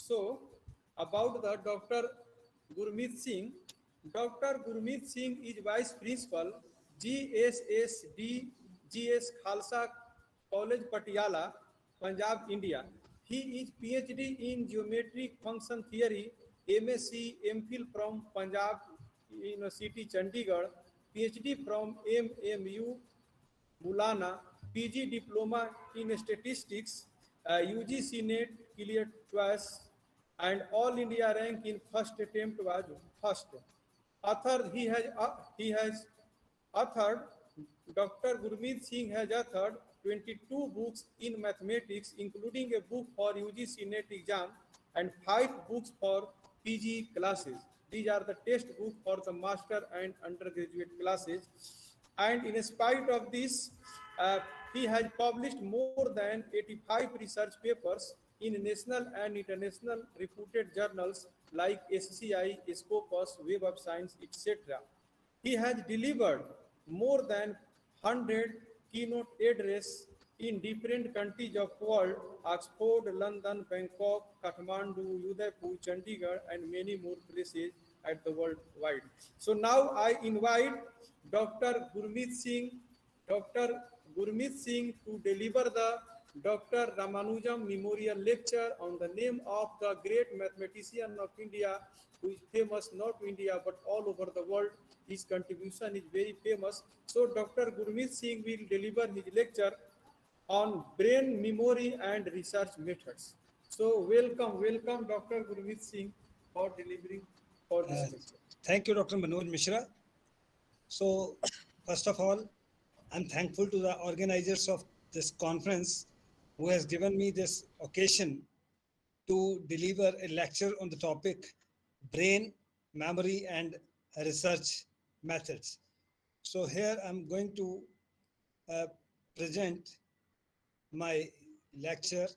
So, about the Dr. Gurmeet Singh, Dr. Gurmeet Singh is Vice Principal, GSSD GS Khalsa College, Patiala, Punjab, India. He is PhD in Geometric Function Theory, MSc, MPhil from Punjab University, Chandigarh, PhD from MMU Mulana, PG Diploma in Statistics, UGC NET cleared twice, and All India rank in first attempt was first. He has authored. Dr. Gurmeet Singh has authored 22 books in mathematics, including a book for UGC NET exam and 5 books for PG classes. These are the test books for the master and undergraduate classes. And in spite of this, he has published more than 85 research papers in national and international reputed journals like SCI, Scopus, Web of Science, etc. He has delivered more than 100 keynote addresses in different countries of world: Oxford, London, Bangkok, Kathmandu, Udaipur, Chandigarh, and many more places at the worldwide. So now I invite Dr. Gurmeet Singh, Dr. Gurmeet Singh to deliver the Dr. Ramanujam Memorial Lecture on the name of the great mathematician of India, who is famous not to India but all over the world. His contribution is very famous. So Dr. Gurmeet Singh will deliver his lecture on brain memory and research methods. So welcome Dr. Gurmeet Singh for delivering for this lecture. Thank you, Dr. Manoj Mishra. So, first of all, I'm thankful to the organizers of this conference who has given me this occasion to deliver a lecture on the topic brain, memory, and research methods. So here I'm going to present my lecture.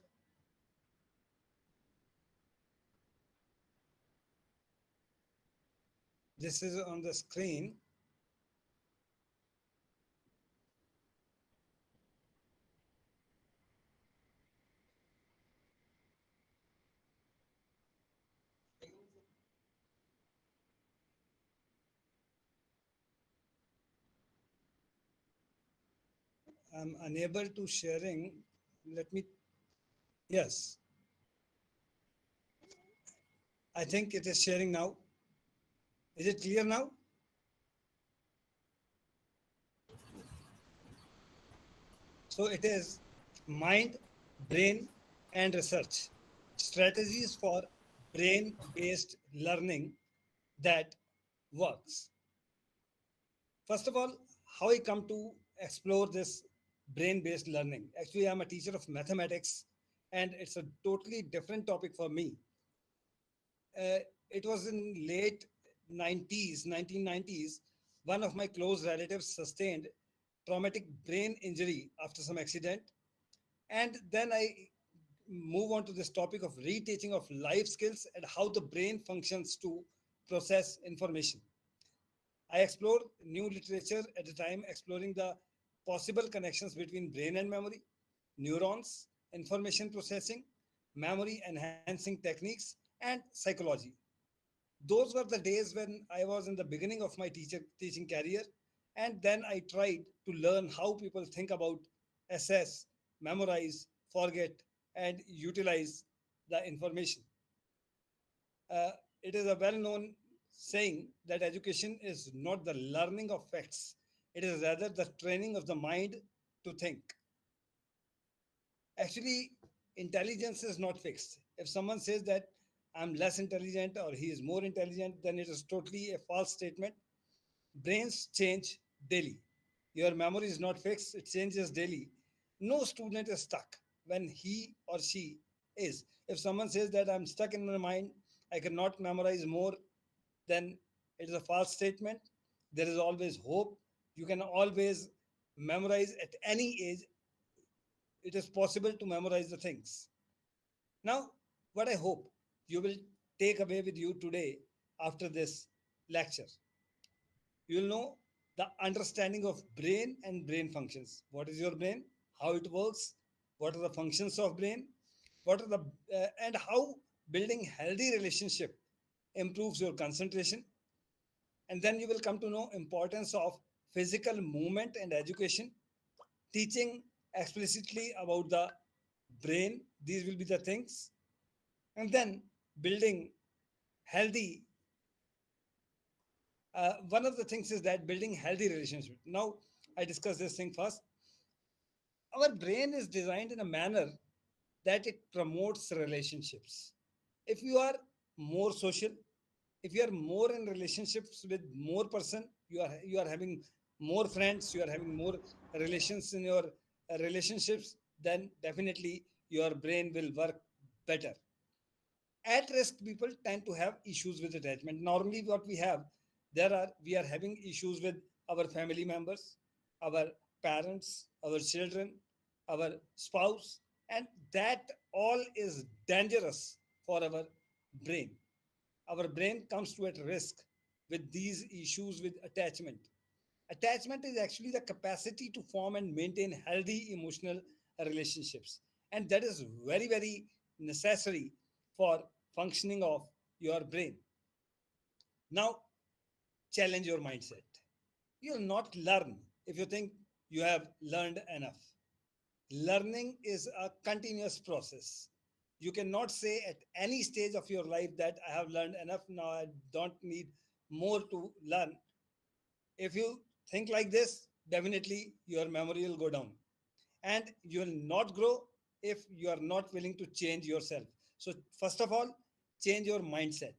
This is on the screen. I'm unable to sharing. Let me, yes. I think it is sharing now. Is it clear now? So it is mind, brain, and research. Strategies for brain-based learning that works. First of all, how I come to explore this brain-based learning. Actually, I'm a teacher of mathematics, and it's a totally different topic for me. It was in late 90s, 1990s, one of my close relatives sustained traumatic brain injury after some accident. And then I move on to this topic of reteaching of life skills and how the brain functions to process information. I explored new literature at the time, exploring the possible connections between brain and memory, neurons, information processing, memory enhancing techniques, and psychology. Those were the days when I was in the beginning of my teaching career, and then I tried to learn how people think about, assess, memorize, forget, and utilize the information. It is a well-known saying that education is not the learning of facts, it is rather the training of the mind to think. Actually, intelligence is not fixed. If someone says that I'm less intelligent or he is more intelligent, then it is totally a false statement. Brains change daily. Your memory is not fixed, it changes daily. No student is stuck when he or she is. If someone says that I'm stuck in my mind, I cannot memorize more, then it is a false statement. There is always hope. You can always memorize at any age. It is possible to memorize the things. Now, what I hope you will take away with you today after this lecture, you will know the understanding of brain and brain functions. What is your brain? How it works? What are the functions of brain? What are the and how building healthy relationship improves your concentration. And then you will come to know importance of physical movement and education, teaching explicitly about the brain. These will be the things. And then building healthy. One of the things is that building healthy relationships. Now, I discuss this thing first. Our brain is designed in a manner that it promotes relationships. If you are more social, if you are more in relationships with more person, you are having more friends, you are having more relations in your relationships, then definitely your brain will work better. At risk people tend to have issues with attachment. Normally what we are having issues with our family members, our parents, our children, our spouse, and that all is dangerous for our brain. Our brain comes to at risk with these issues with attachment. Attachment is actually the capacity to form and maintain healthy emotional relationships, and that is very very necessary for functioning of your brain. Now, challenge your mindset. You'll not learn if you think you have learned enough. Learning is a continuous process. You cannot say at any stage of your life that I have learned enough, now I don't need more to learn. If you think like this, definitely your memory will go down and you will not grow if you are not willing to change yourself. So, first of all, change your mindset,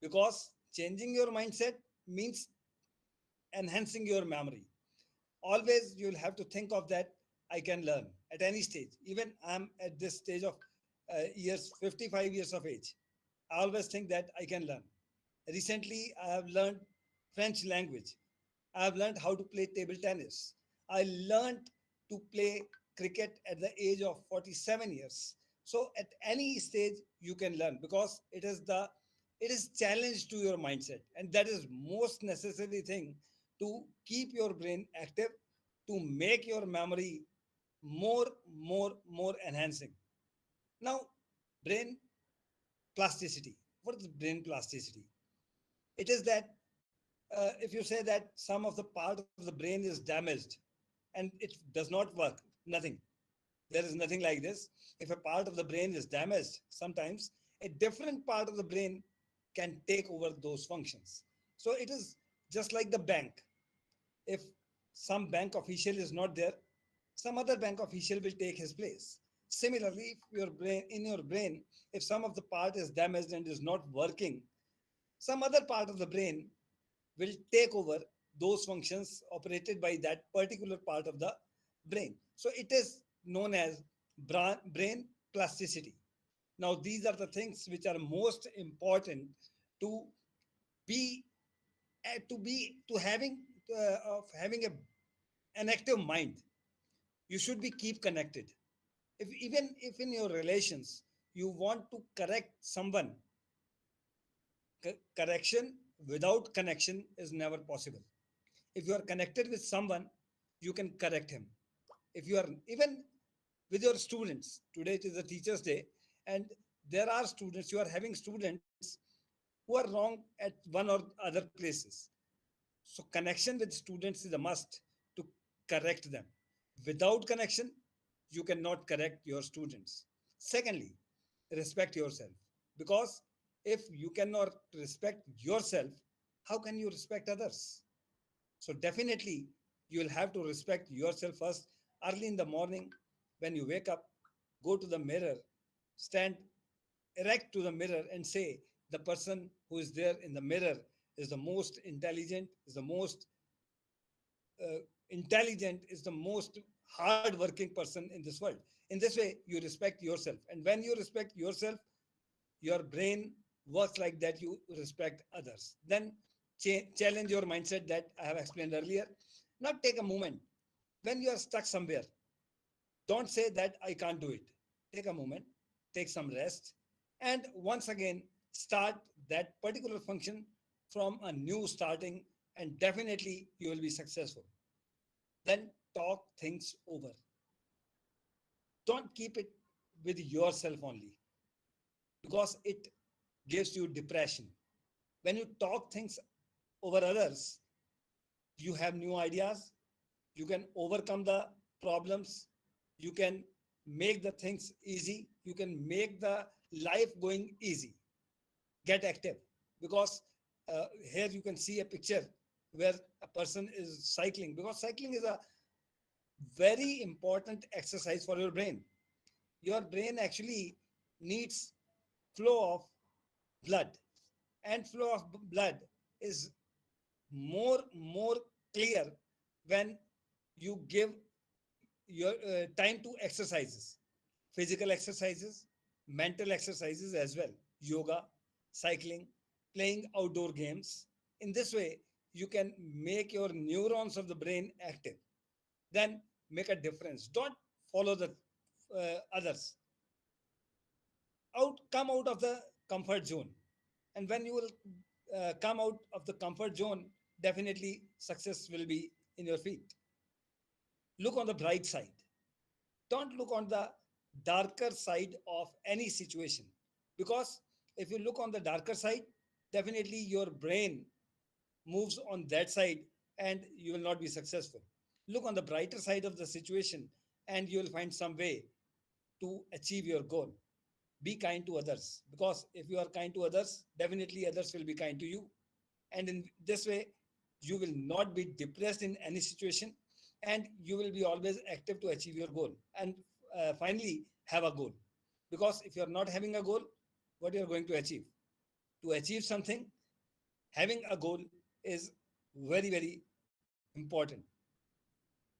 because changing your mindset means enhancing your memory. Always you'll have to think of that. I can learn at any stage. Even I'm at this stage of years, 55 years of age. I always think that I can learn. Recently, I have learned French language. I have learned how to play table tennis. I learned to play cricket at the age of 47 years. So at any stage you can learn, because it is challenge to your mindset, and that is most necessary thing to keep your brain active, to make your memory more enhancing. Now, brain plasticity. What is brain plasticity? It is that if you say that some of the part of the brain is damaged and it does not work, nothing. There is nothing like this. If a part of the brain is damaged, sometimes a different part of the brain can take over those functions. So it is just like the bank. If some bank official is not there, some other bank official will take his place. Similarly, if your brain, in your brain, if some of the part is damaged and is not working, some other part of the brain will take over those functions operated by that particular part of the brain. So it is known as brain plasticity. Now, these are the things which are most important to be to having of having an active mind. You should be keep connected. If even if in your relations you want to correct someone, correction without connection is never possible. If you are connected with someone, you can correct him. If you are even with your students, today it is a teacher's day, and there are students, you are having students who are wrong at one or other places. So connection with students is a must to correct them. Without connection, you cannot correct your students. Secondly, respect yourself. Because if you cannot respect yourself, how can you respect others? So definitely you will have to respect yourself first. Early in the morning, when you wake up, go to the mirror, stand erect to the mirror and say, the person who is there in the mirror is the most intelligent, is the most uh, intelligent, is the most hard-working person in this world. In this way, you respect yourself. And when you respect yourself, your brain works like that, you respect others. Then challenge your mindset that I have explained earlier. Now take a moment. When you are stuck somewhere, don't say that I can't do it. Take a moment, take some rest, and once again start that particular function from a new starting, and definitely you will be successful. Then talk things over. Don't keep it with yourself only. because it gives you depression. When you talk things over others, you have new ideas, you can overcome the problems, you can make the things easy, you can make the life going easy. Get active, because here you can see a picture where a person is cycling, because cycling is a very important exercise for your brain. Your brain actually needs flow of blood, and flow of blood is more clear when you give your time to exercises, physical exercises, mental exercises as well, yoga, cycling, playing outdoor games. In this way, you can make your neurons of the brain active. Then make a difference. Don't follow the others. Come out of the comfort zone. And when you will come out of the comfort zone, definitely success will be in your feet. Look on the bright side. Don't look on the darker side of any situation, because if you look on the darker side, definitely your brain moves on that side and you will not be successful. Look on the brighter side of the situation and you will find some way to achieve your goal. Be kind to others, because if you are kind to others, definitely others will be kind to you. And in this way, you will not be depressed in any situation, and you will be always active to achieve your goal. And finally, have a goal. Because if you are not having a goal, what you are going to achieve? To achieve something, having a goal is very, very important.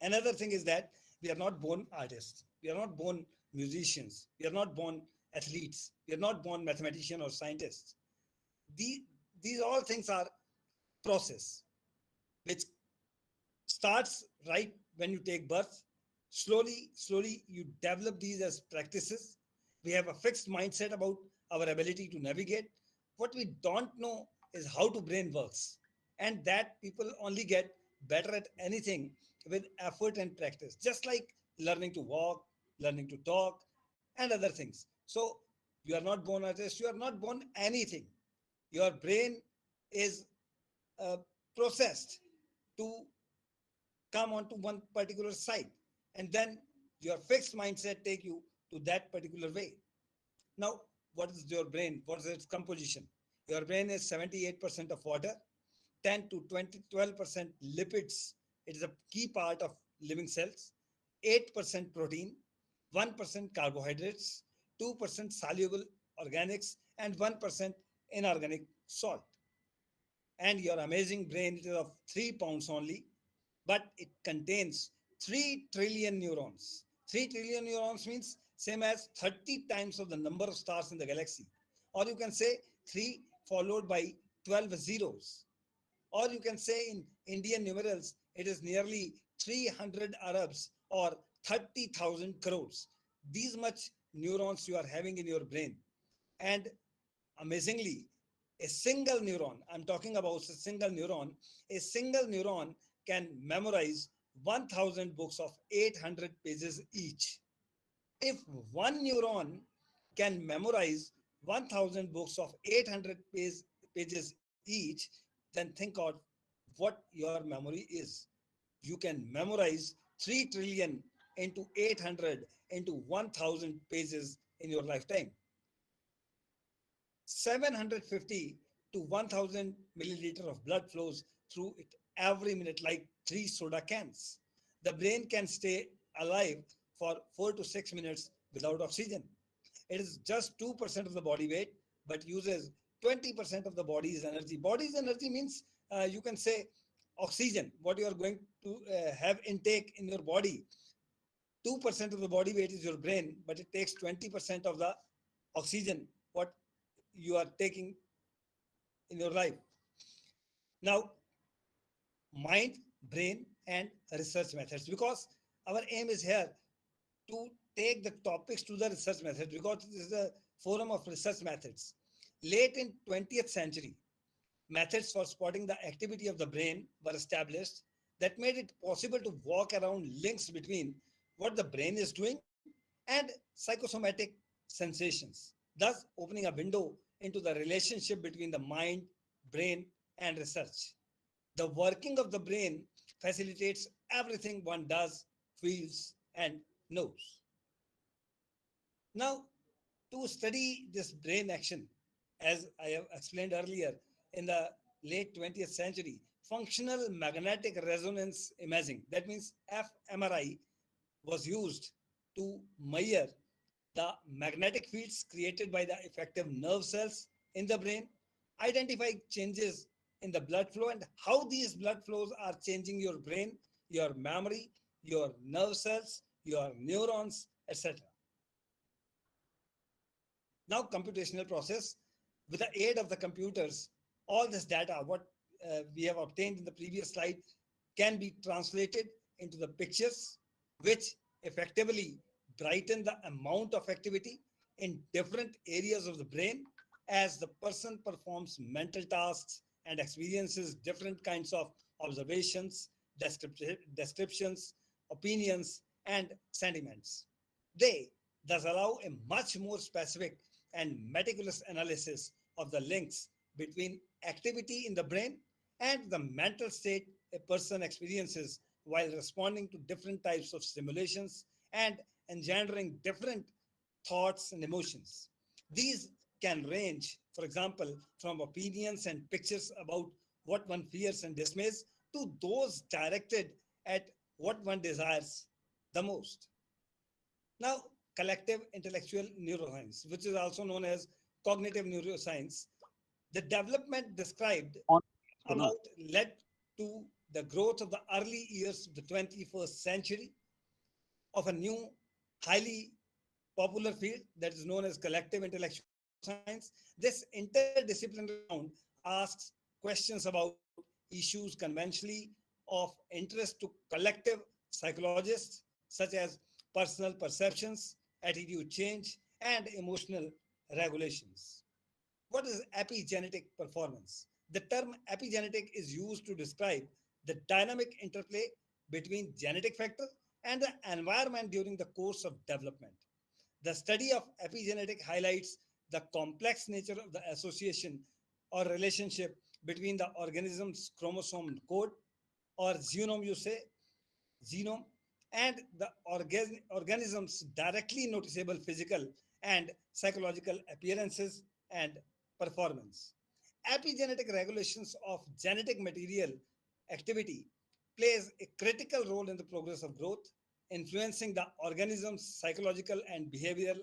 Another thing is that we are not born artists, we are not born musicians, we are not born athletes, we are not born mathematicians or scientists. These all things are process which starts right when you take birth. Slowly you develop these as practices. We have a fixed mindset about our ability to navigate. What we don't know is how to brain works, and that people only get better at anything with effort and practice, just like learning to walk, learning to talk, and other things. So you are not born artist, you are not born anything. Your brain is uh, processed to come onto one particular side, and then your fixed mindset take you to that particular way. Now, what is your brain? What is its composition? Your brain is 78% of water, 10 to 20 12% lipids. It is a key part of living cells. 8% protein, 1% carbohydrates, 2% soluble organics, and 1% inorganic salt. And your amazing brain is of 3 pounds only, but it contains 3 trillion neurons. 3 trillion neurons means same as 30 times of the number of stars in the galaxy. Or you can say 3 followed by 12 zeros. Or you can say in Indian numerals, it is nearly 300 Arabs or 30,000 crores. These much neurons you are having in your brain. And amazingly, a single neuron, I'm talking about a single neuron can memorize 1000 books of 800 pages each. If one neuron can memorize 1000 books of 800 pages each, then think of what your memory is. You can memorize 3 trillion into 800 into 1000 pages in your lifetime. 750 to 1000 milliliter of blood flows through it every minute, like 3 soda cans. The brain can stay alive for 4 to 6 minutes without oxygen. It is just 2% of the body weight, but uses 20% of the body's energy. Body's energy means you can say oxygen, what you are going to have intake in your body. 2% of the body weight is your brain, but it takes 20% of the oxygen, what you are taking in your life. Now, mind, brain, and research methods, because our aim is here to take the topics to the research methods, because this is a forum of research methods. Late in 20th century, methods for spotting the activity of the brain were established that made it possible to walk around links between what the brain is doing and psychosomatic sensations. thus opening a window into the relationship between the mind, brain, and research. The working of the brain facilitates everything one does, feels, and knows. Now, to study this brain action, as I have explained earlier, in the late 20th century, functional magnetic resonance imaging, that means fMRI, was used to measure the magnetic fields created by the effective nerve cells in the brain, identify changes in the blood flow and how these blood flows are changing your brain, your memory, your nerve cells, your neurons, etc. Now, computational process, with the aid of the computers, all this data, what we have obtained in the previous slide, can be translated into the pictures, which effectively brighten the amount of activity in different areas of the brain as the person performs mental tasks and experiences different kinds of observations, descriptions, opinions, and sentiments. They thus allow a much more specific and meticulous analysis of the links between activity in the brain and the mental state a person experiences while responding to different types of stimulations and engendering different thoughts and emotions. These can range, for example, from opinions and pictures about what one fears and dismays to those directed at what one desires the most. Now, collective intellectual neuroscience, which is also known as cognitive neuroscience, the development described about led to the growth of the early years of the 21st century of a new, highly popular field that is known as collective intellectual neuroscience. This interdisciplinary ground asks questions about issues conventionally of interest to collective psychologists, such as personal perceptions, attitude change, and emotional regulations. What is epigenetic performance? The term epigenetic is used to describe the dynamic interplay between genetic factor and the environment during the course of development. The study of epigenetic highlights the complex nature of the association or relationship between the organism's chromosome code or genome, you say, genome, and the organism's directly noticeable physical and psychological appearances and performance. Epigenetic regulations of genetic material activity plays a critical role in the progress of growth, influencing the organism's psychological and behavioral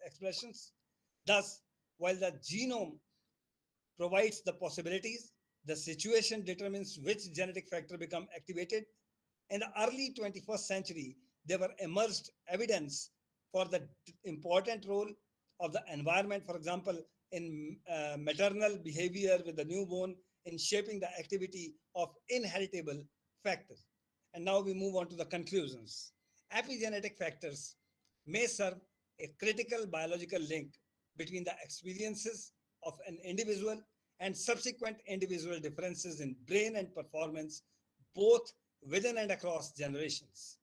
expressions. Thus, while the genome provides the possibilities, the situation determines which genetic factor become activated. In the early 21st century, there were emerged evidence for the important role of the environment, for example, in maternal behavior with the newborn in shaping the activity of inheritable factors. And now we move on to the conclusions. Epigenetic factors may serve a critical biological link between the experiences of an individual and subsequent individual differences in brain and performance, both within and across generations.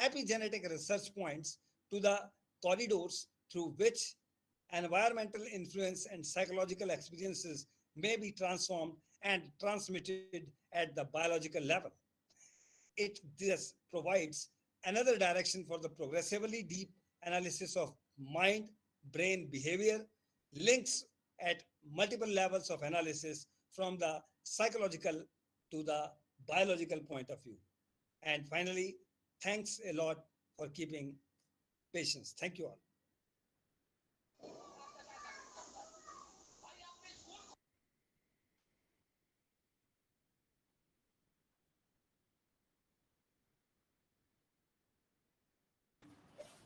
Epigenetic research points to the corridors through which environmental influence and psychological experiences may be transformed and transmitted at the biological level. It thus provides another direction for the progressively deep analysis of mind brain behavior, links at multiple levels of analysis from the psychological to the biological point of view. And finally, thanks a lot for keeping patience. Thank you all.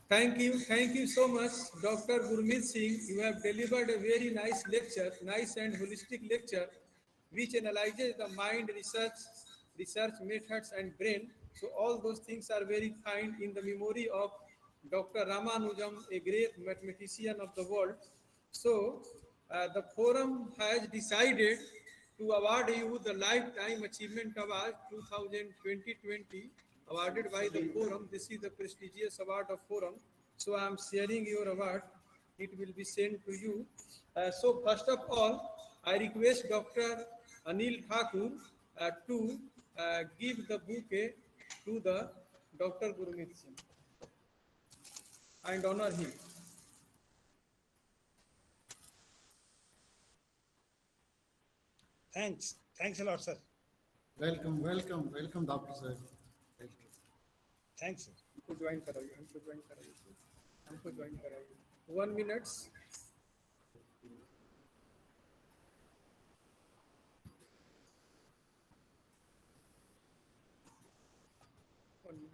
Thank you so much, Dr. Gurmeet Singh. You have delivered a very nice lecture, nice and holistic lecture, which analyzes the mind, research methods, and brain. So all those things are very fine in the memory of Dr. Ramanujam, a great mathematician of the world. So the forum has decided to award you the Lifetime Achievement Award 2020 awarded by the forum. This is the prestigious award of forum. So I am sharing your award. it will be sent to you. So first of all, I request Dr. Anil Thakur to give the bouquet to the Dr. Gurmeet Singh and honor him. Thanks a lot, sir. Welcome, welcome, welcome, Doctor Sir. Welcome. Thanks, sir. हमको join कराइए, हमको join कराइए, हमको join कराइए. 1 minute. One minute.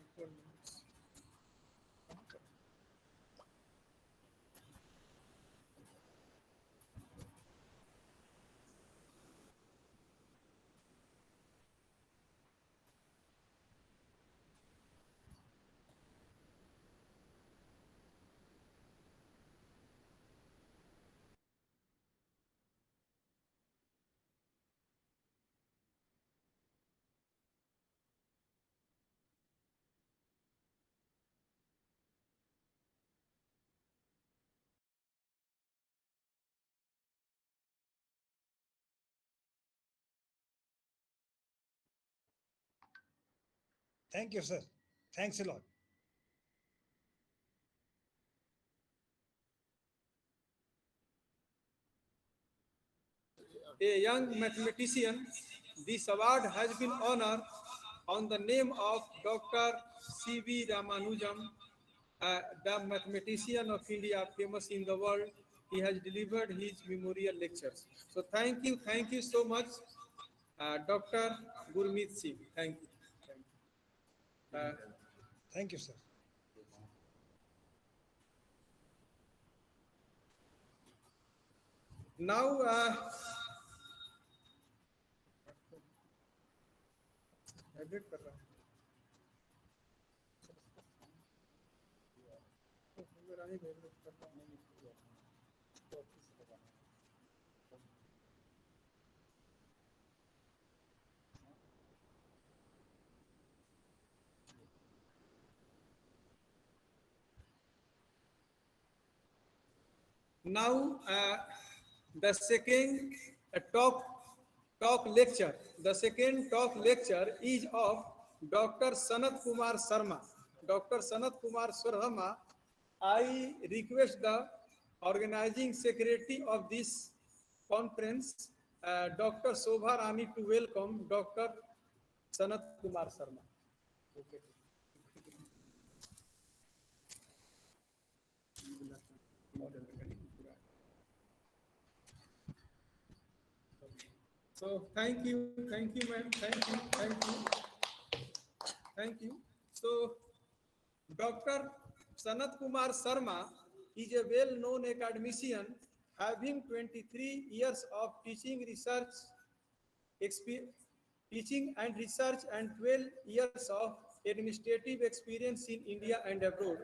Thank you, sir. Thanks a lot. A young mathematician, this award has been honored on the name of Dr. C.V. Ramanujam, the mathematician of India, famous in the world. He has delivered his memorial lectures. So thank you so much, Dr. Gurmeet Singh. Thank you. Thank you, sir. Now, edit कर रहा हूँ. मेरा ही edit कर रहा हूँ. Now, the second talk lecture. The second talk lecture is of Dr. Sanat Kumar Sharma. Dr. Sanat Kumar Sharma. I request the organizing secretary of this conference, Dr. Shobha Rani, to welcome Dr. Sanat Kumar Sharma. Okay. So thank you, ma'am, thank you. So Dr. Sanat Kumar Sharma is a well-known academician having 23 years of teaching and research and 12 years of administrative experience in India and abroad.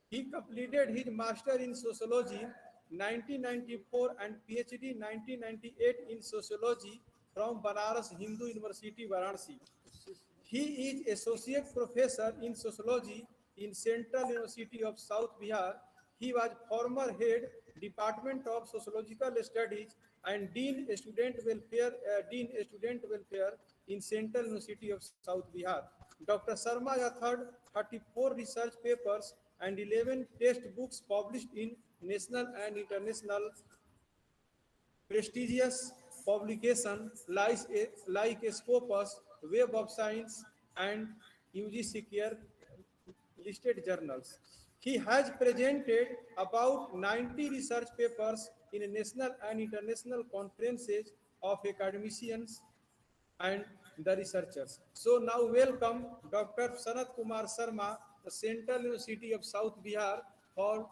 He completed his master in sociology 1994 and PhD 1998 in sociology from Banaras Hindu University, Varanasi. He is associate professor in sociology in Central University of South Bihar. He was former head Department of Sociological Studies and Dean Student Welfare in Central University of South Bihar. Dr. Sharma authored 34 research papers and 11 textbooks published in national and international prestigious publications like Scopus, Web of Science, and UGC Care listed journals. He has presented about 90 research papers in national and international conferences of academicians and the researchers. So now welcome Dr. Sanat Kumar Sharma, the Central University of South Bihar for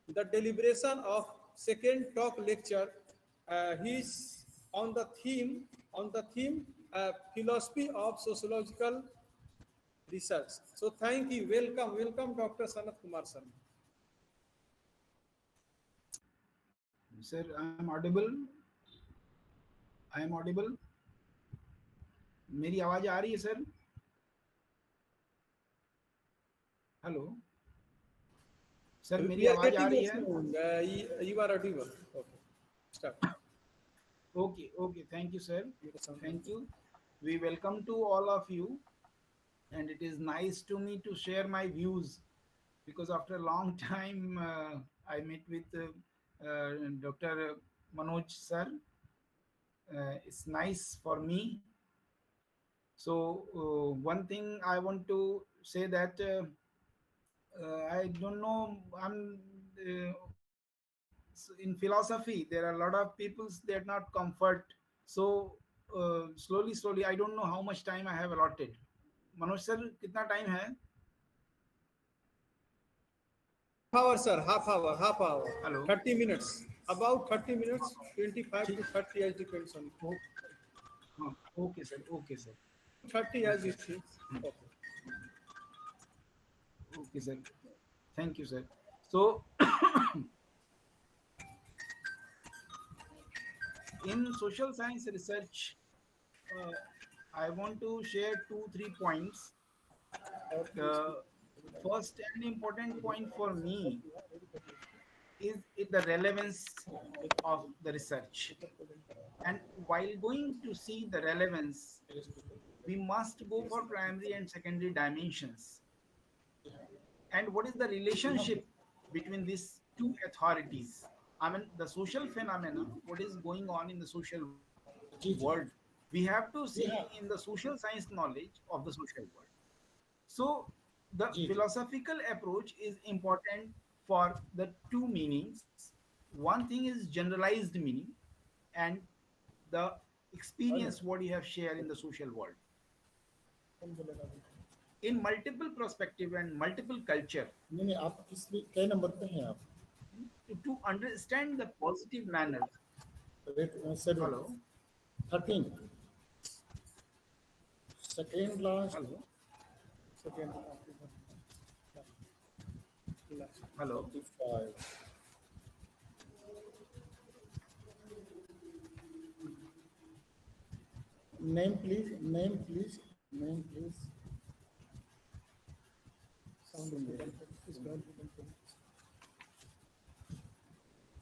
the deliberation of second talk lecture. He is on the theme philosophy of sociological research. So thank you. Welcome Dr. Sanat Kumar Sharma. Sir, I am audible. I am audible. मेरी आवाज आ रही है sir? Hello. Sir मेरी We are आवाज आ getting रही your है? sound. You are audible. Okay. Start. Okay, okay. Thank you, sir. Thank you. We welcome to all of you, and it is nice to me to share my views because after a long time I met with Dr. Manoj sir. It's nice for me. So one thing I want to say that I don't know. In philosophy, there are a lot of people they are not comfort. So slowly, I don't know how much time I have allotted. Manoj sir कितना time है? Half hour, sir. Half hour. Half hour. Hello. 30 minutes. About 30 minutes. 25 to ठीक. 30 as depends on. ओ, हाँ, okay sir, okay sir, 30 as okay you see. Okay. Okay sir. Thank you sir. So in social science research, uh, I want to share 2 3 points. The first and important point for me is the relevance of the research. And while going to see the relevance, we must go for primary and secondary dimensions. And what is the relationship between these two authorities? I mean, the social phenomena, what is going on in the social world, we have to see in the social science knowledge of the social world. So, the philosophical approach is important for the two meanings. One thing is generalized meaning, and the experience what you have shared in the social world. In multiple perspective and multiple culture, नहीं नहीं आप किस कई number पे हैं आप? to understand the positive manner. Rate 7 Hello, 13 second last hello, Second. hello. 35 name please sound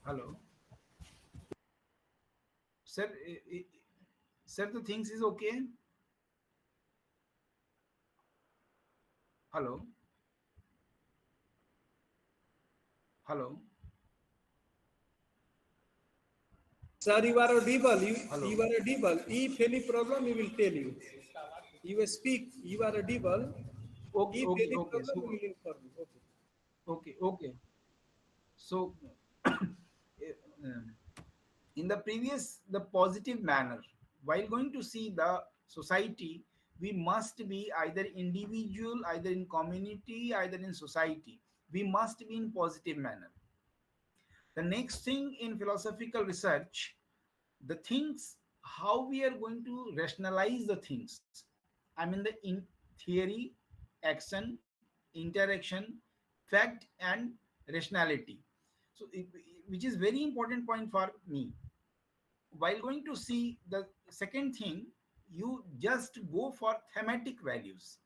Hello, sir. Sir, the things is okay. Hello, hello, Sir, you are audible. hello. You are audible. If any problem, we will tell you. You speak. You are audible. Okay, If okay, any okay. problem, So, we will inform you. Okay. okay, okay. So, in the previous, the positive manner, while going to see the society, we must be either individual, either in community, either in society. We must be in positive manner. The next thing in philosophical research, the things, how we are going to rationalize the things. I mean, the in theory, action, interaction, fact, and rationality. So, which is very important point for me. While going to see the second thing, you just go for thematic values,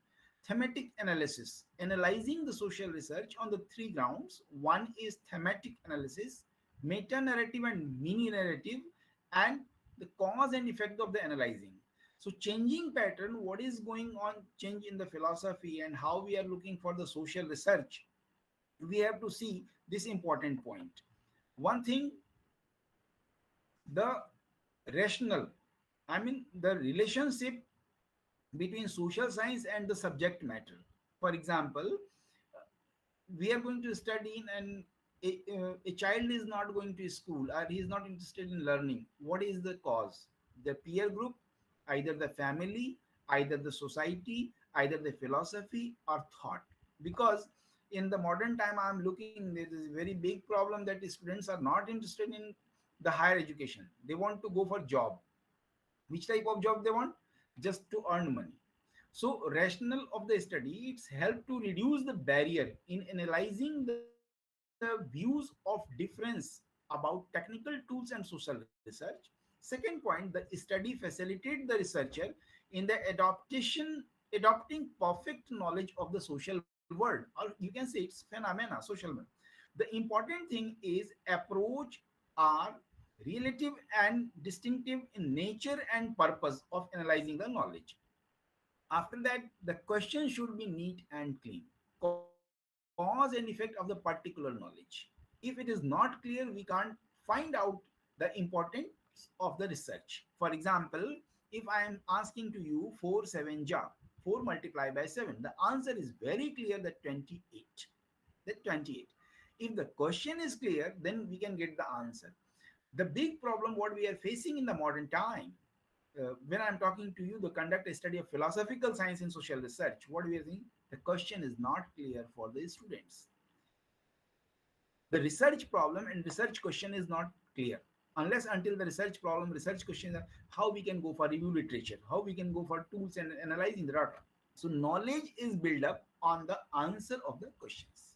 thematic analysis, analyzing the social research on the three grounds. One is thematic analysis, meta narrative and mini narrative, and the cause and effect of the analyzing. So changing pattern, what is going on, change in the philosophy and how we are looking for the social research, we have to see this important point. One thing, the rational, I mean the relationship between social science and the subject matter. For example, we are going to study in an a child is not going to school or he is not interested in learning. What is the cause? The peer group, either the family, either the society, either the philosophy or thought. Because in the modern time I'm looking, there is a very big problem that the students are not interested in the higher education. They want to go for job. Which type of job they want? Just to earn money. So rational of the study, it's helped to reduce the barrier in analyzing the views of difference about technical tools and social research. Second point, the study facilitates the researcher in the adopting perfect knowledge of the social world, or you can say it's phenomena, social world. The important thing is approach are relative and distinctive in nature and purpose of analyzing the knowledge. After that, the question should be neat and clean. Cause and effect of the particular knowledge. If it is not clear, we can't find out the importance of the research. For example, if I am asking to you 4 7 jar, 4 multiplied by 7, the answer is very clear that 28. That 28. If the question is clear, then we can get the answer. The big problem what we are facing in the modern time, when I'm talking to you, the conduct a study of philosophical science in social research, what we are saying, the question is not clear for the students. The research problem and research question is not clear. Unless until the research problem, research question, how we can go for review literature, how we can go for tools and analyzing the data. So knowledge is built up on the answer of the questions.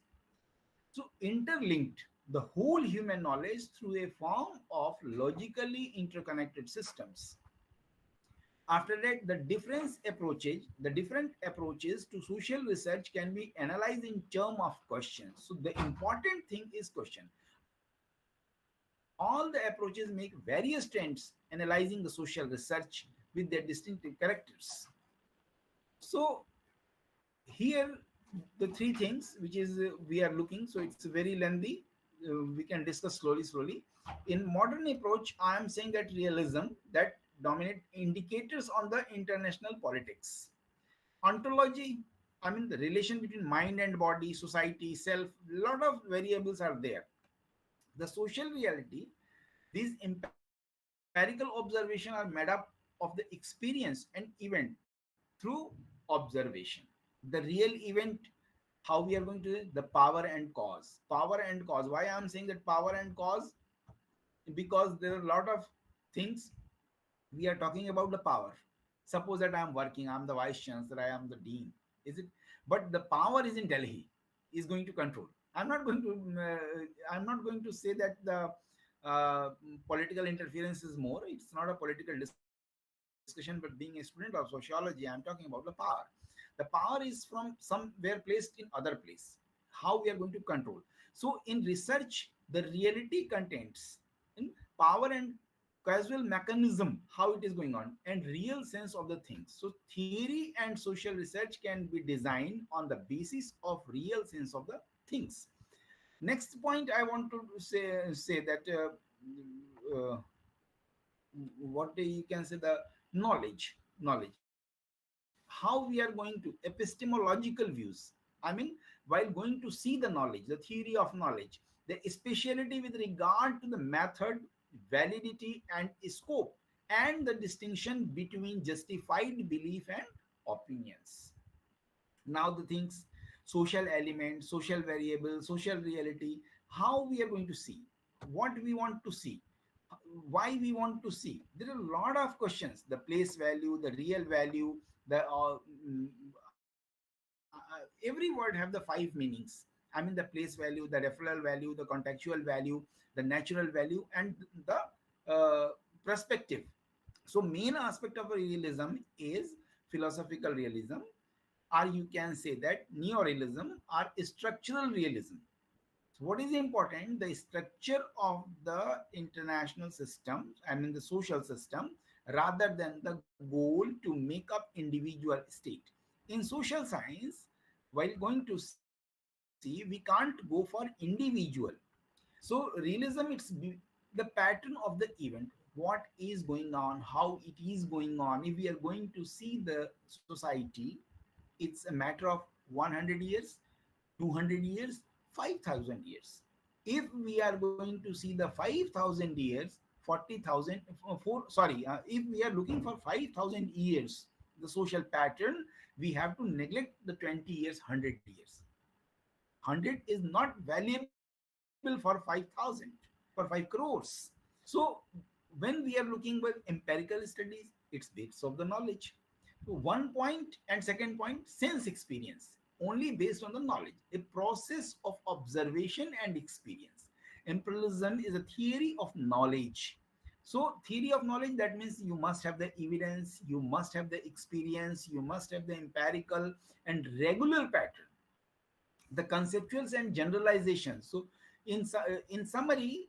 So interlinked the whole human knowledge through a form of logically interconnected systems. After that, the different approaches to social research can be analyzed in terms of questions. So the important thing is question. All the approaches make various trends analyzing the social research with their distinctive characters. So here the three things which is we are looking, so it's very lengthy. We can discuss slowly. In modern approach, I am saying that realism that dominate indicators on the international politics. Ontology, I mean the relation between mind and body, society, self, lot of variables are there. The social reality, these empirical observations are made up of the experience and event through observation. The real event, how we are going to the power and cause. Power and cause. Why I am saying that power and cause? Because there are a lot of things we are talking about the power. Suppose that I am working, I am the vice chancellor, I am the dean. Is it? But the power is in Delhi, is going to control. I'm not going to say that the political interference is more. It's not a political discussion, but being a student of sociology, I'm talking about the power. The power is from somewhere placed in other place. How we are going to control? So in research, the reality contents in power and causal mechanism, how it is going on, and real sense of the things. So theory and social research can be designed on the basis of real sense of the things. Next point I want to say that uh, what you can say, the knowledge, how we are going to epistemological views. I mean, while going to see the knowledge, the theory of knowledge, the speciality with regard to the method, validity and scope, and the distinction between justified belief and opinions. Now the things, social element, social variable, social reality, how we are going to see, what we want to see, why we want to see. There are a lot of questions: the place value, the real value, the every word have the 5 meanings. I mean, the place value, the referral value, the contextual value, the natural value, and the perspective. So main aspect of realism is philosophical realism, or you can say that neorealism or structural realism. So what is important? The structure of the international system, I mean the social system, rather than the goal to make up individual state. In social science, while going to see, we can't go for individual. So realism, the pattern of the event, what is going on, how it is going on. If we are going to see the society, it's a matter of 100 years, 200 years, 5,000 years. If we are going to see the 5,000 years, 40,000, if we are looking for 5,000 years, the social pattern, we have to neglect the 20 years, 100 years. 100 is not valuable for 5,000, for 5 crores. So when we are looking with empirical studies, it's bits of the knowledge. So one point and second point, sense experience, only based on the knowledge, a process of observation and experience. Empiricism is a theory of knowledge. So theory of knowledge, that means you must have the evidence, you must have the experience, you must have the empirical and regular pattern, the conceptuals and generalizations. So In summary,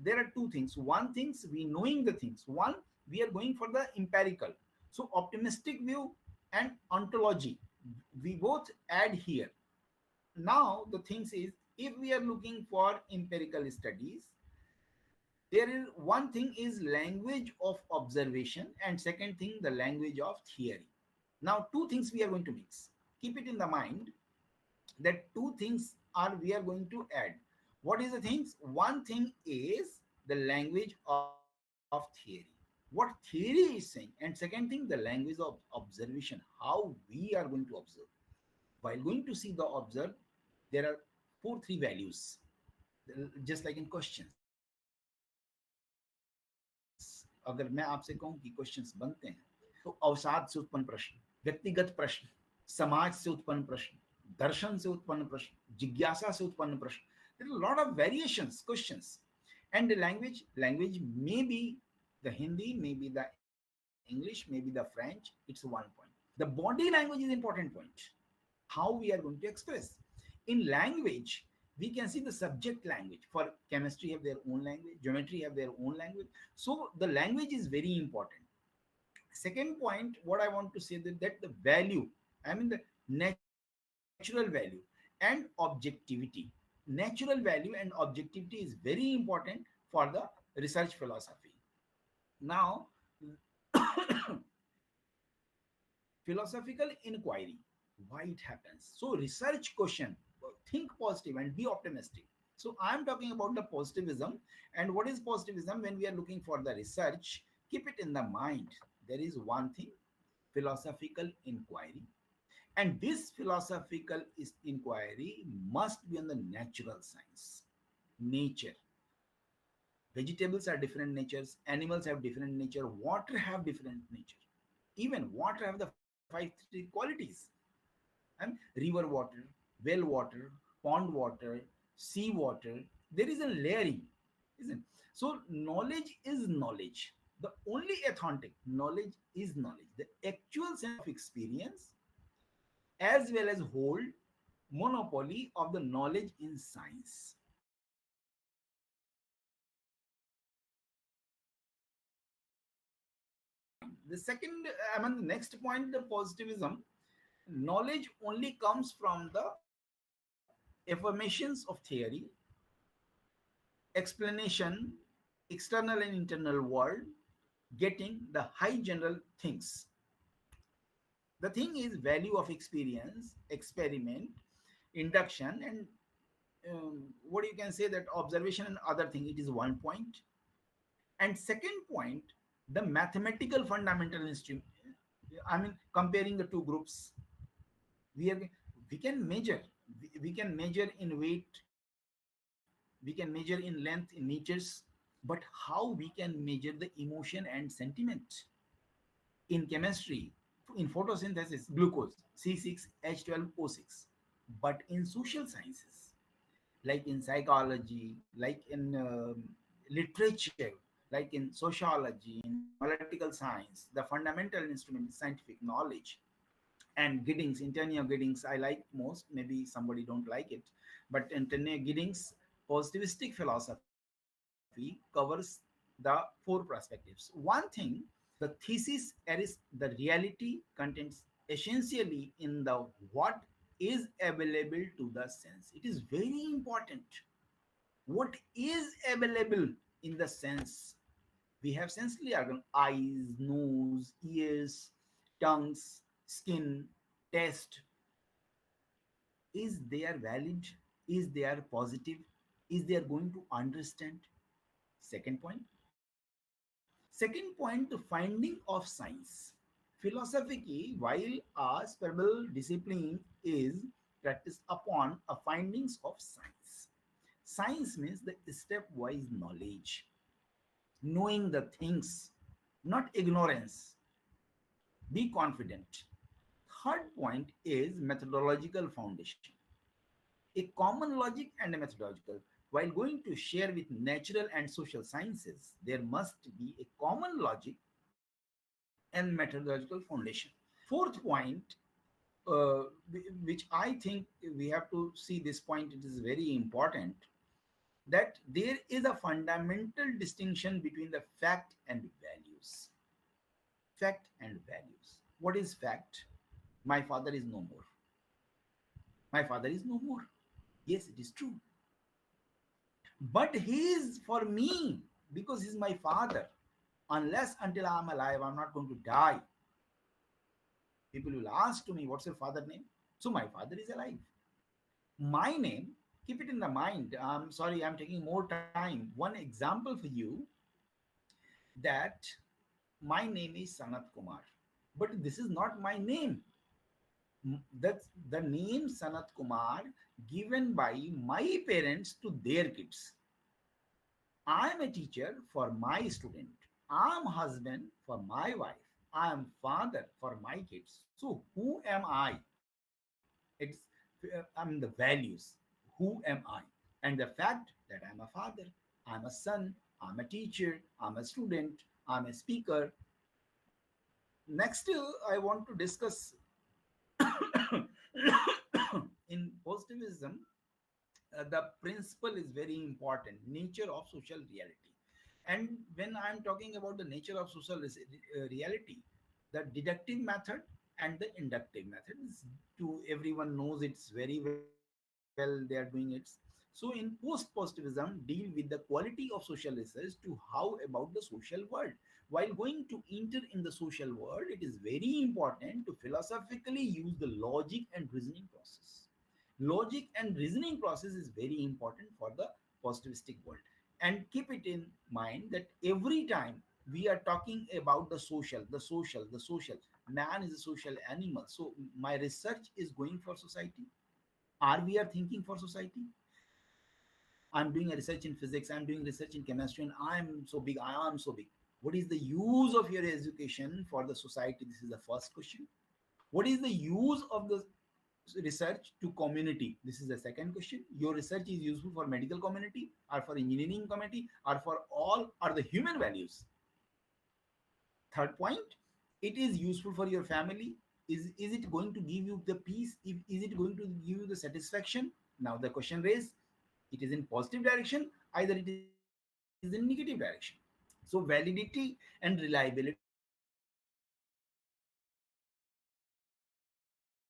there are two things. One things we knowing the things. One, we are going for the empirical. So optimistic view and ontology, we both add here. Now the things is, if we are looking for empirical studies, there is one thing is language of observation, and second thing the language of theory. Now two things we are going to mix. Keep it in the mind that two things are we are going to add. What is the things? One thing is the language of theory, what theory is saying, and second thing the language of observation, how we are going to observe. While going to see the observe, there are three values, just like in questions. अगर मैं आपसे कहूं कि questions बनते हैं, तो अवसाद से उत्पन्न प्रश्न, व्यक्तिगत प्रश्न, समाज से उत्पन्न प्रश्न, दर्शन से उत्पन्न प्रश्न, जिज्ञासा से उत्पन्न प्रश्न. There are a lot of variations, questions. And the language may be the Hindi, maybe the English, maybe the French. It's one point. The body language is important point. How we are going to express. In language, we can see the subject language. For chemistry have their own language, geometry have their own language. So the language is very important. Second point, what I want to say that the value, I mean the natural value and objectivity. Natural value and objectivity is very important for the research philosophy. Now, philosophical inquiry, why it happens. So research question, think positive and be optimistic. So I'm talking about the positivism. And what is positivism? When we are looking for the research, keep it in the mind. There is one thing, philosophical inquiry. And this philosophical inquiry must be on the natural science, nature. Vegetables are different natures, animals have different nature, water have different nature. Even water have the three qualities. And river water, well water, pond water, sea water. There is a layering, isn't? So knowledge is knowledge. The only authentic knowledge is knowledge. The actual sense of experience, as well as hold monopoly of the knowledge in science. The second, I mean, the next point, the positivism, knowledge only comes from the affirmations of theory, explanation, external and internal world, getting the high general things. The thing is value of experience, experiment, induction, and what you can say that observation and other thing. It is one point. And second point, the mathematical fundamental instrument. I mean, comparing the two groups, we are we can measure. We can measure in weight. We can measure in length in meters. But how we can measure the emotion and sentiment? In chemistry, in photosynthesis, glucose C6H12O6. But in social sciences, like in psychology, like in literature, like in sociology, in analytical science, the fundamental instrument is scientific knowledge. And Giddings, Antonio Giddings, I like most. Maybe somebody don't like it, but Antonio Giddings' positivistic philosophy covers the four perspectives. One thing, the thesis is the reality contains essentially in the what is available to the sense. It is very important. What is available in the sense? We have sensory organ, eyes, nose, ears, tongues, skin, taste. Is they are valid? Is they are positive? Is they are going to understand? Second point. Second point, the finding of science. Philosophically, while a spiritual discipline is practiced upon a findings of science. Science means the stepwise knowledge, knowing the things, not ignorance. Be confident. Third point is methodological foundation. A common logic and a methodological. While going to share with natural and social sciences, there must be a common logic and methodological foundation. Fourth point, which I think we have to see this point, it is very important. that there is a fundamental distinction between the fact and values. Fact and values. What is fact? My father is no more. My father is no more. Yes, it is true. But he is for me because he's my father. Unless until I'm alive, I'm not going to die. People will ask to me, what's your father's name? So my father is alive. My name, keep it in the mind. I'm sorry, I'm taking more time. One example for you that my name is Sanat Kumar, but this is not my name. That's the name Sanat Kumar given by my parents to their kids. I am a teacher for my student. I am husband for my wife. I am father for my kids. So who am I? It's I'm the values. Who am I? And the fact that I'm a father, I'm a son, I'm a teacher, I'm a student, I'm a speaker. Next, I want to discuss in positivism, the principle is very important, nature of social reality. And when I'm talking about the nature of social reality, the deductive method and the inductive method is, to everyone knows it's very well they are doing it. So in post positivism deal with the quality of social research to how about the social world. While going to enter in the social world, it is very important to philosophically use the logic and reasoning process. Logic and reasoning process is very important for the positivistic world. And keep it in mind that every time we are talking about the social, man is a social animal. So my research is going for society. Are we are thinking for society? I'm doing a research in physics, I'm doing research in chemistry, and I'm so big, I am so big. What is the use of your education for the society? This is the first question. What is the use of the research to community? This is the second question. Your research is useful for medical community or for engineering community or for all or the human values? Third point, it is useful for your family. Is it going to give you the peace? Is it going to give you the satisfaction? Now the question raised, it is in positive direction, either it is in negative direction. So validity and reliability of the research is very important. Validity and reliability of the research is very important.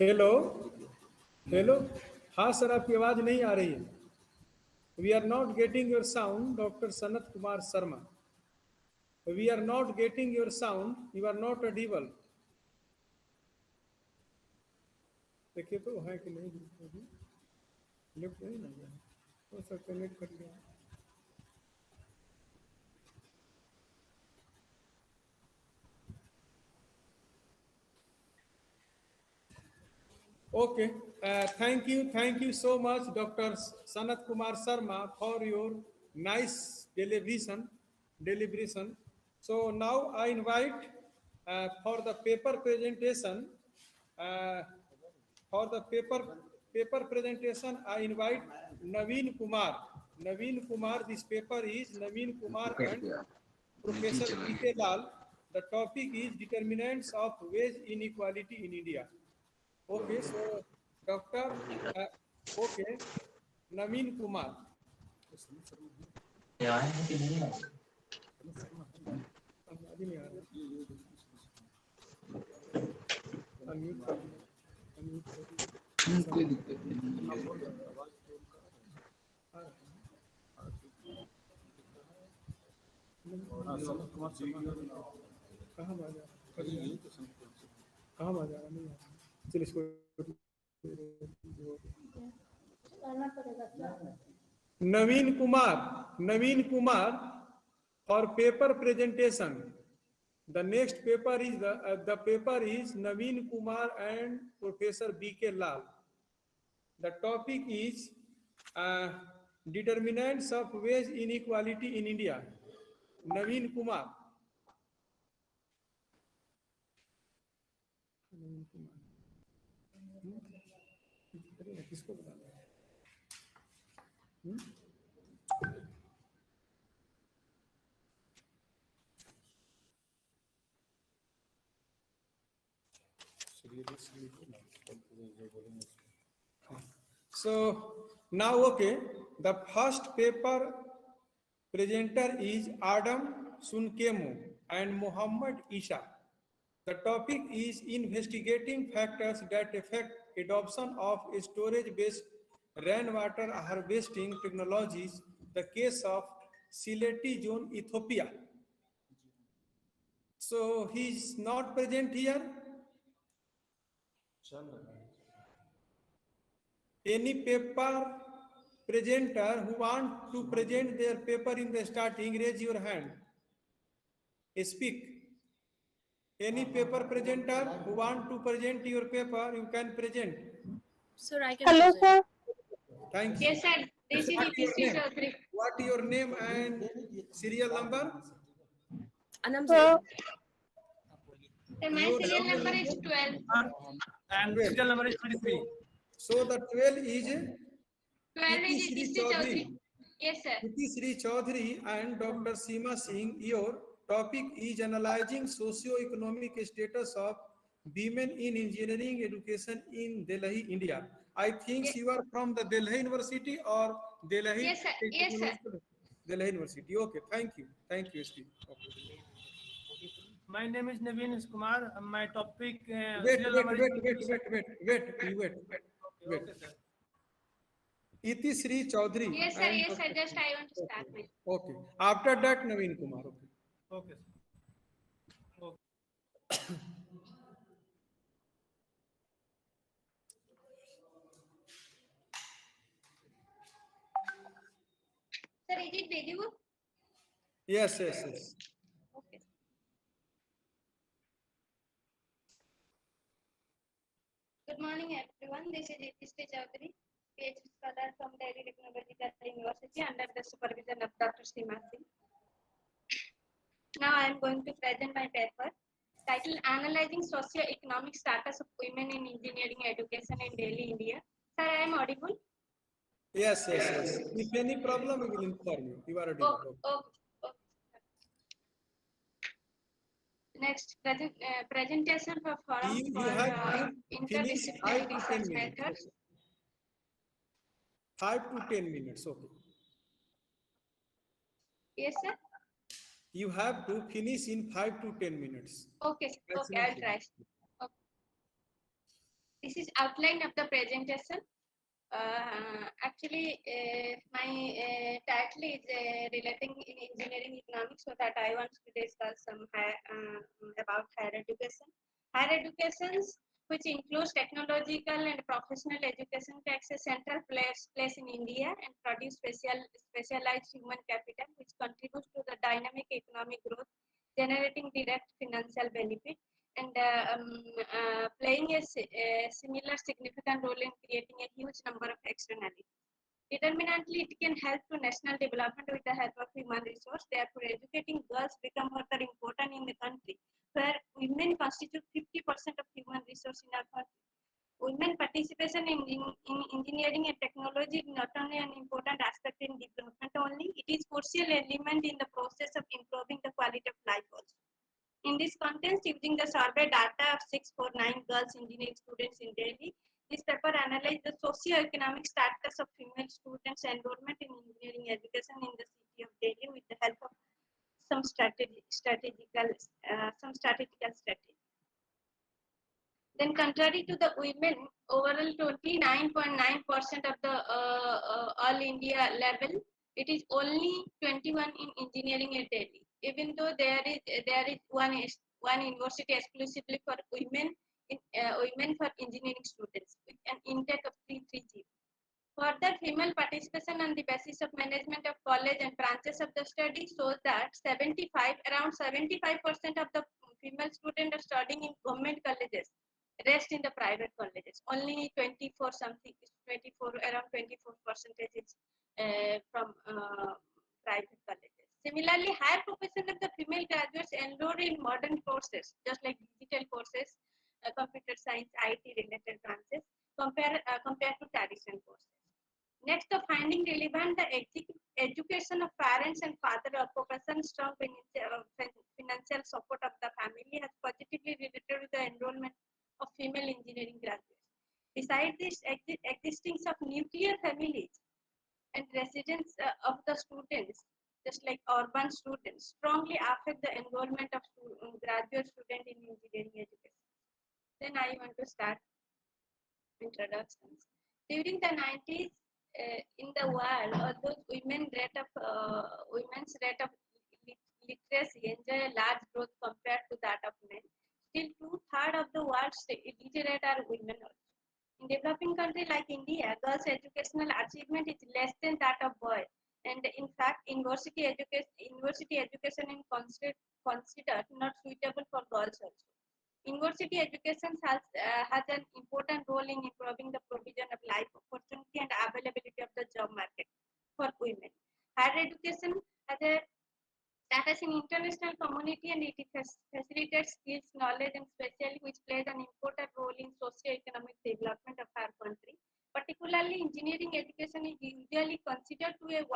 Hello hello, हाँ sir, आपकी आवाज़ नहीं आ रही है. We are not getting your sound, doctor Sanat Kumar Sharma. We are not getting your sound, you are not audible. देखिए तो है कि नहीं. लिफ्ट नहीं ना गया, तो सर कनेक्ट कर लिया. Okay, thank you so much, Dr. Sanat Kumar Sharma, for your nice deliberation. So now I invite for the paper presentation. Uh, for the paper presentation, I invite Naveen Kumar. Naveen Kumar. This paper is Naveen Kumar and Professor P.K. Lal. The topic is determinants of wage inequality in India. Okay, so Dr. Okay, Naveen Kumar. अभी नहीं आ रहा। Unmute कर दो। Unmute कर दो। कोई दिक्कत नहीं है। कहाँ बाजा? कहाँ बाजा? नहीं आ रहा। चल इसको Naveen Kumar for paper presentation. The next paper is the paper is Naveen Kumar and Professor B.K. Lal. The topic is determinants of wage inequality in India. Naveen Kumar. किसको बताना है? So now, okay, the first paper presenter is Adam Sunkemu and Muhammad Isha. The topic is investigating factors that affect adoption of storage-based rainwater harvesting technologies, the case of Sylheti zone, Ethiopia. So he is not present here. Any paper presenter who want to present their paper in the starting, raise your hand. Speak. Any paper presenter who want to present your paper, you can present. Sir, I can Hello, present. sir. Thank you. Yes, sir. This is EPC Chaudhary. What is your name and serial number? Anam Sir, sir, my serial number is 12. And serial number is 23. So the 12 is 12 is Sri EPC Chaudhary. Chaudhary. Yes, sir. Sri Chaudhary and Dr. Seema Singh. Your topic is analyzing socio-economic status of women in engineering education in Delhi, India. I think Yes. you are from the Delhi University or Delhi. Yes, sir. Yes, sir. Delhi University. Okay, thank you. Thank you, Steve. Okay. My name is Naveen Kumar. My topic. Wait, serial wait, number wait, is- wait, wait, wait, wait, wait, wait. Okay, sir. Iti Sri Chaudhary. Yes, sir. and Yes, sir. Dr. Just I want to start with. Okay. After that, Naveen Kumar. Okay. Okay, sir. Okay. Sir, is it visible? Yes, yes, yes. Okay. Good morning, everyone. This is EPC Chaudhary, PhD scholar from Delhi Technological University under the supervision of Dr. Seema Singh. Now I am going to present my paper titled Analyzing Socio-Economic Status of Women in Engineering Education in Delhi, India. Sir, I am audible? Yes, yes, yes. If any problem, we will inform you. You are ready. Oh, oh, oh. Next, presentation for forum You for have to finish 5 interdisciplinary to 10 research minutes. methods. 5 to 10 minutes. Okay. Yes, sir. You have to finish in 5 to 10 minutes. Okay, okay, I'll try. Okay. This is outline of the presentation. Actually, my title is relating in engineering economics, so that I want to discuss some about higher education. Higher educations, which includes technological and professional education, takes a central place in India and produce specialized human capital, which contributes to the dynamic economic growth, generating direct financial benefit and playing a similar significant role in creating a huge number of externalities. Determinantly, it can help to national development with the help of human resource. Therefore, educating girls become further important in the country, where women constitute 50% of human resource in our country. Women participation in engineering and technology is not only an important aspect in development only, it is crucial element in the process of improving the quality of life also. In this context, using the survey data of 649 girls engineering students in Delhi, this paper analyzed the socio-economic status of female students' enrollment in engineering education in the city of Delhi with the help of some strategical strategy. Then, contrary to the women, overall 29.9% of the all India level, it is only 21 in engineering at Delhi. Even though there is one university exclusively for women women for engineering students with an intake of 330. Further, female participation on the basis of management of college and branches of the study shows that around 75% of the female students are studying in government colleges, rest in the private colleges. Only 24 something, 24 around 24 percentage is from private colleges. Similarly, higher proportion of the female graduates enrolled in modern courses, just like digital courses, computer science, IT related branches, compared to traditional courses. Next, the finding relevant, the education of parents and father occupation, strong financial support of the family has positively related to the enrollment of female engineering graduates. Besides this, existing of nuclear families and residence of the students, just like urban students, strongly affect the enrollment of graduate students in engineering education. Then I want to start introductions. During the 90s, in the world, although women's rate of literacy enjoy a large growth compared to that of men, still two-thirds of the world's literate are women also. In developing countries like India, girls' educational achievement is less than that of boys, and in fact, university education is considered not suitable for girls also. University education has an important role in improving the provision of life opportunity and availability of the job market for women. Higher education has a status in international community and it facilitates skills, knowledge, and specially which plays an important role in socio-economic development of our country. Particularly, engineering education is usually considered to a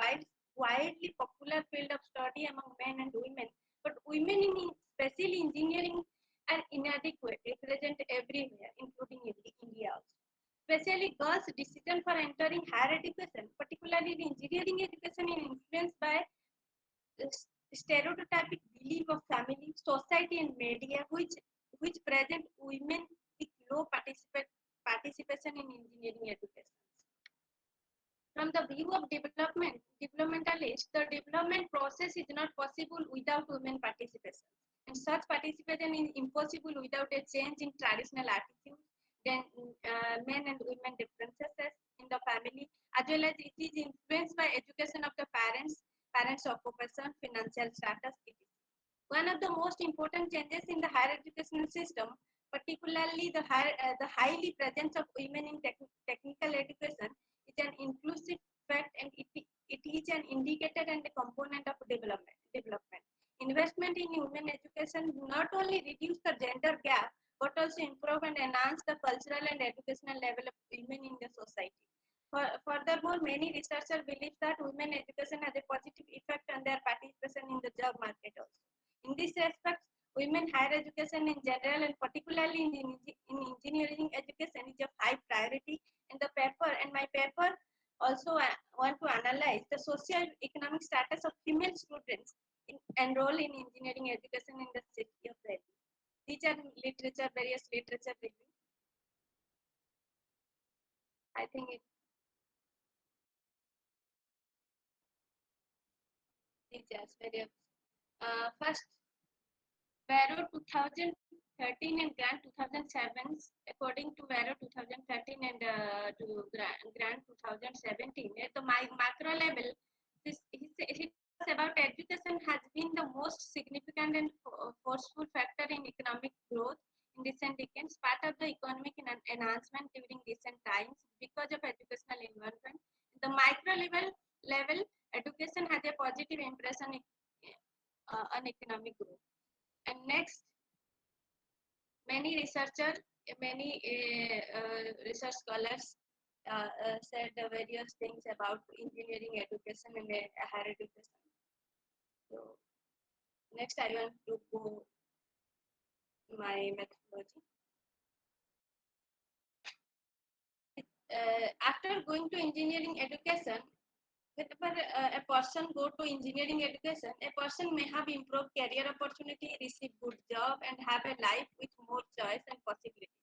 widely popular field of study among men and women, but women in especially engineering are inadequate, represent everywhere, including India also. Especially girls' decision for entering higher education, particularly in engineering education, is influenced by stereotypic belief of family, society, and media, which present women with low participation in engineering education. From the view of developmentalists, the development process is not possible without women participation. And such participation is impossible without a change in traditional attitude, then men and women differences in the family, as well as it is influenced by education of the parents' occupation, financial status, etc. One of the most important changes in the higher educational system, particularly the highly presence of women in technical education, is an inclusive fact and it is an indicator and a component of development. Investment in women education not only reduce the gender gap but also improve and enhance the cultural and educational level of women in the society. Furthermore, many researchers believe that women education has a positive effect on their participation in the job market also. In this respect, women higher education in general and particularly in engineering education is of high priority. And the paper and my paper also want to analyze the socio-economic status of female students enroll in engineering education in the city of Delhi. These are various literature review. I think it is various. First, Barrow 2013 and Grant 2007, according to Barrow 2013 and to Grant 2017, at the macro level, he talks about education has been the most significant and forceful factor in economic growth in recent decades, part of the economic enhancement during recent times because of educational environment. The micro level, education has a positive impression on economic growth. And next, many research scholars said various things about engineering education and higher education. So next, I want to go my methodology. After going to engineering education, whenever a person go to engineering education, a person may have improved career opportunity, receive good job, and have a life with more choice and possibilities.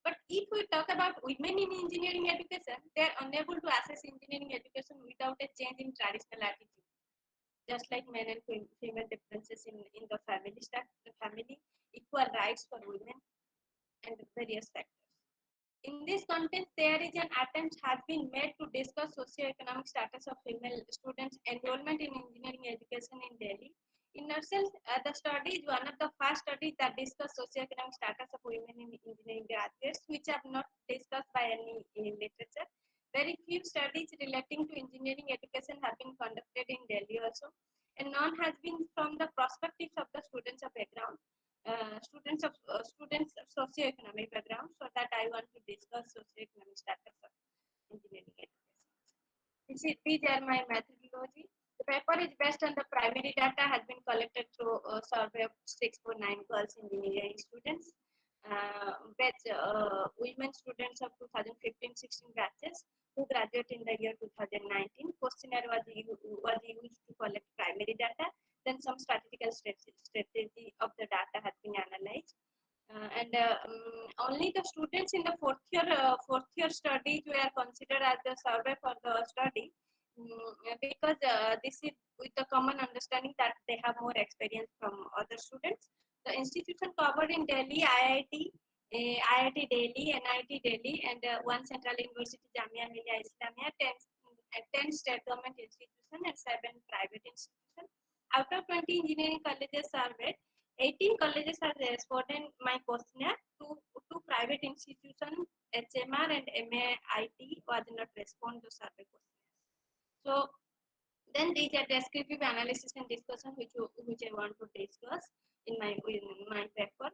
But if we talk about women in engineering education, they are unable to access engineering education without a change in traditional attitude. Just like men and female differences in the family, equal rights for women, and various factors. In this context, there is an attempt has been made to discuss socio-economic status of female students' enrollment in engineering education in Delhi. In itself, the study is one of the first studies that discuss socio-economic status of women in engineering graduates, which are not discussed by any literature. Very few studies relating to engineering education have been conducted in Delhi also, and none has been from the perspectives of the students of background students of socio-economic background, so that I want to discuss socio-economic status of engineering education. These are my methodology. The paper is based on the primary data has been collected through a survey of 649 girls engineering students, batch women students of 2015-16 batches who graduate in the year 2019. Questionnaire was used to collect primary data. Then some statistical strategy of the data has been analyzed. Only the students in the fourth year studies were considered as the survey for the study, because this is with the common understanding that they have more experience from other students. The institution covered in Delhi, IIT Delhi, NIT Delhi, and one central university, Jamia Millia Islamia, 10 state government institutions, and 7 private institutions. Out of 20 engineering colleges surveyed, 18 colleges have responded my questionnaire. Two private institutions, HMR and MAIT, was not respond to survey questionnaires. So then these are descriptive analysis and discussion which I want to discuss in my paper.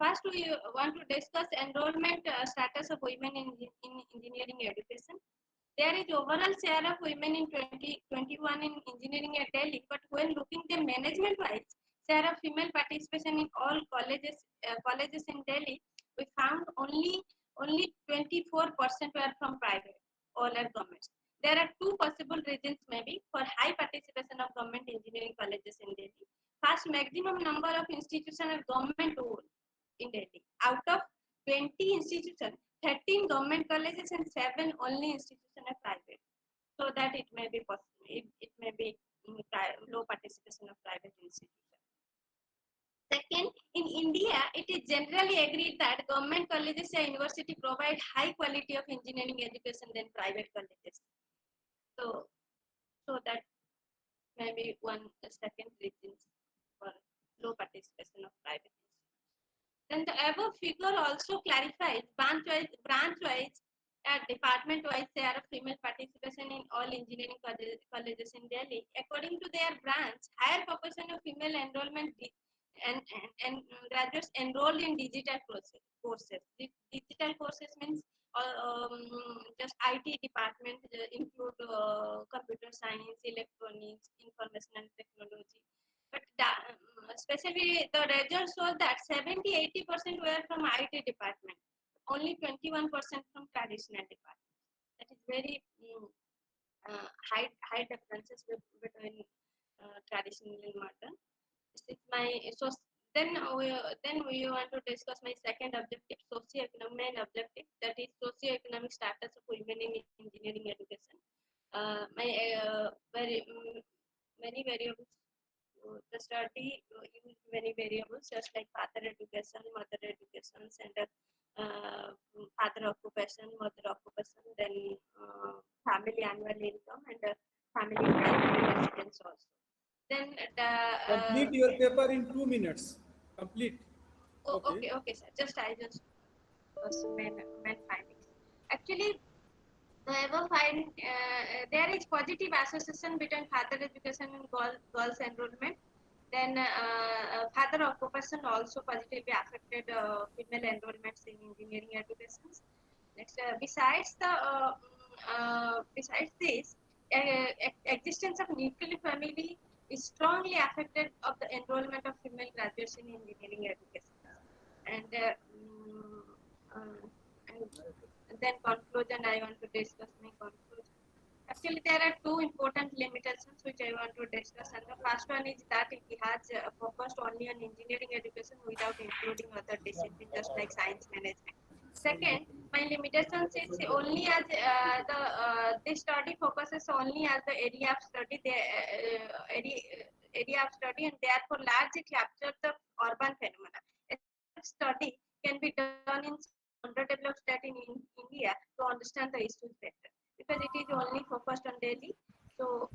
First, we want to discuss enrollment status of women in engineering education. There is overall share of women in 2021 in engineering at Delhi, but when looking the management wise, share of female participation in all colleges in Delhi, we found only 24% were from private, all are governments. There are two possible reasons maybe for high participation of government engineering colleges in Delhi. First, maximum number of institutions are government owned in Delhi. Out of 20 institutions, 13 government colleges and 7 only institutions are private. So that it may be possible. It may be low participation of private institutions. Second, in India, it is generally agreed that government colleges and university provide high quality of engineering education than private colleges. So, so that may be one second reason for low participation of private institutions. Then the above figure also clarifies branch-wise department-wise share of female participation in all engineering colleges in Delhi. According to their branch, higher proportion of female enrollment and graduates enrolled in digital courses. Digital courses means just IT department include computer science, electronics, information and technology. But especially the results show that 70-80% were from IT department, only 21% from traditional department. That is very high differences between traditional and modern. This is my so then we want to discuss my second objective, socio-economic main objective, that is socio-economic status of women in engineering education. My many variables. The study use many variables, just like father education, mother education, and father occupation, mother occupation, then family annual income, and family residence also. Then the Complete your paper in 2 minutes. Complete. oh, Okay. okay, sir. I just was main findings. Actually, the above find there is positive association between father education and girls enrollment. Then father occupation also positively affected female enrollments in engineering education. Next, besides this, existence of nuclear family is strongly affected of the enrollment of female graduates in engineering education. and and then conclusion. I want to discuss my conclusion. Actually, there are two important limitations which I want to discuss, and the first one is that it has focused only on engineering education without including other disciplines, just like science management. Second, my limitations is only as this study focuses only as the area of study, area of study, and therefore largely captures the urban phenomena. A study can be done in some underdeveloped state in India to understand the issues better, because it is only focused on Delhi. So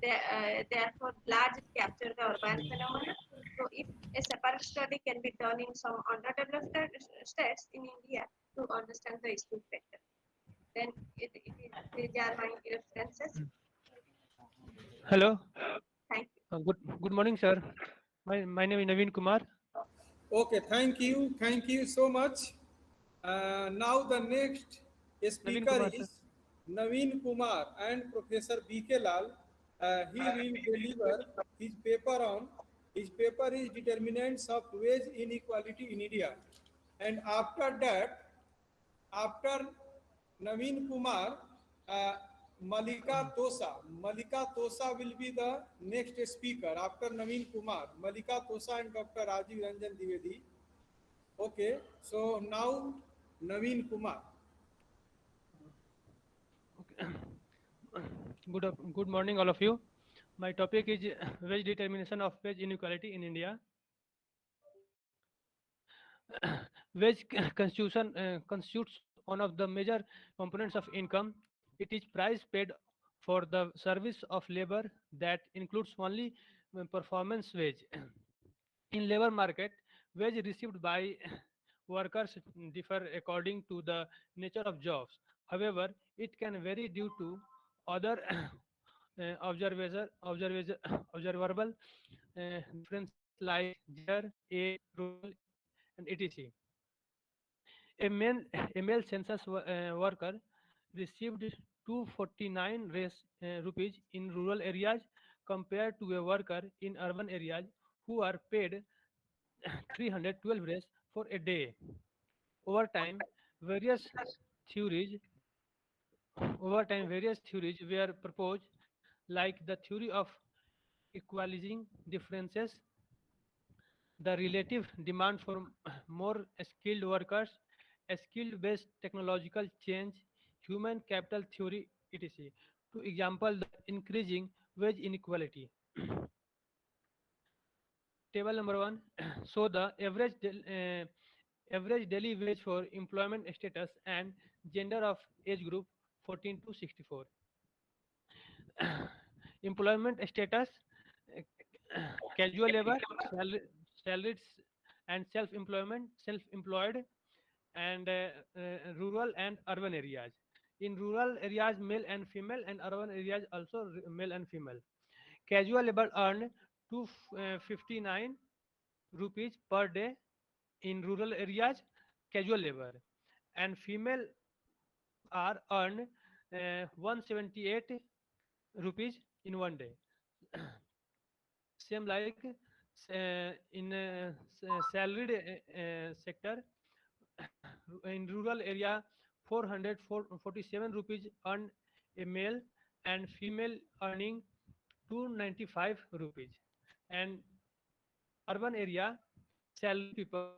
therefore, large capture the urban phenomena. So if a separate study can be done in some underdeveloped states in India to understand the issues better, then these are my references. Hello. Thank you. Good morning, sir. My name is Naveen Kumar. Okay, thank you so much. Now the next Naveen speaker Kumar, sir. is Naveen Kumar and Professor B.K. Lal. He will deliver his paper is Determinants of Wage Inequality in India. And after that, after Naveen Kumar, uh, Malika Tosa will be the next speaker after Naveen Kumar. Malika Tosa and Dr. Rajiv Ranjan Dwivedi. Okay, so now Naveen Kumar. Good morning, all of you. My topic is wage determination of wage inequality in India. Wage constitutes one of the major components of income. It is price paid for the service of labor that includes only performance wage. In labor market, wage received by workers differ according to the nature of jobs. However, it can vary due to other observable differences like gender, age, rural, and etc. A male, a male census worker received 249 rupees in rural areas compared to a worker in urban areas who are paid 312 rays for a day. Over time, various theories various theories were proposed, like the theory of equalizing differences, the relative demand for more skilled workers, a skill-based technological change, human capital theory, etc. To example, the increasing wage inequality. Table number one. So the average daily wage for employment status and gender of age group 14 to 64. Employment status, casual labor, salaried and self-employed, and rural and urban areas. In rural areas, male and female, and urban areas also male and female. Casual labor earned 259 rupees per day in rural areas, casual labor, and female are earned 178 rupees in one day. Same like in salaried sector, in rural area 447 rupees earn a male, and female earning 295 rupees, and urban area salary people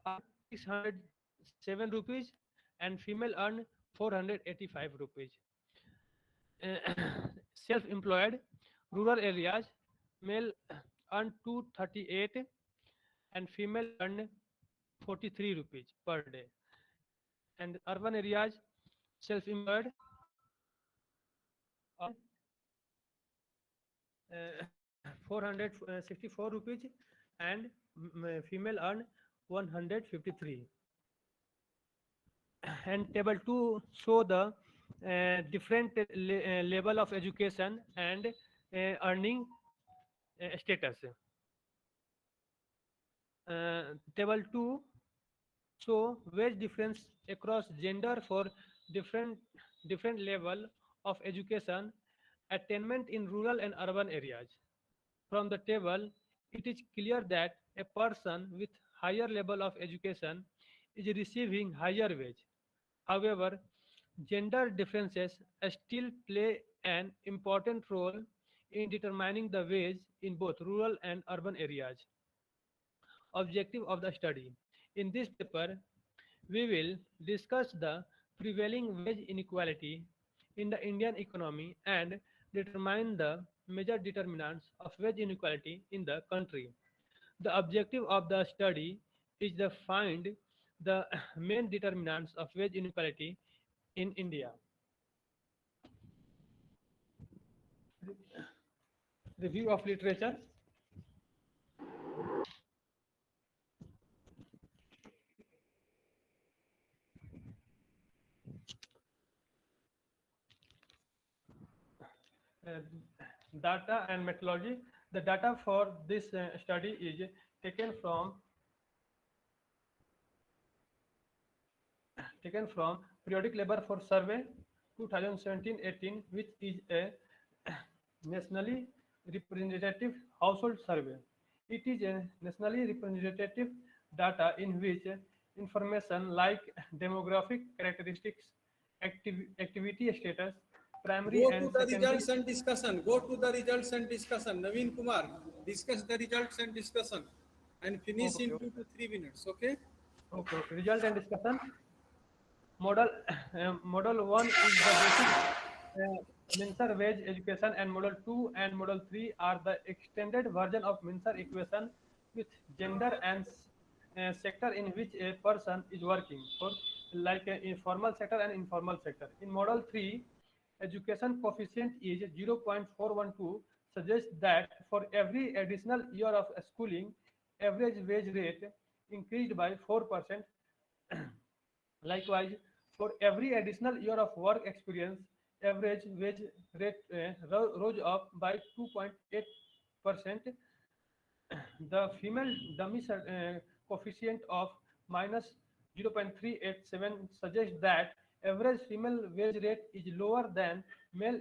earn 607 rupees and female earn 485 rupees. Self-employed rural areas male earn 238 and female earn 43 rupees per day, and urban areas self-employed earn 464 rupees and female earn 153. And table 2 show the different level of education and earning status. Table 2 show wage difference across gender for different level of education attainment in rural and urban areas. From the table, it is clear that a person with higher level of education is receiving higher wage. However, gender differences still play an important role in determining the wage in both rural and urban areas. Objective of the study. In this paper, we will discuss the prevailing wage inequality in the Indian economy and determine the major determinants of wage inequality in the country. The objective of the study is to find the main determinants of wage inequality in India. Review of literature. uh, Data and methodology. The data for this study is taken from periodic labor force survey 2017-18, which is a nationally representative household survey. It is a nationally representative data in which information like demographic characteristics, activity status, primary Go to and the secondary. results and discussion. Go to the results and discussion. Naveen Kumar, discuss the results and discussion and finish Okay, in okay. 2 to 3 minutes. Okay. Okay, okay. Result and discussion. Model Model 1 is the basic Mincer wage education, and Model 2 and Model 3 are the extended version of Mincer equation with gender and sector in which a person is working, for like informal sector and informal sector. In Model 3, education coefficient is 0.412, suggests that for every additional year of schooling, average wage rate increased by 4%. Likewise, for every additional year of work experience, average wage rate rose up by 2.8%. The female dummy coefficient of minus 0.387 suggests that average female wage rate is lower than male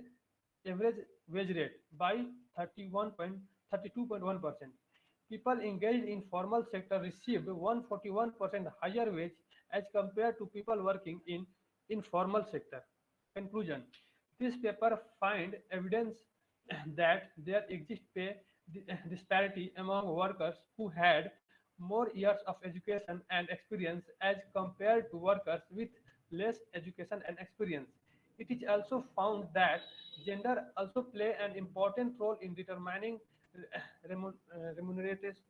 average wage rate by 32.1%. People engaged in formal sector received 141% higher wage as compared to people working in informal sector. Conclusion. This paper find evidence that there exists pay disparity among workers who had more years of education and experience as compared to workers with less education and experience. It is also found that gender also play an important role in determining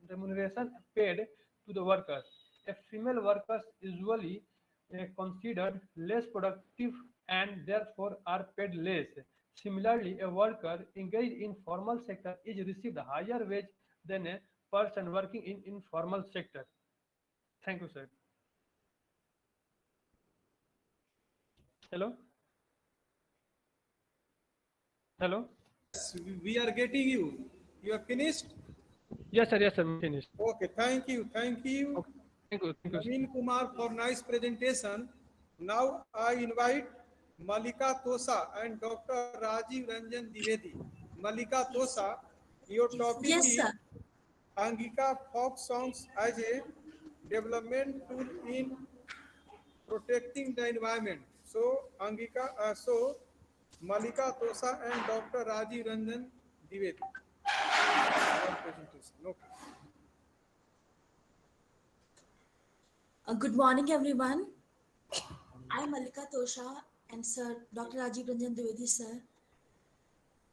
remuneration paid to the workers. A female workers usually considered less productive and therefore are paid less. Similarly, a worker engaged in formal sector is received a higher wage than a person working in informal sector. Thank you, sir. Hello? Hello? We are getting you. You are finished? Yes, sir, finished. Okay, thank you. Thank you. Okay. Thank you, sir. Naveen Kumar for nice presentation. Now I invite Malika Tosa and Dr. Rajiv Ranjan Dwivedi. Malika Tosa, your topic Yes, is sir. Angika folk songs as a development tool in protecting the environment. So Malika Tosa and Dr. Rajiv Ranjan Dwivedi. Presentation. Okay. Good morning, everyone. I'm Malika Tosha and Sir Dr. Rajiv Ranjan Dwivedi, sir.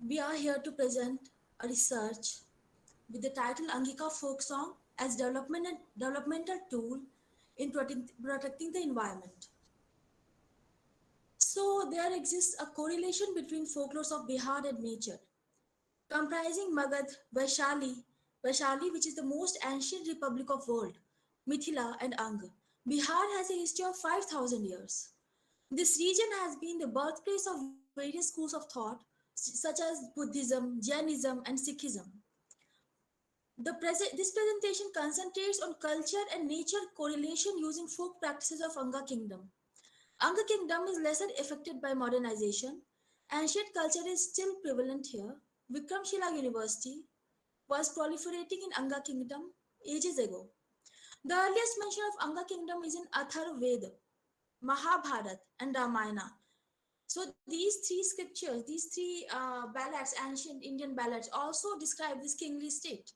We are here to present a research with the title Angika Folk Song as developmental tool in protecting the environment. So there exists a correlation between folklores of Bihar and nature, comprising Magad, Vaishali, which is the most ancient republic of world, Mithila and Ang. Bihar has a history of 5,000 years. This region has been the birthplace of various schools of thought, such as Buddhism, Jainism, and Sikhism. This presentation concentrates on culture and nature correlation using folk practices of Anga kingdom. Anga kingdom is lesser affected by modernization. Ancient culture is still prevalent here. Vikramshila University was proliferating in Anga kingdom ages ago. The earliest mention of Anga kingdom is in Atharva Veda, Mahabharata, and Ramayana. So these three scriptures, these three ballads, ancient Indian ballads, also describe this kingly state.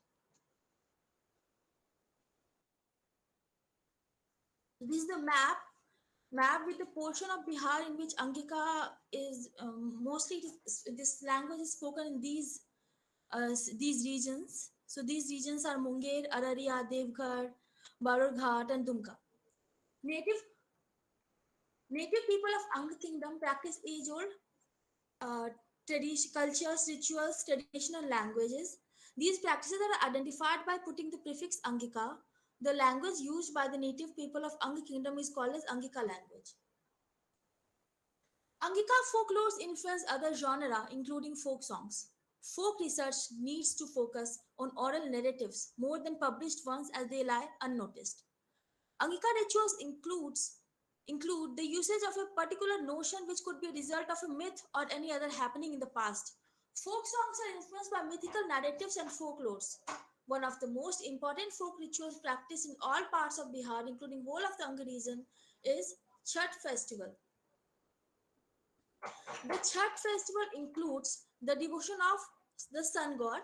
This is the map with the portion of Bihar in which Angika is mostly this language is spoken in these regions. So these regions are Munger, Araria, Devghar, Barorghat, and Dumka. Native native people of Anga kingdom practice age-old cultures, rituals, traditional languages. These practices are identified by putting the prefix Angika. The language used by the native people of Anga kingdom is called as Angika language. Angika folklore influence other genres, including folk songs. Folk research needs to focus on oral narratives more than published ones as they lie unnoticed. Angika rituals include the usage of a particular notion which could be a result of a myth or any other happening in the past. Folk songs are influenced by mythical narratives and folklores. One of the most important folk rituals practiced in all parts of Bihar, including whole of the Anga region, is Chhat festival. The Chhat festival includes the devotion of the sun god.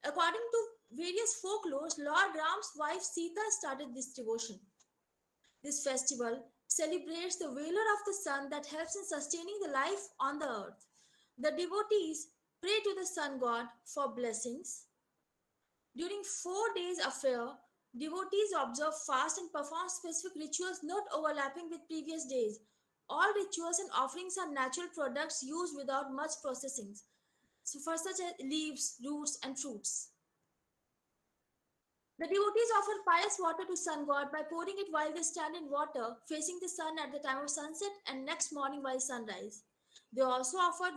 According to various folklores, Lord Ram's wife Sita started this devotion. This festival celebrates the valor of the sun that helps in sustaining the life on the earth. The devotees pray to the sun god for blessings. During 4 days affair, devotees observe fast and perform specific rituals not overlapping with previous days. All rituals and offerings are natural products used without much processing, so for such as leaves, roots, and fruits. The devotees offer pious water to sun god by pouring it while they stand in water, facing the sun at the time of sunset and next morning while sunrise. They also offer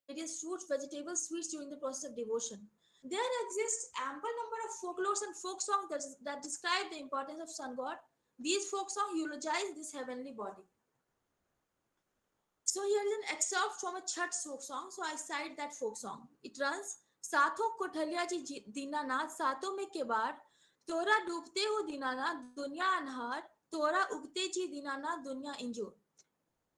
various fruits, vegetables, sweets during the process of devotion. There exists ample number of folklores and folk songs that describe the importance of sun god. These folk songs eulogize this heavenly body. So here is an excerpt from a Chhat folk song. So I cite that folk song. It runs, साथों कोठलिया जी दीनानाथ सातों में के बार तोरा डूबते हो दीनानाथ दुनिया अनहार तोरा उगते जी दीनानाथ दुनिया injure.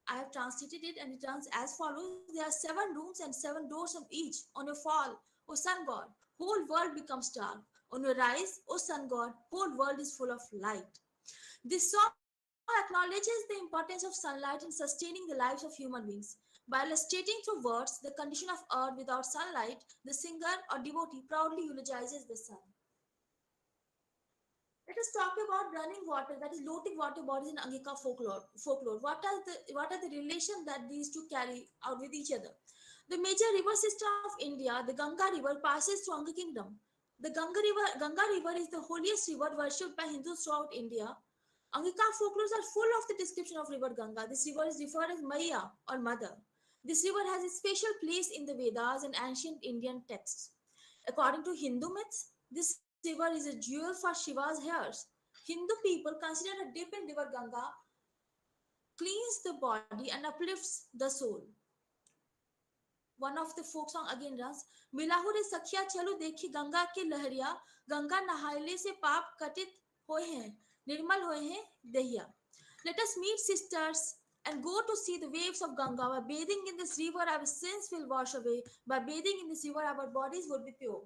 I have translated it and it runs as follows. There are 7 rooms and 7 doors of each. On your fall, O sun god, whole world becomes dark. On your rise, O sun god, whole world is full of light. This song acknowledges the importance of sunlight in sustaining the lives of human beings. By illustrating through words the condition of earth without sunlight, the singer or devotee proudly eulogizes the sun. Let us talk about running water, that is floating water bodies in Angika folklore. What are the relations that these two carry out with each other? The major river system of India, the Ganga River, passes through Anga Kingdom. The Ganga River is the holiest river worshipped by Hindus throughout India. Angika folklores are full of the description of river Ganga. This river is referred as Maya or Mother. This river has a special place in the Vedas and ancient Indian texts. According to Hindu myths, this river is a jewel for Shiva's hairs. Hindu people consider a dip in river Ganga cleans the body and uplifts the soul. One of the folk song again runs, मिलाहु रे सखिया चलो देखी गंगा के लहरिया गंगा नहाइले से पाप कटित होए हैं निर्मल होए हैं Dahiya. Let us meet sisters and go to see the waves of Ganga. By bathing in this river, our sins will wash away. By bathing in this river, our bodies would be pure.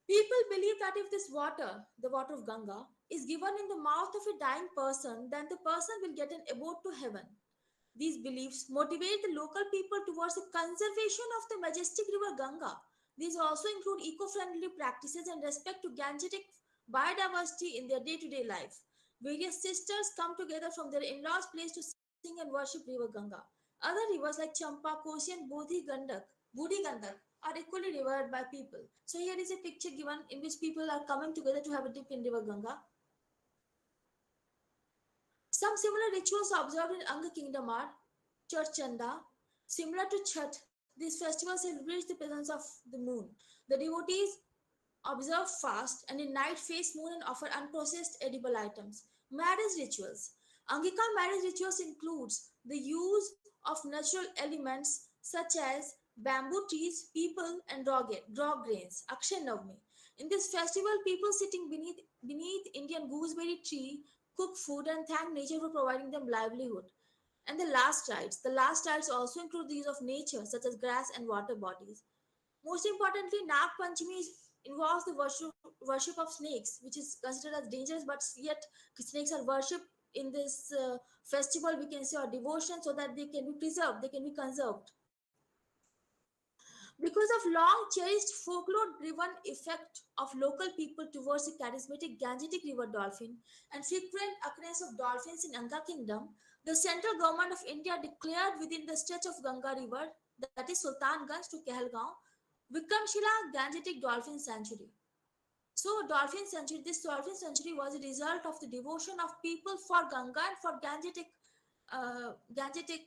People believe that if this water, the water of Ganga, is given in the mouth of a dying person, then the person will get an abode to heaven. These beliefs motivate the local people towards the conservation of the majestic river Ganga. These also include eco-friendly practices and respect to Gangetic biodiversity in their day-to-day life. Various sisters come together from their in-laws' place to sing and worship river Ganga. Other rivers like Champa, Kosi and Budi Gandak are equally revered by people. So here is a picture given in which people are coming together to have a dip in river Ganga. Some similar rituals observed in Anga kingdom are Chanda. Similar to Chhat, this festival celebrates the presence of the moon. The devotees observe fast and in night face moon and offer unprocessed edible items. Marriage rituals. Angika marriage rituals includes the use of natural elements such as bamboo trees, people and raw grains. Akshay Navami. In this festival, people sitting beneath beneath Indian gooseberry tree, cook food, and thank nature for providing them livelihood. And the last rites. The last rites also include the use of nature, such as grass and water bodies. Most importantly, Nag Panchami involves the worship of snakes, which is considered as dangerous, but yet snakes are worshipped in this festival, we can say, or devotion, so that they can be preserved, they can be conserved. Because of long cherished folklore driven effect of local people towards the charismatic Gangetic River dolphin and frequent occurrence of dolphins in Anga Kingdom, the central government of India declared within the stretch of Ganga River, that is Sultanganj to Kehalgaon, Vikramshila Gangetic Dolphin Sanctuary. So, this dolphin sanctuary was a result of the devotion of people for Ganga and for Gangetic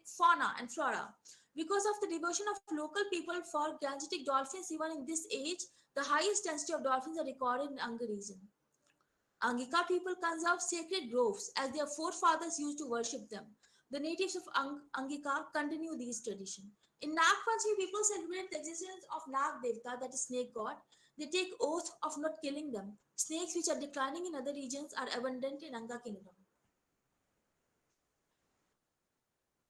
fauna and flora. Because of the devotion of local people for Gangetic dolphins, even in this age, the highest density of dolphins are recorded in Anga region. Angika people conserve sacred groves as their forefathers used to worship them. The natives of Angika continue these traditions. In Nag Panchami, people celebrate the existence of Nag Devta, that is snake god. They take oath of not killing them. Snakes, which are declining in other regions, are abundant in Anga kingdom.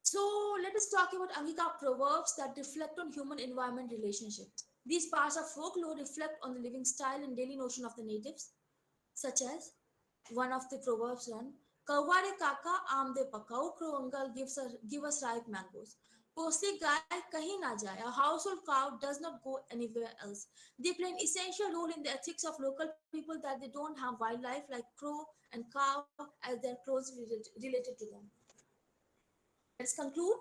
So let us talk about Angika proverbs that reflect on human-environment relationship. These parts of folklore reflect on the living style and daily notion of the natives, such as one of the proverbs run, Kaware kaka aam de pakao, crow uncle give us ripe mangoes. Posli guy kahin na jaye. A household cow does not go anywhere else. They play an essential role in the ethics of local people that they don't have wildlife like crow and cow as they're closely related to them. Let's conclude.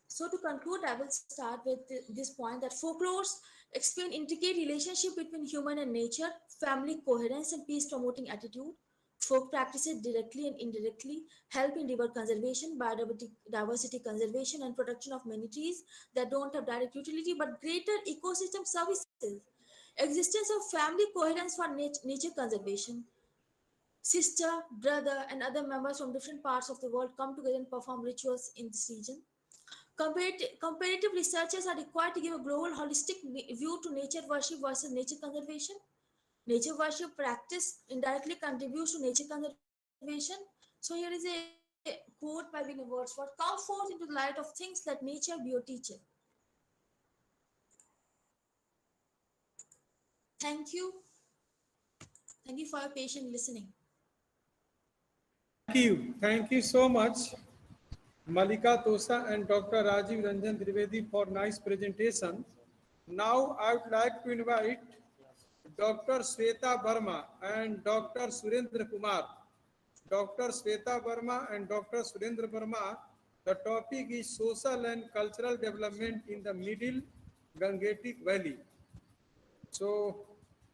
So to conclude, I will start with this point that folklores explain intricate relationship between human and nature, family coherence and peace promoting attitude. Folk practices directly and indirectly help in river conservation, biodiversity conservation, and protection of many trees that don't have direct utility but greater ecosystem services. Existence of family coherence for nature conservation. Sister, brother, and other members from different parts of the world come together and perform rituals in this region. Comparative researchers are required to give a global holistic view to nature worship versus nature conservation. Nature worship practice indirectly contributes to nature conservation. So here is a quote by William Wordsworth: "Come forth into the light of things, let nature be your teacher." Thank you. Thank you for your patient listening. Thank you. Thank you so much, Malika Tosa and Dr. Rajiv Ranjan Trivedi for nice presentation. Now I would like to invite Dr. Sweta Verma and Dr. Surendra Kumar. Dr. Sweta Verma and Dr. Surendra Verma, the topic is social and cultural development in the Middle Gangetic Valley. So,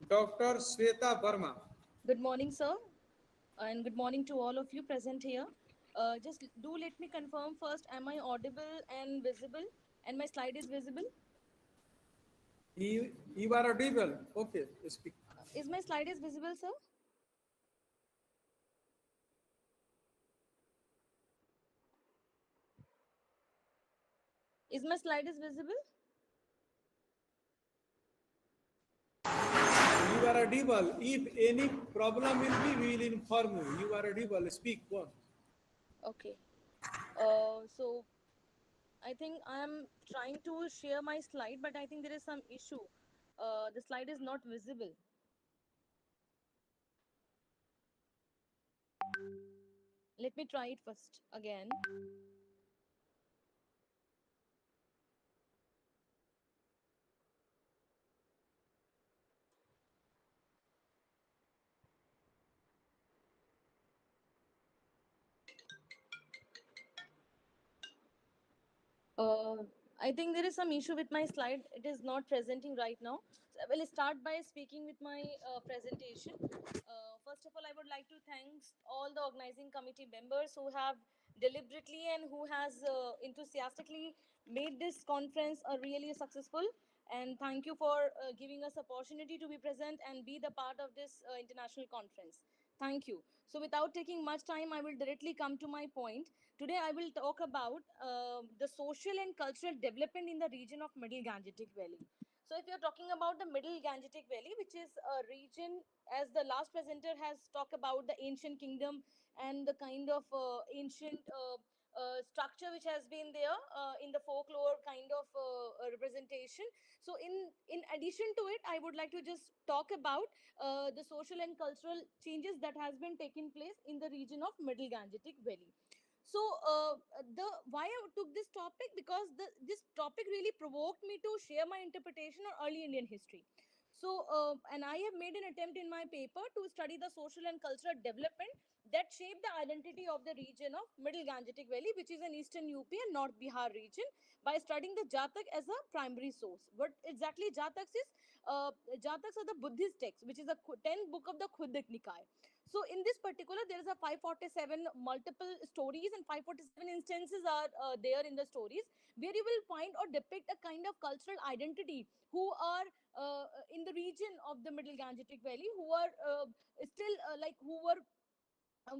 Dr. Sweta Verma. Good morning, sir, and good morning to all of you present here. Just do let me confirm first, am I audible and visible? And my slide is visible? You are audible. Okay, speak. Is my slide is visible, sir? Is my slide is visible? You are audible. If any problem will be, we will inform you. You are audible. Speak. Go on. Okay. So I think I am trying to share my slide, but I think there is some issue. The slide is not visible. Let me try it first again. Uh, I think there is some issue with my slide. It is not presenting right now. So I will start by speaking with my presentation. First of all, I would like to thank all the organizing committee members who have deliberately and who has enthusiastically made this conference a really successful. And thank you for giving us opportunity to be present and be the part of this international conference. Thank you. So without taking much time, I will directly come to my point. Today, I will talk about the social and cultural development in the region of Middle Gangetic Valley. So if you're talking about the Middle Gangetic Valley, which is a region, as the last presenter has talked about the ancient kingdom and the kind of ancient structure which has been there in the folklore kind of representation. So in addition to it, I would like to just talk about the social and cultural changes that has been taking place in the region of Middle Gangetic Valley. So the why I took this topic, because this topic really provoked me to share my interpretation on early Indian history. So and I have made an attempt in my paper to study the social and cultural development that shaped the identity of the region of Middle Gangetic Valley, which is in eastern UP and North Bihar region, by studying the Jatak as a primary source. What exactly Jataks is? Jataks are the Buddhist text, which is the 10th book of the Khudik Nikaya. So in this particular, there is a 547 multiple stories, and 547 instances are there in the stories, where you will find or depict a kind of cultural identity who are in the region of the Middle Gangetic Valley, who are still like who were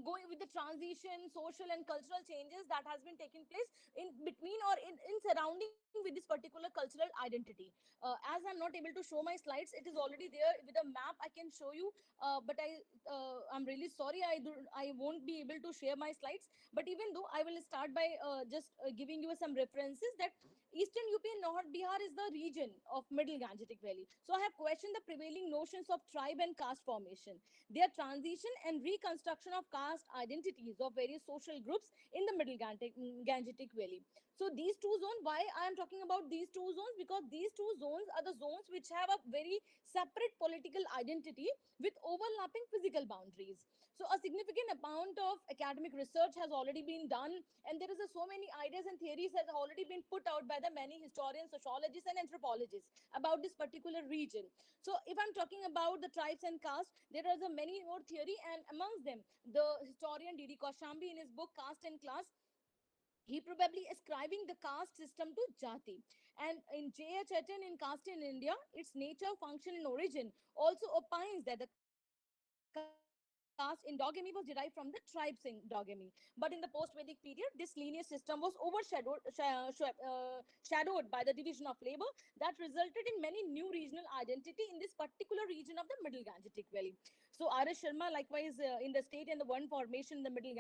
going with the transition, social and cultural changes that has been taking place in between or in surrounding with this particular cultural identity. As I'm not able to show my slides, it is already there with a map. I can show you, but I'm really sorry, I won't be able to share my slides. But even though, I will start by just giving you some references that Eastern UP and North Bihar is the region of Middle Gangetic Valley. So I have questioned the prevailing notions of tribe and caste formation, their transition and reconstruction of caste identities of various social groups in the Middle Gangetic Valley. So these two zones, why I am talking about these two zones? Because these two zones are the zones which have a very separate political identity with overlapping physical boundaries. So a significant amount of academic research has already been done, and there is so many ideas and theories that have already been put out by the many historians, sociologists, and anthropologists about this particular region. So if I'm talking about the tribes and caste, there are a many more theory, and amongst them, the historian D.D. Kaushambi in his book Caste and Class, he probably ascribing the caste system to jati. And in J.H. Etten in Caste in India, its nature, function, and origin also opines that the caste endogamy was derived from the tribes endogamy. But in the post-Vedic period, this lineage system was shadowed by the division of labor that resulted in many new regional identity in this particular region of the Middle Gangetic Valley. So R.S. Sharma, likewise, in the state and the one formation in the Middle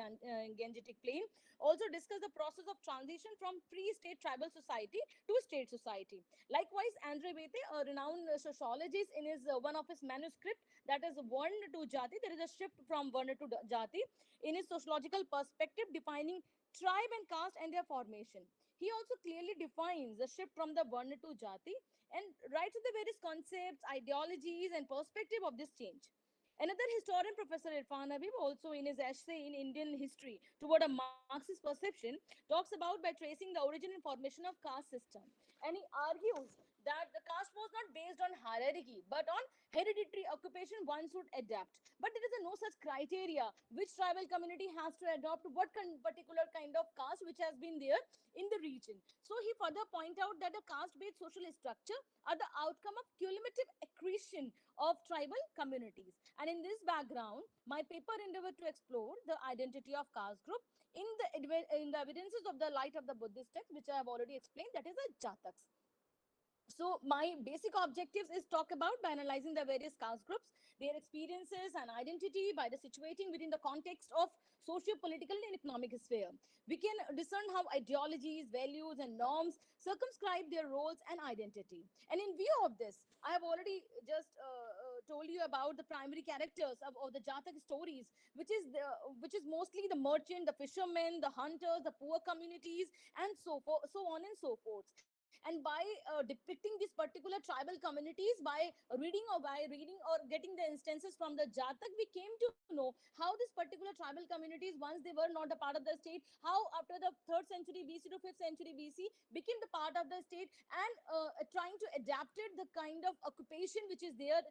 Gangetic Plain, also discussed the process of transition from pre-state tribal society to state society. Likewise, Andre Bete, a renowned sociologist, in his one of his manuscript, that is Varna to Jati, there is a shift from Varna to Jati, in his sociological perspective, defining tribe and caste and their formation. He also clearly defines the shift from the Varna to Jati and writes of the various concepts, ideologies, and perspective of this change. Another historian, Professor Irfan Habib, also in his essay in Indian history toward a Marxist perception, talks about by tracing the origin and formation of caste system. And he argues that the caste was not based on hierarchy, but on hereditary occupation one should adapt. But there is no such criteria which tribal community has to adopt what particular kind of caste which has been there in the region. So he further point out that the caste-based social structure are the outcome of cumulative accretion of tribal communities. And in this background, my paper endeavored to explore the identity of caste group in the evidences of the light of the Buddhist text, which I have already explained, that is the Jataks. So my basic objectives is talk about by analyzing the various caste groups, their experiences and identity by the situating within the context of socio-political and economic sphere. We can discern how ideologies, values, and norms circumscribe their roles and identity. And in view of this, I have already just told you about the primary characters of the Jatak stories, which is mostly the merchant, the fishermen, the hunters, the poor communities, and so on and so forth. And by depicting these particular tribal communities by reading or getting the instances from the Jatak, we came to know how this particular tribal communities, once they were not a part of the state, how after the 3rd century BC to 5th century BC became the part of the state, and trying to adapt it the kind of occupation which is there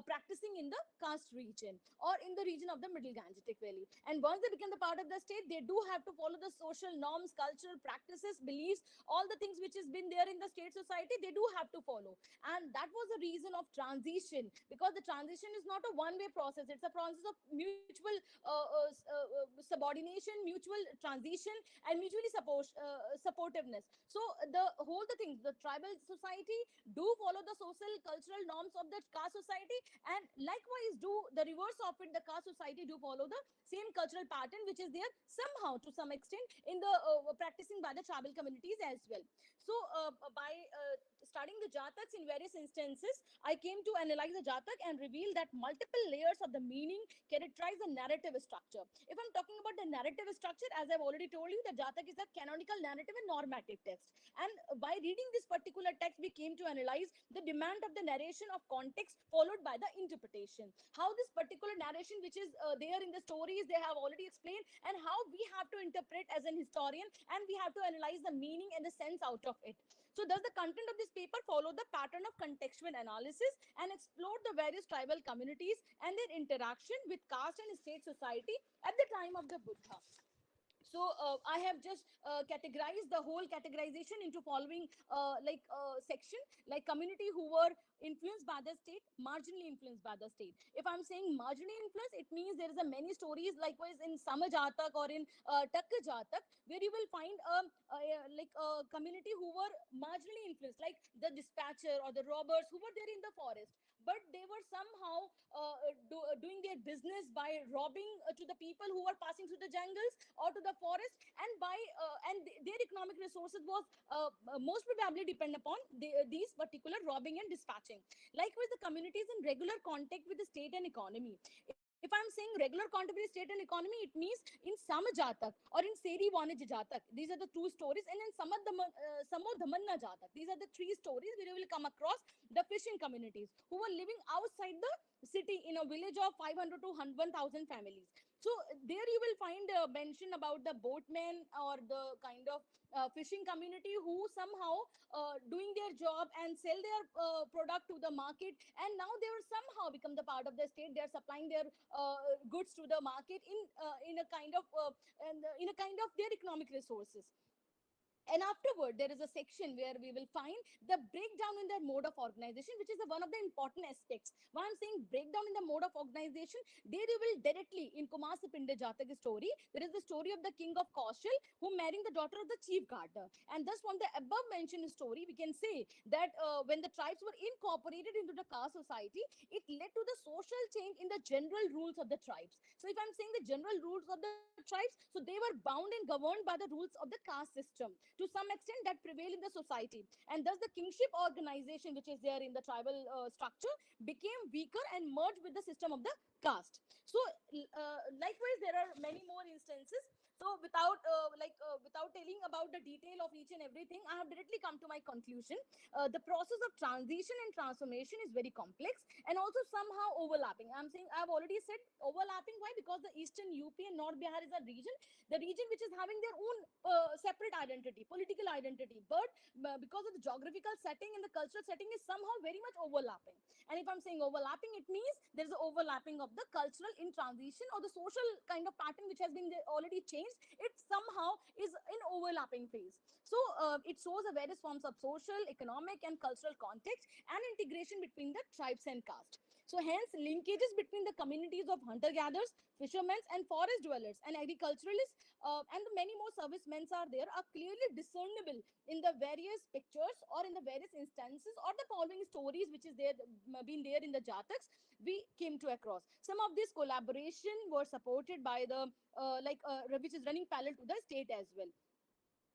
practicing in the caste region or in the region of the Middle Gangetic Valley. And once they become the part of the state, they do have to follow the social norms, cultural practices, beliefs, all the things which has been there in in the state society, they do have to follow. And that was the reason of transition, because the transition is not a one-way process, it's a process of mutual subordination, mutual transition, and mutually supportiveness. So the things, the tribal society do follow the social cultural norms of the caste society, and likewise do the reverse of it, the caste society do follow the same cultural pattern which is there somehow to some extent in the practicing by the tribal communities as well. So by studying the jataks in various instances, I came to analyze the jatak and reveal that multiple layers of the meaning characterize the narrative structure. If I'm talking about the narrative structure, as I've already told you, the jatak is a canonical narrative and normative text. And by reading this particular text, we came to analyze the demand of the narration of context followed by the interpretation. How this particular narration, which is there in the stories, they have already explained, and how we have to interpret as an historian, and we have to analyze the meaning and the sense out of it. So, does the content of this paper follow the pattern of contextual analysis and explore the various tribal communities and their interaction with caste and state society at the time of the Buddha? So I have just categorized the whole categorization into following section, like community who were influenced by the state, marginally influenced by the state. If I'm saying marginally influenced, it means there is a many stories likewise in Samajatak or in Takka Jatak, where you will find a community who were marginally influenced, like the dispatcher or the robbers who were there in the forest, but they were somehow doing their business by robbing to the people who were passing through the jungles or to the forest, and by their economic resources was most probably depend upon these particular robbing and dispatching. Likewise, the communities in regular contact with the state and economy. If I'm saying regular contact with the state and economy, it means in Samajatak or in Seri Vanij Jatak, these are the two stories, and in Samodhamanna Jatak, these are the three stories where you will come across the fishing communities who were living outside the city in a village of 500 to 1,000 families. So there you will find mention about the boatmen or the kind of fishing community who somehow doing their job and sell their product to the market, and now they will somehow become the part of the state. They are supplying their goods to the market in a kind of in a kind of their economic resources. And afterward, there is a section where we will find the breakdown in their mode of organization, which is one of the important aspects. When I'm saying breakdown in the mode of organization, there you will directly, in Kumar Sapinde Jatak story, there is the story of the king of Kaushal who marrying the daughter of the chief gardener. And thus, from the above mentioned story, we can say that when the tribes were incorporated into the caste society, it led to the social change in the general rules of the tribes. So, if I'm saying the general rules of the tribes, so they were bound and governed by the rules of the caste system to some extent that prevail in the society, and thus the kingship organization which is there in the tribal structure became weaker and merged with the system of the caste. So likewise there are many more instances. So without telling about the detail of each and everything, I have directly come to my conclusion. The process of transition and transformation is very complex and also somehow overlapping. I'm saying I've already said overlapping. Why? Because the eastern UP and North Bihar is a region, the region which is having their own separate identity, political identity, but because of the geographical setting and the cultural setting is somehow very much overlapping. And if I'm saying overlapping, it means there's an overlapping of the cultural in transition or the social kind of pattern which has been already changed. It somehow is in overlapping phase. So it shows a various forms of social, economic, and cultural context and integration between the tribes and caste. So hence linkages between the communities of hunter-gatherers, fishermen, and forest dwellers and agriculturalists and the many more servicemen are there are clearly discernible in the various pictures or in the various instances or the following stories which is there been there in the Jataks we came to across. Some of this collaboration were supported by the which is running parallel to the state as well.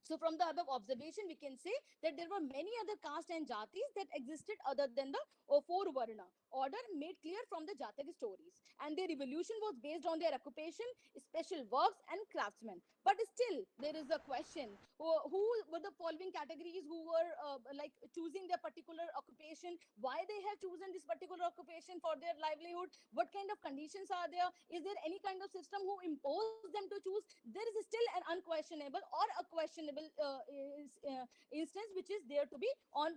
So from the above observation, we can say that there were many other castes and jatis that existed other than the four Varna order made clear from the Jatak stories. And their evolution was based on their occupation, special works and craftsmen. But still, there is a question, who were the following categories who were choosing their particular occupation, why they have chosen this particular occupation for their livelihood, what kind of conditions are there, is there any kind of system who imposed them to choose? There is still an unquestionable or a questionable possible instance which is there to be on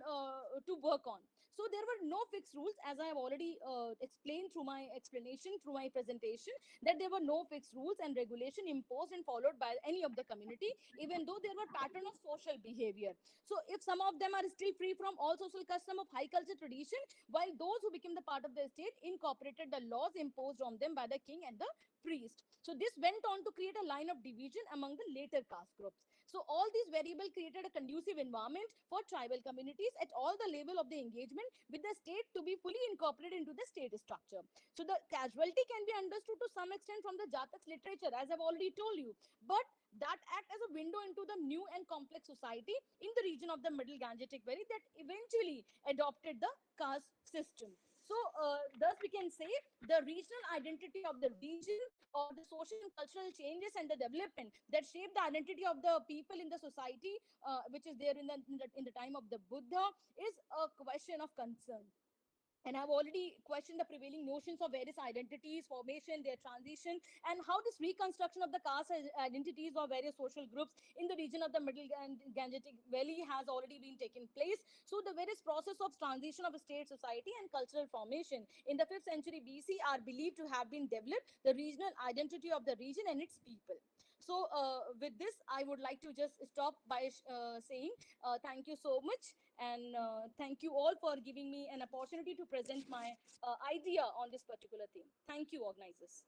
to work on. So there were no fixed rules, as I have already explained through my explanation, through my presentation, that there were no fixed rules and regulation imposed and followed by any of the community, even though there were pattern of social behavior. So if some of them are still free from all social custom of high culture tradition, while those who became the part of the state incorporated the laws imposed on them by the king and the priest. So this went on to create a line of division among the later caste groups. So all these variables created a conducive environment for tribal communities at all the level of the engagement with the state to be fully incorporated into the state structure. So the casualty can be understood to some extent from the Jatak's literature, as I've already told you, but that act as a window into the new and complex society in the region of the Middle Gangetic Valley that eventually adopted the caste system. So thus we can say the regional identity of the region, or the social and cultural changes and the development that shape the identity of the people in the society, which is there in the time of the Buddha, is a question of concern. And I've already questioned the prevailing notions of various identities, formation, their transition, and how this reconstruction of the caste identities of various social groups in the region of the Middle Gangetic Valley has already been taken place. So the various process of transition of a state society and cultural formation in the 5th century BC are believed to have been developed the regional identity of the region and its people. So with this, I would like to just stop by saying thank you so much, and thank you all for giving me an opportunity to present my idea on this particular theme. Thank you, organizers.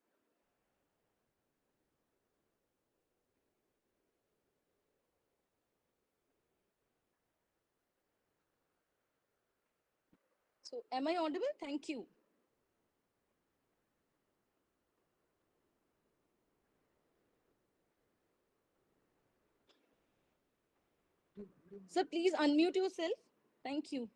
So am I audible? Thank you. So please unmute yourself. Thank you.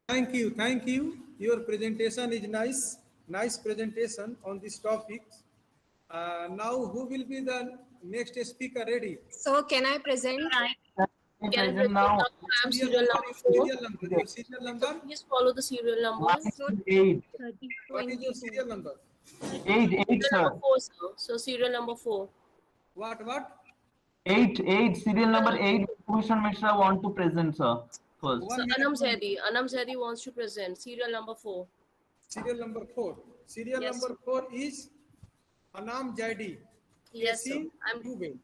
Thank you, thank you. Your presentation is nice, nice presentation on this topic. Now, who will be the next speaker? Ready? So can I present? Can I present now? I am serial number 4. Serial number. Your serial number? Please follow the serial numbers. So 8. What is your serial number? 8, sir. Number 4, sir. So serial number 4. What? 8, serial number 8. Bhushan Mishra want to present, sir. First. So Anam Zedi wants to present serial number 4. Serial number 4. Serial Yes, number 4 is Anam Jadi. Yes, sir. I'm Dubey.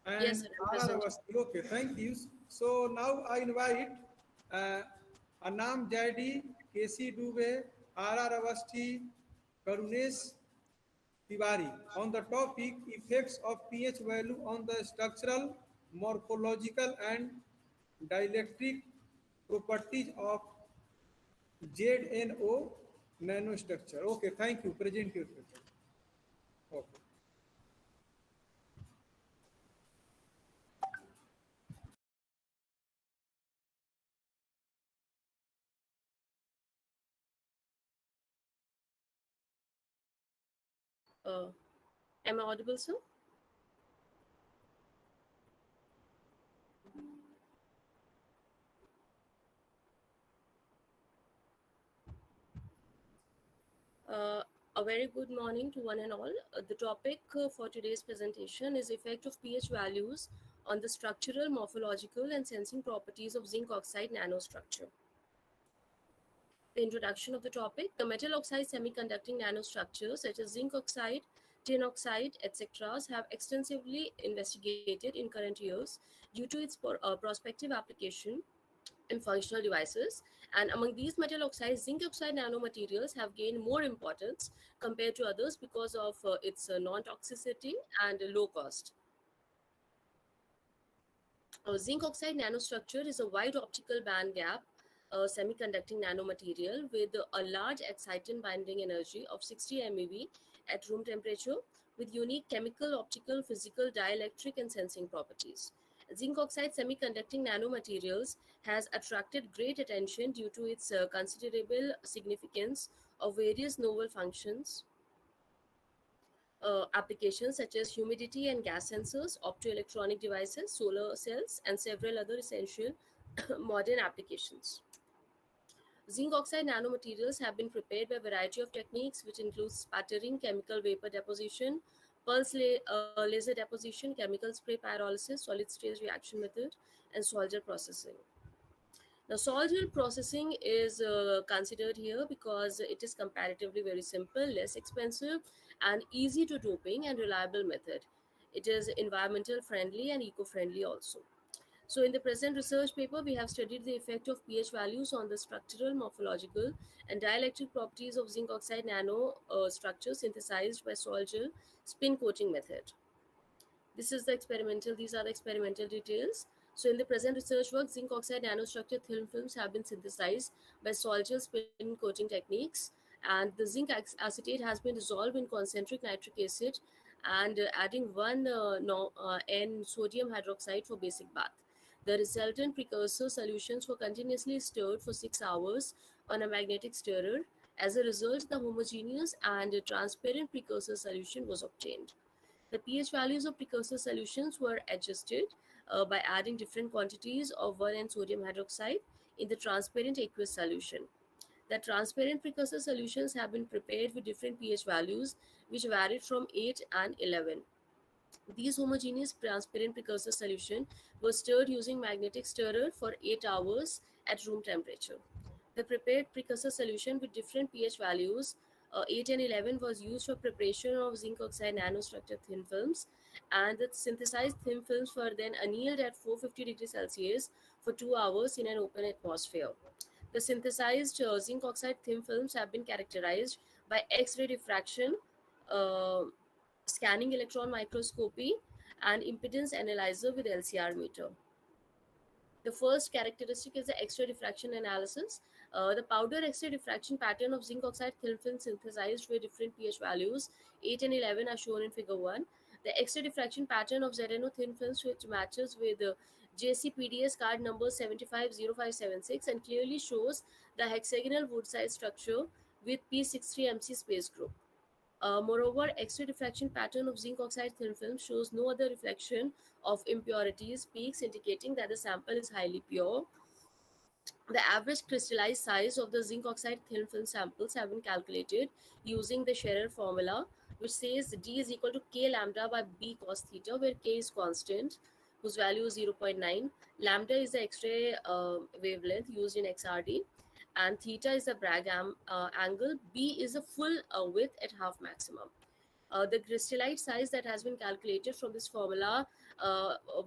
And Yes, sir, I'm present. Okay, thank you. So now I invite Anam Jadi, KC Dubey, R.R. Avasti, Karunesh Tiwari on the topic effects of pH value on the structural, morphological and dielectric properties of ZNO nanostructure. Okay, thank you. Present your paper. Okay. Am I audible, sir? A very good morning to one and all. The topic for today's presentation is effect of pH values on the structural, morphological and sensing properties of zinc oxide nanostructure. The introduction of the topic: the metal oxide semiconducting nanostructures such as zinc oxide, tin oxide, etc. have extensively investigated in current years due to its prospective application in functional devices. And among these metal oxides, zinc oxide nanomaterials have gained more importance compared to others because of its non-toxicity and low cost. Zinc oxide nanostructure is a wide optical band gap semiconducting nanomaterial with a large exciton binding energy of 60 MeV at room temperature with unique chemical, optical, physical, dielectric and sensing properties. Zinc oxide semiconducting nanomaterials has attracted great attention due to its considerable significance of various novel functions, applications such as humidity and gas sensors, optoelectronic devices, solar cells, and several other essential modern applications. Zinc oxide nanomaterials have been prepared by a variety of techniques, which includes sputtering, chemical vapor deposition, laser deposition, chemical spray pyrolysis, solid stage reaction method, and solder processing. Now, solder processing is considered here because it is comparatively very simple, less expensive, and easy to doping and reliable method. It is environmental friendly and eco-friendly also. So, in the present research paper, we have studied the effect of pH values on the structural, morphological, and dielectric properties of zinc oxide nano structures synthesized by soil gel spin coating method. These are the experimental details. So in the present research work, zinc oxide nanostructure thin films have been synthesized by soil gel spin coating techniques, and the zinc acetate has been dissolved in concentric nitric acid and adding 1 N sodium hydroxide for basic bath. The resultant precursor solutions were continuously stirred for 6 hours on a magnetic stirrer. As a result, the homogeneous and transparent precursor solution was obtained. The pH values of precursor solutions were adjusted by adding different quantities of 1N sodium hydroxide in the transparent aqueous solution. The transparent precursor solutions have been prepared with different pH values, which varied from 8 and 11. These homogeneous transparent precursor solution was stirred using magnetic stirrer for 8 hours at room temperature. The prepared precursor solution with different pH values 8 and 11 was used for preparation of zinc oxide nanostructure thin films, and the synthesized thin films were then annealed at 450 degrees Celsius for 2 hours in an open atmosphere. The synthesized zinc oxide thin films have been characterized by X-ray diffraction, uh, scanning electron microscopy, and impedance analyzer with LCR meter. The first characteristic is the X-ray diffraction analysis. The powder X-ray diffraction pattern of zinc oxide thin film synthesized with different pH values 8 and 11 are shown in figure 1. The X-ray diffraction pattern of ZNO thin films, which matches with JCPDS card number 750576 and clearly shows the hexagonal wood size structure with P63MC space group. Moreover, X-ray diffraction pattern of zinc oxide thin film shows no other reflection of impurities, peaks indicating that the sample is highly pure. The average crystallized size of the zinc oxide thin film samples have been calculated using the Scherer formula, which says D is equal to K lambda by B cos theta, where K is constant, whose value is 0.9. Lambda is the X-ray wavelength used in XRD, and theta is the Bragg angle. B is the full width at half maximum. The crystallite size that has been calculated from this formula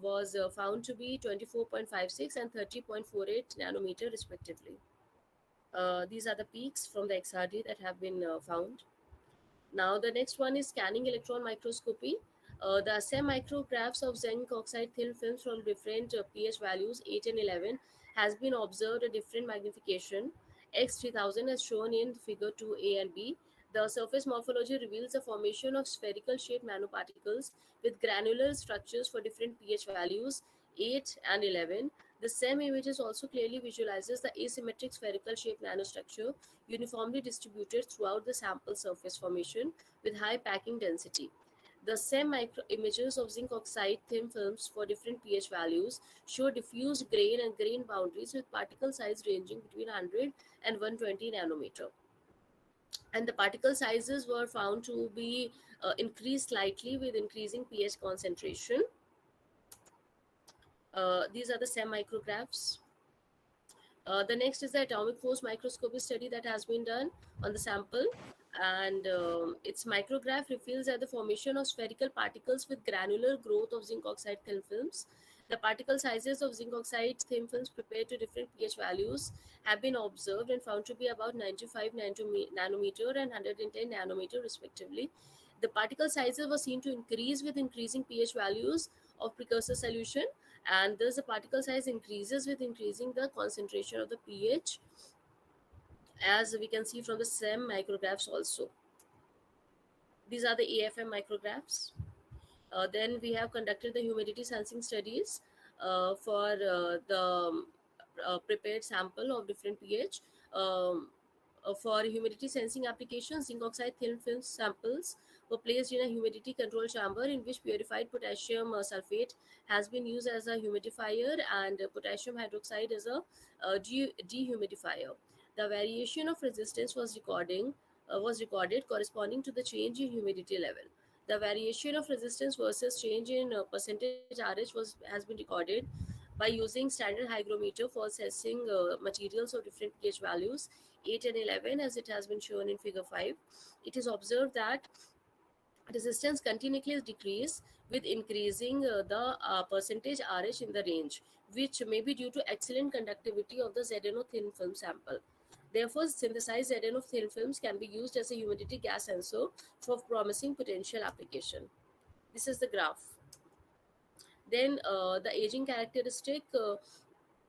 was found to be 24.56 and 30.48 nanometer respectively. These are the peaks from the XRD that have been found. Now the next one is scanning electron microscopy. The SEM micrographs of zinc oxide thin films from different pH values 8 and 11 has been observed at different magnification. X3000 as shown in figure 2A and B. The surface morphology reveals the formation of spherical shaped nanoparticles with granular structures for different pH values 8 and 11. The SEM images also clearly visualizes the asymmetric spherical shaped nanostructure uniformly distributed throughout the sample surface formation with high packing density. The SEM micro images of zinc oxide thin films for different pH values show diffused grain and grain boundaries with particle size ranging between 100 and 120 nanometer. And the particle sizes were found to be increased slightly with increasing pH concentration. These are the SEM micrographs. The next is the atomic force microscopy study that has been done on the sample, and its micrograph reveals that the formation of spherical particles with granular growth of zinc oxide thin films. The particle sizes of zinc oxide thin films prepared to different pH values have been observed and found to be about 95 nanometer and 110 nanometer respectively. The particle sizes were seen to increase with increasing pH values of precursor solution, and thus the particle size increases with increasing the concentration of the pH, as we can see from the SEM micrographs also. These are the AFM micrographs. Then we have conducted the humidity sensing studies for the prepared sample of different pH. For humidity sensing applications, zinc oxide thin film samples were placed in a humidity control chamber in which purified potassium sulfate has been used as a humidifier and potassium hydroxide as a dehumidifier. The variation of resistance was recorded corresponding to the change in humidity level. The variation of resistance versus change in percentage RH has been recorded by using standard hygrometer for assessing materials of different pH values 8 and 11, as it has been shown in figure 5. It is observed that resistance continuously decrease with increasing the percentage RH in the range, which may be due to excellent conductivity of the ZNO thin film sample. Therefore, synthesized ZNO thin films can be used as a humidity gas sensor for promising potential application. This is the graph. Then the aging characteristic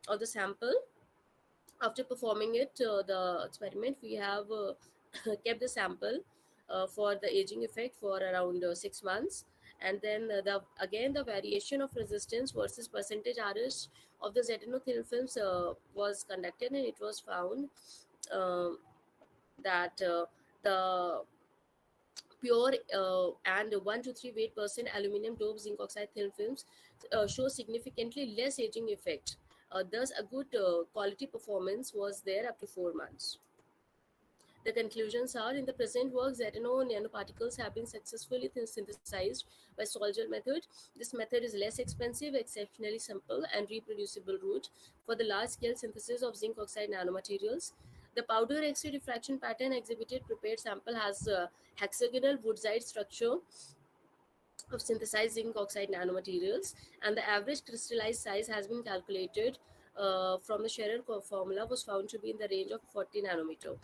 of the sample. After performing it, the experiment, we have kept the sample for the aging effect for around 6 months, and then the variation of resistance versus percentage RH of the ZNO thin films was conducted, and it was found uh, that the pure and 1 to 3 weight percent aluminum doped zinc oxide thin films show significantly less aging effect. Thus, a good quality performance was there up to 4 months. The conclusions are: in the present work, ZNO nanoparticles have been successfully synthesized by Sol-Gel method. This method is less expensive, exceptionally simple, and reproducible route for the large-scale synthesis of zinc oxide nanomaterials. The powder X-ray diffraction pattern exhibited prepared sample has a hexagonal woodside structure of synthesized zinc oxide nanomaterials, and the average crystallized size has been calculated from the Scherer formula, was found to be in the range of 40 nanometer.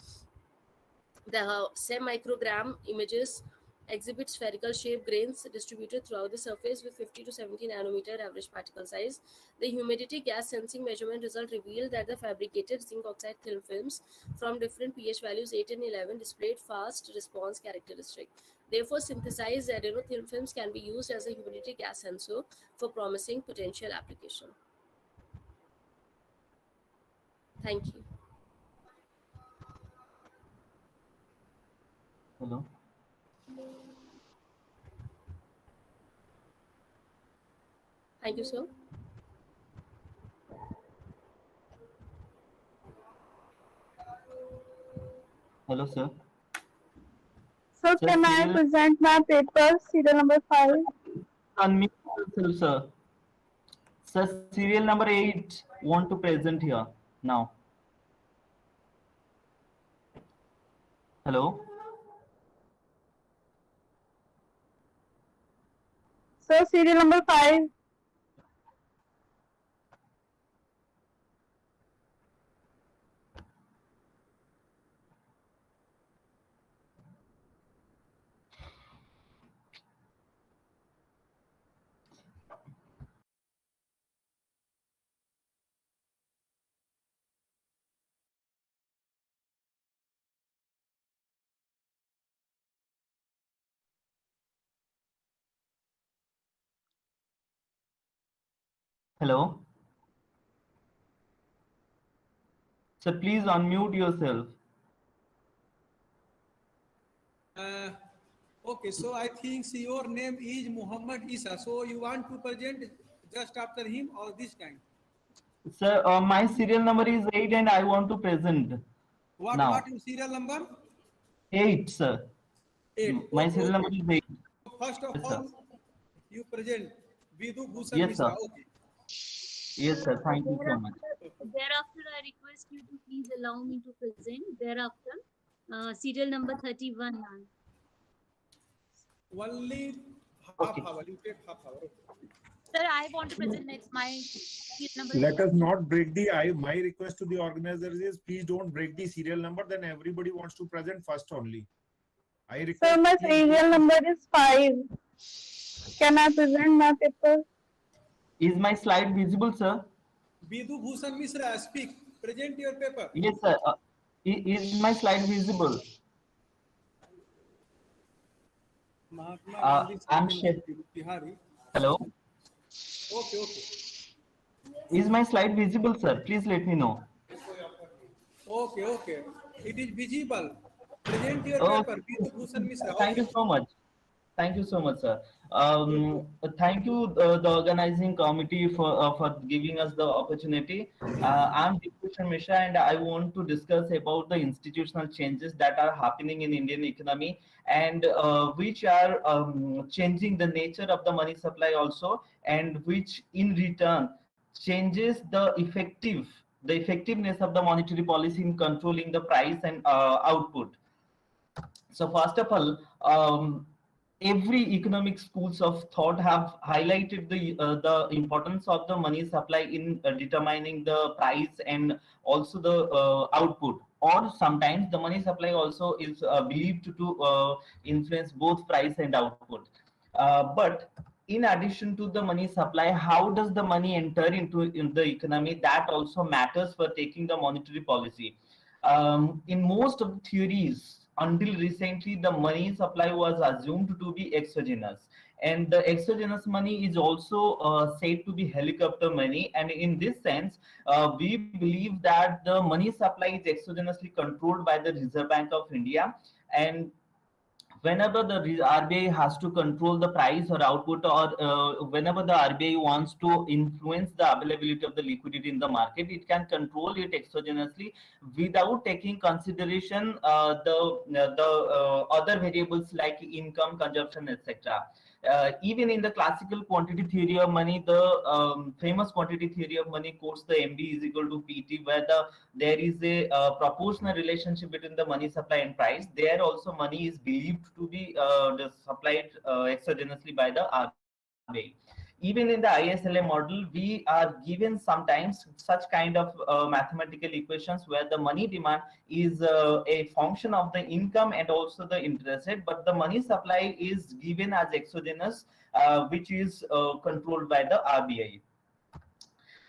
The SEM microgram images exhibit spherical shape grains distributed throughout the surface with 50 to 70 nanometer average particle size. The humidity gas sensing measurement result revealed that the fabricated zinc oxide thin films from different pH values 8 and 11 displayed fast response characteristic. Therefore, synthesized ZNO thin films can be used as a humidity gas sensor for promising potential application. Thank you. Hello. Thank you, sir. Hello, sir. So Sir, can I serial present my paper, serial number 5? unmute yourself, sir. Sir, serial number 8 want to present here now. Hello. So serial number 5. Hello. Sir, please unmute yourself. Okay, so I think your name is Muhammad Isa. So you want to present just after him or this time? Sir, my serial number is 8 and I want to present now. What is serial number? 8, sir. 8. My Okay, serial number okay. is 8. First of Yes, all, sir. you present Vidhu Bhushan Yes, Mishra. sir. Okay. Yes, sir. Thank you so much. Thereafter, I request you to please allow me to present. Thereafter, serial number 31. Only half Okay. hour. You take half hour. Okay. Sir, I want to present next my serial number. Let us not break the. My request to the organizers is please don't break the serial number. Then everybody wants to present first only. I request. So my serial number is 5. Can I present my paper? Is my slide visible, sir? Vidhu Bhushan Mishra, speak. Present your paper. Yes, sir. Is my slide visible? I'm Bihari. Hello. Okay, okay. Is my slide visible, sir? Please let me know. Okay, okay. It is visible. Present your Oh, paper. Vidhu Bhushan Mishra. thank you Okay. so much. Thank you so much, sir. Thank you, the organizing committee for giving us the opportunity. I'm Dipushan Mishra, and I want to discuss about the institutional changes that are happening in Indian economy, and which are changing the nature of the money supply also, and which in return changes the effectiveness of the monetary policy in controlling the price and output. So first of all, every economic schools of thought have highlighted the importance of the money supply in determining the price and also the output. Or sometimes the money supply also is believed to influence both price and output. But in addition to the money supply, how does the money enter into in the economy? That also matters for taking the monetary policy. In most of the theories, until recently, the money supply was assumed to be exogenous. And the exogenous money is also said to be helicopter money. And in this sense, we believe that the money supply is exogenously controlled by the Reserve Bank of India. And whenever the RBI has to control the price or output, or whenever the RBI wants to influence the availability of the liquidity in the market, it can control it exogenously without taking consideration the other variables like income, consumption, etc. Even in the classical quantity theory of money, the famous quantity theory of money quotes the MB is equal to PT, where there is a proportional relationship between the money supply and price. There also money is believed to be supplied exogenously by the RBI. Even in the ISLA model, we are given sometimes such kind of mathematical equations where the money demand is a function of the income and also the interest rate, but the money supply is given as exogenous, which is controlled by the RBI.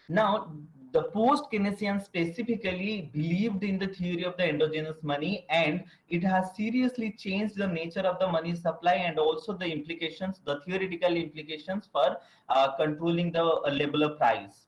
Now, the post-Keynesians specifically believed in the theory of the endogenous money, and it has seriously changed the nature of the money supply and also the implications, the theoretical implications for controlling the level of price.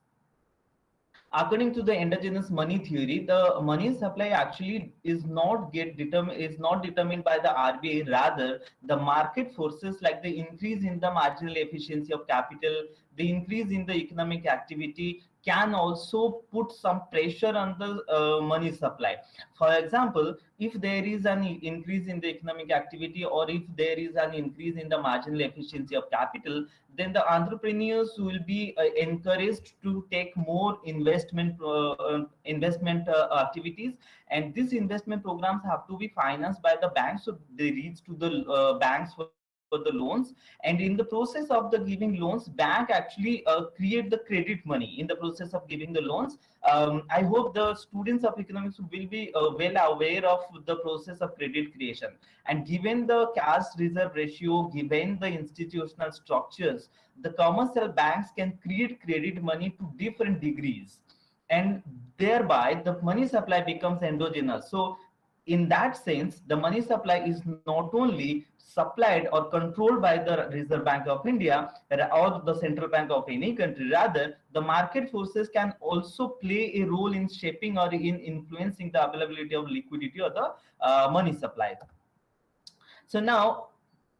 According to the endogenous money theory, the money supply actually is not determined by the RBI. Rather, the market forces like the increase in the marginal efficiency of capital, the increase in the economic activity can also put some pressure on the money supply. For example, if there is an increase in the economic activity, or if there is an increase in the marginal efficiency of capital, then the entrepreneurs will be encouraged to take more investment activities, and these investment programs have to be financed by the banks, so they reach to the banks for the loans. And in the process of the giving loans, bank actually create the credit money in the process of giving the loans. I hope the students of economics will be well aware of the process of credit creation. And given the cash reserve ratio, given the institutional structures, the commercial banks can create credit money to different degrees, and thereby the money supply becomes endogenous. So in that sense, the money supply is not only supplied or controlled by the Reserve Bank of India or the central bank of any country. Rather, the market forces can also play a role in shaping or in influencing the availability of liquidity or the money supply. So now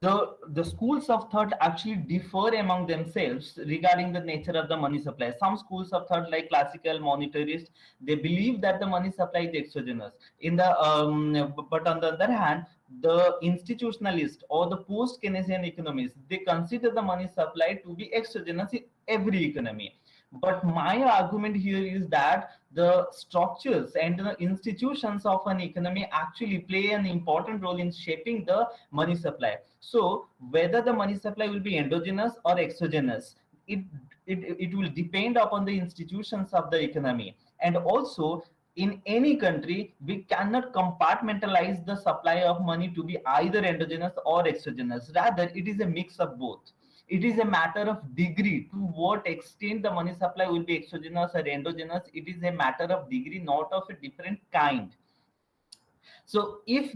the schools of thought actually differ among themselves regarding the nature of the money supply. Some schools of thought, like classical monetarists, they believe that the money supply is exogenous. But on the other hand, the institutionalist or the post-Keynesian economists, they consider the money supply to be exogenous in every economy. But my argument here is that the structures and the institutions of an economy actually play an important role in shaping the money supply. So whether the money supply will be endogenous or exogenous, it, it will depend upon the institutions of the economy. And also, in any country, we cannot compartmentalize the supply of money to be either endogenous or exogenous. Rather, it is a mix of both. It is a matter of degree to what extent the money supply will be exogenous or endogenous. It is a matter of degree, not of a different kind. So if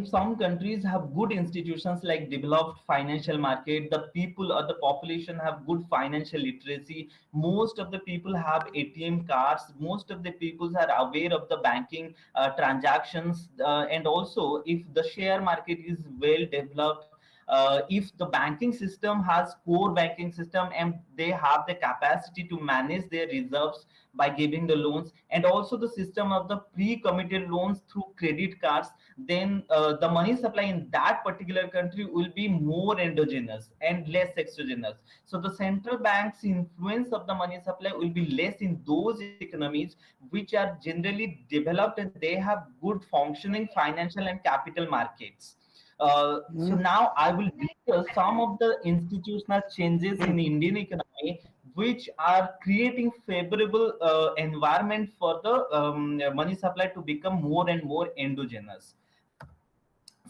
some countries have good institutions like developed financial market, the people or the population have good financial literacy, most of the people have ATM cards, most of the people are aware of the banking transactions, and also if the share market is well developed, if the banking system has core banking system and they have the capacity to manage their reserves by giving the loans, and also the system of the pre-committed loans through credit cards, then the money supply in that particular country will be more endogenous and less exogenous. So the central bank's influence of the money supply will be less in those economies which are generally developed and they have good functioning financial and capital markets. So now I will discuss some of the institutional changes in the Indian economy which are creating favorable environment for the money supply to become more and more endogenous.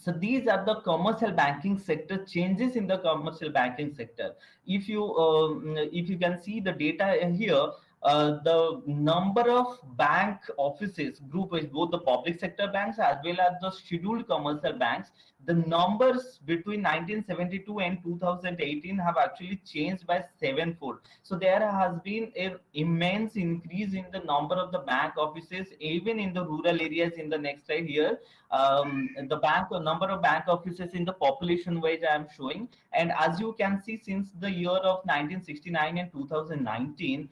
So these are the commercial banking sector changes in the commercial banking sector. If you can see the data here, the number of bank offices group is both the public sector banks as well as the scheduled commercial banks. The numbers between 1972 and 2018 have actually changed by sevenfold. So there has been an immense increase in the number of the bank offices even in the rural areas. In the next slide here, the number of bank offices in the population wise I am showing, and as you can see, since the year of 1969 and 2019,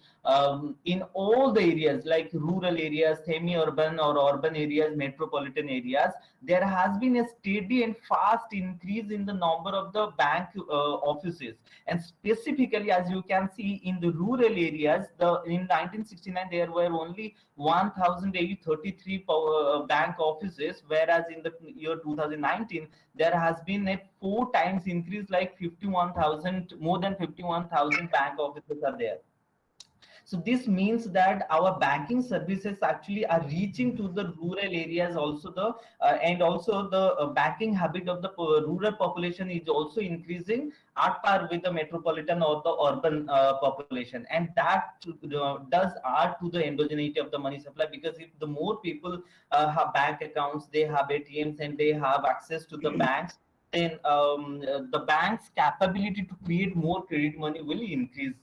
in all the areas like rural areas, semi-urban or urban areas, metropolitan areas, there has been a steady and fast increase in the number of the bank offices. And specifically, as you can see, in the rural areas, in 1969 there were only 1,833 bank offices, whereas in the year 2019 there has been a 4 times increase, like 51,000, more than 51,000 bank offices are there. So this means that our banking services actually are reaching to the rural areas also, and also the banking habit of the rural population is also increasing at par with the metropolitan or the urban population, and that does add to the endogeneity of the money supply, because if the more people have bank accounts, they have ATMs, and they have access to the banks, then the bank's capability to create more credit money will increase.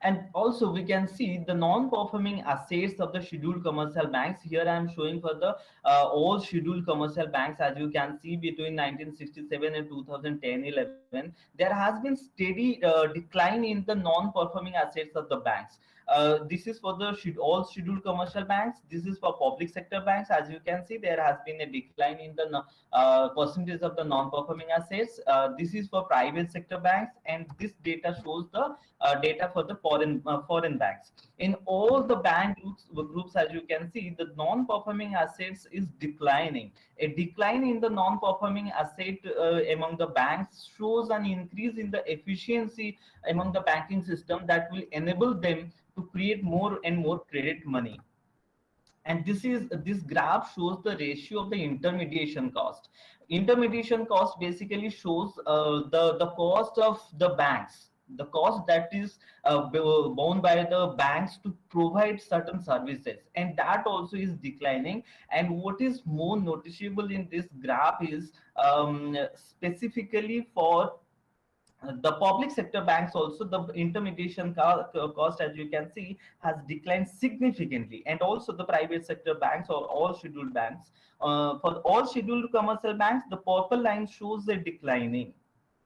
And also we can see the non-performing assets of the scheduled commercial banks. Here I am showing for the all scheduled commercial banks. As you can see, between 1967 and 2010-11, there has been steady decline in the non-performing assets of the banks. This is for the all scheduled commercial banks. This is for public sector banks. As you can see, there has been a decline in the percentage of the non-performing assets. This is for private sector banks, and this data shows the data for the foreign banks. In all the bank groups, as you can see, the non-performing assets is declining. A decline in the non-performing asset among the banks shows an increase in the efficiency among the banking system that will enable them to create more and more credit money. And this graph shows the ratio of the intermediation cost. Intermediation cost basically shows the cost of the banks, the cost that is borne by the banks to provide certain services, and that also is declining. And what is more noticeable in this graph is specifically for the public sector banks also, the intermediation cost, as you can see, has declined significantly. And also the private sector banks or all scheduled banks, for all scheduled commercial banks, the purple line shows a declining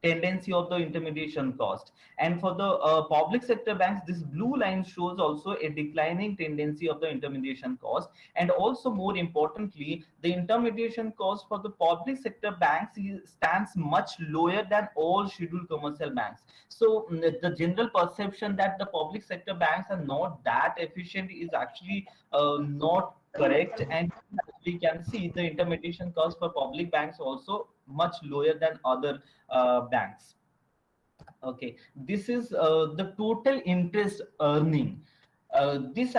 tendency of the intermediation cost. And for the public sector banks, this blue line shows also a declining tendency of the intermediation cost. And also, more importantly, the intermediation cost for the public sector banks stands much lower than all scheduled commercial banks. So the general perception that the public sector banks are not that efficient is actually not correct. And we can see the intermediation cost for public banks also much lower than other banks. Okay, this is the total interest earning. This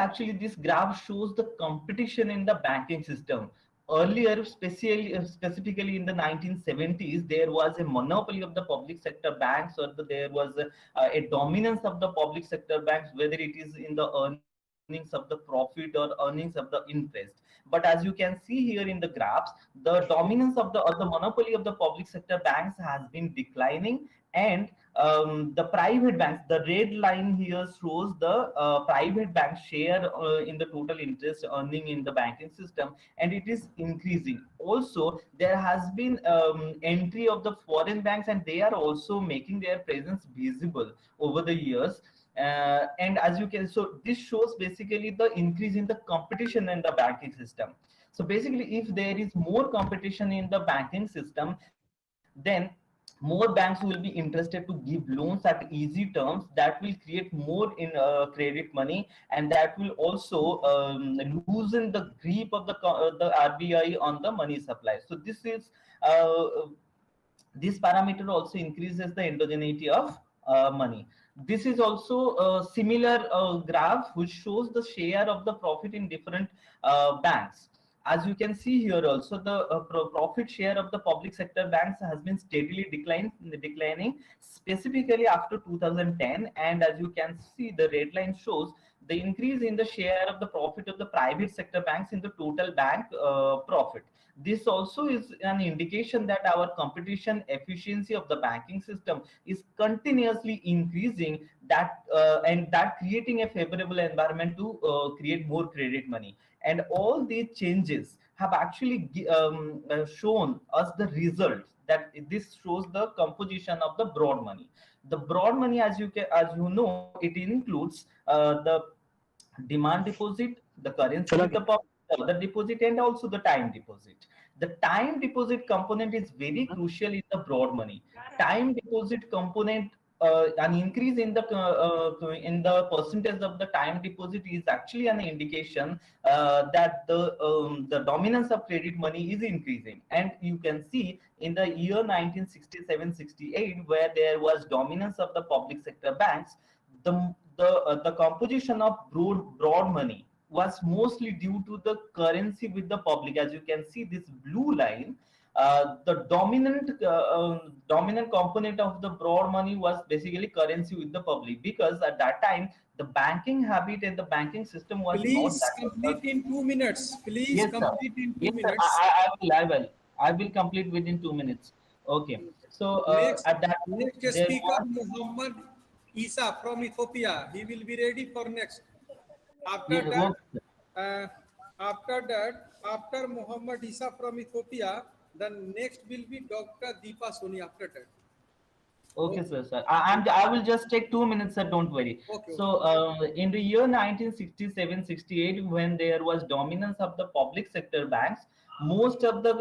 graph shows the competition in the banking system. Earlier, specifically in the 1970s, there was a monopoly of the public sector banks, or there was a dominance of the public sector banks, whether it is in the earning earnings of the profit or earnings of the interest. But as you can see here in the graphs, the dominance of the monopoly of the public sector banks has been declining, and the private banks, the red line here shows the private bank share in the total interest earning in the banking system, and it is increasing. Also, there has been entry of the foreign banks, and they are also making their presence visible over the years. And as you can, so this shows basically the increase in the competition in the banking system. So basically, if there is more competition in the banking system, then more banks will be interested to give loans at easy terms. That will create more in credit money, and that will also loosen the grip of the RBI on the money supply. So this parameter also increases the endogeneity of money. This is also a similar graph which shows the share of the profit in different banks. As you can see here also, the profit share of the public sector banks has been steadily declining, specifically after 2010. And as you can see, the red line shows the increase in the share of the profit of the private sector banks in the total bank profit. This also is an indication that our competition efficiency of the banking system is continuously increasing, and that creating a favorable environment to create more credit money. And all these changes have actually shown us the results, that this shows the composition of the broad money. The broad money, as you know, it includes the demand deposit, the currency with the public, the other deposit, and also the time deposit. The time deposit component is very crucial in the broad money. Time deposit component, an increase in the percentage of the time deposit is actually an indication that the dominance of credit money is increasing. And you can see in the year 1967-68, where there was dominance of the public sector banks, the composition of broad money was mostly due to the currency with the public. As you can see, this blue line, the dominant component of the broad money was basically currency with the public, because at that time the banking habit and the banking system was Please not that complete in 2 minutes. Please Yes, sir. complete in 2 Yes, sir. minutes. I will complete within 2 minutes. Okay. So Next, at that time, next there speaker, was Muhammad Isa from Ethiopia. He will be ready for next. After yeah, that, okay. after Muhammad Isa from Ethiopia, the next will be Dr. Deepa Soni after that. Okay, sir. I will just take 2 minutes, sir. Don't worry. Okay. So, in the year 1967-68, when there was dominance of the public sector banks, most of the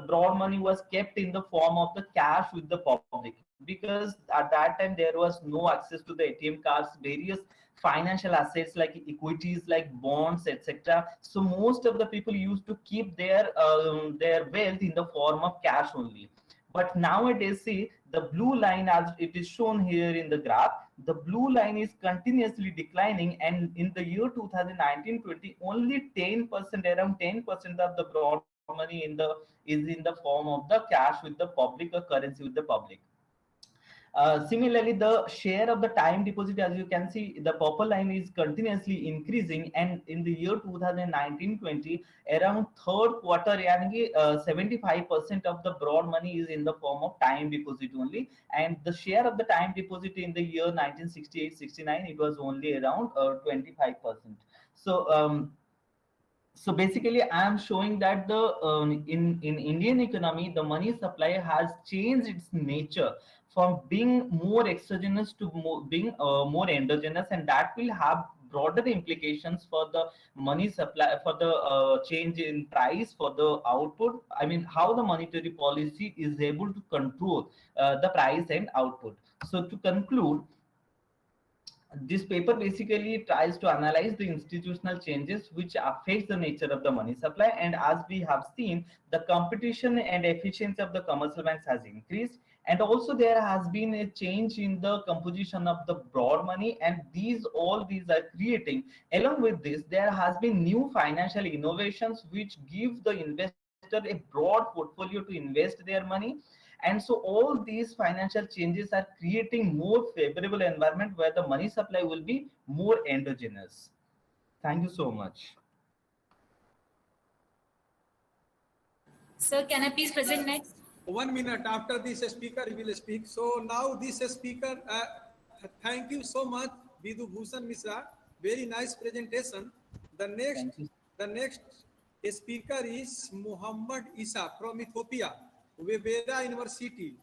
broad money was kept in the form of the cash with the public, because at that time there was no access to the ATM cards, various financial assets like equities, like bonds, etc. So most of the people used to keep their wealth in the form of cash only. But nowadays, see, the blue line, as it is shown here in the graph, the blue line is continuously declining, and in the year 2019-20, only 10%, around 10% of the broad money is in the form of the cash with the public or currency with the public. Similarly, the share of the time deposit, as you can see, the purple line is continuously increasing, and in the year 2019-20, around third quarter, 75% of the broad money is in the form of time deposit only, and the share of the time deposit in the year 1968-69, it was only around 25%. So basically, I am showing that the in Indian economy, the money supply has changed its nature from being more exogenous to being more endogenous, and that will have broader implications for the money supply, for the change in price, for the output. I mean, how the monetary policy is able to control the price and output. So to conclude, this paper basically tries to analyze the institutional changes which affects the nature of the money supply, and as we have seen, the competition and efficiency of the commercial banks has increased, and also there has been a change in the composition of the broad money, and all these are creating, along with this, there has been new financial innovations which give the investor a broad portfolio to invest their money. And so all these financial changes are creating more favorable environment where the money supply will be more endogenous. Thank you so much. Sir, can I please present next? 1 minute after this speaker he will speak. So now this speaker, thank you so much, Bidu Bhushan Misra. Very nice presentation. The next speaker is Muhammad Isa from Ethiopia, Webera University,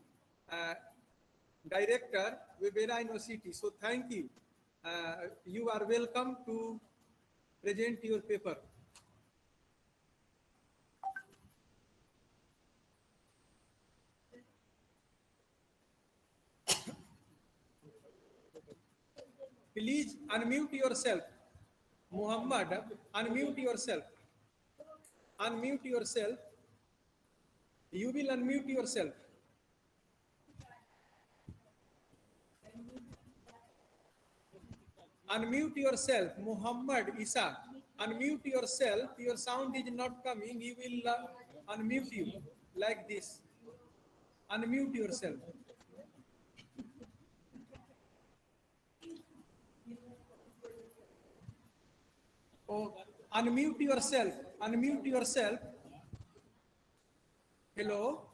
director, Webera University. So thank you. You are welcome to present your paper. Please unmute yourself. Muhammad, unmute yourself. Unmute yourself. You will unmute yourself. Unmute yourself, Muhammad Isa. Unmute yourself. Your sound is not coming. He will unmute you like this. Unmute yourself. Oh, unmute yourself. Unmute yourself. Hello.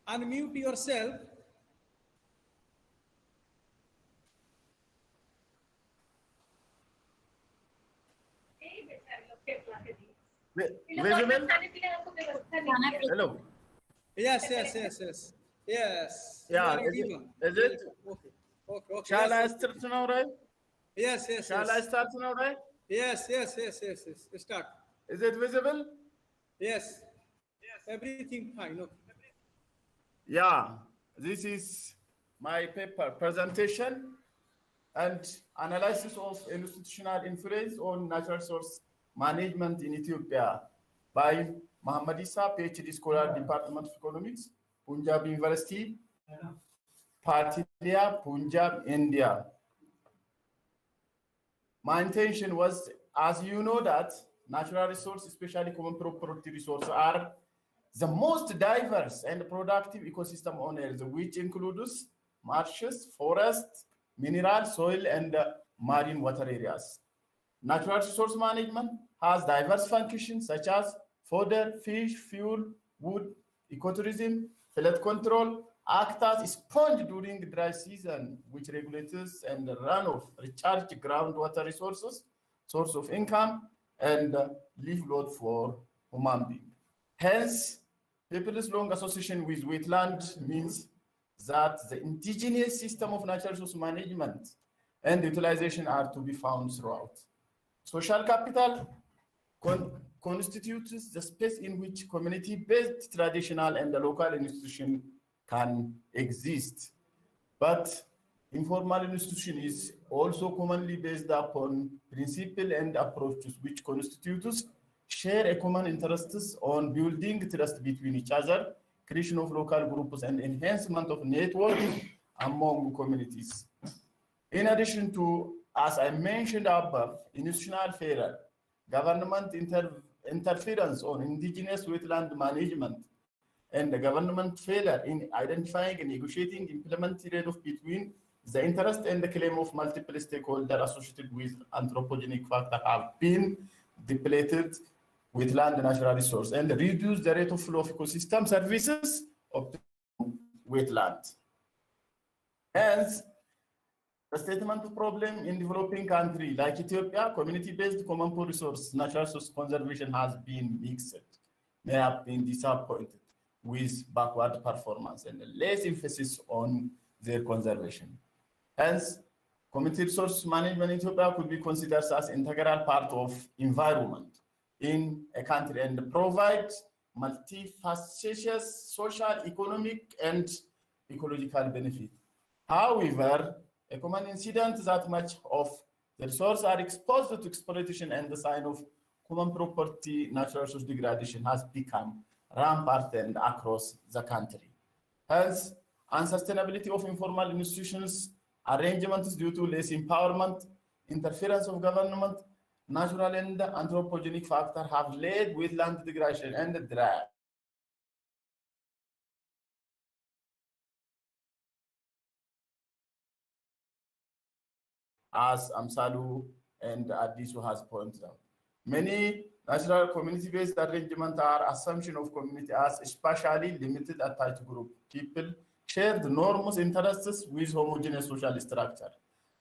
Unmute yourself. Visible? Hello. Yes. Yes. Yeah, is it? Okay. Shall I start now, right? Yes. Shall I start now, right? Yes. Start. Is it visible? Yes. Everything fine. Okay. Yeah, this is my paper presentation and analysis of institutional influence on natural resource management in Ethiopia by Muhammad Isa, PhD scholar, Department of Economics, Punjab University, Patilia, Punjab, India. My intention was, as you know, that natural resources, especially common property resources, are the most diverse and productive ecosystem on Earth, which includes marshes, forests, mineral, soil, and marine water areas. Natural resource management has diverse functions such as fodder, fish, fuel, wood, ecotourism, flood control, act as sponge during dry season, which regulates and runoff, recharge groundwater resources, source of income, and livelihood for human beings. Hence, people's long association with wetland means that the indigenous system of natural resource management and utilization are to be found throughout. Social capital constitutes the space in which community-based traditional and local institution can exist. But informal institution is also commonly based upon principle and approaches which constitutes share a common interests on building trust between each other, creation of local groups, and enhancement of network among communities. In addition to, as I mentioned above, institutional failure, government interference on indigenous wetland management, and the government failure in identifying and negotiating implementing trade-off between the interest and the claim of multiple stakeholders associated with anthropogenic factors have been depleted with land natural resource and reduce the rate of flow of ecosystem services of wetland. Hence, the statement of problem in developing country like Ethiopia, community-based common pool resource, natural resource conservation has been mixed, may have been disappointed with backward performance and less emphasis on their conservation. Hence, community resource management in Ethiopia could be considered as integral part of environment in a country and provide multifaceted social, economic, and ecological benefit. However, a common incident that much of the resources are exposed to exploitation and the sign of common property natural resource degradation has become rampant and across the country. Hence, unsustainability of informal institutions, arrangements due to less empowerment, interference of government, natural and anthropogenic factors have led wetland degradation and dry. as Amsalu and Adisu has pointed out. Many natural community-based arrangements are assumption of community as especially limited at tight group. People share the norms interests with homogeneous social structure,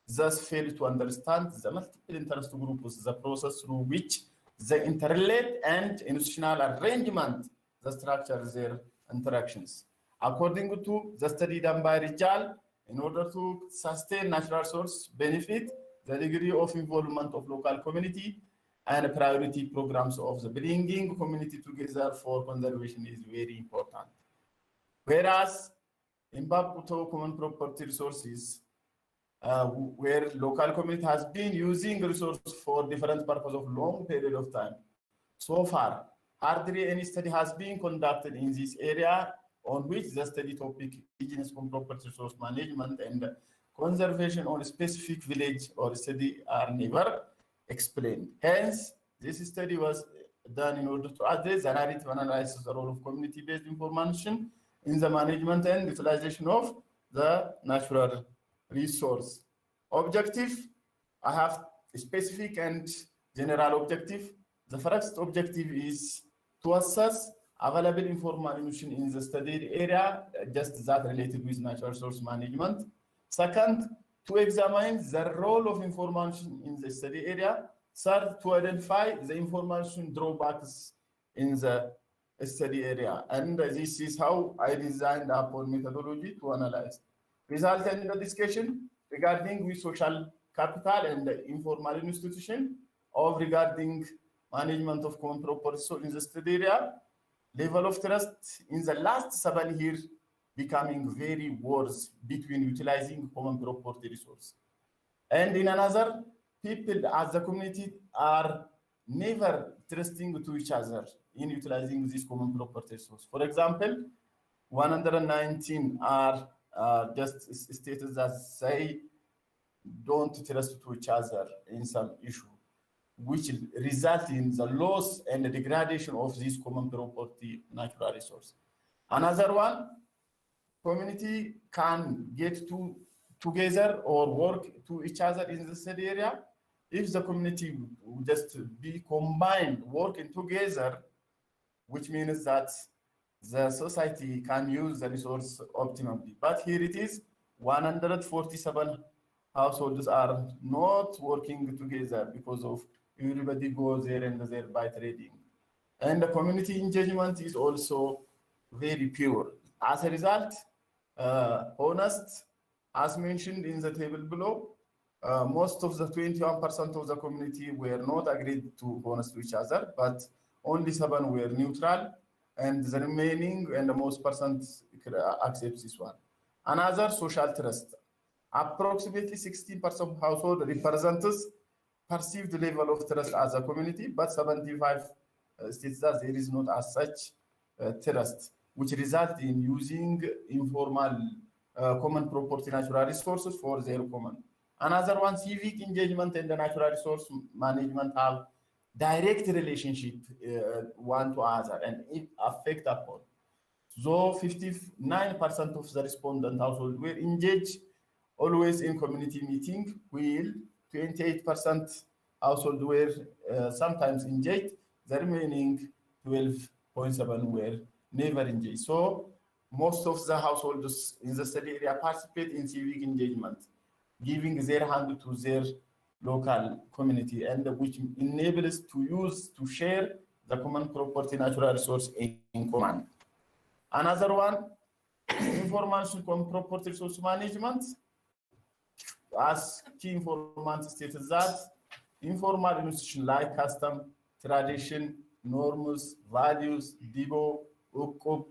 thus fail to understand the multiple interest groups, the process through which the interrelate and institutional arrangement the structure their interactions. According to the study done by Rijal, in order to sustain natural resource benefit, the degree of involvement of local community and priority programs of the bringing community together for conservation is very important. Whereas in Baputo common property resources, where local community has been using resources for different purposes of long period of time. So far, hardly any study has been conducted in this area on which the study topic indigenous common property resource management and conservation on a specific village or city are never explained. Hence, this study was done in order to address the narrative analysis the role of community-based information in the management and utilization of the natural resource. Objective, I have a specific and general objective. The first objective is to assess available information in the studied area, just that related with natural resource management. Second, to examine the role of information in the study area. Third, to identify the information drawbacks in the study area. And this is how I designed upon methodology to analyze. Result in the discussion regarding with social capital and the informal institution of regarding management of common property in the study area. Level of trust in the last 7 years becoming very worse between utilizing common property resource. And in another, people as a community are never trusting to each other in utilizing this common property resource. For example, 119 are just stated that they don't trust to each other in some issue, which result in the loss and the degradation of this common property natural resource. Another one, community can get together or work to each other in the study area. If the community would just be combined, working together, which means that the society can use the resource optimally. But here it is, 147 households are not working together because of everybody goes there and there by trading. And the community engagement is also very pure. As a result, honest, as mentioned in the table below, most of the 21% of the community were not agreed to honest to each other, but only 7 were neutral, and the remaining and the most percent accepts this one. Another, social trust. Approximately 16% of household representatives perceive the level of trust as a community, but 75 states that there is not as such trust, which result in using informal common property natural resources for their common. Another one, civic engagement and the natural resource management have direct relationship one to other and it affect upon. So 59% of the respondent household were engaged always in community meeting, while 28% household were sometimes engaged. The remaining 12.7 were never engaged. So most of the households in the study area participate in civic engagement, giving their hand to their local community, and which enables to share the common property natural resource in common. Another one, information common property resource management. As key informant stated that informal institutions like custom, tradition, norms, values, DIBO, UKUB,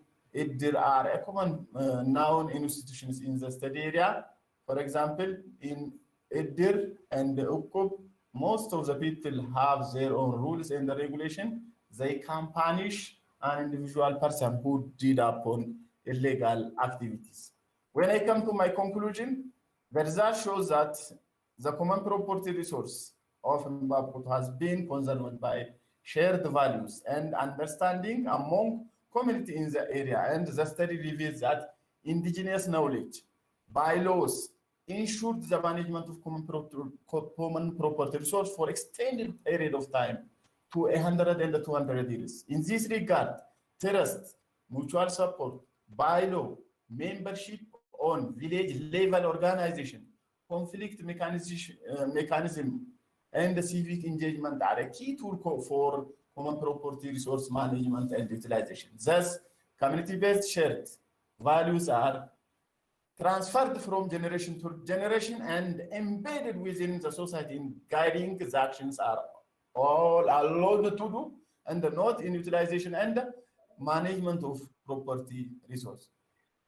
there are a common noun institutions in the study area. For example, in IDIR and UKUB, most of the people have their own rules and the regulation. They can punish an individual person who did upon illegal activities. When I come to my conclusion, the result shows that the common property resource of Mbaput has been conserved by shared values and understanding among community in the area, and the study reveals that indigenous knowledge, bylaws, ensured the management of common property resource for extended period of time to 100 and 200 years. In this regard, trust, mutual support, bylaw, membership on village level organization, conflict mechanism, and the civic engagement are a key tool for common property resource management and utilization. Thus, community-based shared values are transferred from generation to generation and embedded within the society in guiding the actions are all allowed to do and not in utilization and management of property resource.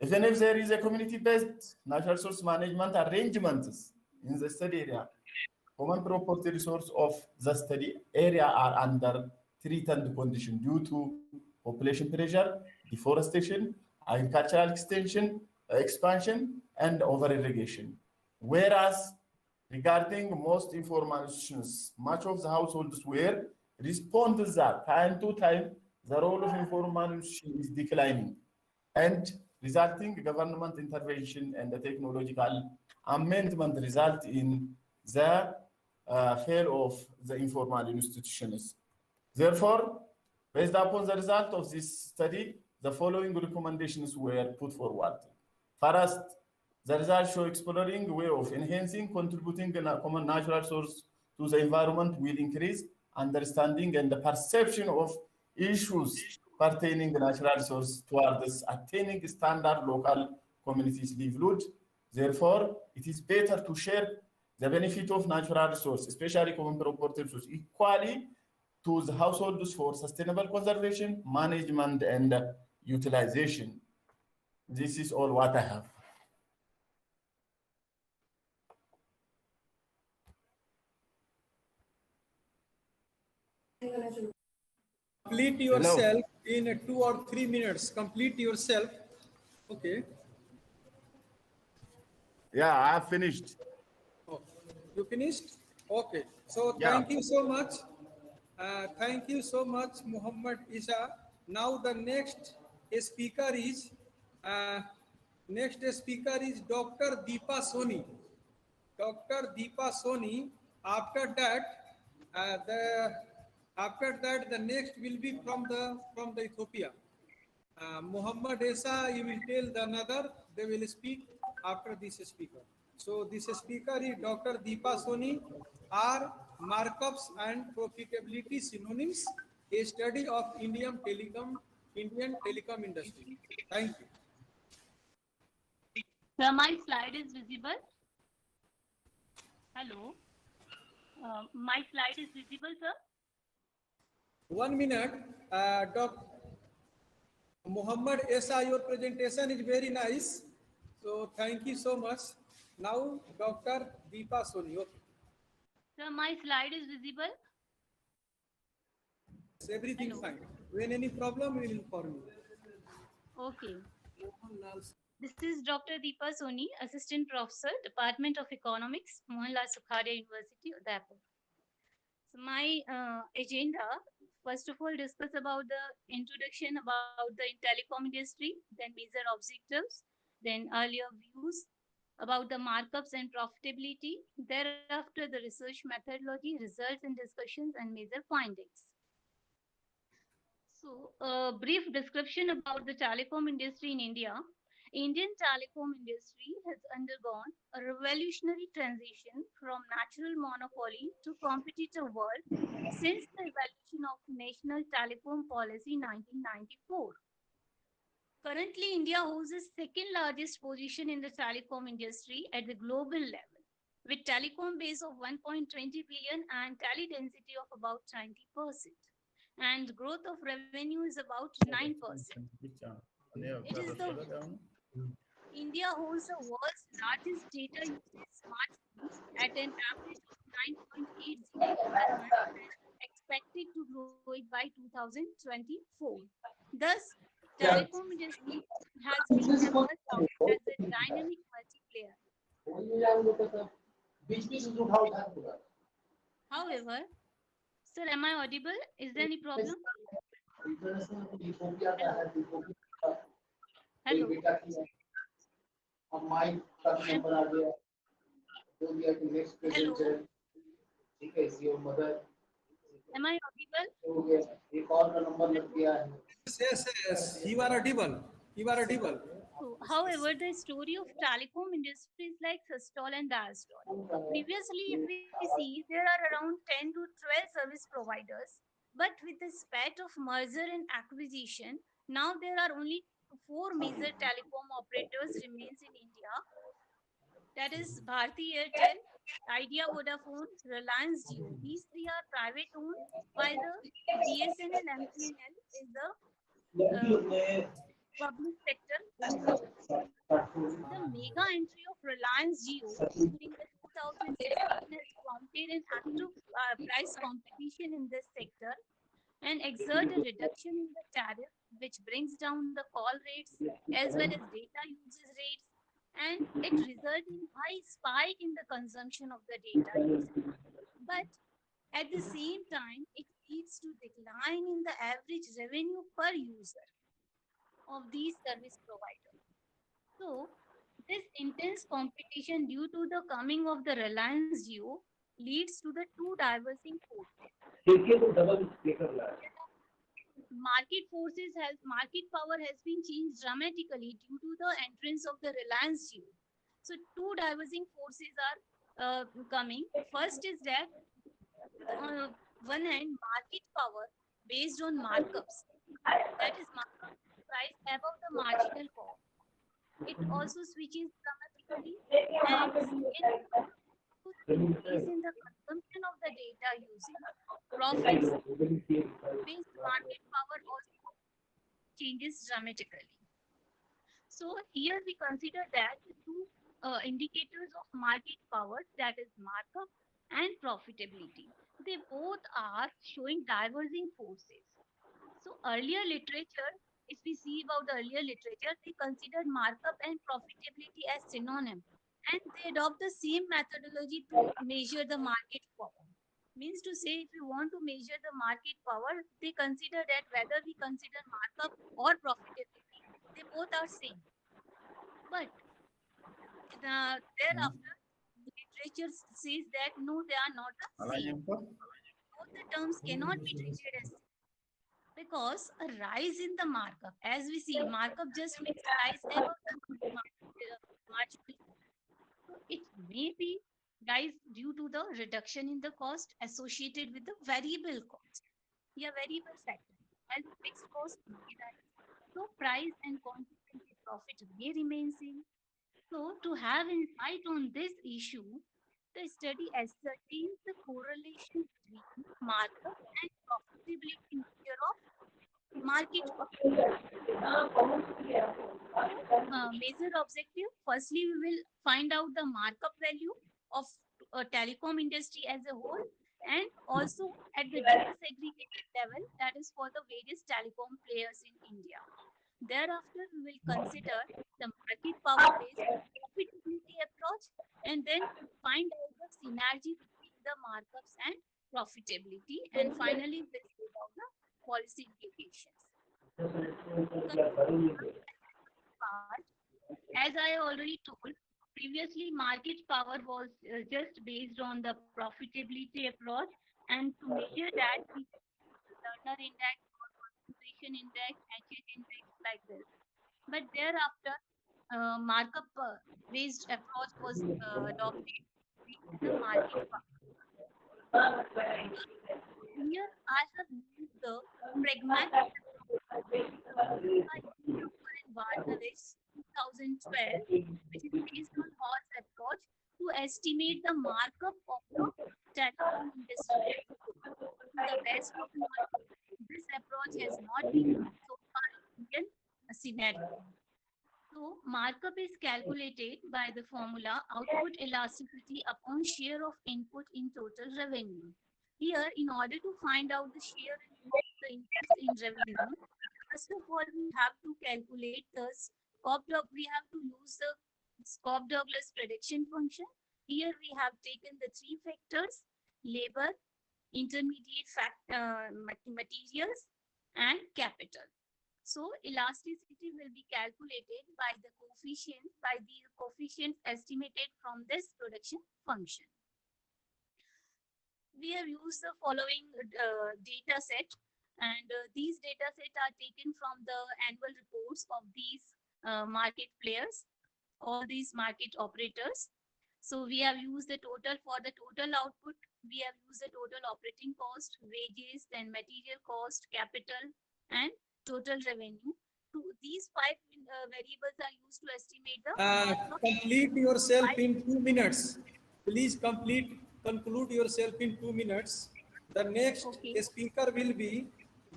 Even if there is a community-based natural resource management arrangements in the study area, common property resource of the study area are under threatened condition due to population pressure, deforestation, agricultural expansion, and over-irrigation. Whereas regarding most informal institutions, much of the households were respond that time to time the role of informal institution is declining and resulting government intervention and the technological amendment result in the fail of the informal institutions. Therefore, based upon the result of this study, the following recommendations were put forward. First, the results show exploring way of enhancing, contributing a common natural source to the environment will increase understanding and the perception of issues pertaining to natural resource towards attaining standard local communities livelihood. Therefore, it is better to share the benefit of natural resource, especially common property resource, equally to the households for sustainable conservation, management, and utilization. This is all what I have. Complete yourself in 2 or 3 minutes. Complete yourself. Okay. Yeah, I have finished. Oh, you finished? Okay. So Yeah. thank you so much. Thank you so much, Muhammad Isha. Now the next speaker is Dr. Deepa Soni. Dr. Deepa Soni. After that, the next will be from the Ethiopia. Muhammad Esa, you will tell the another. They will speak after this speaker. So this speaker is Dr. Deepa Soni. Are markups and profitability synonyms? A study of Indian telecom industry. Thank you. Sir, my slide is visible. Hello. My slide is visible, sir. 1 minute. Dr. Muhammad Esa, your presentation is very nice. So thank you so much. Now, Dr. Deepa Soni. Okay. Sir, my slide is visible. Everything fine. When any problem, we will inform you. Okay. This is Dr. Deepa Soni, Assistant Professor, Department of Economics, Mohanlal Sukhadia University, Udaipur. So my agenda, first of all, discuss about the introduction about the telecom industry, then major objectives, then earlier views about the markups and profitability, thereafter the research methodology, results and discussions, and major findings. So, a brief description about the telecom industry in India. Indian telecom industry has undergone a revolutionary transition from natural monopoly to competitive world since the evolution of National Telecom Policy 1994. Currently, India holds the second largest position in the telecom industry at the global level, with telecom base of 1.20 billion and tele density of about 20%. And growth of revenue is about 9%. It is the India holds the world's largest data usage smartphones at an average of 9.80 per month and expected to grow it by 2024. Thus, telecom industry has been emerged out as a dynamic multiplayer. However, sir, am I audible? Is there any problem? Hello. Hello. Hello, am I audible? Yes, you are audible. You are audible. So, however, the story of telecom industry is like systole and diastole. Previously, if we see, there are around 10 to 12 service providers, but with the spat of merger and acquisition, now there are only four major telecom operators remains in India. That is Bharti Airtel, Idea Vodafone, Reliance Jio. These three are private owned, while the BSNL MTNL is the public sector owned. The mega entry of Reliance Jio during the 2016 has prompted an active price competition in this sector and exert a reduction in the tariff, which brings down the call rates as well as data usage rates, and it results in high spike in the consumption of the data usage. But at the same time, it leads to decline in the average revenue per user of these service providers. So, this intense competition due to the coming of the Reliance Jio leads to the two diverging forces. Market power has been changed dramatically due to the entrance of the Reliance Jio. So, two diverging forces are coming. First is that on one hand, market power based on markups, that is markup price above the marginal cost. It also switches dramatically, and second, to the increase in the consumption of the data usage, profits based market power also changes dramatically. So here we consider that the two indicators of market power, that is markup and profitability, they both are showing diverging forces. So earlier literature, if we see about the earlier literature, they considered markup and profitability as synonym, and they adopt the same methodology to measure the market power. Means to say, if you want to measure the market power, they consider that whether we consider markup or profitability, they both are same. But thereafter, the literature says that no, they are not the same. Both the terms cannot be treated as same, because a rise in the markup, as we see, markup just means price above the marginal cost. So it may be rise due to the reduction in the cost associated with the variable cost. Yeah, variable factor. As fixed cost may rise, so price and consequently profit may remain same. So to have insight on this issue, the study ascertains the correlation between markup and profitability nature of market power. So, major objective, firstly, we will find out the markup value of telecom industry as a whole, and also at the disaggregated level, that is for the various telecom players in India. Thereafter, we will consider the market power based profitability approach, and then find out the synergy between the markups and profitability, and finally we'll see about the policy implications. Part, as I already told, previously market power was just based on the profitability approach, and to measure that we use the Turner index or concentration index, HH index, like this. But thereafter, markup based approach was adopted to measure the market power. Here I have used the pragmatic in Bangladesh 2012, which is based on Hall's approach to estimate the markup of the telecom industry as a whole. To the best of knowledge, this approach has not been used so far in Indian scenario. So markup is calculated by the formula output elasticity upon share of input in total revenue. Here, in order to find out the share of the interest in revenue, first of all, we have to calculate the we have to use the Cobb-Douglas prediction function. Here we have taken the three factors: labor, intermediate materials, and capital. So elasticity will be calculated by the coefficients estimated from this production function. We have used the following data set, and these data set are taken from the annual reports of these market players, all these market operators. So we have used the total for the total output. We have used the total operating cost, wages, then material cost, capital, and total revenue. These five variables are used to estimate the markup. Complete yourself in 2 minutes. Please conclude yourself in 2 minutes. The next speaker will be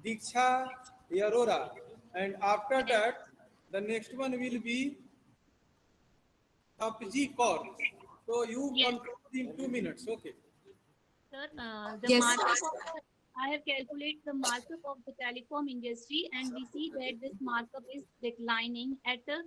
Diksha Yarora, and after that, the next one will be Tapji Kaur. So you conclude in 2 minutes. Okay. Sir, the markup of I have calculated the markup of the telecom industry, and we see that this markup is declining at the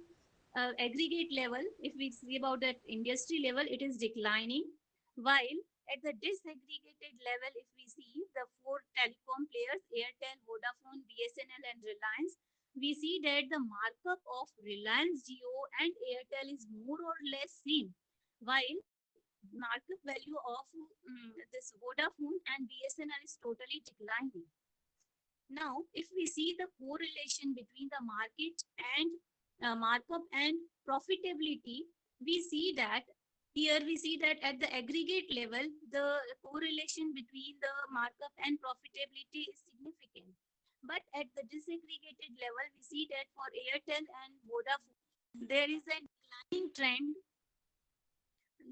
aggregate level. If we see about that industry level, it is declining, while at the disaggregated level, if we see the four telecom players, Airtel, Vodafone, BSNL, and Reliance, we see that the markup of Reliance Jio and Airtel is more or less same, while market value of this Vodafone and BSNL is totally declining. Now, if we see the correlation between the market and markup and profitability, we see that here we see that at the aggregate level, the correlation between the markup and profitability is significant. But at the disaggregated level, we see that for Airtel and Vodafone, there is a declining trend.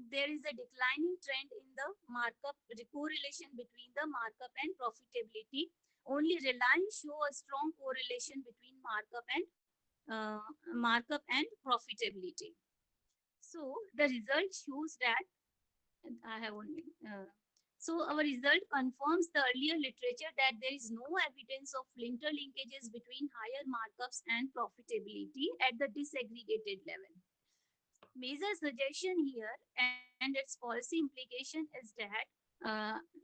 There is a declining trend in the markup, the correlation between the markup and profitability. Only Reliance show a strong correlation between markup and profitability. So the result shows that I have only. So our result confirms the earlier literature that there is no evidence of interlinkages between higher markups and profitability at the disaggregated level. Major suggestion here and its policy implication is that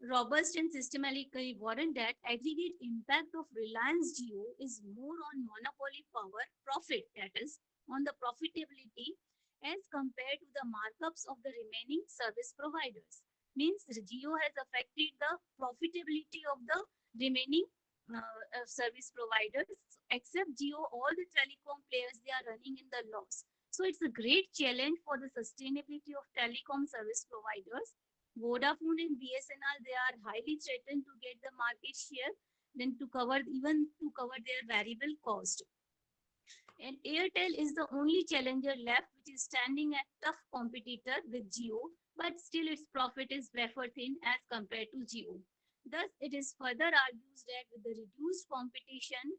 robust and systematically warrant that aggregate impact of Reliance Jio is more on monopoly power profit, that is on the profitability, as compared to the markups of the remaining service providers. Means Jio has affected the profitability of the remaining service providers. Except Jio, all the telecom players, they are running in the loss. So it's a great challenge for the sustainability of telecom service providers. Vodafone and BSNL, they are highly threatened to get the market share, then to cover their variable cost. And Airtel is the only challenger left, which is standing a tough competitor with Jio, but still its profit is wafer thin as compared to Jio. Thus, it is further argues that with the reduced competition,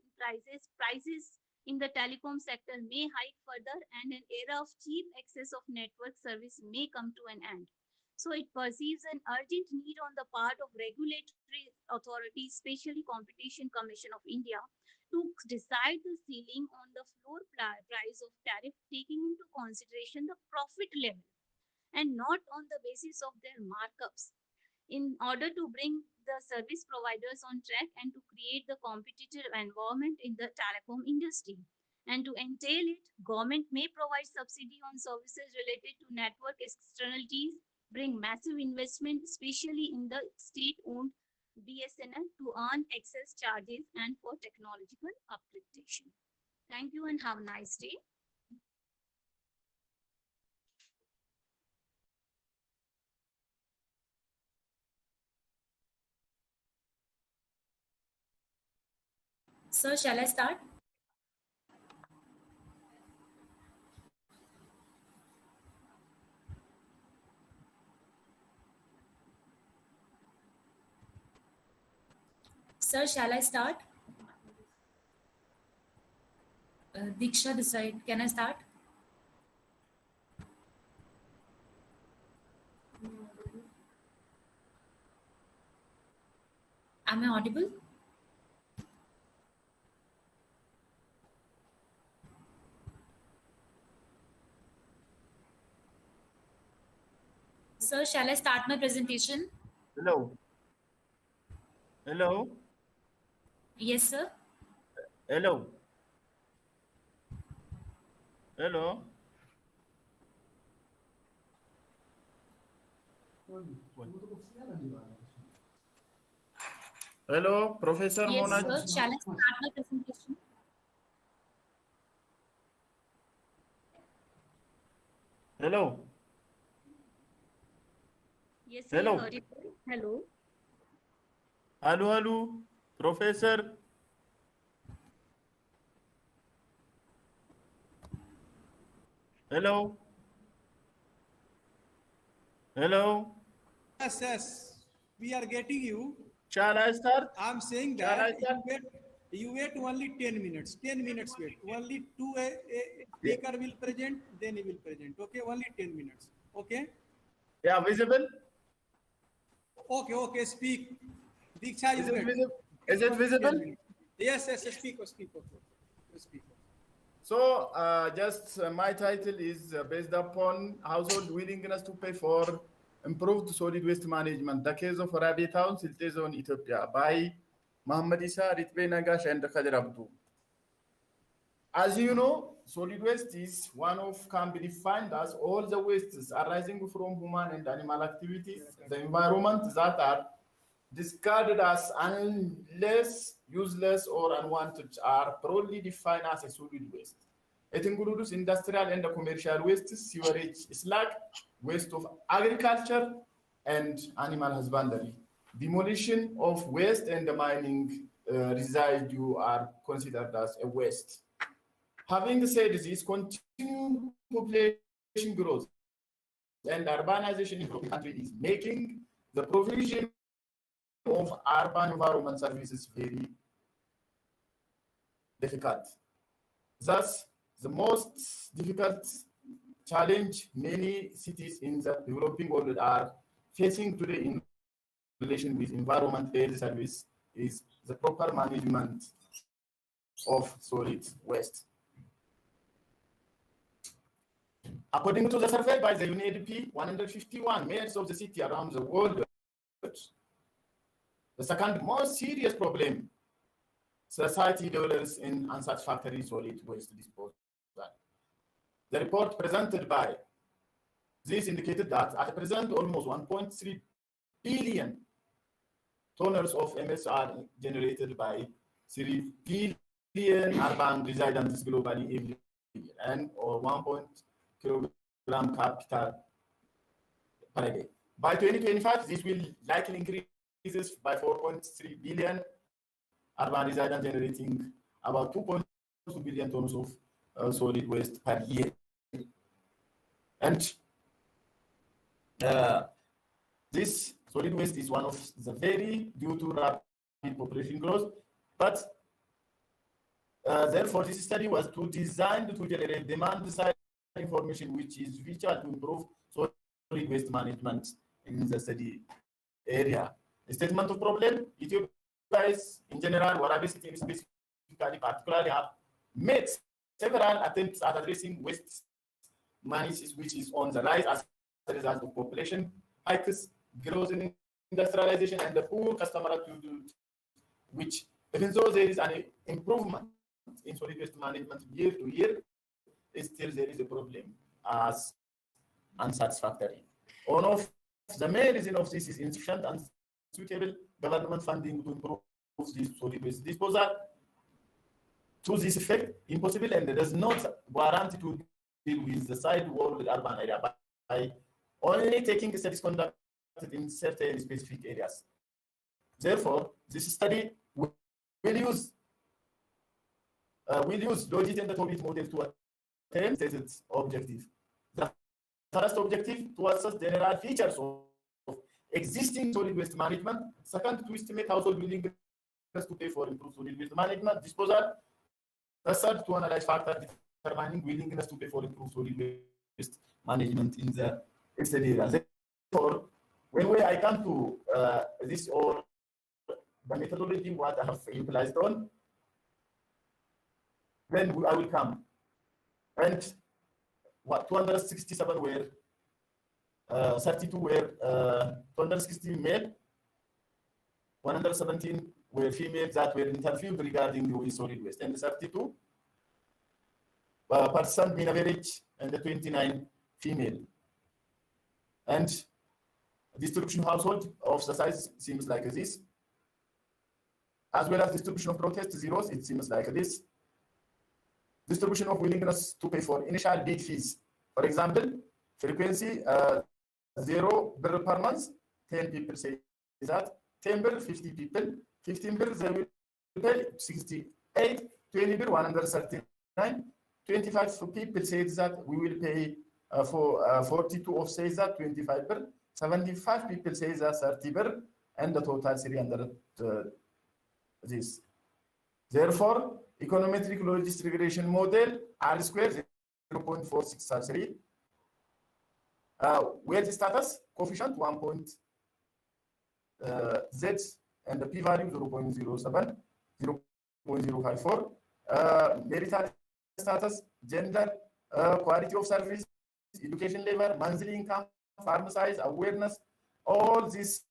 prices in the telecom sector may hike further, and an era of cheap access of network service may come to an end. So it perceives an urgent need on the part of regulatory authorities, especially Competition Commission of India, to decide the ceiling on the floor price of tariff, taking into consideration the profit level and not on the basis of their markups, in order to bring the service providers on track and to create the competitive environment in the telecom industry. And to entail it, government may provide subsidy on services related to network externalities, bring massive investment, especially in the state-owned BSNL, to earn excess charges and for technological upgradation. Thank you and have a nice day. Sir, shall I start? Sir, shall I start? Diksha, decide. Can I start? Am I audible? Sir, shall I start my presentation? Hello. Hello. Yes, sir. Hello. Hello. Hello, Professor Yes, Monaj. sir. Shall I start my presentation? Hello. Yes, we Hello. heard you. Hello. Hello, hello, Professor. Hello. Hello. Yes, yes, we are getting you. Shall I start? I'm saying Shall I that start? you wait only 10 minutes. 10 minutes wait. Only a Yeah. speaker will present, then he will present. Okay, only 10 minutes. Okay? Yeah, visible? Okay, okay, speak. Diksha, you Is it wait. visible? Wait Is it only 10 visible? minutes. Yes, yes, yes, speak, speak. Okay. Speak. So, my title is based upon household willingness to pay for improved solid waste management, the case of Rabi Town, Silte Zone, Ethiopia, by Muhammad Isa, Ritbe Nagash, and Khadir Abdu. As you know, solid waste is can be defined as all the wastes arising from human and animal activities, the environment that are discarded as unless, useless, or unwanted are broadly defined as a solid waste. It includes industrial and commercial wastes, sewerage, slag, waste of agriculture, and animal husbandry. Demolition of waste and the mining residue are considered as a waste. Having said this, continued population growth and urbanization in the country is making the provision of urban environment services very difficult. Thus, the most difficult challenge many cities in the developing world are facing today in relation with environment-based service is the proper management of solid waste. According to the survey by the UNEDP, 151 mayors of the city around the world, the second most serious problem society dwells in unsatisfactory solid waste disposal. The report presented by this indicated that at present almost 1.3 billion tonnes of MS are generated by 3 billion urban residents globally every year, and or 1 kilogram capital per day. By 2025, this will likely increase by 4.3 billion urban residents, generating about 2.2 billion tons of solid waste per year. And this solid waste is one of the very due to rapid population growth, but therefore this study was designed to generate demand side information which is vital to improve solid waste management in the study area. The statement of problem, Ethiopia is in general, Warabi City specifically, particularly have made several attempts at addressing waste management, which is on the rise as a result of population hikes, growth in industrialization, and the poor customer attitude, which even though there is an improvement in solid waste management year to year, still there is a problem as unsatisfactory. One of the main reason of this is insufficient and suitable government funding to improve this solid waste disposal. To this effect, impossible and does not guarantee to deal with the sidewall urban area by only taking studies conducted in certain specific areas. Therefore, this study will use logit and the Tobit model to attain stated objective. The first objective to assess general features of existing solid waste management. Second, to estimate household willingness to pay for improved solid waste management disposal. The third, to analyze factors determining willingness to pay for improved solid waste management in the study area. Therefore, when I come to this or the methodology what I have implied on, then I will come. And 267 were 32 were 260 male, 117 were females that were interviewed regarding the solid waste, and 32 percent mean average and the 29 female. And distribution household of the size seems like this, as well as distribution of protest zeros, it seems like this. Distribution of willingness to pay for initial bid fees. For example, frequency 0 bill per month, 10 people say that, 10 bill, 50 people, 15 bill, they will pay 68, 20 bill, 139, 25 people say that we will pay for 42 of says that 25 bill, 75 people say that 30 bill, and the total 300 this. Therefore, econometric logist regression model R squared 0.4633. Where the status coefficient 1. Z and the p-value 0.07, 0.054. Marital status, gender, quality of service, education level, monthly income, farm size, awareness, all these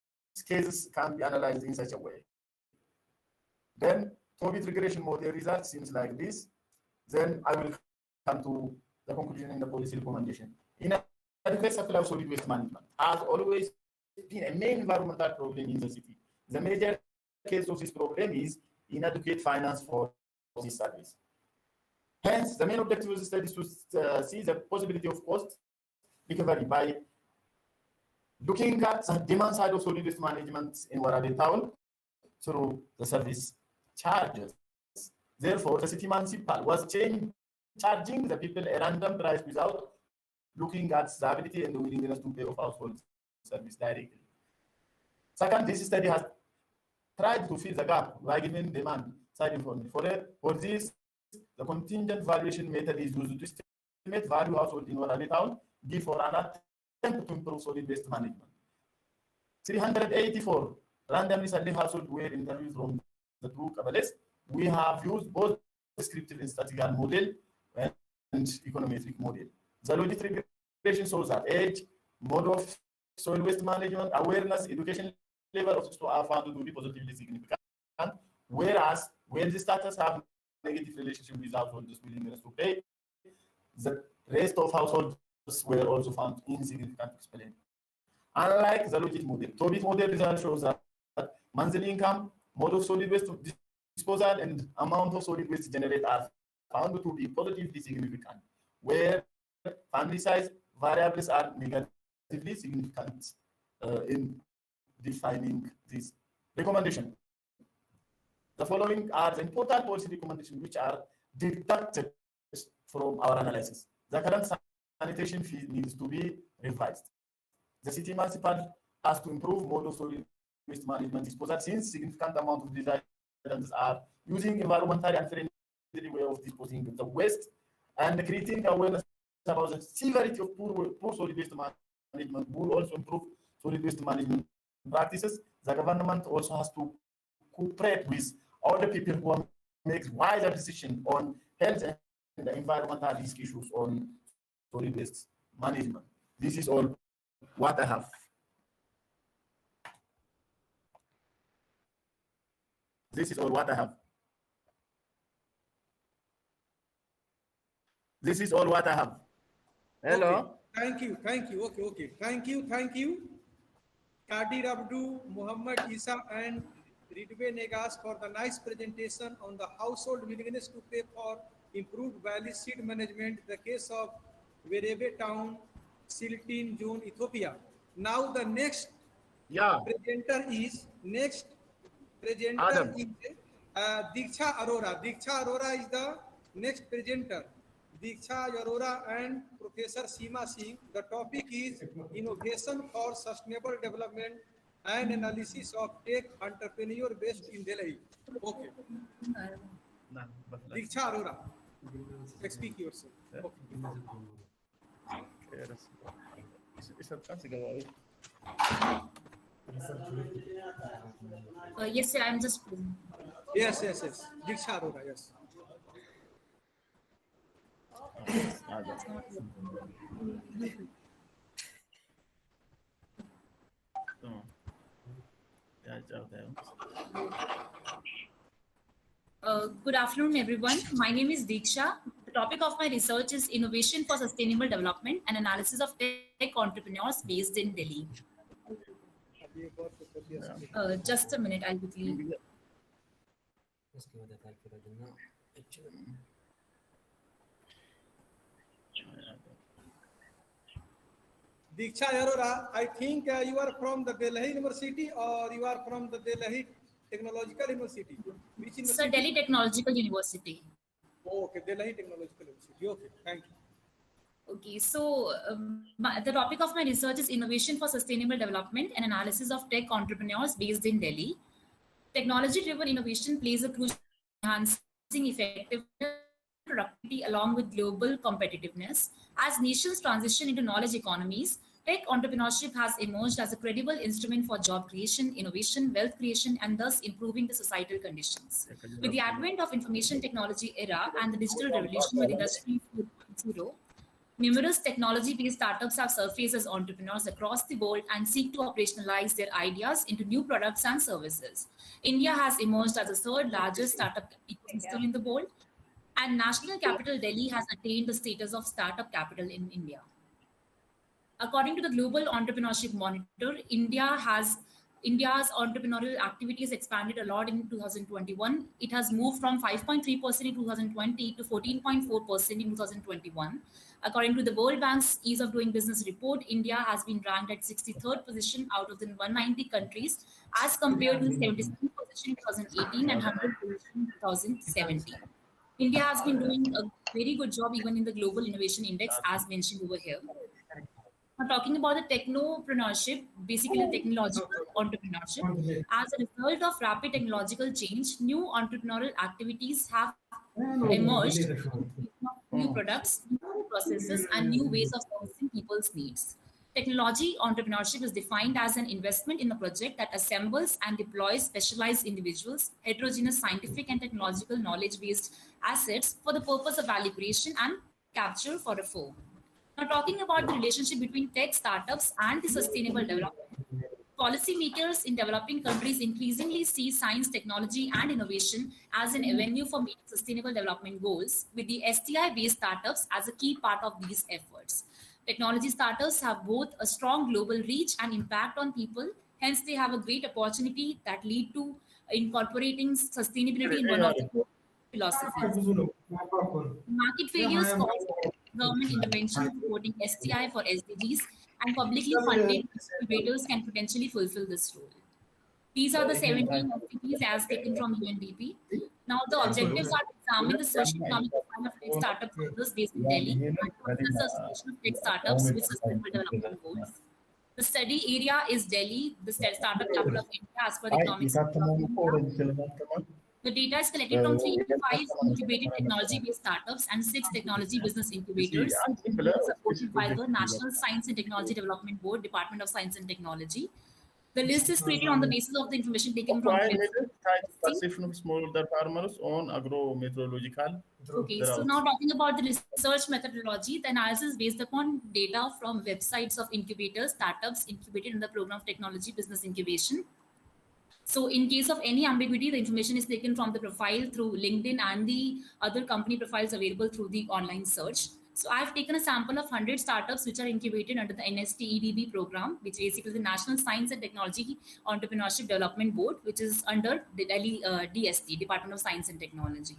cases can be analyzed in such a way. Then Tobit regression model result seems like this. Then I will come to the conclusion in the policy recommendation. Inadequate supply of solid waste management has always been a main environmental problem in the city. The major case of this problem is inadequate finance for this service. Hence, the main objective of the study is to see the possibility of cost recovery by looking at the demand side of solid waste management in Warade town through the service charges. Therefore, the city municipal was charging the people a random price without looking at the ability and the willingness to pay of household service directly. Second, this study has tried to fill the gap by giving demand side information. For this, the contingent valuation method is used to estimate value household in Warade town before an attempt to improve solid waste management. 384 randomly selected households were interviewed from the two Kabbales. We have used both descriptive and statistical model and econometric model. The logic regression shows that age, mode of soil waste management, awareness, education level of store are found to be positively significant. Whereas when the status have negative relationship with households' willingness to pay, the rest of households were also found insignificant to explain. Unlike the logic model, Tobit model result shows that monthly income, mode of solid waste disposal, and amount of solid waste generated are found to be positively significant, where family size variables are negatively significant in defining this recommendation. The following are the important policy recommendations which are deducted from our analysis. The current sanitation fee needs to be revised. The city municipal has to improve mode of solid waste management disposal since significant amount of these items are using environmentally unfriendly way of disposing of the waste, and creating awareness about the severity of poor solid waste management will also improve solid waste management practices. The government also has to cooperate with all the people who make wiser decisions on health and the environmental risk issues on solid waste management. This is all what I have. This is all what I have. This is all what I have. Hello. Okay. Thank you. Okay. Thank you. Kadir Abdu, Muhammad Isa, and Ridwe Negas for the nice presentation on the household willingness to pay for improved valley seed management, the case of Werebe town, Siltin zone, Ethiopia. Now the next presenter is Diksha Arora. Diksha Arora is the next presenter. Diksha Arora and Professor Seema Singh. The topic is innovation for sustainable development and analysis of tech entrepreneur based in Delhi. Okay. Diksha Arora, speak yourself. Yes, sir, I'm just. Yes. Diksha Arora, yes. Good afternoon, everyone. My name is Diksha. The topic of my research is innovation for sustainable development and analysis of tech entrepreneurs based in Delhi. Just a minute, I'll quickly. Diksha Arora, I think you are from the Delhi University or you are from the Delhi Technological University? Which university? Sir, Delhi Technological University. Okay, Delhi Technological University. Okay, thank you. Okay, so the topic of my research is innovation for sustainable development and analysis of tech entrepreneurs based in Delhi. Technology-driven innovation plays a crucial role in enhancing effectiveness and productivity along with global competitiveness. As nations transition into knowledge economies, tech entrepreneurship has emerged as a credible instrument for job creation, innovation, wealth creation, and thus improving the societal conditions. With the advent of information technology era and the digital revolution with Industry 4.0, numerous technology-based startups have surfaced as entrepreneurs across the world and seek to operationalize their ideas into new products and services. India has emerged as the third largest startup ecosystem in the world, and national capital Delhi has attained the status of startup capital in India. According to the Global Entrepreneurship Monitor, India's entrepreneurial activities expanded a lot in 2021. It has moved from 5.3% in 2020 to 14.4% in 2021. According to the World Bank's Ease of Doing Business report, India has been ranked at 63rd position out of the 190 countries as compared to 77th position in 2018 and 100th position in 2017. India has been doing a very good job even in the Global Innovation Index as mentioned over here. Now, talking about the technopreneurship, basically technological entrepreneurship, as a result of rapid technological change, new entrepreneurial activities have emerged, new products, new processes, and new ways of servicing people's needs. Technology entrepreneurship is defined as an investment in a project that assembles and deploys specialized individuals, heterogeneous scientific and technological knowledge-based assets for the purpose of value creation and capture for a firm. Now, talking about the relationship between tech startups and the sustainable development, policymakers in developing countries increasingly see science, technology, and innovation as an avenue for meeting sustainable development goals, with the STI-based startups as a key part of these efforts. Technology startups have both a strong global reach and impact on people. Hence, they have a great opportunity that lead to incorporating sustainability in one of the philosophies. Market failures cause government intervention supporting STI for SDGs, and publicly funded incubators can potentially fulfill this role. These are the 17 SDGs as taken from UNDP. Now, the objectives are to examine the socio-economic profile of tech startup founders based in Delhi and to assess the association of tech startups with sustainable development goals. The study area is Delhi, the startup capital of India as per the economic development. The data is collected from 3 incubated technology-based startups and 6 technology business incubators supported by the National Science and Technology Development Board, Department of Science and Technology. The list is created on the basis of the information taken from Taxation of smallholder farmers on agro-meteorological. Okay, so now talking about the research methodology, the analysis is based upon data from websites of incubators, startups incubated in the program of technology business incubation. So in case of any ambiguity, the information is taken from the profile through LinkedIn and the other company profiles available through the online search. So I've taken a sample of 100 startups which are incubated under the NSTEDB program, which is basically the National Science and Technology Entrepreneurship Development Board, which is under the Delhi DST, Department of Science and Technology.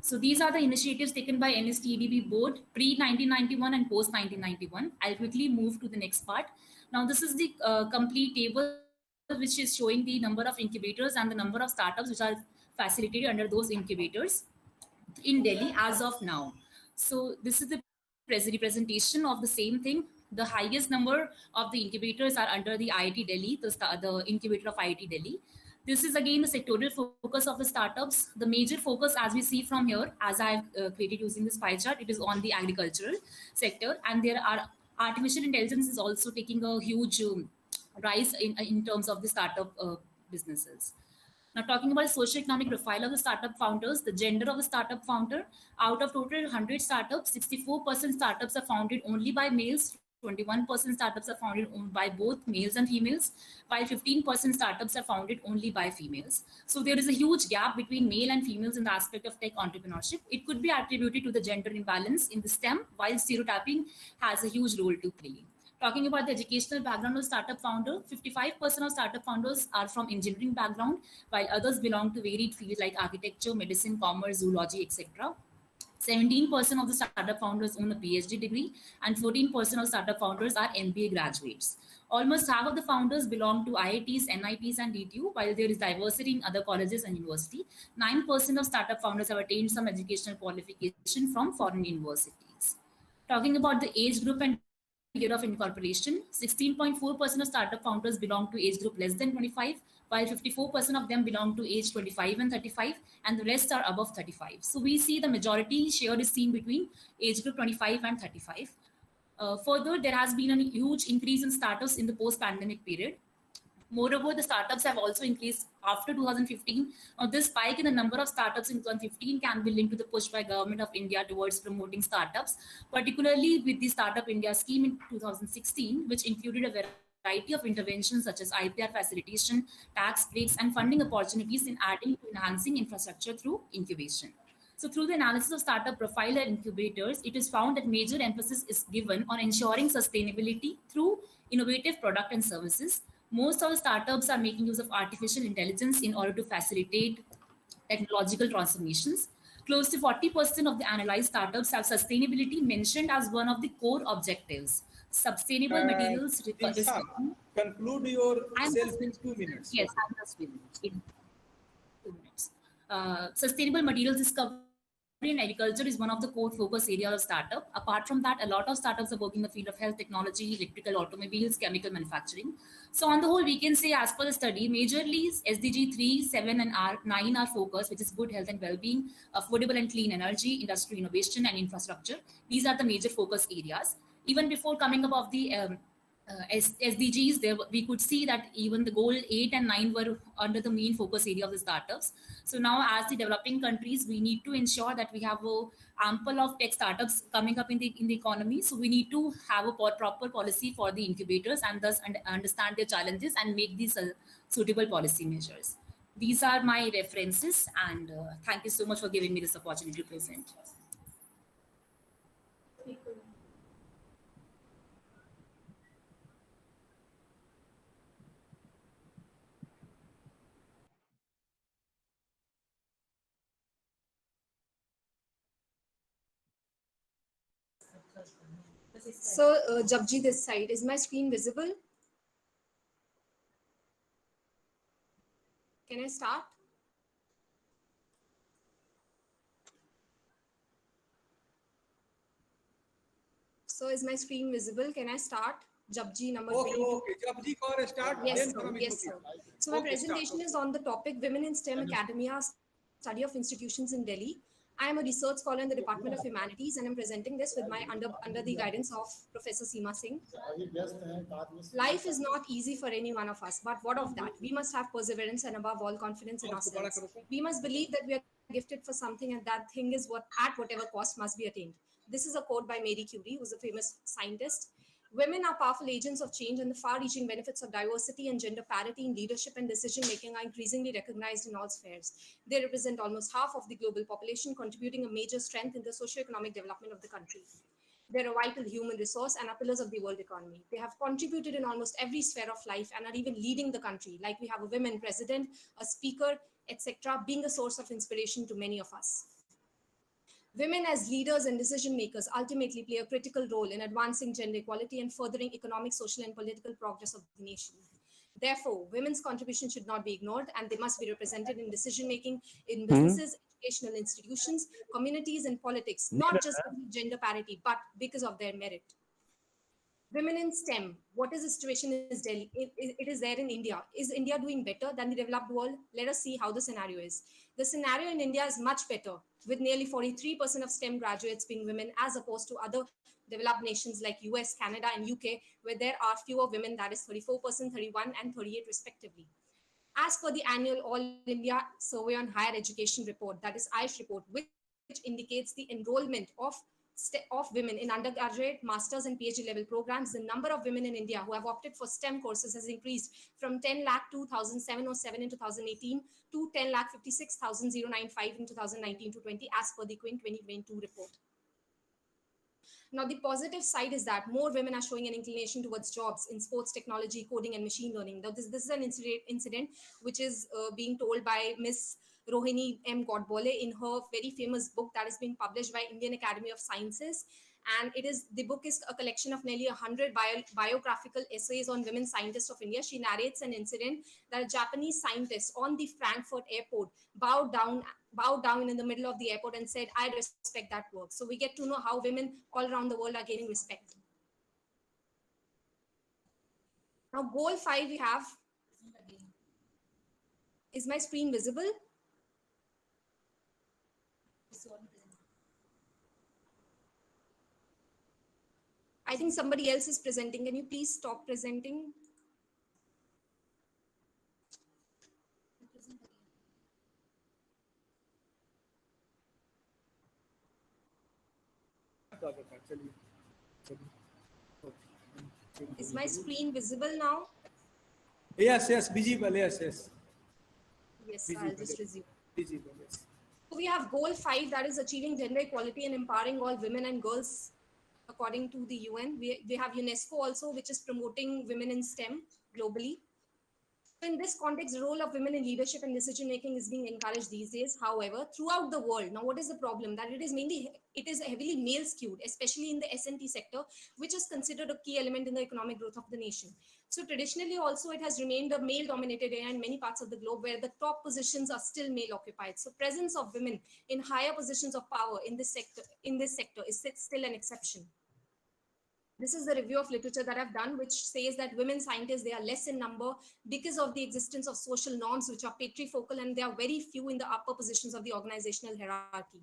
So these are the initiatives taken by NSTEDB board pre-1991 and post-1991. I'll quickly move to the next part. Now, this is the complete table which is showing the number of incubators and the number of startups which are facilitated under those incubators in Delhi as of now. So this is the representation of the same thing. The highest number of the incubators are under the IIT Delhi, the incubator of IIT Delhi. This is again the sectoral focus of the startups. The major focus, as we see from here, as I've created using this pie chart, it is on the agricultural sector, and there are artificial intelligence is also taking a huge rise in terms of the startup businesses. Now, talking about the socio-economic profile of the startup founders, the gender of the startup founder, out of total 100 startups, 64% startups are founded only by males 21% startups are founded owned by both males and females, while 15% startups are founded only by females. So there is a huge gap between male and females in the aspect of tech entrepreneurship. It could be attributed to the gender imbalance in the STEM, while stereotyping has a huge role to play. Talking about the educational background of startup founder, 55% of startup founders are from engineering background, while others belong to varied fields like architecture, medicine, commerce, zoology, etc. 17% of the startup founders own a PhD degree, and 14% of startup founders are MBA graduates. Almost half of the founders belong to IITs, NITs, and DTU, while there is diversity in other colleges and universities. 9% of startup founders have attained some educational qualification from foreign universities. Talking about the age group and year of incorporation, 16.4% of startup founders belong to age group less than 25, while 54% of them belong to age 25 and 35, and the rest are above 35. So we see the majority share is seen between age group 25 and 35. Further, there has been a huge increase in startups in the post-pandemic period. Moreover, the startups have also increased after 2015. Now, this spike in the number of startups in 2015 can be linked to the push by Government of India towards promoting startups, particularly with the Startup India scheme in 2016, which included a variety of interventions such as IPR facilitation, tax breaks, and funding opportunities in adding to enhancing infrastructure through incubation. So through the analysis of startup profile and incubators, it is found that major emphasis is given on ensuring sustainability through innovative product and services. Most of the startups are making use of artificial intelligence in order to facilitate technological transformations. Close to 40% of the analyzed startups have sustainability mentioned as one of the core objectives. Sustainable materials Dilshad, conclude yourself in 2 minutes. Yes, I'm just in 2 minutes. Sustainable materials discovery and agriculture is one of the core focus areas of startup. Apart from that, a lot of startups are working in the field of health technology, electrical automobiles, chemical manufacturing. So on the whole, we can say as per the study, majorly SDG 3, 7 and 9 are focused, which is good health and well-being, affordable and clean energy, industry innovation and infrastructure. These are the major focus areas. Even before coming above the SDGs, there we could see that even the goal 8 and 9 were under the main focus area of the startups. So now, as the developing countries, we need to ensure that we have a ample of tech startups coming up in the economy. So we need to have a proper policy for the incubators and thus understand their challenges and make these suitable policy measures. These are my references, and thank you so much for giving me this opportunity to present. So, Jabji, this side, is my screen visible? Can I start? So, is my screen visible? Can I start? Jabji number 22. Okay. Jabji, go start. Yes, sir. Yes, sir. So, my presentation is on the topic Women in STEM Academia, Study of Institutions in Delhi. I am a research scholar in the Department of Humanities, and I'm presenting this with my under the guidance of Professor Seema Singh. Life is not easy for any one of us, but what of that? We must have perseverance and above all confidence in ourselves. We must believe that we are gifted for something, and that thing is what at whatever cost must be attained. This is a quote by Marie Curie, who's a famous scientist. Women are powerful agents of change, and the far-reaching benefits of diversity and gender parity in leadership and decision-making are increasingly recognized in all spheres. They represent almost half of the global population, contributing a major strength in the socio-economic development of the country. They're a vital human resource and are pillars of the world economy. They have contributed in almost every sphere of life and are even leading the country, like we have a women president, a speaker, etc., being a source of inspiration to many of us. Women as leaders and decision makers ultimately play a critical role in advancing gender equality and furthering economic, social, and political progress of the nation. Therefore, women's contribution should not be ignored, and they must be represented in decision making in businesses, educational institutions, communities, and politics, not just because of gender parity, but because of their merit. Women in STEM, what is the situation in Delhi? It is there in India. Is India doing better than the developed world? Let us see how the scenario is. The scenario in India is much better, with nearly 43% of STEM graduates being women, as opposed to other developed nations like US, Canada, and UK, where there are fewer women, that is 34%, 31, and 38 respectively. As per the annual All India Survey on Higher Education report, that is AISH report, which indicates the enrollment of of women in undergraduate, master's, and PhD level programs, the number of women in India who have opted for STEM courses has increased from 10,02,707 in 2018 to 10,56,095 in 2019 to 20, as per the Quinn 2022 report. Now, the positive side is that more women are showing an inclination towards jobs in sports, technology, coding, and machine learning. Now, this is an incident which is being told by Miss Rohini M. Godbole in her very famous book that is being published by Indian Academy of Sciences. And the book is a collection of nearly 100 biographical essays on women scientists of India. She narrates an incident that a Japanese scientist on the Frankfurt airport bowed down in the middle of the airport and said, "I respect that work." So we get to know how women all around the world are gaining respect. Now, goal 5 we have. Is my screen visible? I think somebody else is presenting. Can you please stop presenting? Is my screen visible now? Yes, visible. Yes. Yes, Visible. I'll just resume. Visible, yes. So we have goal 5, that is achieving gender equality and empowering all women and girls according to the UN. We have UNESCO also, which is promoting women in STEM globally. In this context, the role of women in leadership and decision making is being encouraged these days. However, throughout the world, now what is the problem? That it is heavily male skewed, especially in the S&T sector, which is considered a key element in the economic growth of the nation. So traditionally also it has remained a male dominated area in many parts of the globe where the top positions are still male occupied. So presence of women in higher positions of power in this sector is still an exception. This is the review of literature that I've done, which says that women scientists, they are less in number because of the existence of social norms, which are patriarchal, and they are very few in the upper positions of the organizational hierarchy.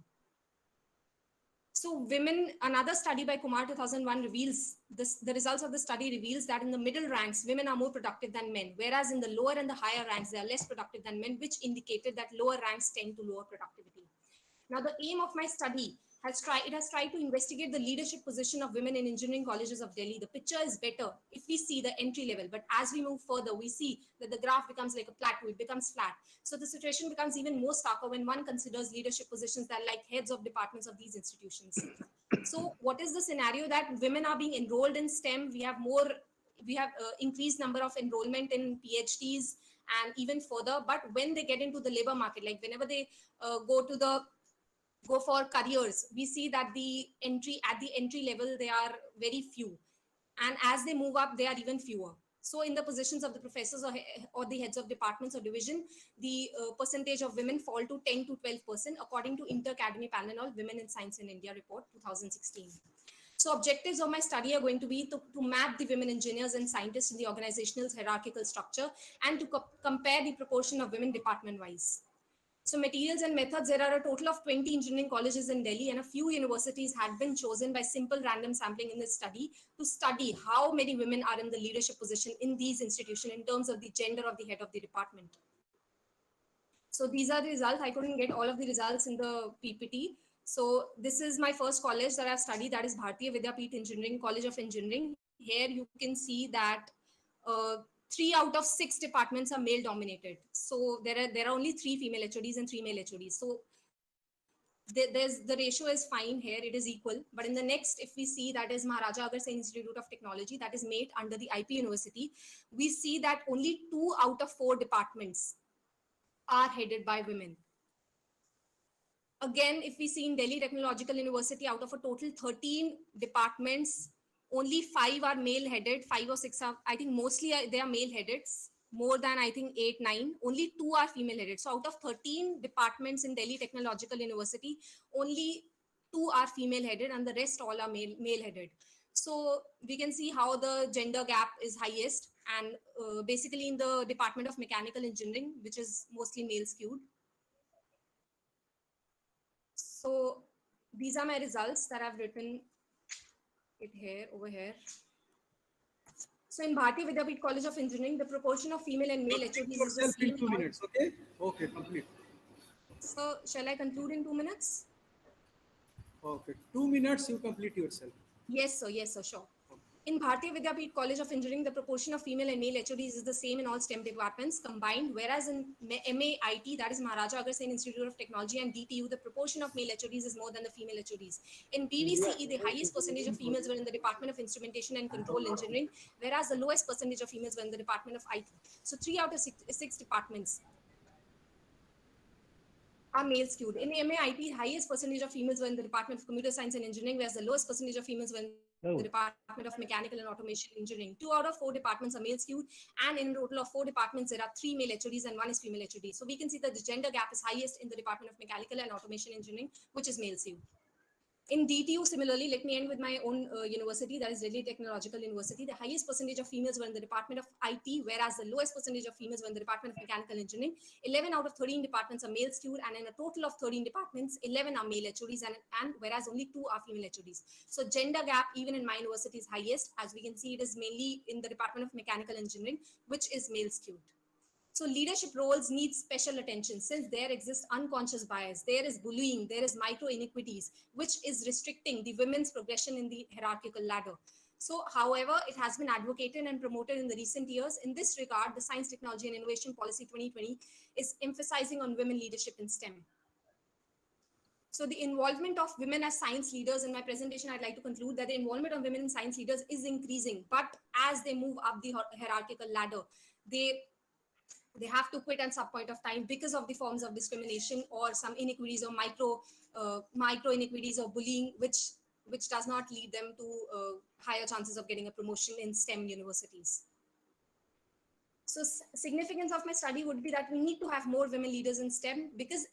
So women, another study by Kumar 2001 reveals this, the results of the study reveals that in the middle ranks, women are more productive than men, whereas in the lower and the higher ranks, they are less productive than men, which indicated that lower ranks tend to lower productivity. Now, the aim of my study has tried to investigate the leadership position of women in engineering colleges of Delhi. The picture is better if we see the entry level, but as we move further, we see that the graph becomes like a plateau, it becomes flat. So the situation becomes even more starker when one considers leadership positions that are like heads of departments of these institutions. So what is the scenario? That women are being enrolled in STEM. We have increased number of enrollment in PhDs and even further. But when they get into the labor market, like whenever they go for careers, we see that at the entry level, they are very few. And as they move up, they are even fewer. So in the positions of the professors or the heads of departments or division, the percentage of women fall to 10 to 12%, according to Inter-Academy Panel on Women in Science in India report 2016. So objectives of my study are going to be to map the women engineers and scientists in the organizational hierarchical structure and to compare the proportion of women department-wise. So materials and methods, there are a total of 20 engineering colleges in Delhi, and a few universities had been chosen by simple random sampling in this study to study how many women are in the leadership position in these institutions in terms of the gender of the head of the department. So these are the results. I couldn't get all of the results in the PPT. So this is my first college that I've studied, that is Bharatiya Vidyapeeth Engineering College of Engineering. Here you can see that 3 out of 6 departments are male dominated. So there are only 3 female HODs and 3 male HODs. So the ratio is fine here, it is equal. But in the next, if we see, that is Maharaja Agar Singh Institute of Technology, that is made under the IP University, we see that only 2 out of 4 departments are headed by women. Again, if we see in Delhi Technological University, out of a total 13 departments, only 5 are male headed, 5 or 6 are, I think mostly they are male headed, more than I think 8, 9, only 2 are female headed. So out of 13 departments in Delhi Technological University, only 2 are female headed and the rest all are male headed. So we can see how the gender gap is highest, and basically in the Department of Mechanical Engineering, which is mostly male skewed. So these are my results that I've written it here, over here. So in Bharatiya Vidyapeeth College of Engineering, the proportion of female and male HODs is the same. 2 minutes, okay? Okay, complete. So shall I conclude in 2 minutes? Okay, 2 minutes you complete yourself. Yes, sir, sure. In Bharatiya Vidyapeeth College of Engineering, the proportion of female and male HODs is the same in all STEM departments combined, whereas in MAIT, that is Maharaja Agrasen Institute of Technology, and DTU, the proportion of male HODs is more than the female HODs. In BVCE, the highest percentage of females were in the Department of Instrumentation and Control Engineering, whereas the lowest percentage of females were in the Department of IT. So 3 out of 6 departments are male skewed. In MAIT, highest percentage of females were in the Department of Computer Science and Engineering, whereas the lowest percentage of females were in the Department of Mechanical and Automation Engineering. 2 out of 4 departments are male skewed, and in a total of 4 departments, there are 3 male HODs and 1 is female HOD. So we can see that the gender gap is highest in the Department of Mechanical and Automation Engineering, which is male skewed. In DTU, similarly, let me end with my own university, that is Delhi Technological University. The highest percentage of females were in the Department of IT, whereas the lowest percentage of females were in the Department of Mechanical Engineering. 11 out of 13 departments are male skewed, and in a total of 13 departments, 11 are male HODs, and whereas only 2 are female HODs. So gender gap, even in my university, is highest. As we can see, it is mainly in the Department of Mechanical Engineering, which is male skewed. So leadership roles need special attention since there exists unconscious bias, there is bullying, there is micro inequities, which is restricting the women's progression in the hierarchical ladder. So, however, it has been advocated and promoted in the recent years. In this regard, the Science, Technology and Innovation Policy 2020 is emphasizing on women leadership in STEM. So the involvement of women as science leaders, in my presentation, I'd like to conclude that the involvement of women in science leaders is increasing, but as they move up the hierarchical ladder, they have to quit at some point of time because of the forms of discrimination or some inequities or micro inequities or bullying, which does not lead them to higher chances of getting a promotion in STEM universities. So significance of my study would be that we need to have more women leaders in STEM because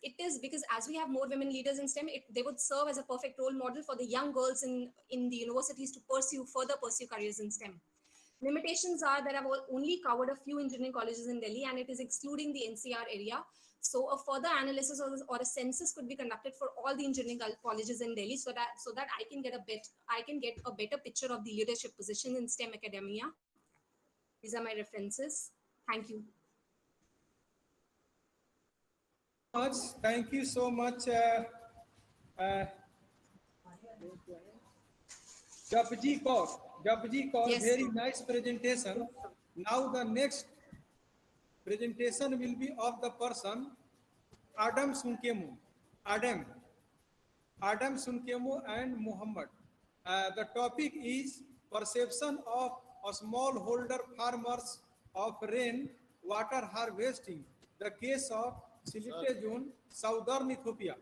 as we have more women leaders in STEM, they would serve as a perfect role model for the young girls in the universities to further pursue careers in STEM. Limitations are that I've only covered a few engineering colleges in Delhi, and it is excluding the NCR area. So a further analysis or a census could be conducted for all the engineering colleges in Delhi, so that I can get a better picture of the leadership position in STEM academia. These are my references. Thank you. Thank you so much. Japji Kaur, yes. Very nice presentation. Now the next presentation will be of the person Adam Sunkemu. Adam Sunkemu and Muhammad. The topic is perception of smallholder farmers of rain water harvesting. The case of Silite Zone, Southern Ethiopia.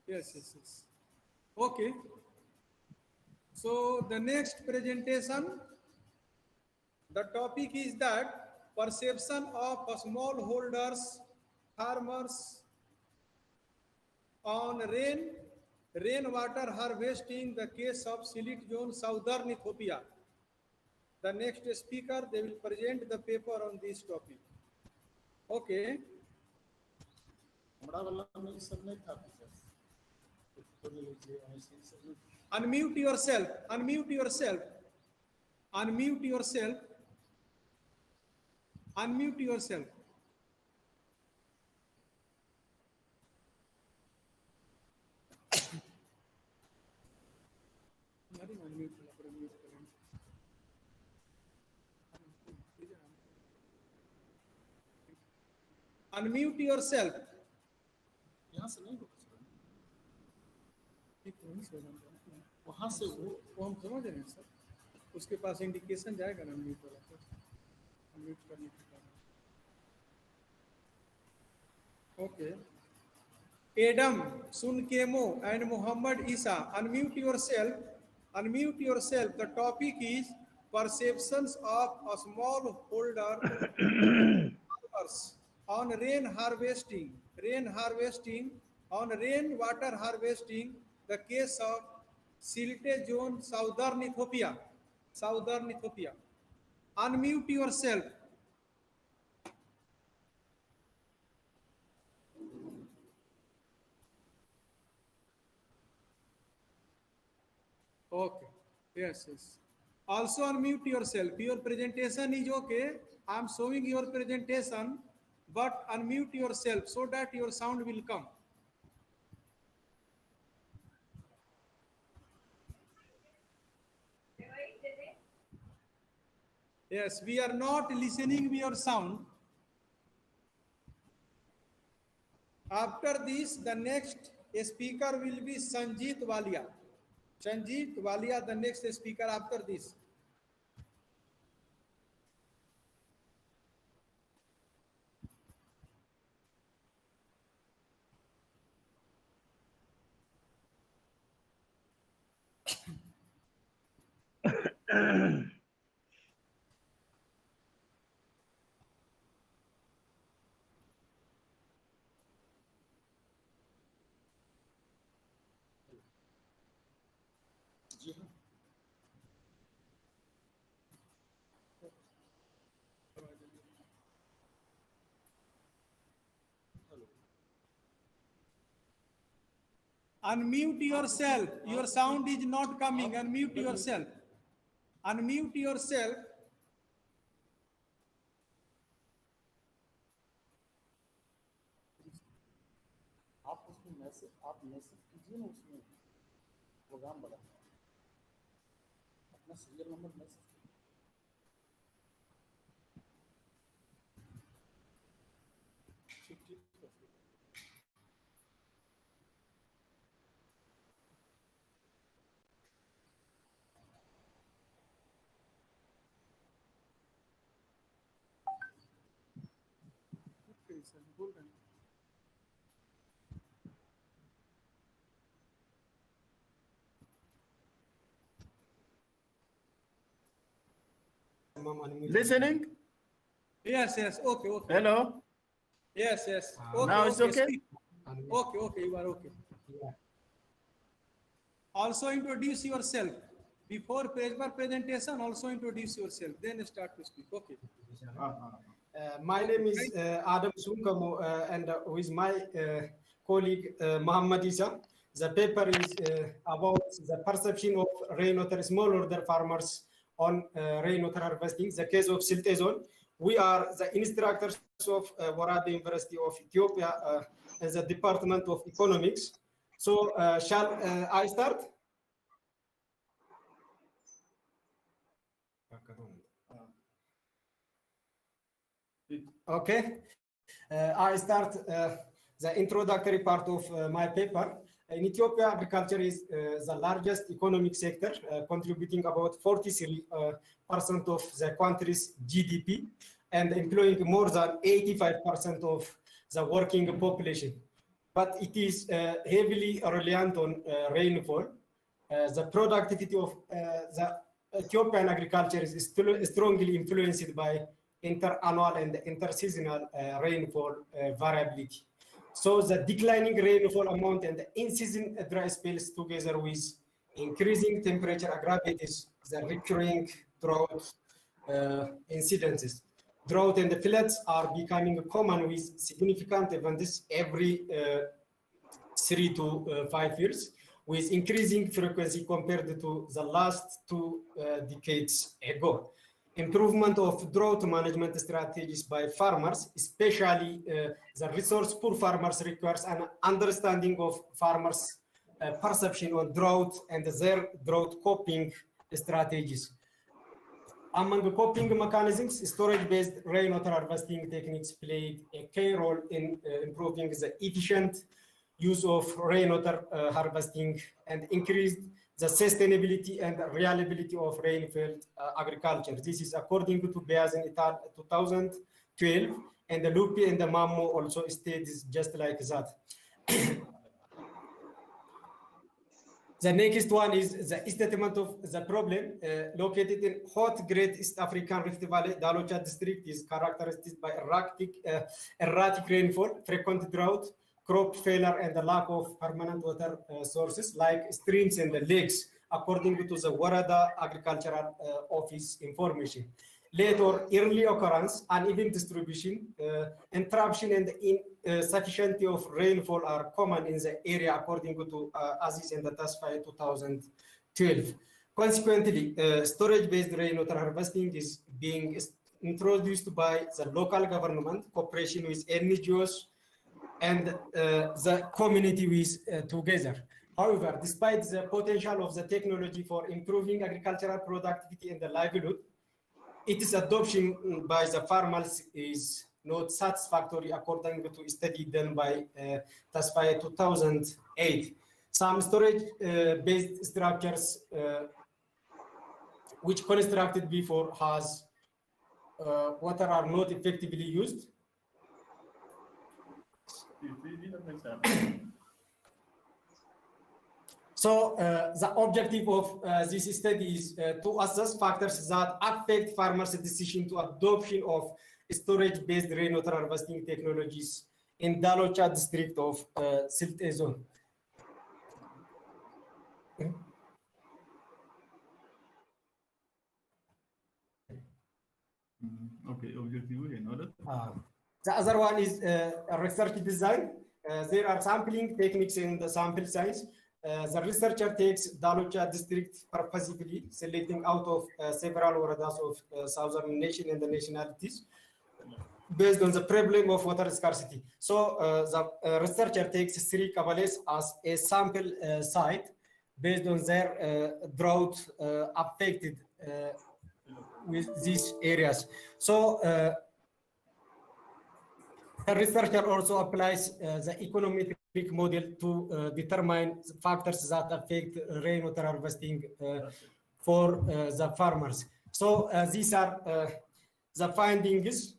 Yes. Okay. So the next presentation, the topic is that perception of smallholders, farmers on rainwater harvesting, the case of Silite Zone, Southern Ethiopia. The next speaker, they will present the paper on this topic. Okay. Unmute yourself. Unmute yourself. Unmute yourself. Unmute yourself. Unmute yourself. वहां से वो हम समझ रहे हैं sir, उसके पास indication जाएगा ना म्यूट वाला को म्यूट करने के बाद. Okay. Adam Sunkemo and Muhammad Isa, unmute yourself. Unmute yourself. The topic is perceptions of a smallholder on rain harvesting. On rainwater harvesting, the case of Silite Zone, Southern Ethiopia. Unmute yourself. Okay. Yes. Also unmute yourself. Your presentation is okay. I am showing your presentation, but unmute yourself so that your sound will come. Yes, we are not listening your sound. After this, the next speaker will be Sanjeet Walia. Sanjeet Walia, the next speaker after this. Unmute yourself. Your sound is not coming. Unmute yourself. Unmute yourself. आप उसमें message कीजिए ना, उसमें programme बना अपना serial number message Listening? Yes, yes. Okay, okay. Hello? Yes, yes. Okay, Now it's okay? Speak. Okay, okay. You are okay. Also introduce yourself. Before paper presentation, also introduce yourself. Then start to speak. Okay. My name is Adam Sunkamo, and with my colleague Muhammad Isa. The paper is about the perception of rainwater smallholder farmers on rainwater harvesting, the case of Silte Zone. We are the instructors of Warada University of Ethiopia as the Department of Economics. So shall I start? Okay, I start the introductory part of my paper. In Ethiopia, agriculture is the largest economic sector, contributing about 43% of the country's GDP and employing more than 85% of the working population. But it is heavily reliant on rainfall. The productivity of the Ethiopian agriculture is still strongly influenced by interannual and interseasonal rainfall variability. So the declining rainfall amount and the in-season dry spells together with increasing temperature aggravates the recurring drought incidences. Drought and floods are becoming common with significant events every 3 to 5 years, with increasing frequency compared to the last 2 decades ago. Improvement of drought management strategies by farmers, especially the resource-poor farmers, requires an understanding of farmers' perception on drought and their drought coping strategies. Among coping mechanisms, storage-based rainwater harvesting techniques played a key role in improving the efficient use of rainwater harvesting and increased the sustainability and reliability of rainfield agriculture. This is according to Basin et al. 2012, and the Lupi and the Mammo also states just like that. The next one is the statement of the problem. Located in hot Great East African Rift Valley, Dalocha district is characterized by erratic rainfall, frequent drought, crop failure, and the lack of permanent water sources like streams and the lakes, according to the Warada Agricultural Office information. Late or early occurrence, uneven distribution, interruption, and insufficiency of rainfall are common in the area, according to Aziz and Tasfai 2012. Consequently, storage-based rainwater harvesting is being introduced by the local government, cooperation with NGOs, and the community with together. However, despite the potential of the technology for improving agricultural productivity and the livelihood, its adoption by the farmers is not satisfactory according to a study done by Tasfaya 2008. Some storage-based structures which constructed before has water are not effectively used. So the objective of this study is to assess factors that affect farmers' decision to adoption of storage-based rainwater harvesting technologies in Dalocha district of Silte zone. Okay, objective another. The other one is research design. There are sampling techniques in the sample size. The researcher takes Dalucha district purposefully, selecting out of several waradas of southern nation and the nationalities based on the problem of water scarcity. So the researcher takes 3 kabales as a sample site based on their drought affected with these areas. So the researcher also applies the econometric model to determine factors that affect rainwater harvesting for the farmers. So these are the findings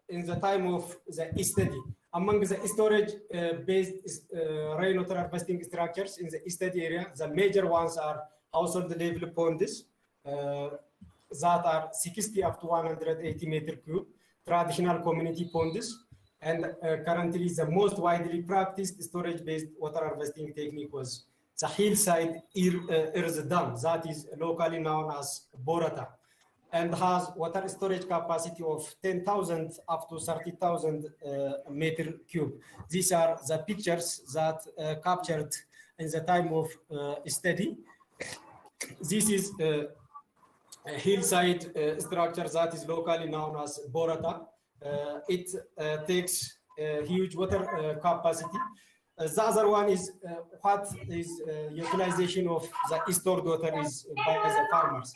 in the time of the study. Among the storage-based rainwater harvesting structures in the study area, the major ones are household level ponds that are 60 up to 180 meter cube, traditional community ponds, and currently the most widely practiced storage-based water harvesting technique was the hillside earth dam, that is locally known as Borata, and has water storage capacity of 10,000 up to 30,000 meter cube. These are the pictures that captured in the time of study. This is a hillside structure that is locally known as Borata. It takes huge water capacity. The other one is what is utilization of the stored water is by the farmers.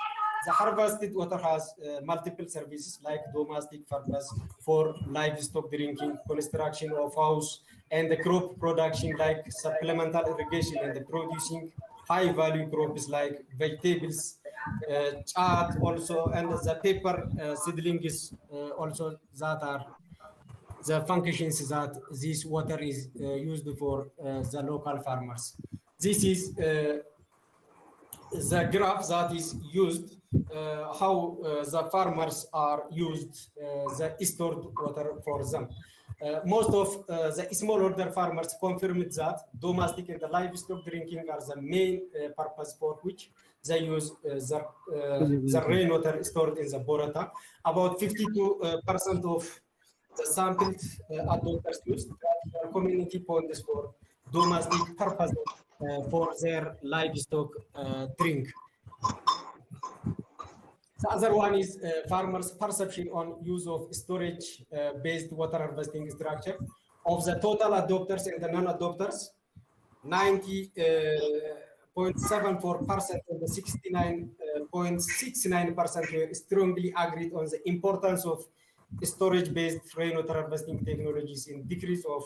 The harvested water has multiple services like domestic purpose for livestock drinking, construction of house, and the crop production like supplemental irrigation and the producing high value crops like vegetables, chat also, and the paper seedlings also that are the functions that this water is used for the local farmers. This is the graph that is used how the farmers are used the stored water for them. Most of the smallholder farmers confirmed that domestic and the livestock drinking are the main purpose for which they use the rainwater stored in the Borata. About 52% of the sampled adopters used community ponds for domestic purpose for their livestock drink. The other one is farmers' perception on use of storage-based water harvesting structure. Of the total adopters and the non-adopters, 90.74% and the 69.69% strongly agreed on the importance of storage-based rainwater harvesting technologies in decrease of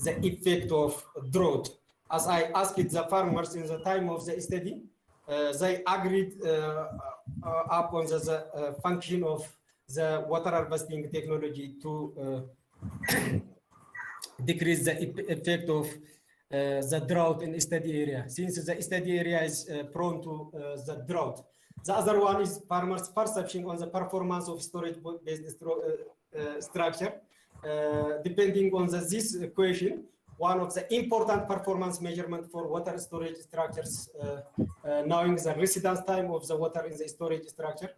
the effect of drought. As I asked the farmers in the time of the study, they agreed up on the function of the water harvesting technology to decrease the effect of the drought in the study area, since the study area is prone to the drought. The other one is farmers' perception on the performance of storage-based structure. Depending on this equation, one of the important performance measurement for water storage structures, knowing the residence time of the water in the storage structure.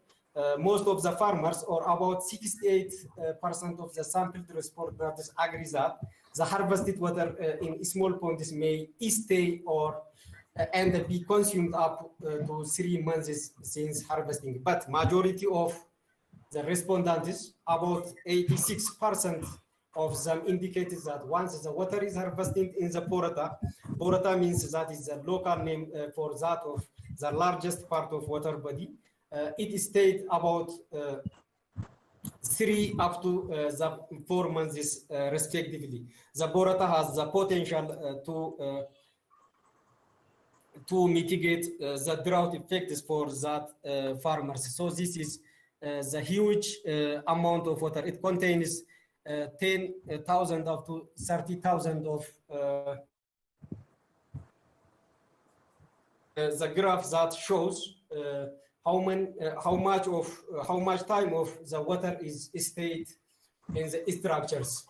Most of the farmers, or about 68% of the sampled respondents, agree that the harvested water in small ponds may stay or and be consumed up to 3 months since harvesting. But majority of the respondents, about 86% of them indicated that once the water is harvested in the Borata, Borata means that is the local name for that of the largest part of water body. it stayed about 3 up to the 4 months respectively. The burrata has the potential to mitigate the drought effects for that farmers. So this is the huge amount of water. It contains 10,000 up to 30,000 of the graph that shows how much time of the water is stayed in the structures.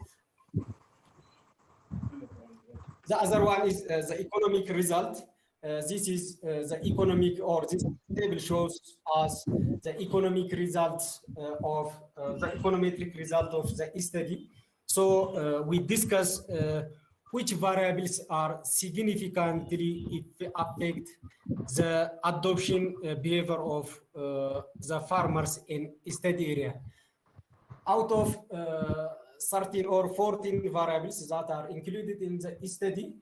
The other one is the economic result. This is the economic, or this table shows us the economic results of the econometric result of the study. So we discuss which variables are significantly affect the adoption behavior of the farmers in study area. Out of 13 or 14 variables that are included in the study,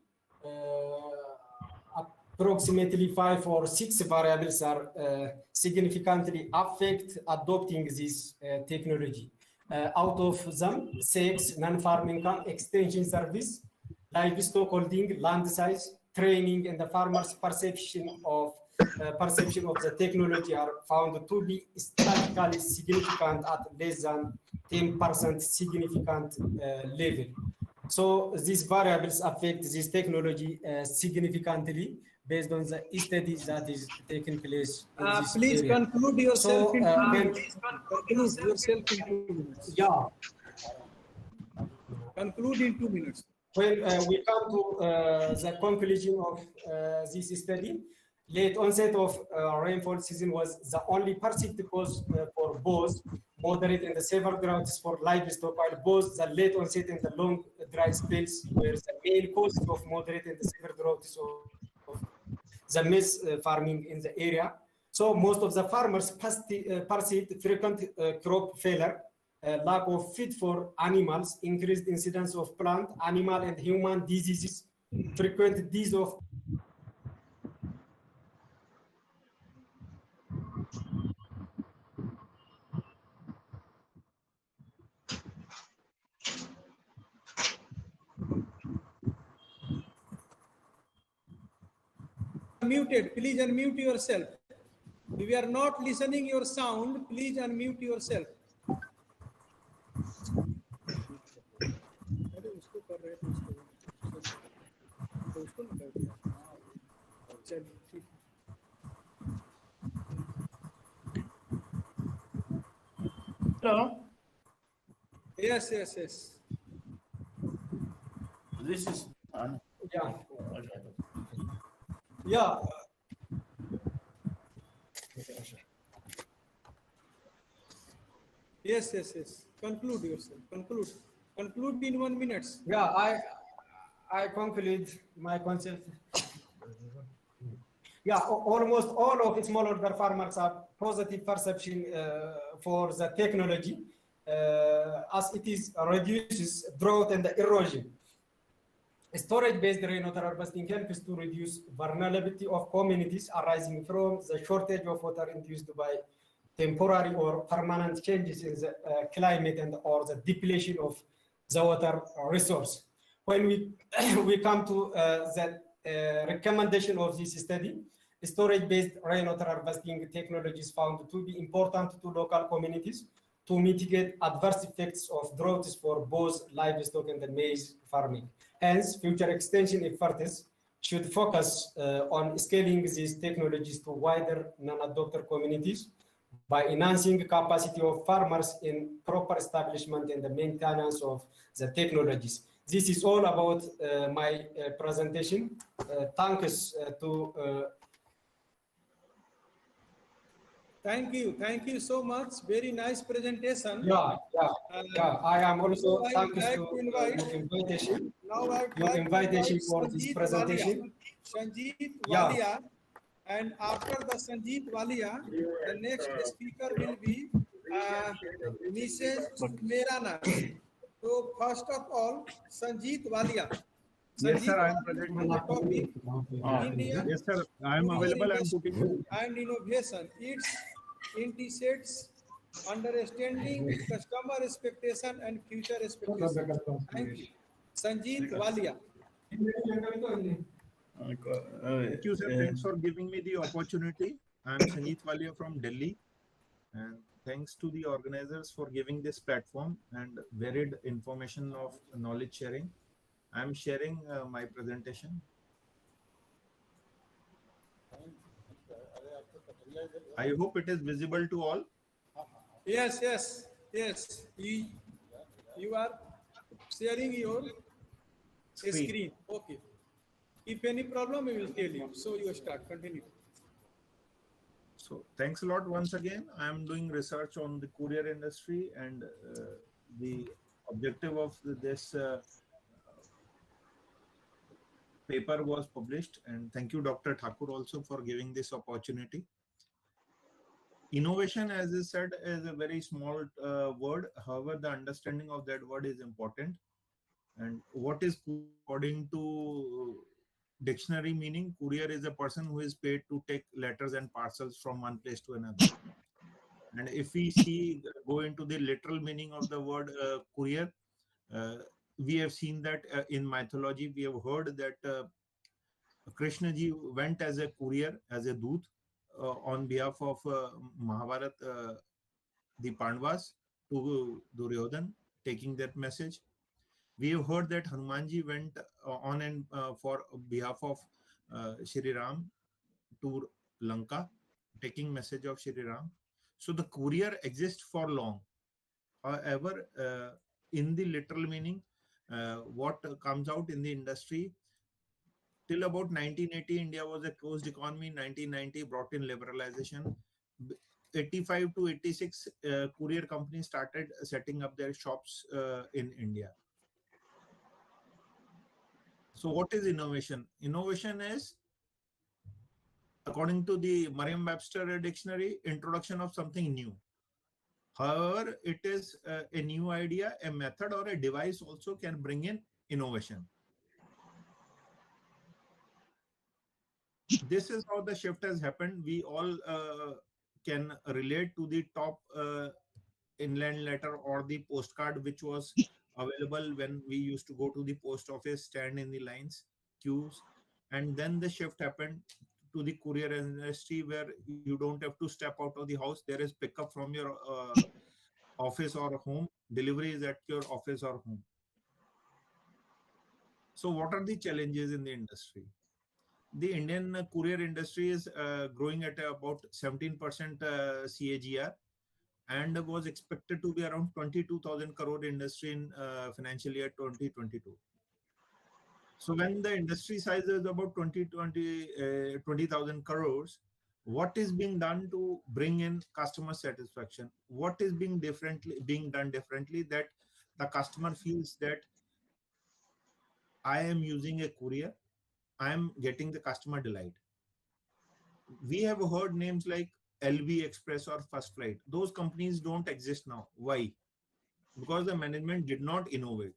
approximately 5 or 6 variables are significantly affect adopting this technology. Out of them, 6 non-farm income, extension service, livestock holding, land size, training, and the farmers' perception of the technology are found to be statistically significant at less than 10% significant level. So these variables affect this technology significantly based on the studies that is taking place in this please area. conclude yourself So, in 2 minutes. Conclude yourself in 2 minutes. Yeah. Conclude in 2 minutes. When we come to the conclusion of this study, late onset of rainfall season was the only perceived cause for both moderate and the severe droughts for livestock, while both the late onset and the long dry spells were the main causes of moderate and the severe droughts of the maize farming in the area. So most of the farmers perceived frequent crop failure, lack of feed for animals, increased incidence of plant, animal, and human diseases, frequent disease of Muted. Please unmute yourself. If you are not listening your sound, please unmute yourself. Hello. Yes, yes, yes. This is yeah. Yeah. Yes, yes, yes. Conclude yourself. Conclude. Conclude in 1 minute. Yeah, I conclude my concept. Yeah, almost all of smallholder farmers have positive perception for the technology as it is reduces drought and erosion. Storage-based rainwater harvesting helps to reduce vulnerability of communities arising from the shortage of water induced by temporary or permanent changes in the climate and or the depletion of the water resource. When we come to the recommendation of this study, storage-based rainwater harvesting technologies found to be important to local communities to mitigate adverse effects of droughts for both livestock and the maize farming. Hence, future extension efforts should focus on scaling these technologies to wider non-adopter communities by enhancing capacity of farmers in proper establishment and the maintenance of the technologies. This is all about my presentation. Thanks to Thank you so much. Very nice presentation. Yeah. I am also thanks like to invite, your invitation. Now I'd Your like invitation to for invite this Sanjeet presentation. Sanjeet Yeah. Walia, and after the Sanjeet Walia, the next speaker will be Mrs. Merana. So first of all, Sanjeet Walia. Yes, sir, I am present present. on the topic India, Yes, sir, I am rural available and industry putting. and innovation, its intersects understanding customer expectation and future expectations. Thank you. Sanjeet Walia. Thank you, sir. Thanks for giving me the opportunity. I'm Sanjeet Walia from Delhi, and thanks to the organizers for giving this platform and varied information of knowledge sharing. I'm sharing my presentation. I hope it is visible to all. Yes, yes, yes. You are sharing your screen. Okay. If any problem, we will tell you. So you start. Continue. So thanks a lot once again. I'm doing research on the courier industry, and the objective of this paper was published. And thank you, Dr. Thakur, also for giving this opportunity. Innovation, as I said, is a very small word. However, the understanding of that word is important. And what is courier? According to dictionary meaning, courier is a person who is paid to take letters and parcels from one place to another. And if we go into the literal meaning of the word courier, we have seen that in mythology, we have heard that Krishna ji went as a courier, as a doot, on behalf of Mahabharat, the Pandavas, to Duryodhan, taking that message. We have heard that Hanumanji went on and for behalf of Shri Ram to Lanka, taking message of Shri Ram. So the courier exists for long. However, in the literal meaning, what comes out in the industry, till about 1980, India was a closed economy. 1990 brought in liberalization. 85 to 86, courier companies started setting up their shops in India. So what is innovation? Innovation is, according to the Merriam-Webster dictionary, introduction of something new. However, it is a new idea, a method or a device also can bring in innovation. This is how the shift has happened. We all can relate to the top inland letter or the postcard which was available when we used to go to the post office, stand in the lines, queues, and then the shift happened to the courier industry where you don't have to step out of the house. There is pickup from your office or home. Delivery is at your office or home. So what are the challenges in the industry? The Indian courier industry is growing at about 17% CAGR and was expected to be around 22,000 crore industry in financial year 2022. So when the industry size is about 20,000 crores, what is being done to bring in customer satisfaction? What is being done differently that the customer feels that I am using a courier, I am getting the customer delight. We have heard names like LV Express or First Flight. Those companies don't exist now. Why? Because the management did not innovate.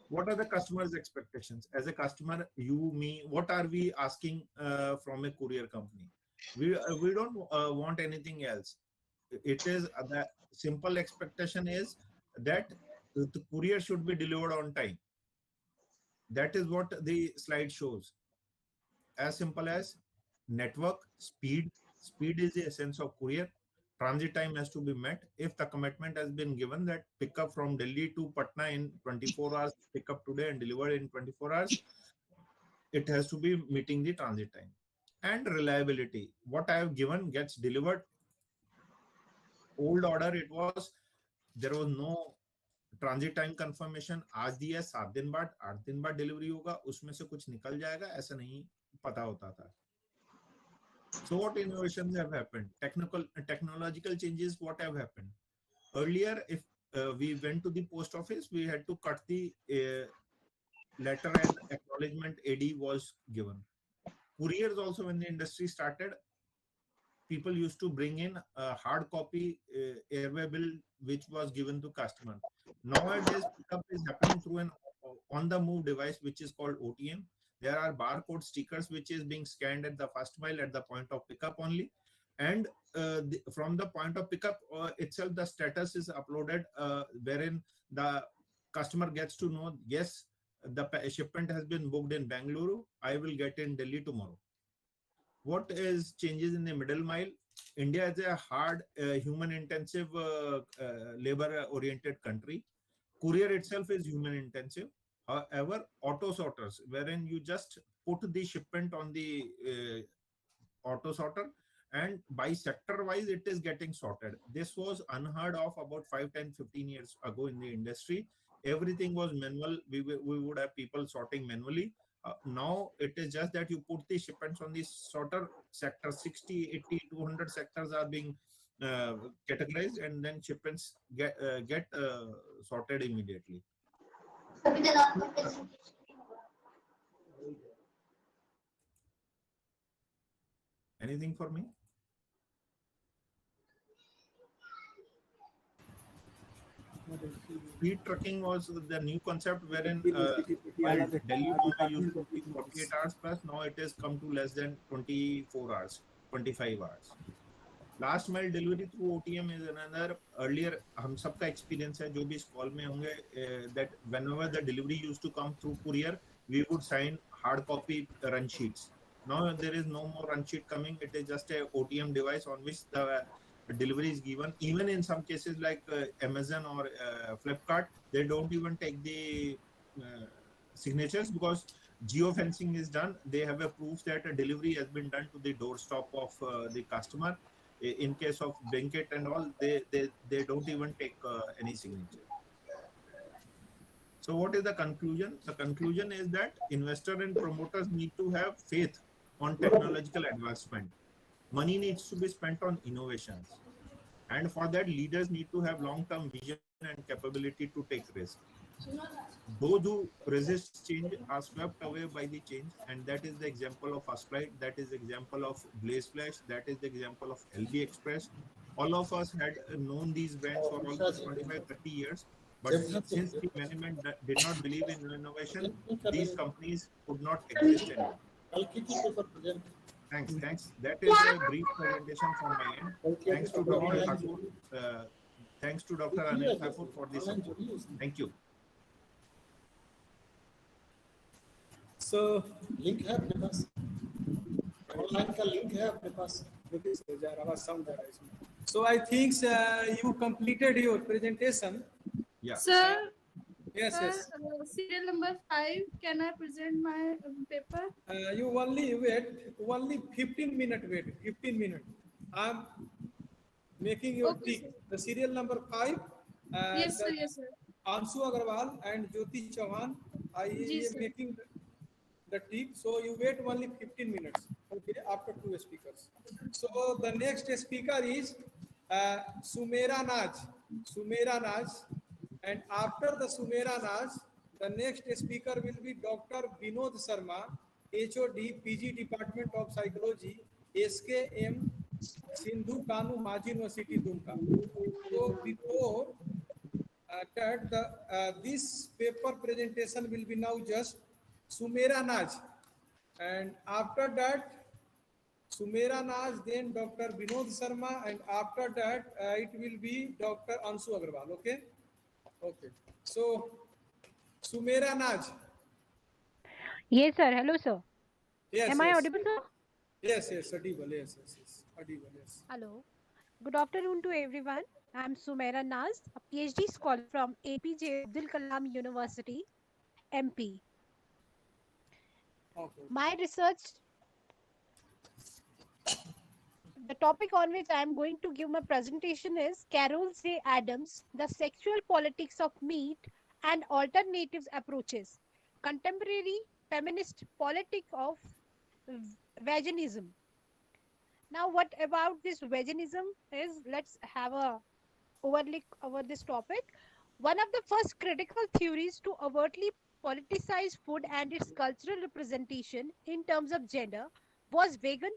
What are the customer's expectations? As a customer, you, me, what are we asking from a courier company? We don't want anything else. It is the simple expectation is that the courier should be delivered on time. That is what the slide shows. As simple as network, speed. Speed is the essence of courier. Transit time has to be met. If the commitment has been given that pick up from Delhi to Patna in 24 hours, pick up today and deliver in 24 hours, it has to be meeting the transit time. And reliability. What I have given gets delivered. Old order, there was no transit time confirmation आज दिया 7 दिन बाद 8 दिन बाद delivery होगा उसमें से कुछ निकल जाएगा ऐसा नहीं पता होता था. So what innovations have happened? Technological changes, what have happened? Earlier, if we went to the post office, we had to cut the letter and acknowledgement AD was given. Couriers also, when the industry started, people used to bring in a hard copy airway bill which was given to customer. Nowadays, pickup is happening through an on-the-move device which is called OTM. There are barcode stickers which is being scanned at the first mile at the point of pickup only. and from the point of pickup itself, the status is uploaded, wherein the customer gets to know, yes, the shipment has been booked in Bangalore, I will get in Delhi tomorrow. What is changes in the middle mile? India is a hard, human intensive, labor oriented country. Courier itself is human intensive. However, auto sorters, wherein you just put the shipment on the auto sorter, and by sector wise it is getting sorted. This was unheard of about 5, 10, 15 years ago in the industry. Everything was manual. We would have people sorting manually. Now it is just that you put the shipments on the sorter, sector 60, 80, 200 sectors are being categorized, and then shipments get sorted immediately. Anything for me? Speed trucking was the new concept, wherein while Delhi Bombay used to be 48 hours plus, now it has come to less than 24 hours, 25 hours. Last mile delivery through OTM is another. Earlier हम सबका experience है जो भी इस call में होंगे, that whenever the delivery used to come through courier, we would sign hard copy run sheets. Now there is no more run sheet coming. It is just a OTM device on which the delivery is given. Even in some cases like Amazon or Flipkart, they don't even take the signatures, because geofencing is done. They have a proof that a delivery has been done to the doorstep of the customer. In case of Blinkit and all, they don't even take any signature. So what is the conclusion? The conclusion is that investor and promoters need to have faith on technological advancement. Money needs to be spent on innovations. And for that, leaders need to have long-term vision and capability to take risk. Those who resist change are swept away by the change, and that is the example of Firstflight, that is the example of Blaze Flash, that is the example of LB Express. All of us had known these brands for almost 25, 30 years, but since the management did not believe in innovation, these companies could not exist anymore. Thanks. That is a brief presentation from my end. Thanks to Dr. Thakur. Thanks to Dr. Anil Thakur for this support. Thank you. So link है अपने पास, online का link है अपने पास. So I think you completed your presentation. Yeah. Sir. Yes. Serial number 5. Can I present my paper? You only wait. Only 15 minutes. Wait. 15 minutes. I'm making your tick. The serial number 5. Yes, sir. Anshu Agarwal and Jyoti Chauhan. I am making the tick. So you wait only 15 minutes. Okay. After 2 speakers. So the next speaker is Sumera Naz. And after the Sumera Naz, the next speaker will be Dr. Vinod Sharma, HOD, PG Department of Psychology, SKM, Sindhu Kanu Maji University, Dumka. So before that, this paper presentation will be now just Sumera Naz. And after that, Sumera Naz, then Dr. Vinod Sharma, and after that, it will be Dr. Anshu Agarwal. Okay? Okay. So, Sumera Naz. Yes, sir. Hello, sir. Yes. Am I audible, sir? Yes. Audible. Yes. Audible. Yes. Hello. Good afternoon to everyone. I'm Sumera Naz, a PhD scholar from APJ Abdul Kalam University, MP. Okay. My research, the topic on which I am going to give my presentation is Carol J. Adams, The Sexual Politics of Meat and Alternative Approaches, Contemporary Feminist Politics of Veganism. Now, what about this veganism is, let's have a overlook over this topic. One of the first critical theories to overtly politicize food and its cultural representation in terms of gender was vegan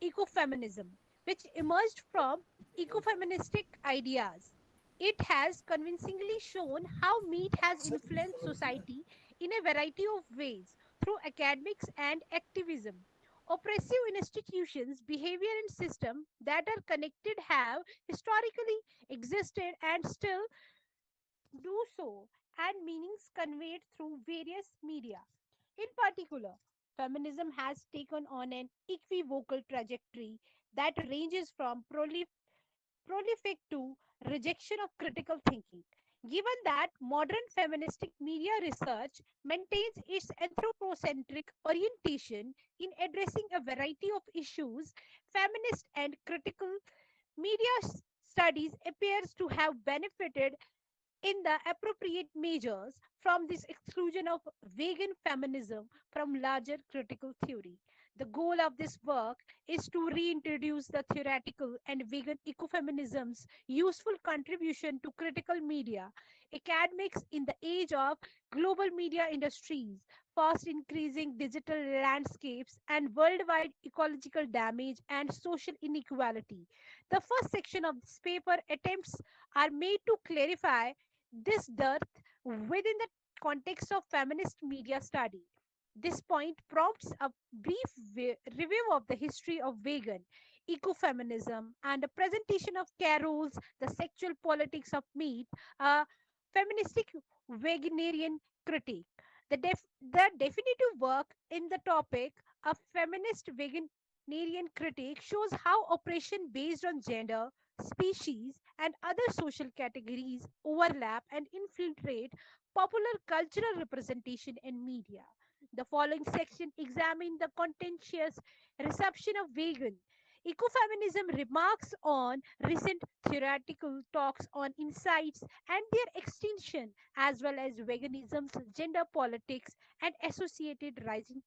ecofeminism, which emerged from ecofeministic ideas. It has convincingly shown how meat has influenced society in a variety of ways through academics and activism. Oppressive institutions, behavior, and system that are connected have historically existed and still do so, and meanings conveyed through various media. In particular, feminism has taken on an equivocal trajectory that ranges from prolific to rejection of critical thinking. Given that modern feministic media research maintains its anthropocentric orientation in addressing a variety of issues, feminist and critical media studies appears to have benefited in the appropriate measures from this exclusion of vegan feminism from larger critical theory. The goal of this work is to reintroduce the theoretical and vegan ecofeminism's useful contribution to critical media academics in the age of global media industries, fast increasing digital landscapes, and worldwide ecological damage and social inequality. The first section of this paper attempts are made to clarify this dearth within the context of feminist media study. This point prompts a brief review of the history of vegan ecofeminism and a presentation of Carroll's The Sexual Politics of Meat, a feministic vegetarian critique. The definitive work in the topic, a feminist vegetarian critique, shows how oppression based on gender, species, and other social categories overlap and infiltrate popular cultural representation and media. The following section examines the contentious reception of vegan ecofeminism, remarks on recent theoretical talks on insights and their extinction, as well as veganism's gender politics and associated rising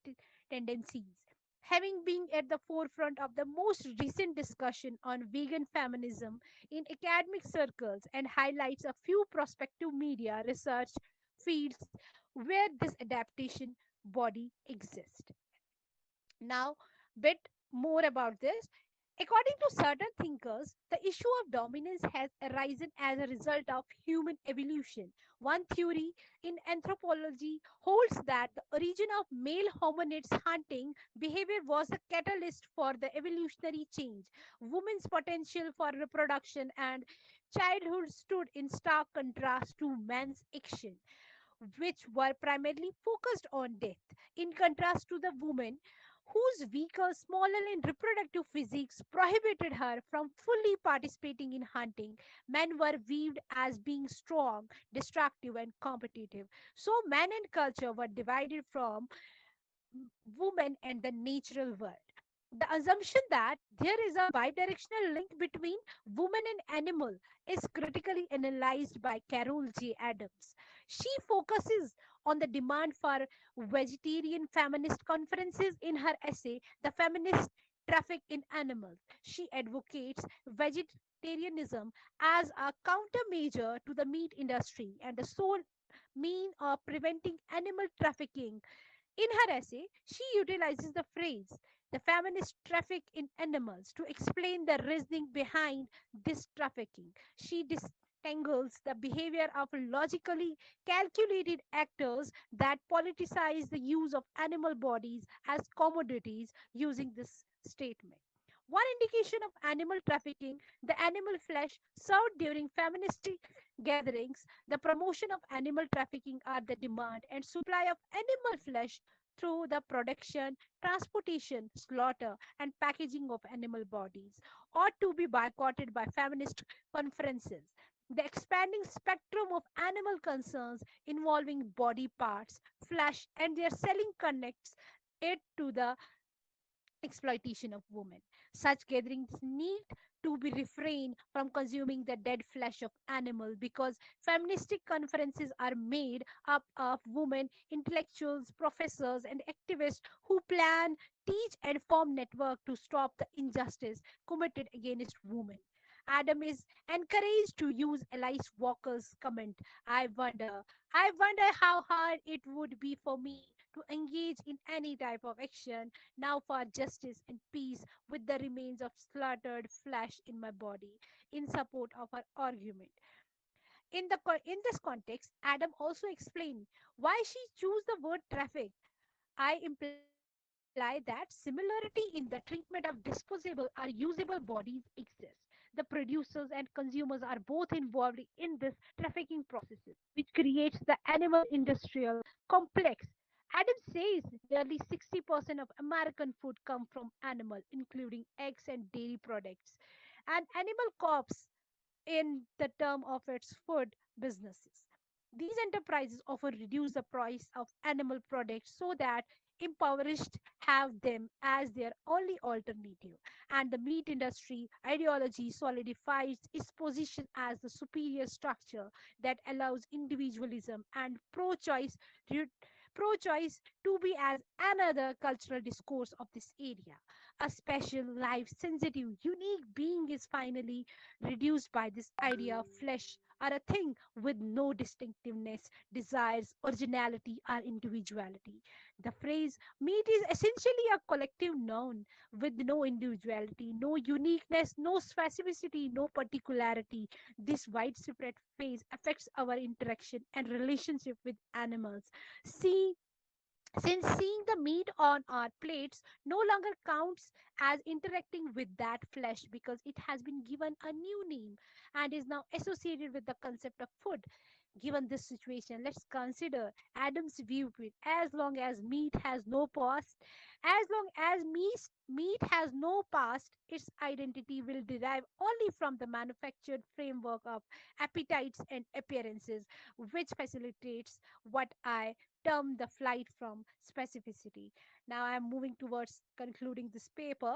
tendencies. Having been at the forefront of the most recent discussion on vegan feminism in academic circles and highlights a few prospective media research fields where this adaptation body exists. Now, bit more about this. According to certain thinkers, the issue of dominance has arisen as a result of human evolution. One theory in anthropology holds that the origin of male hominids hunting behavior was a catalyst for the evolutionary change. Women's potential for reproduction and childhood stood in stark contrast to men's action, which were primarily focused on death. In contrast to the woman, whose weaker, smaller, and reproductive physiques prohibited her from fully participating in hunting, men were viewed as being strong, destructive, and competitive. So, man and culture were divided from woman and the natural world. The assumption that there is a bidirectional link between woman and animal is critically analyzed by Carol J. Adams. She focuses on the demand for vegetarian feminist conferences in her essay, The Feminist Traffic in Animals. She advocates vegetarianism as a countermeasure to the meat industry and the sole mean of preventing animal trafficking. In her essay, she utilizes the phrase the feminist traffic in animals to explain the reasoning behind this trafficking. She disentangles the behavior of logically calculated actors that politicize the use of animal bodies as commodities using this statement. One indication of animal trafficking, the animal flesh served during feministic gatherings, the promotion of animal trafficking are the demand and supply of animal flesh through the production, transportation, slaughter, and packaging of animal bodies ought to be boycotted by feminist conferences. The expanding spectrum of animal concerns involving body parts, flesh, and their selling connects it to the exploitation of women. Such gatherings need to be refrained from consuming the dead flesh of animal because feministic conferences are made up of women, intellectuals, professors, and activists who plan, teach, and form network to stop the injustice committed against women. Adam is encouraged to use Alice Walker's comment, I wonder how hard it would be for me to engage in any type of action now for justice and peace with the remains of slaughtered flesh in my body in support of her argument. In this context, Adam also explained why she chose the word traffic. I implied imply that similarity in the treatment of disposable or usable bodies exists. The producers and consumers are both involved in this trafficking processes, which creates the animal industrial complex. Adam says nearly 60% of American food come from animal, including eggs and dairy products. And animal crops in the term of its food businesses. These enterprises often reduce the price of animal products so that impoverished have them as their only alternative. And the meat industry ideology solidifies its position as the superior structure that allows individualism and pro-choice to be as another cultural discourse of this area. A special, life sensitive, unique being is finally reduced by this idea of flesh or a thing with no distinctiveness, desires, originality, or individuality. The phrase meat is essentially a collective noun with no individuality, no uniqueness, no specificity, no particularity. This widespread phrase affects our interaction and relationship with animals. See, since seeing the meat on our plates no longer counts as interacting with that flesh because it has been given a new name and is now associated with the concept of food. Given this situation, let's consider Adam's viewpoint. As long as meat has no past, as long as meat has no past, its identity will derive only from the manufactured framework of appetites and appearances, which facilitates what I term the flight from specificity. Now I am moving towards concluding this paper.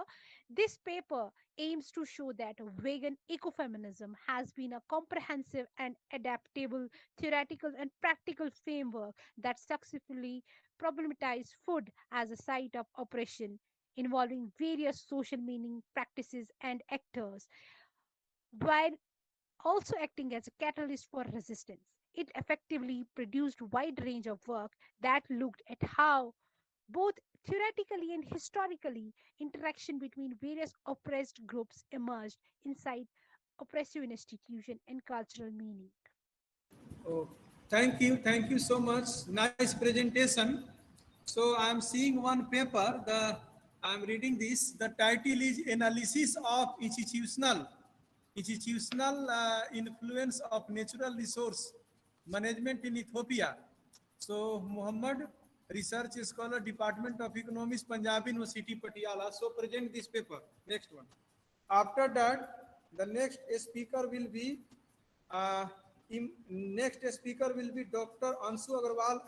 This paper aims to show that vegan ecofeminism has been a comprehensive and adaptable theoretical and practical framework that successfully problematizes food as a site of oppression involving various social meaning practices and actors while also acting as a catalyst for resistance. It effectively produced a wide range of work that looked at how both theoretically and historically interaction between various oppressed groups emerged inside oppressive institution and cultural meaning. Oh, thank you so much. Nice presentation. So I'm seeing one paper. I'm reading this. The title is Analysis of Institutional Influence of Natural Resource Management in Ethiopia. So Muhammad, research scholar, Department of Economics, Punjab University, Patiala. So present this paper. Next one. After that, the next speaker will be uh, next speaker will be Dr. Anshu Agarwal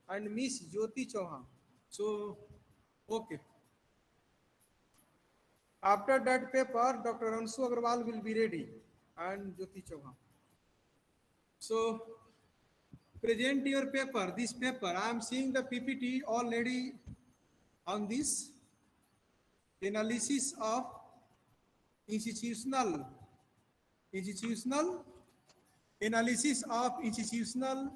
and Miss Jyoti Chauhan. So, okay. After that paper, Dr. Anshu Agarwal will be ready and Jyoti Chauhan. So, present your paper. This paper, I am seeing the PPT already on this analysis of institutional institutional analysis of institutional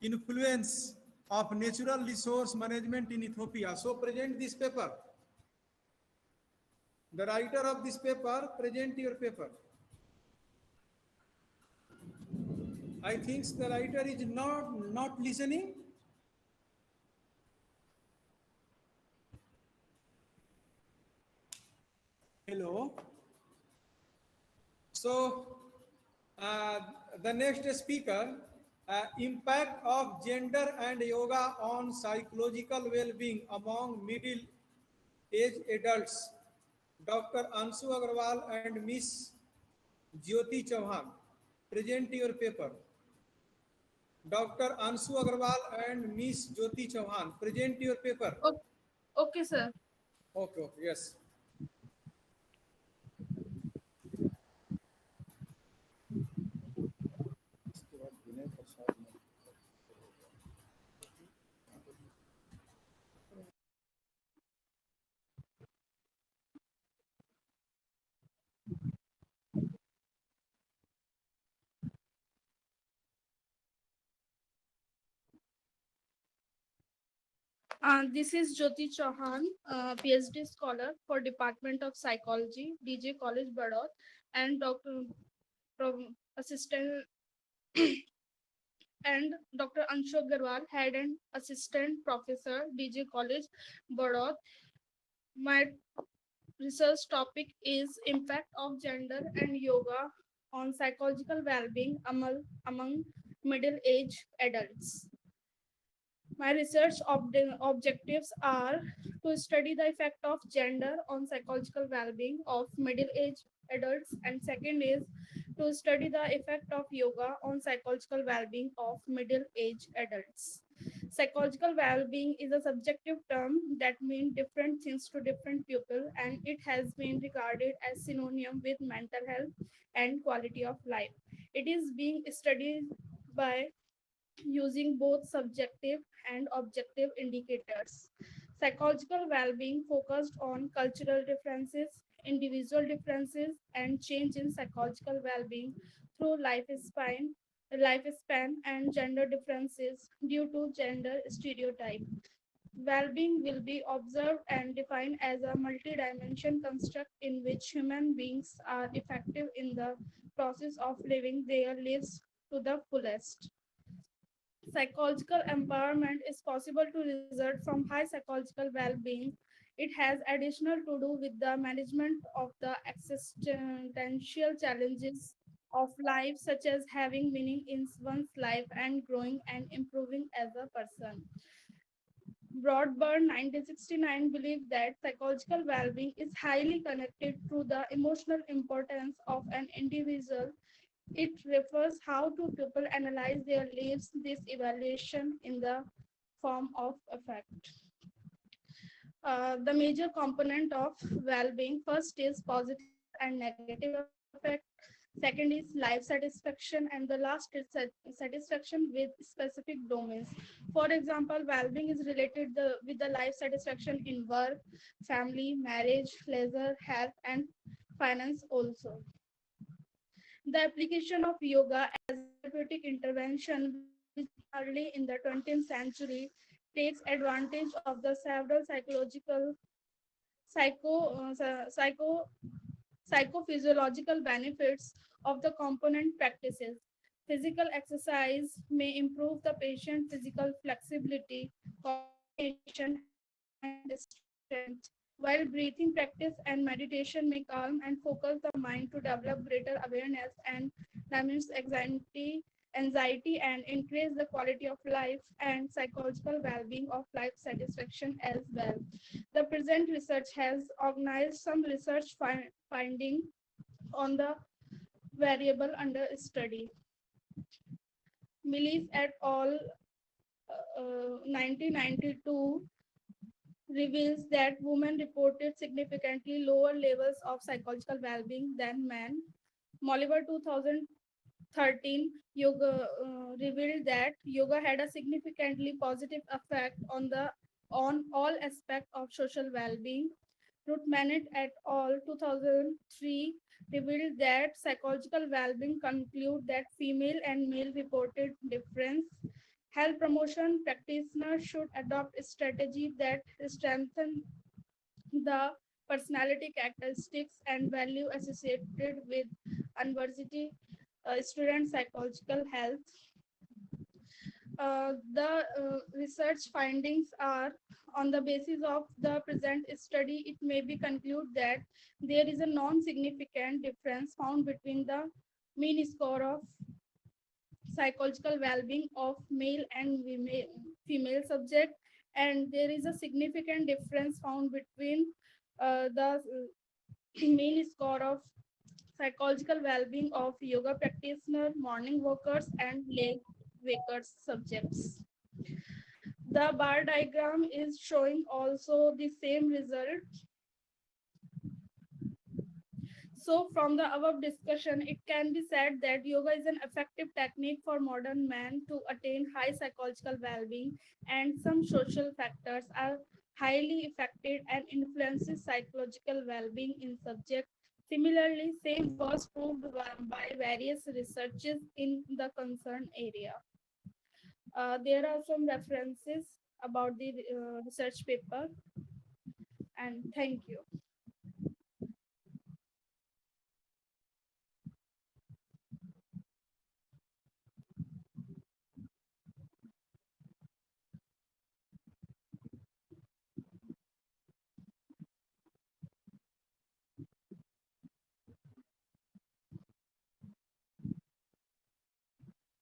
influence of natural resource management in Ethiopia. So present this paper. The writer of this paper, present your paper. I think the writer is not listening. Hello. So uh, the next speaker, impact of gender and yoga on psychological well-being among middle-aged adults. Dr. Anshu Agarwal and Miss Jyoti Chauhan, present your paper. Dr. Anshu Agarwal and Miss Jyoti Chauhan, present your paper. Okay, sir. Okay, yes. This is Jyoti Chauhan, PhD scholar for Department of Psychology, DJ College, Badot, and Assistant and Dr. Anshu Agarwal, head and assistant professor, DG College, Baroda. My research topic is impact of gender and yoga on psychological well-being among middle-aged adults. My research objectives are to study the effect of gender on psychological well-being of middle-aged adults, and second is to study the effect of yoga on psychological well-being of middle-aged adults. Psychological well-being is a subjective term that means different things to different people, and it has been regarded as synonym with mental health and quality of life. It is being studied by using both subjective and objective indicators. Psychological well-being focused on cultural differences, individual differences, and change in psychological well-being through lifespan and gender differences due to gender stereotype. Well-being will be observed and defined as a multi-dimensional construct in which human beings are effective in the process of living their lives to the fullest. Psychological empowerment is possible to result from high psychological well-being. It has additional to do with the management of the existential challenges of life, such as having meaning in one's life and growing and improving as a person. Broadburn 1969 believed that psychological well-being is highly connected to the emotional importance of an individual. It refers how do people analyze their lives, this evaluation in the form of affect. The major component of well-being, first is positive and negative effect, second is life satisfaction, and the last is satisfaction with specific domains. For example, well-being is related with the life satisfaction in work, family, marriage, leisure, health, and finance also. The application of yoga as a therapeutic intervention, which began early in the 20th century, takes advantage of the several psychological, psycho, psychophysiological benefits of the component practices. Physical exercise may improve the patient's physical flexibility, coordination, health, and strength, while breathing practice and meditation may calm and focus the mind to develop greater awareness and diminish anxiety and increase the quality of life and psychological well-being of life satisfaction as well. The present research has organized some research finding on the variable under study. Millis et al. 1992 reveals that women reported significantly lower levels of psychological well-being than men. Molliver 2013 yoga revealed that yoga had a significantly positive effect on all aspects of social well-being. Ruth et al. 2003 revealed that psychological well-being conclude that female and male reported difference. Health promotion practitioners should adopt a strategy that strengthen the personality characteristics and value associated with adversity, student psychological health. The research findings are on the basis of the present study, it may be concluded that there is a non-significant difference found between the mean score of psychological well-being of male and female subject, and there is a significant difference found between the mean score of psychological well-being of yoga practitioner, morning workers, and late wakers subjects. The bar diagram is showing also the same result. So from the above discussion, it can be said that yoga is an effective technique for modern man to attain high psychological well-being, and some social factors are highly affected and influences psychological well-being in subject. Similarly, same was proved by various researches in the concerned area. There are some references about the research paper, and thank you.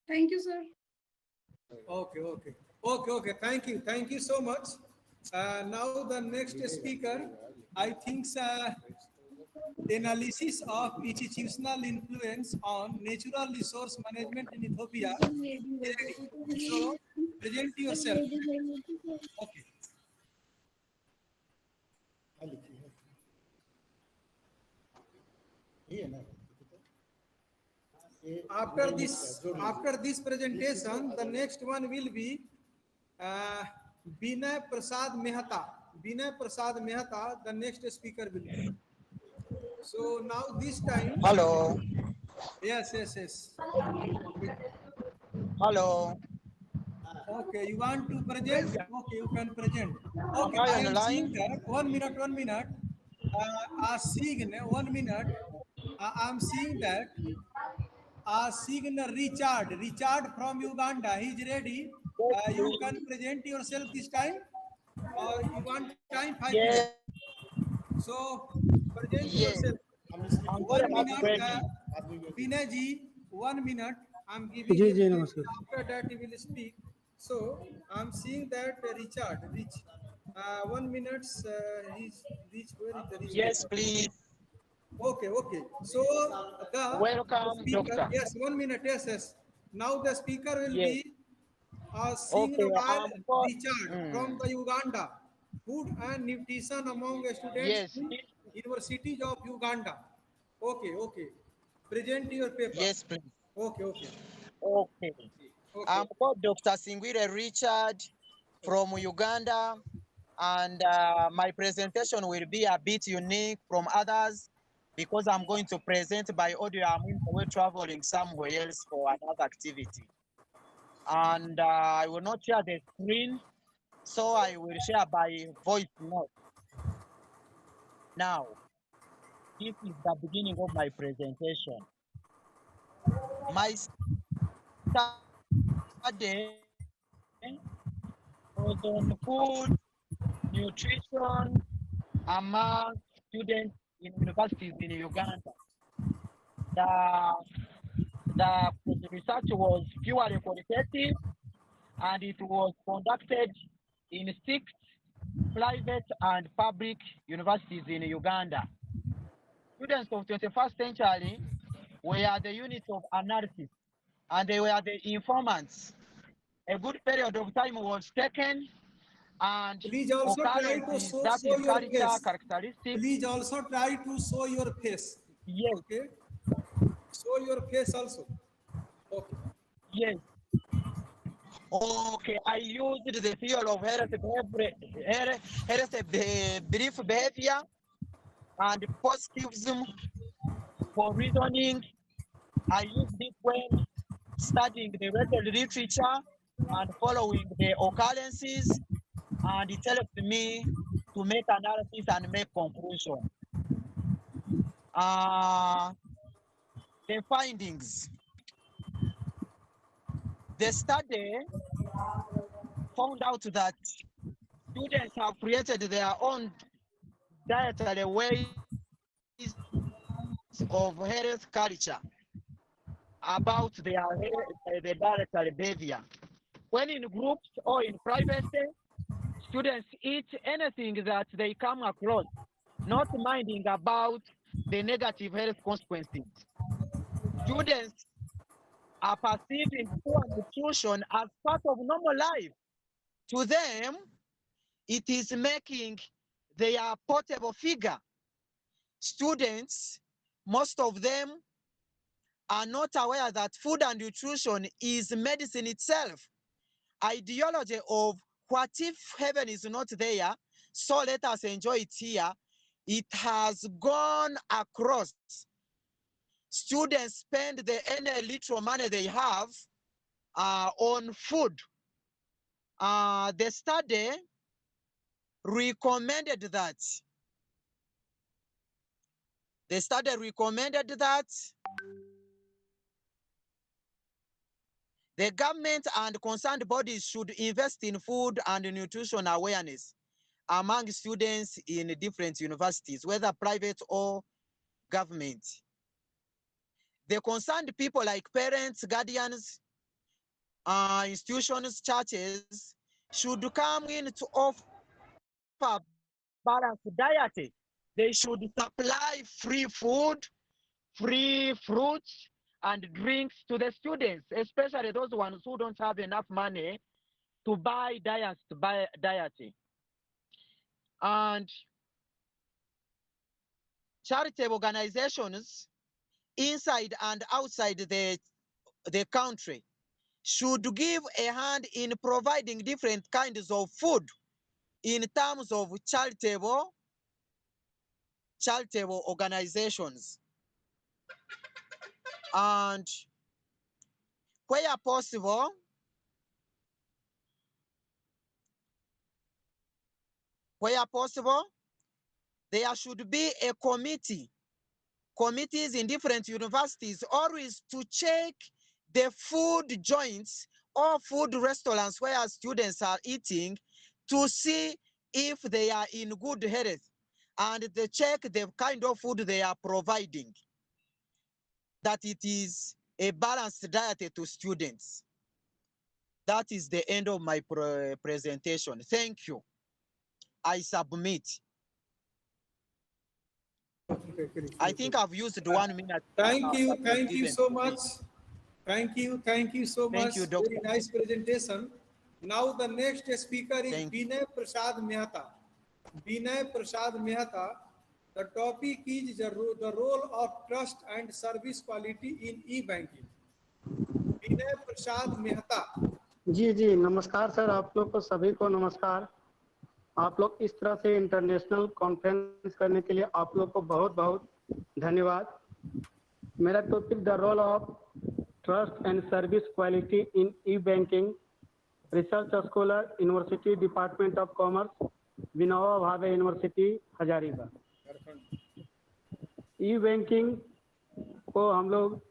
Thank you, sir. Okay. Thank you so much. Now the next speaker, I think, analysis of institutional influence on natural resource management in Ethiopia. So present yourself. Okay. After this presentation, the next one will be uh, Binay Prasad Mehta. Binay Prasad Mehta, the next speaker will be. So now this time. Hello. Yes. Hello. Okay, you want to present? Okay, you can present. Okay, Am I I on the am seeing line? that. 1 minute. Seeing 1 minute. I'm seeing that. Seeing Richard from Uganda. He's ready. You can present yourself this time. You want time 5 minutes. Yes. So present Yes. yourself. I'm very 1 minute. ready. Vinay ji, 1 minute. I'm giving ji you ji time. नमस्कार After that, you will speak. So I'm seeing that Rich. 1 minute. Reach. Where is the Rich Yes, paper? please. Okay. So the Welcome, speaker. doctor. Yes, 1 minute. Yes. Now the speaker will Yes. be seeing Okay. while Richard from the Uganda. Food and nutrition among students Yes. in universities of Uganda. Okay. Present your paper. Yes, please. Okay. Okay. I'm called Dr. Singwire Richard from Uganda, and my presentation will be a bit unique from others because I'm going to present by audio. I'm traveling somewhere else for another activity. And I will not share the screen, so I will share by voice note. Now, this is the beginning of my presentation. My study was on food, nutrition among students in universities in Uganda. The research was purely qualitative, and it was conducted in 6 private and public universities in Uganda. Students of 21st century were the unit of analysis, and they were the informants. A good period of time was taken, and Please also try to occurrences that show is your cultural face. characteristics. Please also try to show your face. Yes. Okay. Show your face also. Okay. Yes. Okay, I used the theory of belief behavior and positivism for reasoning. I used it when studying the related literature and following the occurrences, and it helped me to make analysis and make conclusion. The findings. The study found out that students have created their own dietary ways of health culture about their dietary behavior. When in groups or in privacy, students eat anything that they come across, not minding about the negative health consequences. Students are perceiving poor nutrition as part of normal life. To them, it is making their portable figure. Students, most of them, are not aware that food and nutrition is medicine itself. Ideology of what if heaven is not there, so let us enjoy it here, it has gone across. Students spend the any little money they have on food. The study recommended that. The government and concerned bodies should invest in food and nutrition awareness among students in different universities, whether private or government. The concerned people like parents, guardians, institutions, churches should come in to offer balanced diet. They should supply free food, free fruits, and drinks to the students, especially those ones who don't have enough money to buy diet. And charitable organizations inside and outside the country should give a hand in providing different kinds of food in terms of charitable organizations. And where possible, there should be a committees in different universities always to check the food joints or food restaurants where students are eating to see if they are in good health, and they check the kind of food they are providing, that it is a balanced diet to students. That is the end of my presentation. Thank you. I submit. I think I've used 1 minute. Thank you given so to me. much. Thank you so much. you, Doctor. Very nice presentation. Now the next speaker is Binay Prasad Mehta. Binay Prasad Mehta. The topic is the role of trust and service quality in e-banking. Binay Prasad Mehta. जी नमस्कार sir, आप लोग को सभी को नमस्कार। आप लोग इस तरह से इंटरनेशनल कॉन्फ्रेंस करने के लिए आप लोग को बहुत बहुत धन्यवाद। मेरा topic the role of trust and service quality in e banking, research scholar, university department of commerce, Vinoba Bhave university Hazaribagh. E banking को हम लोग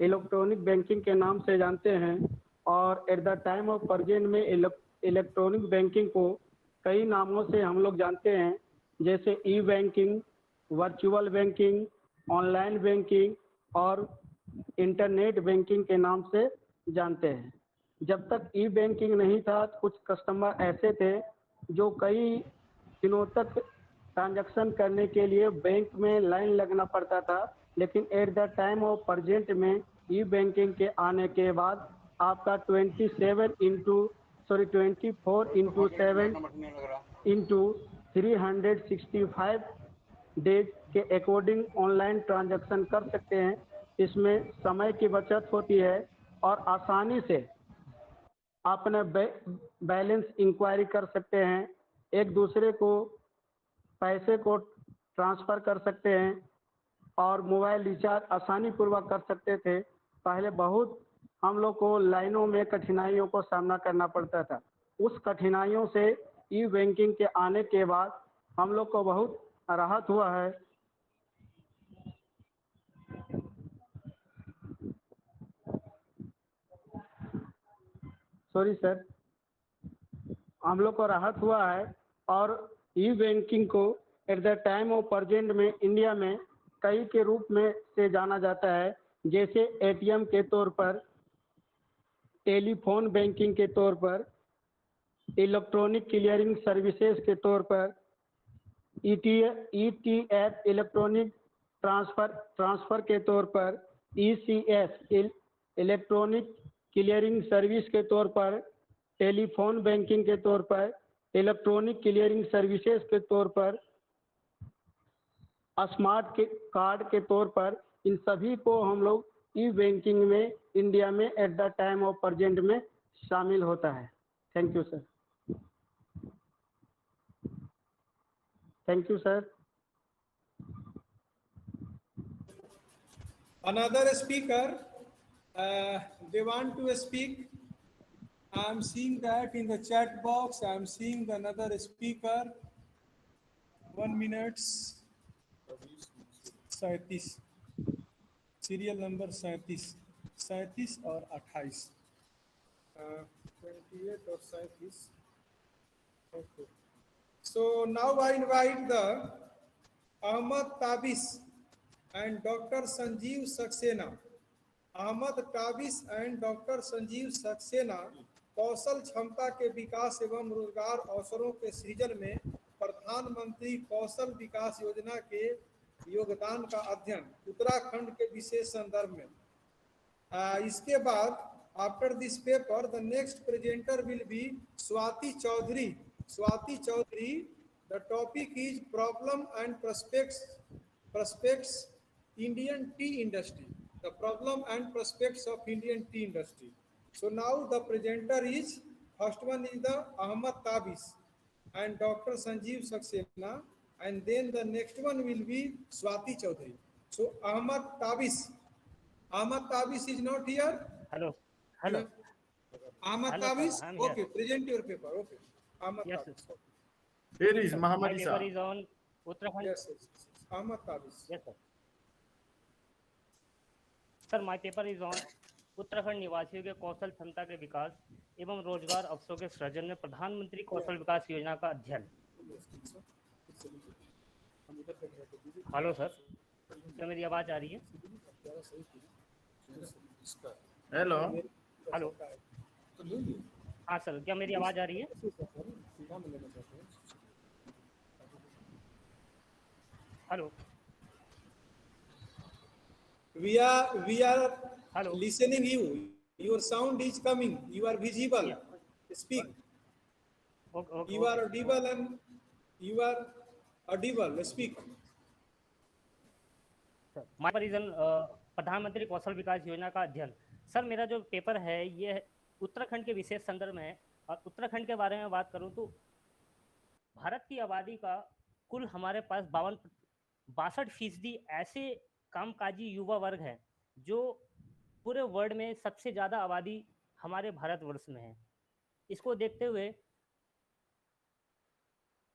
इलेक्ट्रॉनिक बैंकिंग के नाम से जानते हैं, और at the time of present में इलेक्ट्रॉनिक बैंकिंग को कई नामों से हम लोग जानते हैं, जैसे e banking, virtual banking, online banking और इंटरनेट बैंकिंग के नाम से जानते हैं। जब तक ई बैंकिंग नहीं था, कुछ कस्टमर ऐसे थे जो कई दिनों तक ट्रांजैक्शन करने के लिए बैंक में लाइन लगना पड़ता था, लेकिन eight the time of present में ई बैंकिंग के आने के बाद आपका 24 into 7 into 365 डेज के अकॉर्डिंग ऑनलाइन ट्रांजैक्शन कर सकते हैं। इसमें समय की बचत होती है और आसानी से अपने बैलेंस इंक्वायरी कर सकते हैं, एक दूसरे को पैसे को ट्रांसफ़र कर सकते हैं और मोबाइल रिचार्ज आसानी पूर्वक कर सकते थे। पहले बहुत हम लोग को लाइनों में कठिनाइयों को सामना करना पड़ता था। उस कठिनाइयों से ई बैंकिंग के आने के बाद हम लोग को बहुत राहत हुआ है। सॉरी सर, हम लोग को राहत हुआ है और ई बैंकिंग को eight the time of present में इंडिया में कई के रूप में से जाना जाता है, जैसे एटीएम के तौर पर, टेलीफोन बैंकिंग के तौर पर, इलेक्ट्रॉनिक क्लियरिंग सर्विसेज के तौर पर, ईटीएफ इलेक्ट्रॉनिक ट्रांसफ़र के तौर पर, ईसीएस इलेक्ट्रॉनिक क्लियरिंग सर्विस के तौर पर, टेलीफोन बैंकिंग के तौर पर, इलेक्ट्रॉनिक क्लियरिंग सर्विसेज के तौर पर, स्मार्ट कार्ड के तौर पर, इन सभी को हम लोग ई बैंकिंग में इंडिया में eight the time of present में शामिल होता है। Thank you sir. Thank you sir. Another speaker, they want to speak. I am seeing that in the chat box. I am seeing another speaker. 1 minute. 37 serial number 37 और 28, 28 और 37। Okay. So now I invite the Ahmad Tabis and Dr. Sanjeev Saxena. Ahmad Kabis and doctor Sanjeev Saxena कौशल क्षमता के विकास एवं रोजगार अवसरों के सृजन में प्रधानमंत्री कौशल विकास योजना के योगदान का अध्ययन उत्तराखंड के विशेष संदर्भ में। इसके बाद after this paper the next presenter will be Swati Chaudhary. Swati Chaudhary, the topic is problem and prospects Indian tea industry, the problem and prospects of Indian tea industry. So now the presenter is, first one is the Ahmad Tabis and Dr. Sanjeev Saxena, and then the next one will be Swati Chaudhary. So Ahmad Tabis is not here. Hello. Ahmad Hello, Tabis, sir, I'm here. okay, present your paper. Okay, Ahmad Yes, Tabis. sir. Here is My Muhammad paper Isa. is on Uttarakhand. Yes, Ahmad Tabis. Yes, sir. Sir my paper is on Uttarakhand निवासियों के कौशल क्षमता के विकास एवं रोजगार अवसरों के सृजन में प्रधानमंत्री कौशल विकास योजना का अध्ययन। हेलो सर, क्या मेरी आवाज़ आ रही है? हेलो हेलो, हाँ सर, क्या मेरी आवाज़ आ रही है? Hello, We are Hello. listening you. Your sound is coming. You are visible. Yeah. Speak. Okay, You are audible and you are audible. Speak. My paper is on प्रधानमंत्री कौशल विकास योजना का अध्ययन। सर मेरा जो पेपर है ये उत्तराखंड के विशेष संदर्भ में है, और उत्तराखंड के बारे में बात करूं तो भारत की आबादी का कुल हमारे पास 62% ऐसे कामकाजी युवा वर्ग है जो पूरे वर्ल्ड में सबसे ज़्यादा आबादी हमारे भारतवर्ष में है। इसको देखते हुए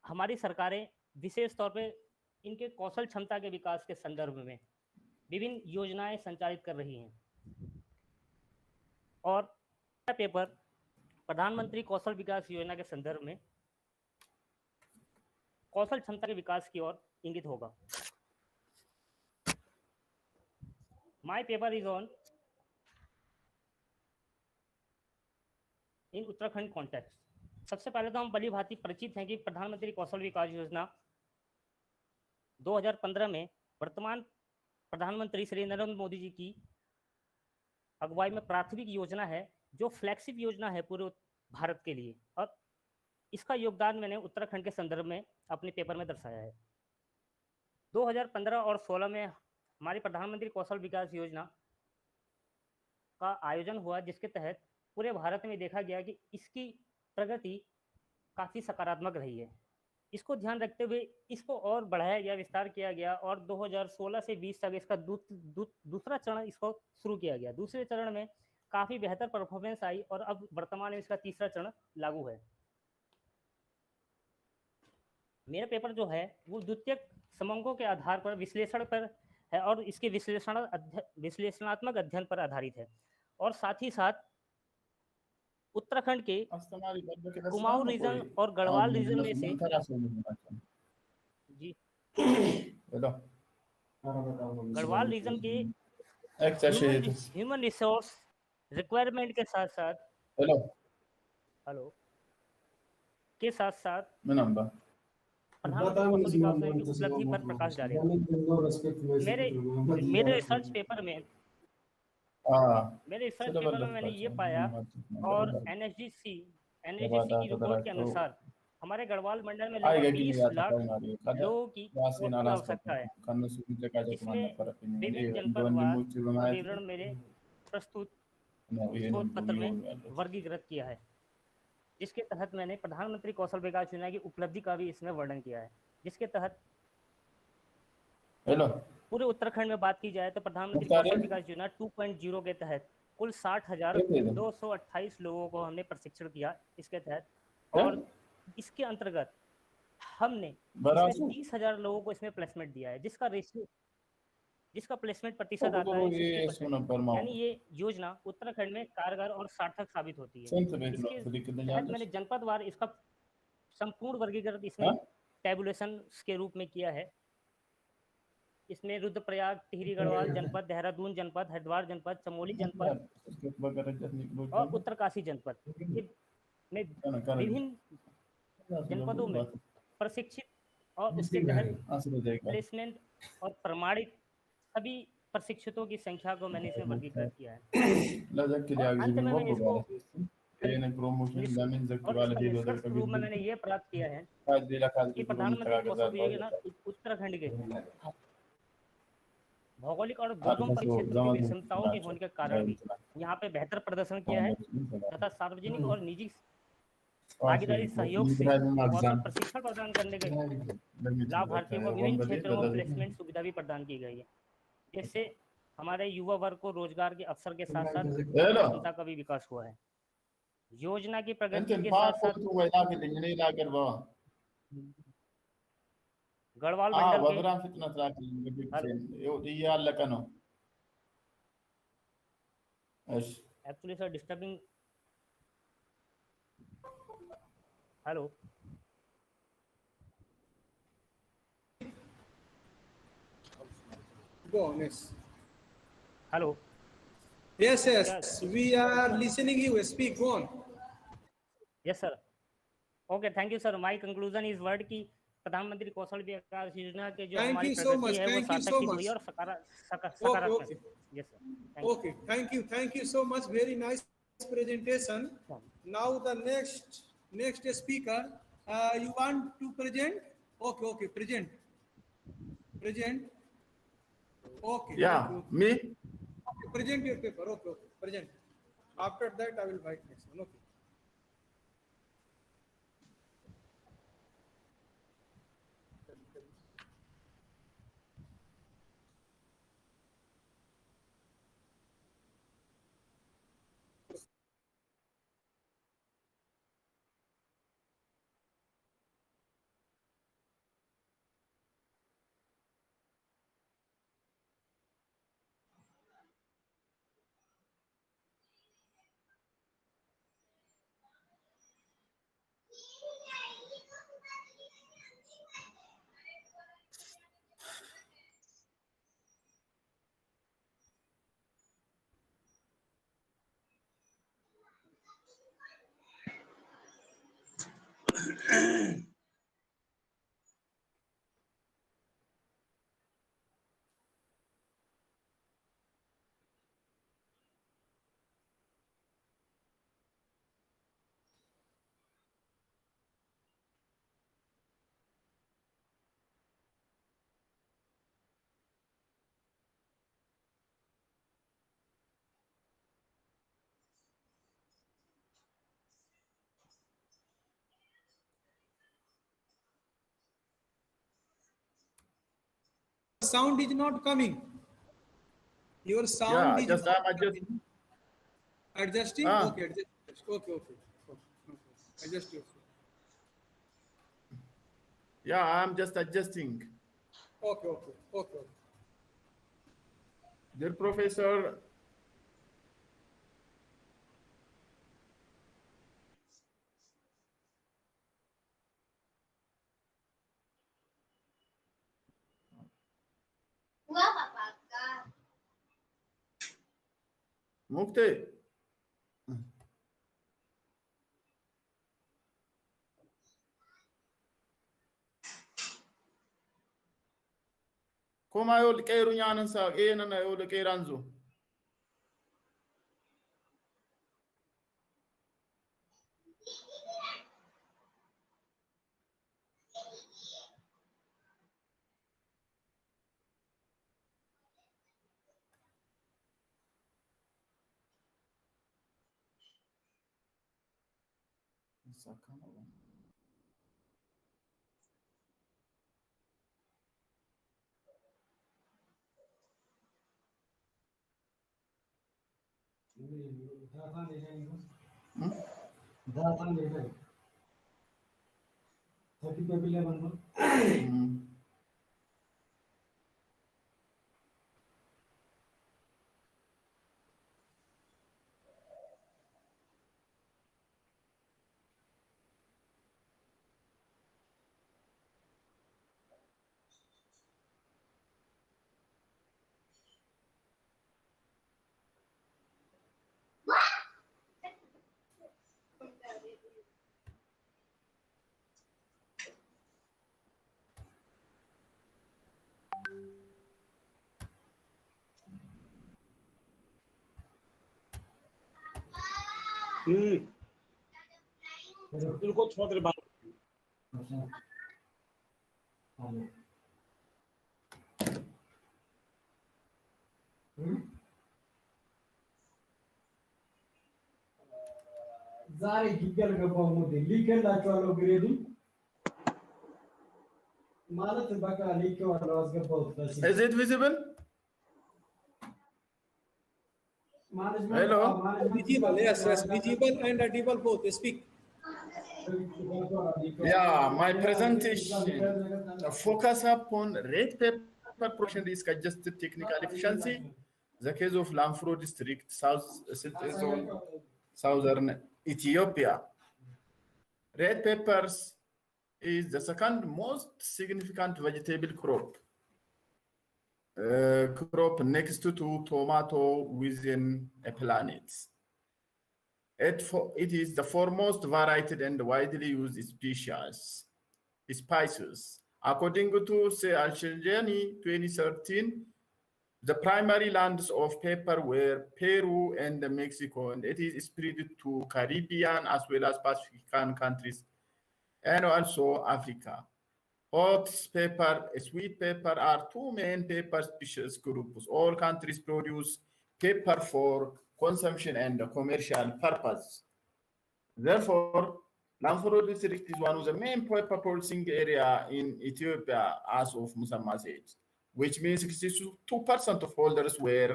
हमारी सरकारें विशेष तौर पे इनके कौशल क्षमता के विकास के संदर्भ में विभिन्न योजनाएं संचालित कर रही हैं। और पेपर प्रधानमंत्री कौशल विकास योजना के संदर्भ में कौशल क्षमता के विकास की ओर इंगित होगा। My paper is on in Uttarakhand context. सबसे पहले तो हम भली भांति परिचित हैं कि प्रधानमंत्री कौशल विकास योजना 2015 में वर्तमान प्रधानमंत्री श्री नरेंद्र मोदी जी की अगुवाई में प्राथमिक योजना है, जो फ्लैगशिप योजना है पूरे भारत के लिए, और इसका योगदान मैंने उत्तराखंड के संदर्भ में अपने पेपर में दर्शाया है। 2015 और 16 में हमारी प्रधानमंत्री कौशल विकास योजना का आयोजन हुआ, जिसके तहत पूरे भारत में देखा गया कि इसकी प्रगति काफ़ी सकारात्मक रही है। इसको ध्यान रखते हुए इसको और बढ़ाया गया, विस्तार किया गया, और 2016 से 20 तक इसका दूसरा चरण इसको शुरू किया गया। दूसरे चरण में काफ़ी बेहतर परफॉर्मेंस आई और अब वर्तमान में इसका तीसरा चरण लागू है। मेरा पेपर जो है वो द्वितीयक समंकों के आधार पर विश्लेषण पर है और इसके विश्लेषणात्मक अध्ययन पर आधारित है, और साथ ही साथ उत्तराखंड के कुमाऊं रीजन और गढ़वाल रीजन में से जी गढ़वाल रीजन के ह्यूमन रिसोर्स रिक्वायरमेंट के साथ साथ हेलो के साथ साथ प्रधानमंत्री उपलब्धि पर प्रकाश डालेगा। मेरे रिसर्च पेपर में मैंने ये पाया, और एनएसजीसी की रिपोर्ट के अनुसार हमारे गढ़वाल मंडल में लगभग 20 लाख लोगों की आवश्यकता है। इसमें विभिन्न जनपदवार विवरण मेरे प्रस्तुत शोध पत्र में वर्गीकृत किया है, जिसके तहत मैंने प्रधानमंत्री कौशल विकास योजना की उपलब्धि का भी इसमें वर्णन किया है। जिसके तहत पूरे उत्तराखंड में बात की जाए तो प्रधानमंत्री कौशल विकास योजना 2.0 के तहत कुल 60,228 लोगों को हमने प्रशिक्षण किया इसके तहत, और इसके अंतर्गत हमने 30,000 लोगों को इसमें प्लेसमेंट दिया है, जिसका प्लेसमेंट प्रतिशत आता है 60%। यानी ये योजना उत्तराखंड में कारगर और सार्थक साबित होती है। इसके तहत मैंने जनपदवार इसका संपूर्ण वर्गीकरण इसमें टैबुलेशन के रूप में किया है। इसमें रुद्रप्रयाग, टिहरी गढ़वाल जनपद, देहरादून जनपद, हरिद्वार जनपद, चमोली जनपद और उत्तरकाशी जनपद में विभिन्न जनपदों में प्रशिक्षित और उसके तहत प्लेसमेंट और प्रमाणित सभी प्रशिक्षितों की संख्या को मैंने इसमें वर्गीकृत किया है। और अंत में मैं इसको और इसका निष्कर्ष के रूप में मैंने ये प्राप्त किया है कि प्रधानमंत्री कौशल योजना उत्तराखंड के भौगोलिक और दुर्गम परिक्षेत्रों की विषमताओं के होने के कारण भी यहाँ पे बेहतर प्रदर्शन किया है तथा सार्वजनिक और निजी भागीदारी सहयोग से कौशल प्रशिक्षण प्रदान करने के लाभार्थियों को विभिन्न क्षेत्रों में प्लेसमेंट सुविधा भी प्रदान की गई है, जिससे हमारे युवा वर्ग को रोजगार के अवसर के साथ साथ क्षमता का भी विकास हुआ है। योजना की प्रगति के साथ साथ Garhwal Mandal actually sir disturbing. Hello Go on, yes. Hello. Yes, we are listening you. Speak, go on. Yes, sir. Okay, thank you, sir. My conclusion is word की प्रधानमंत्री कौशल विकास योजना के जो हमारी प्रगति है वो सार्थक हुई और सकारात्मक। Yes, sir. Okay, thank you so much. Very nice presentation. Now the next speaker, you want to present? Okay, present. Okay. Yeah, me. Okay, present your paper. Okay, present. After that, I will write next one. Okay. Sound is not coming. Your sound is not coming. Adjusting. Okay, adjust. Okay. Adjust yourself. Yeah, I'm just adjusting. Okay. Dear Professor, Mukte. Koma yo keiru nyanan sa na yo keiranzo. ዛሬ ግገል ገባው ሞዴል ሊከላቸዋለሁ ግሬዱ ማለት በቃ ሊከዋለሁ አስገባውት Is it visible? Hello? Visible, yes, visible and audible both. Speak. Yeah, my presentation focus upon red paper production risk adjusted technical efficiency, the case of Lamfro district, southern Ethiopia. Red peppers is the second most significant vegetable crop. Crop next to tomato within a planet. It is the foremost varied and widely used spices. According to Alcegeni 2013, the primary lands of pepper were Peru and Mexico, and it is spread to Caribbean as well as Pacific countries and also Africa. Hot pepper, sweet pepper are two main pepper species groups. All countries produce pepper for consumption and commercial purpose. Therefore, Lamforo district is one of the main pepper producing area in Ethiopia as of Musamma's age, which means 62% of holders where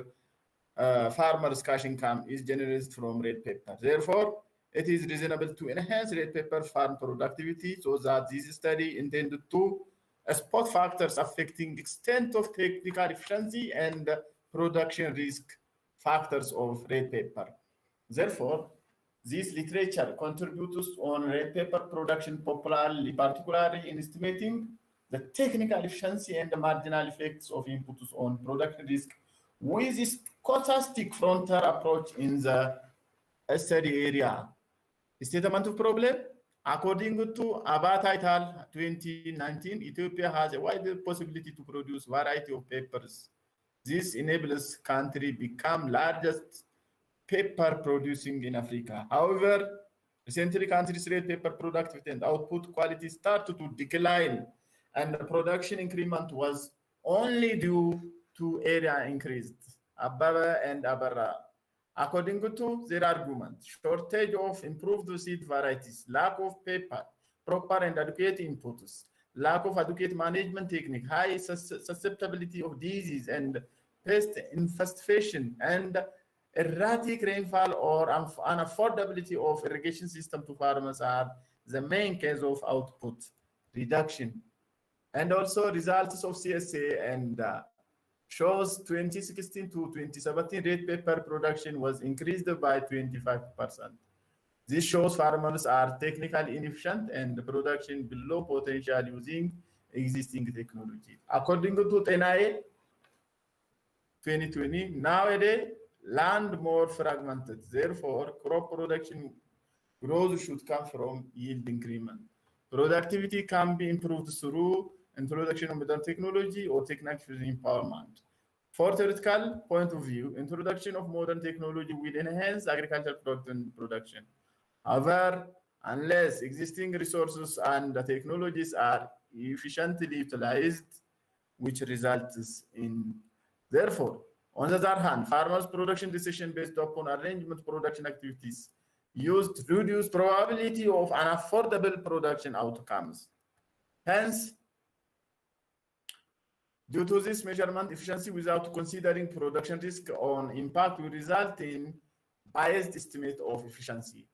farmers' cash income is generated from red pepper. Therefore, it is reasonable to enhance red pepper farm productivity so that this study intended to spot factors affecting extent of technical efficiency and production risk factors of red pepper. Therefore, this literature contributes on red pepper production particularly in estimating the technical efficiency and the marginal effects of inputs on production risk with this stochastic frontier approach in the study area. Statement of problem. According to Abata et al. 2019, Ethiopia has a wide possibility to produce variety of peppers. This enables country become largest pepper producing in Africa. However, recently country's red pepper productivity and output quality started to decline, and the production increment was only due to area increased. Ababa and Abara. According to their argument, shortage of improved seed varieties, lack of paper, proper and adequate inputs, lack of adequate management technique, high susceptibility of disease and pest infestation, and erratic rainfall or unaffordability of irrigation system to farmers are the main cause of output reduction. And also results of CSA and shows 2016 to 2017 red pepper production was increased by 25%. This shows farmers are technically inefficient and the production below potential using existing technology. According to TNI 2020, nowadays land more fragmented. Therefore, crop production growth should come from yield increment. Productivity can be improved through introduction of modern technology or technical empowerment. For theoretical point of view, introduction of modern technology will enhance agricultural production. However, unless existing resources and technologies are efficiently utilized, which results in, therefore, on the other hand, farmers' production decision based upon arrangement production activities used to reduce probability of unaffordable production outcomes. Hence, due to this measurement, efficiency without considering production risk on impact will result in biased estimate of efficiency.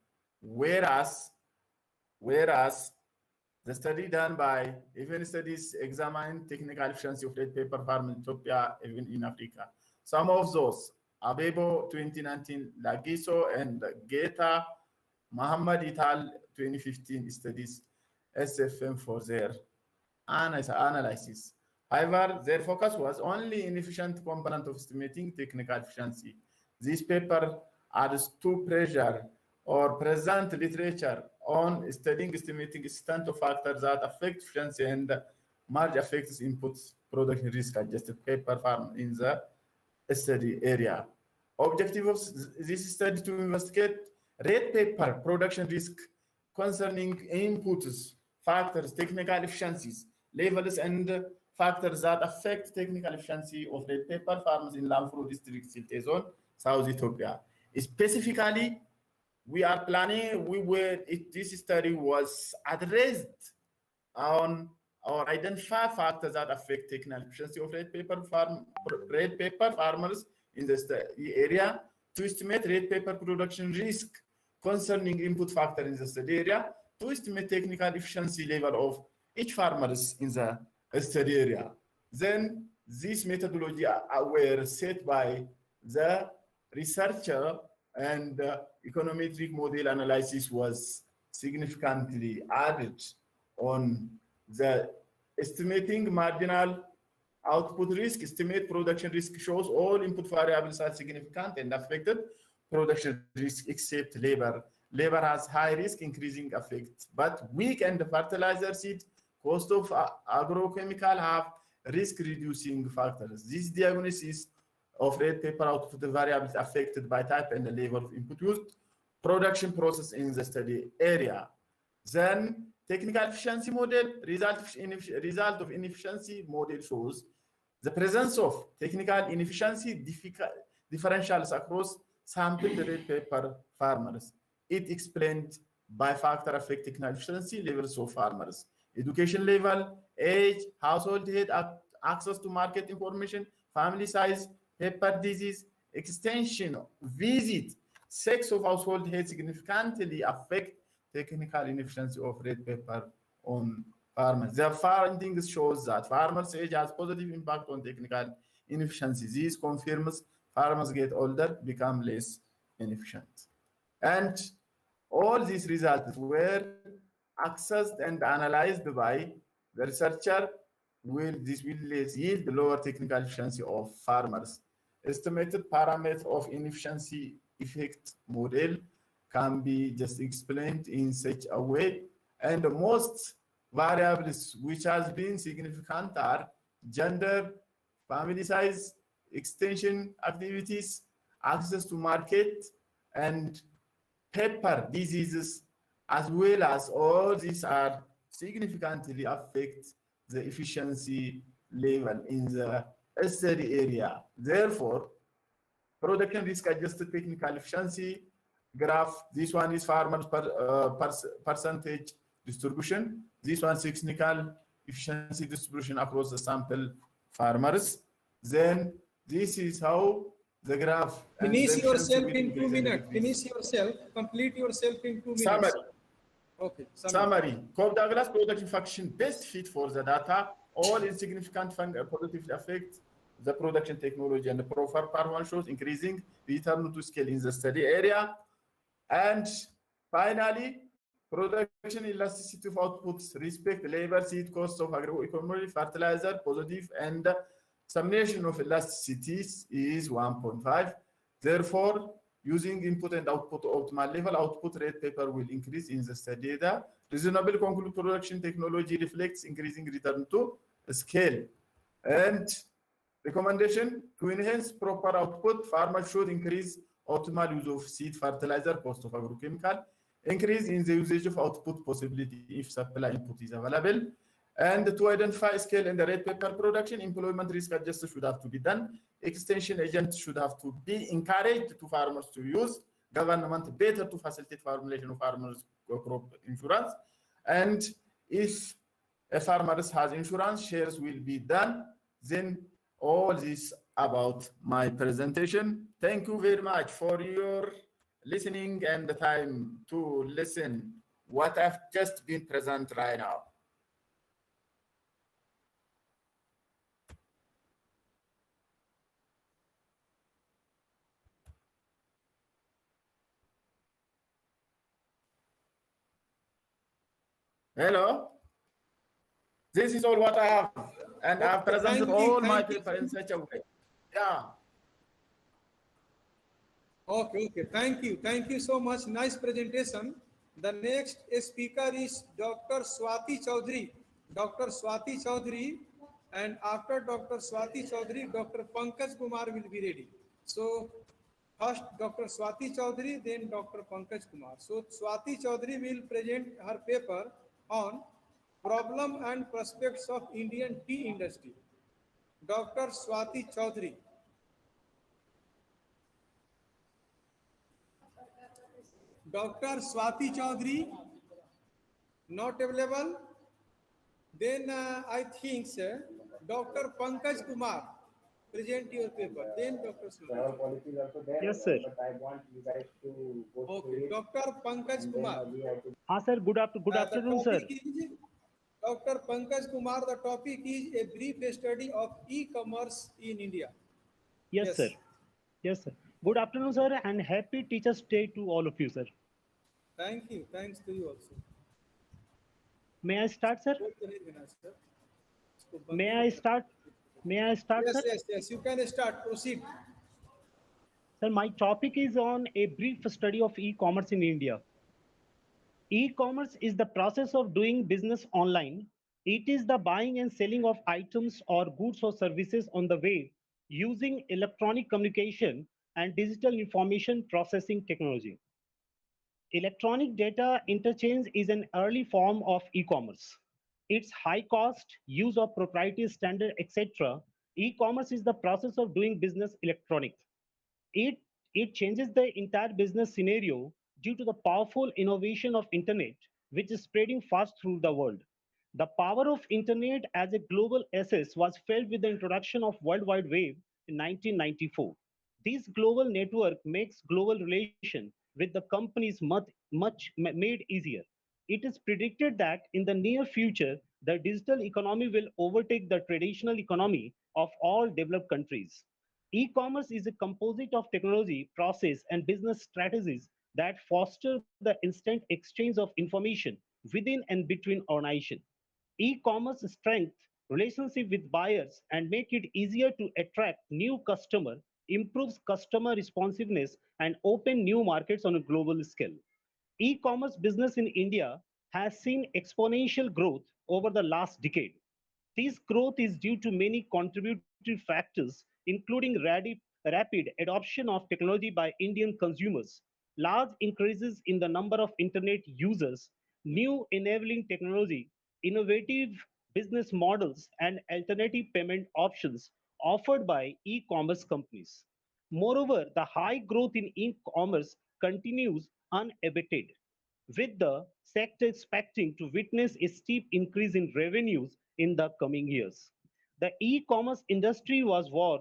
Whereas the study done by even studies examine technical efficiency of red pepper farm in Ethiopia, even in Africa. Some of those, Abebo 2019, Lagiso and Geta, Muhammad et al. 2015 studies SFM for their analysis. However, their focus was only inefficient component of estimating technical efficiency. This paper adds to pressure or present literature on studying, estimating extent of factors that affect efficiency and merge affects inputs, production risk adjusted paper farm in the study area. Objective of this study to investigate rate paper production risk concerning inputs, factors, technical efficiencies, levels, and factors that affect technical efficiency of rate paper farms in Lamfro district, Silté zone, South Ethiopia. Specifically, we are planning, this study was addressed on or identify factors that affect technical efficiency of red paper farmers in the area to estimate red paper production risk concerning input factor in the study area, to estimate technical efficiency level of each farmers in the study area. Then this methodology were set by the researcher, and econometric model analysis was significantly added on the estimating marginal output risk. Estimate production risk shows all input variables are significant and affected production risk except labor. Labor has high risk, increasing effect, but weak and fertilizer seed, cost of agrochemical have risk reducing factors. This diagnosis of red paper output variables affected by type and the level of input used, production process in the study area. Then technical efficiency model, result of inefficiency model shows the presence of technical inefficiency differentials across sampled red paper farmers. It explained by factor affect technical efficiency levels of farmers, education level, age, household head, access to market information, family size, paper disease, extension, visit, sex of household head significantly affect technical inefficiency of red paper on farmers. The findings shows that farmers' age has positive impact on technical inefficiency. This confirms farmers get older, become less inefficient. And all these results were accessed and analyzed by the researcher. This will yield lower technical efficiency of farmers. Estimated parameter of inefficiency effect model can be just explained in such a way, and the most variables which has been significant are gender, family size, extension activities, access to market, and pepper diseases, as well as all these are significantly affect the efficiency level in the study area. Therefore, production risk adjusted technical efficiency graph, this one is farmers percentage distribution, this one is technical efficiency distribution across the sample farmers. Then this is how the graph. Finish yourself in 2 minutes. Finish yourself. Complete yourself in 2 minutes. Summary. Okay. Summary. Cobb-Douglas production function best fit for the data. All insignificant positively affect the production technology, and the proper performance shows increasing return to scale in the study area. And finally, production elasticity of outputs, respect labor, seed cost of agroeconomy, fertilizer, positive, and summation of elasticities is 1.5. Therefore, using input and output optimal level, output red paper will increase in the study data. Reasonable conclude production technology reflects increasing return to scale. And recommendation to enhance proper output, farmers should increase optimal use of seed, fertilizer, cost of agrochemical, increase in the usage of output possibility if supply input is available, and to identify scale in the red paper production, employment risk adjustment should have to be done, extension agents should have to be encouraged to farmers to use, government better to facilitate formulation of farmers crop insurance, and if a farmer has insurance, shares will be done. Then all this about my presentation. Thank you very much for your listening and the time to listen what I've just been present right now. Hello. This is all what I have, and I've presented all my paper in such a way. Yeah. Okay. Thank you so much. Nice presentation. The next speaker is Dr. Swati Chaudhary. Dr. Swati Chaudhary, and after Dr. Swati Chaudhary, Dr. Pankaj Kumar will be ready. So first Dr. Swati Chaudhary, then Dr. Pankaj Kumar. So Swati Chaudhary will present her paper on problem and prospects of Indian tea industry. Dr. Swati Chaudhary. Dr. Swati Chaudhary, not available. Then I think, sir, Dr. Pankaj Kumar, present your paper. Then Dr. Swati. Yes, sir. Okay, Dr. Pankaj Kumar. Sir. Good afternoon, The sir. topic is, Dr. Pankaj Kumar, the topic is a brief study of e-commerce in India. Yes, sir. Yes, sir. Good afternoon, sir, and happy Teachers' Day to all of you, sir. Thank you. Thanks to you also. May I start, sir? May I start? May I start, Yes, sir? yes. You can start. Proceed. Sir, my topic is on a brief study of e-commerce in India. E-commerce is the process of doing business online. It is the buying and selling of items or goods or services on the web using electronic communication and digital information processing technology. Electronic data interchange is an early form of e-commerce. Its high cost, use of proprietary standard, etc. E-commerce is the process of doing business electronic. It, it changes the entire business scenario due to the powerful innovation of internet, which is spreading fast through the world. The power of internet as a global asset was felt with the introduction of World Wide Web in 1994. This global network makes global relation with the companies much made easier. It is predicted that in the near future, the digital economy will overtake the traditional economy of all developed countries. E-commerce is a composite of technology, process, and business strategies that foster the instant exchange of information within and between organizations. E-commerce strength relationship with buyers and make it easier to attract new customer, improves customer responsiveness, and open new markets on a global scale. E-commerce business in India has seen exponential growth over the last decade. This growth is due to many contributory factors, including rapid adoption of technology by Indian consumers, large increases in the number of internet users, new enabling technology, innovative business models, and alternative payment options offered by e-commerce companies. Moreover, the high growth in e-commerce continues unabated, with the sector expecting to witness a steep increase in revenues in the coming years. The e-commerce industry was worth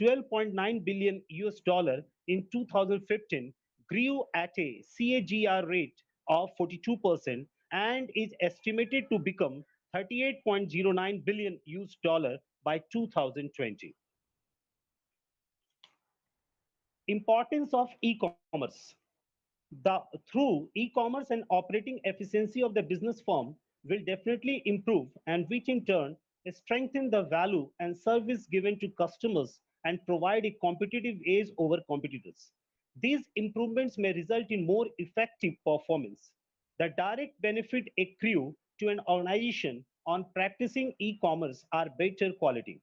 12.9 billion US dollar in 2015, grew at a CAGR rate of 42% and is estimated to become 38.09 billion US dollar by 2020. Importance of e-commerce. Through e-commerce and operating efficiency of the business firm will definitely improve, and which in turn strengthen the value and service given to customers and provide a competitive edge over competitors. These improvements may result in more effective performance. The direct benefit accrue to an organization on practicing e-commerce are better quality,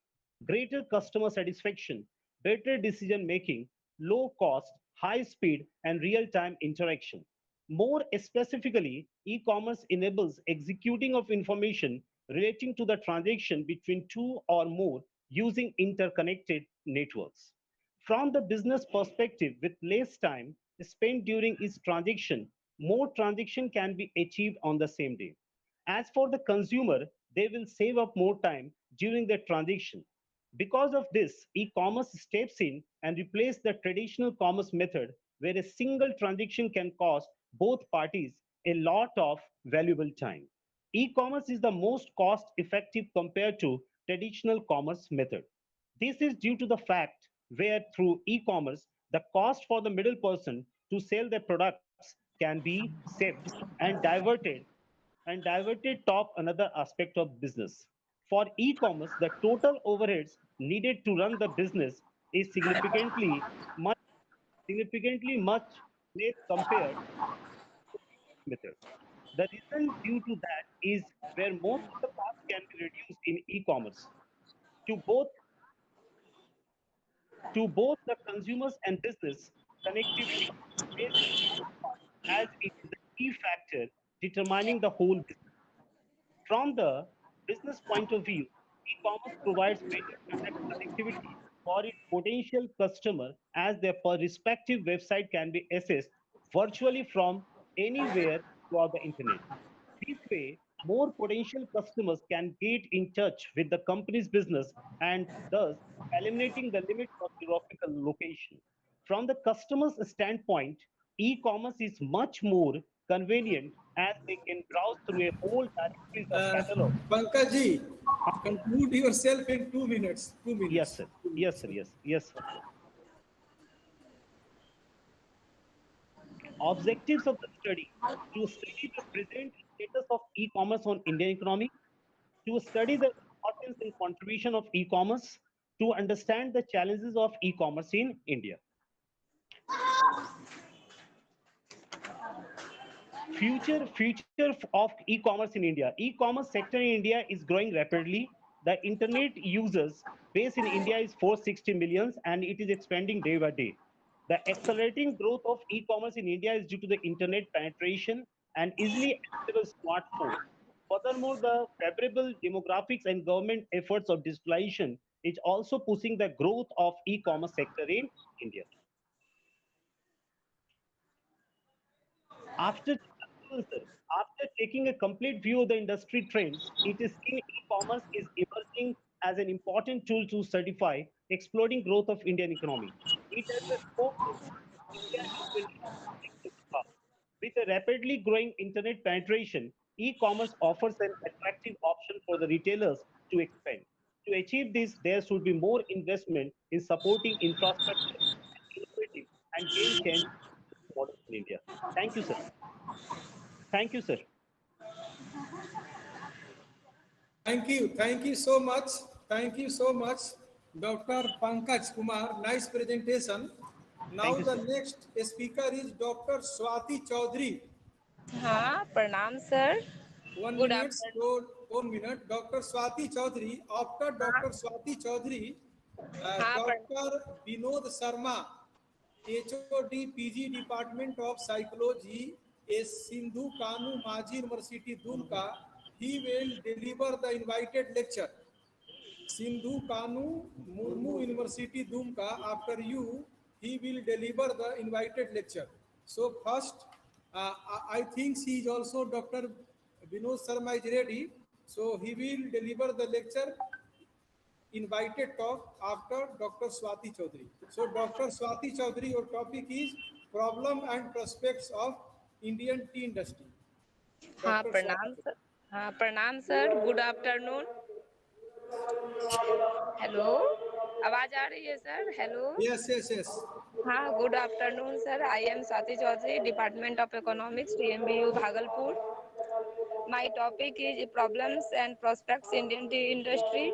greater customer satisfaction, better decision making, low cost, high speed, and real time interaction. More specifically, e-commerce enables executing of information relating to the transaction between two or more using interconnected networks. From the business perspective, with less time spent during each transaction, more transaction can be achieved on the same day. As for the consumer, they will save up more time during the transaction. Because of this, e-commerce steps in and replaces the traditional commerce method where a single transaction can cost both parties a lot of valuable time. E-commerce is the most cost effective compared to traditional commerce method. This is due to the fact where through e-commerce, the cost for the middle person to sell their products can be saved and diverted top another aspect of business. For e-commerce, the total overheads needed to run the business is significantly much less compared method. The reason due to that is where most of the cost can be reduced in e-commerce to both the consumers and business. Connectivity plays an important part as it is the key factor determining the whole business. From the business point of view, e-commerce provides better connectivity for its potential customer as their respective website can be accessed virtually from anywhere throughout the internet. This way, more potential customers can get in touch with the company's business and thus eliminating the limits of geographical location. From the customer's standpoint, e-commerce is much more convenient as they can browse through a whole directories of catalog. Pankaj ji, conclude yourself in 2 minutes. 2 minutes. Yes, sir. Yes, sir. Yes, yes, sir. Objectives of the study: to study the present status of e-commerce on Indian economy, to study the importance and contribution of e-commerce, to understand the challenges of e-commerce in India. Future of e-commerce in India. E-commerce sector in India is growing rapidly. The internet users base in India is 460 millions and it is expanding day by day. The accelerating growth of e-commerce in India is due to the internet penetration and easily accessible smartphones. Furthermore, the favorable demographics and government efforts of digitalization is also pushing the growth of e-commerce sector in India. After taking a complete view of the industry trends, it is seen e-commerce is emerging as an important tool to certify exploding growth of Indian economy. It has a scope to India into a new superpower. With a rapidly growing internet penetration, e-commerce offers an attractive option for the retailers to expand. To achieve this, there should be more investment in supporting infrastructure and innovative and game-changing models in India. Thank you, sir. Thank you, sir. Thank you so much. Thank you so much, Dr. Pankaj Kumar. Nice presentation. Now you, the sir. next speaker is Dr. Swati Chaudhary. हाँ प्रणाम sir 1 good minute, afternoon 1 minute. Dr. Swati Chaudhary. After Dr. Swati Chaudhary, हाँ Dr. Vinod Sharma, HOD PG Department of Psychology, a Sindhu Kanu Maji University, Dulka. He will deliver the invited lecture. Sindhu Kanu Murmu University, Dumka. After you, he will deliver the invited lecture. So first, I think he is also Dr. Vinod Sharma is ready. So he will deliver the lecture invited talk after Dr. Swati Chaudhary. So Dr. Swati Chaudhary, your topic is problem and prospects of Indian tea industry. हाँ Dr. प्रणाम sir हाँ प्रणाम sir good afternoon hello आवाज आ रही है sir hello Yes, yes, yes. हाँ good afternoon sir I am Swati Chaudhary department of economics TMBU Bhagalpur My topic is problems and prospects Indian tea industry.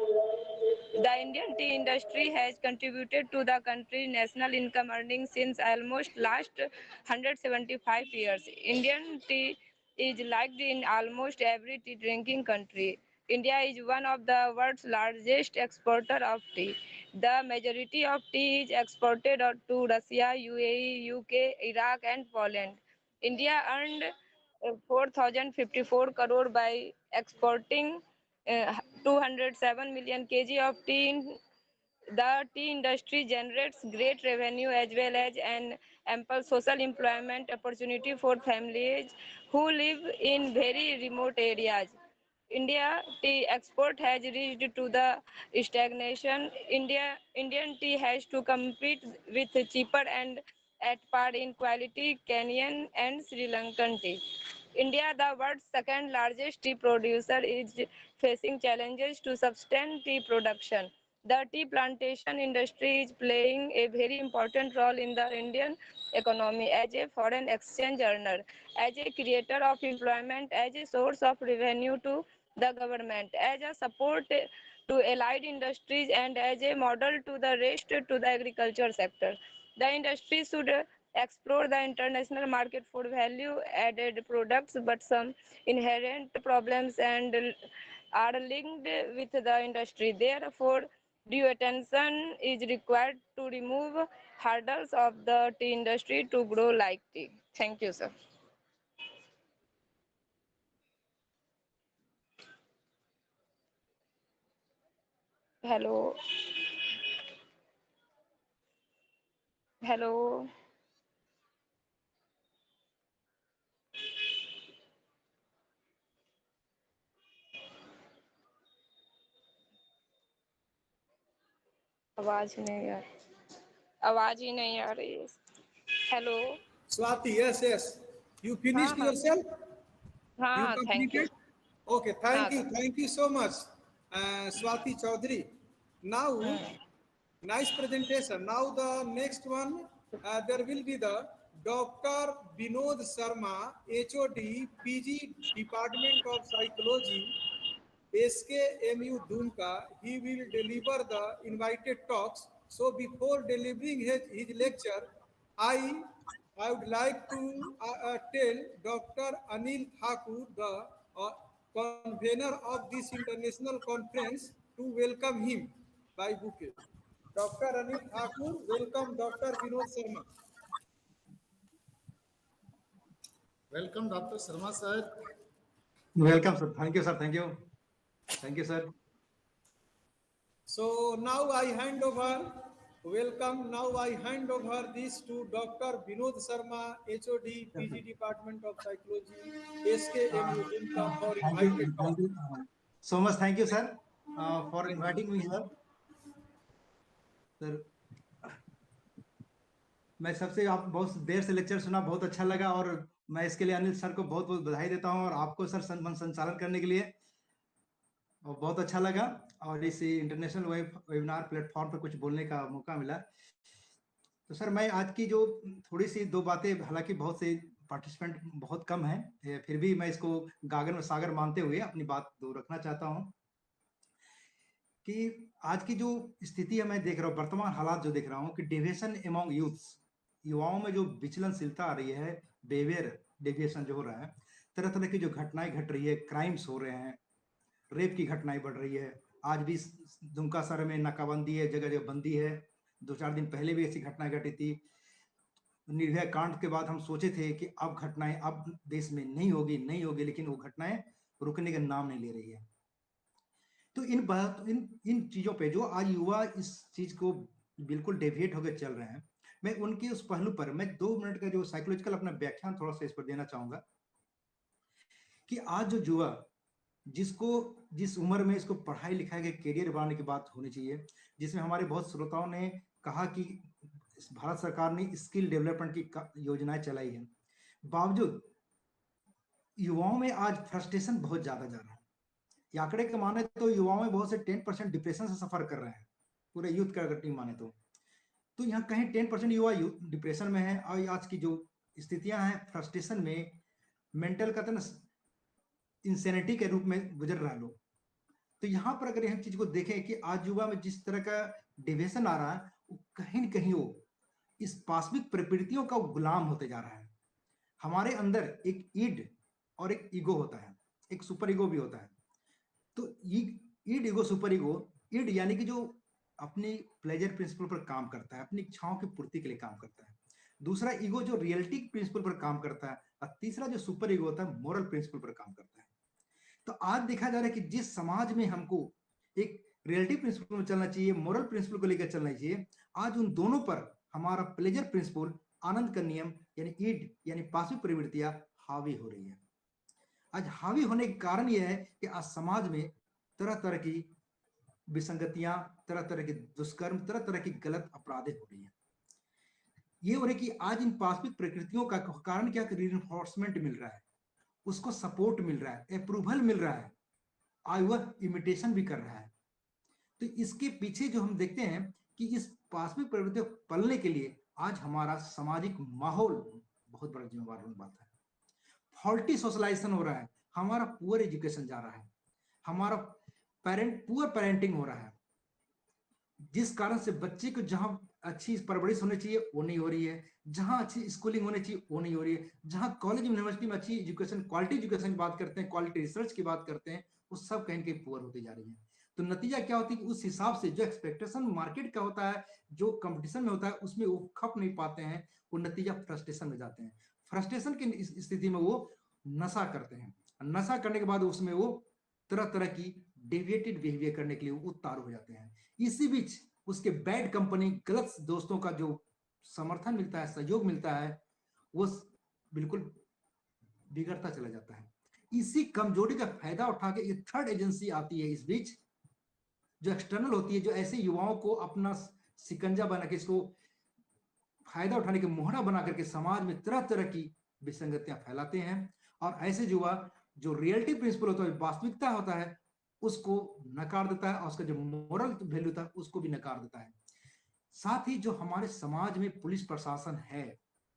The Indian tea industry has contributed to the country's national income earnings since almost last 175 years. Indian tea is liked in almost every tea drinking country. India is one of the world's largest exporter of tea. The majority of tea is exported to Russia, UAE, UK, Iraq and Poland. India earned 4,054 crore by exporting 207 million kg of tea. The tea industry generates great revenue as well as an ample social employment opportunity for families who live in very remote areas. India tea export has reached to the stagnation. Indian tea has to compete with cheaper and at par in quality Kenyan and Sri Lankan tea. India, the world's second largest tea producer, is facing challenges to sustain tea production. The tea plantation industry is playing a very important role in the Indian economy as a foreign exchange earner, as a creator of employment, as a source of revenue to the government, as a support to allied industries, and as a model to the rest to the agriculture sector. The industry should explore the international market for value-added products, but some inherent problems and are linked with the industry. Therefore, due attention is required to remove hurdles of the tea industry to grow like tea. Thank you, sir. Hello. Hello. आवाज नहीं आ रही, आवाज ही नहीं आ रही है. Hello. Swati, yes. You finished हाँ. yourself? You हाँ, thank you. completed? Okay, हाँ, thank you so much, Swati Chaudhary. Now, nice presentation. Now the next one, there will be the Dr. Vinod Sharma, HOD, PG, Department of Psychology, SKMU Dumka. He will deliver the invited talks. So before delivering his lecture, I would like to tell Dr. Anil Thakur, the convener of this international conference, to welcome him by bouquet. Dr. Anil Thakur, welcome Dr. Vinod Sharma. Welcome, Dr. Sharma, sir. Welcome, sir. Thank you, sir. Thank you. Thank you, sir. So now I hand over. Welcome. Now I hand over this to Dr. Vinod Sharma, HOD, PG Department of Psychology, SKMU Dumka, for invited talk. Thank you so much. Thank you, sir, for inviting me here. Sir, मैं सबसे आप बहुत देर से lecture सुना, बहुत अच्छा लगा और मैं इसके लिए अनिल सर को बहुत बहुत बधाई देता हूं और आपको सर संचालन करने के लिए और बहुत अच्छा लगा और इस इंटरनेशनल वेबिनार प्लेटफॉर्म पर कुछ बोलने का मौका मिला. तो सर मैं आज की जो थोड़ी सी दो बातें, हालांकि बहुत से पार्टिसिपेंट बहुत कम हैं, फिर भी मैं इसको गागर में सागर मानते हुए अपनी बात दो रखना चाहता हूं कि आज की जो स्थिति है मैं देख रहा हूँ, वर्तमान हालात जो देख रहा हूँ कि डेविएशन एमॉन्ग यूथ्स, युवाओं में जो विचलनशीलता आ रही है, डेविएशन जो हो रहा है, तरह तरह की जो घटनाएं घट रही है, क्राइम्स हो रहे हैं, रेप की घटनाएं बढ़ रही है. आज भी दुमका शहर में नाकाबंदी है, जगह जगह बंदी है. 2-4 दिन पहले भी ऐसी घटनाएं घटी थी. निर्भया कांड के बाद हम सोचे थे कि अब घटनाएं अब देश में नहीं होगी, लेकिन वो घटनाएं रुकने का नाम नहीं ले रही है. तो इन चीजों पे जो आज युवा इस चीज को बिल्कुल डेविएट होकर चल रहे हैं, मैं उनके उस पहलू पर मैं 2 मिनट का जो साइकोलॉजिकल अपना व्याख्यान थोड़ा सा इस पर देना चाहूंगा कि आज जो युवा जिसको जिस उम्र में इसको पढ़ाई लिखाई के करियर बनाने की बात होनी चाहिए, जिसमें हमारे बहुत श्रोताओं ने कहा कि भारत सरकार ने स्किल डेवलपमेंट की योजनाएं चलाई है, बावजूद युवाओं में आज फ्रस्ट्रेशन बहुत ज्यादा जा रहा है. आंकड़े के माने तो युवाओं में बहुत से 10% डिप्रेशन से सफर कर रहे हैं, पूरे यूथ का अगर टीम माने तो यहाँ कहीं 10% युवा डिप्रेशन में है. और आज की जो स्थितियां हैं फ्रस्ट्रेशन में, मेंटल का इंसेनिटी के रूप में गुजर रहा है लोग. तो यहाँ पर अगर हम चीज को देखें कि आज युवा में जिस तरह का डिविएशन आ रहा है, वो कहीं न कहीं वो इस पाशविक प्रवृत्तियों का गुलाम होते जा रहा है. हमारे अंदर एक ईड और एक ईगो होता है, एक सुपर ईगो भी होता है. तो ईड ईगो सुपर ईगो, ईड यानी कि जो अपनी प्लेजर प्रिंसिपल पर काम करता है, अपनी इच्छाओं की पूर्ति के लिए काम करता है. दूसरा ईगो जो रियलिटी प्रिंसिपल पर काम करता है, और तीसरा जो सुपर ईगो होता है मोरल प्रिंसिपल पर काम करता है. तो आज देखा जा रहा है कि जिस समाज में हमको एक रियलिटी प्रिंसिपल में चलना चाहिए, मोरल प्रिंसिपल को लेकर चलना चाहिए, आज उन दोनों पर हमारा प्लेजर प्रिंसिपल, आनंद का नियम यानी ईड यानी पाशविक प्रवृत्तियां हावी हो रही है. आज हावी होने का कारण यह है कि आज समाज में तरह तरह की विसंगतियां, तरह तरह के दुष्कर्म, तरह तरह की गलत अपराधें हो रही है. ये हो रही कि आज इन पाशविक प्रकृतियों का कारण क्या, रीइंफोर्समेंट मिल रहा है, उसको सपोर्ट मिल रहा है, अप्रूवल मिल रहा है, आज वह इमिटेशन भी कर रहा है. तो इसके पीछे जो हम देखते हैं कि इस पाशविक प्रवृत्तियों को पलने के लिए आज हमारा सामाजिक माहौल बहुत बड़ा जिम्मेवार बात है. फॉल्टी सोशलाइजेशन हो रहा है, हमारा पुअर एजुकेशन जा रहा है, हमारा पुअर पेरेंटिंग हो रहा है, जिस कारण से बच्चे को जहां अच्छी परवरिश होनी चाहिए वो नहीं हो रही है, जहां अच्छी स्कूलिंग होनी चाहिए वो नहीं हो रही है, जहां कॉलेज यूनिवर्सिटी में अच्छी एजुकेशन, क्वालिटी एजुकेशन की बात करते हैं, क्वालिटी रिसर्च की बात करते हैं, वो सब कहीं कहीं पुअर होती जा रही है। तो नतीजा क्या होती है कि उस हिसाब से जो एक्सपेक्टेशन मार्केट का होता है, जो कंपटीशन में होता है, उसमें वो खप नहीं पाते हैं, वो नतीजा फ्रस्ट्रेशन में जाते हैं। फ्रस्ट्रेशन की स्थिति में वो नशा करते हैं, नशा करने के बाद उसमें वो तरह तरह की डेविएटेड बिहेवियर करने के लिए वो उतारू हो जाते हैं। इसी बीच उसके बैड कंपनी, गलत दोस्तों का जो समर्थन मिलता है, सहयोग मिलता है, वो बिल्कुल बिगड़ता चला जाता है। इसी कमजोरी का फायदा उठा के ये थर्ड एजेंसी आती है इस बीच, जो एक्सटर्नल होती है, जो ऐसे युवाओं को अपना सिकंजा बना के, इसको फायदा उठाने के मोहरा बना करके समाज में तरह तरह की विसंगतियां फैलाते हैं। और ऐसे युवा जो रियलिटी प्रिंसिपल होता है, वास्तविकता होता है, उसको नकार देता है, और उसका जो मोरल वैल्यू था उसको भी नकार देता है। साथ ही जो हमारे समाज में पुलिस प्रशासन है,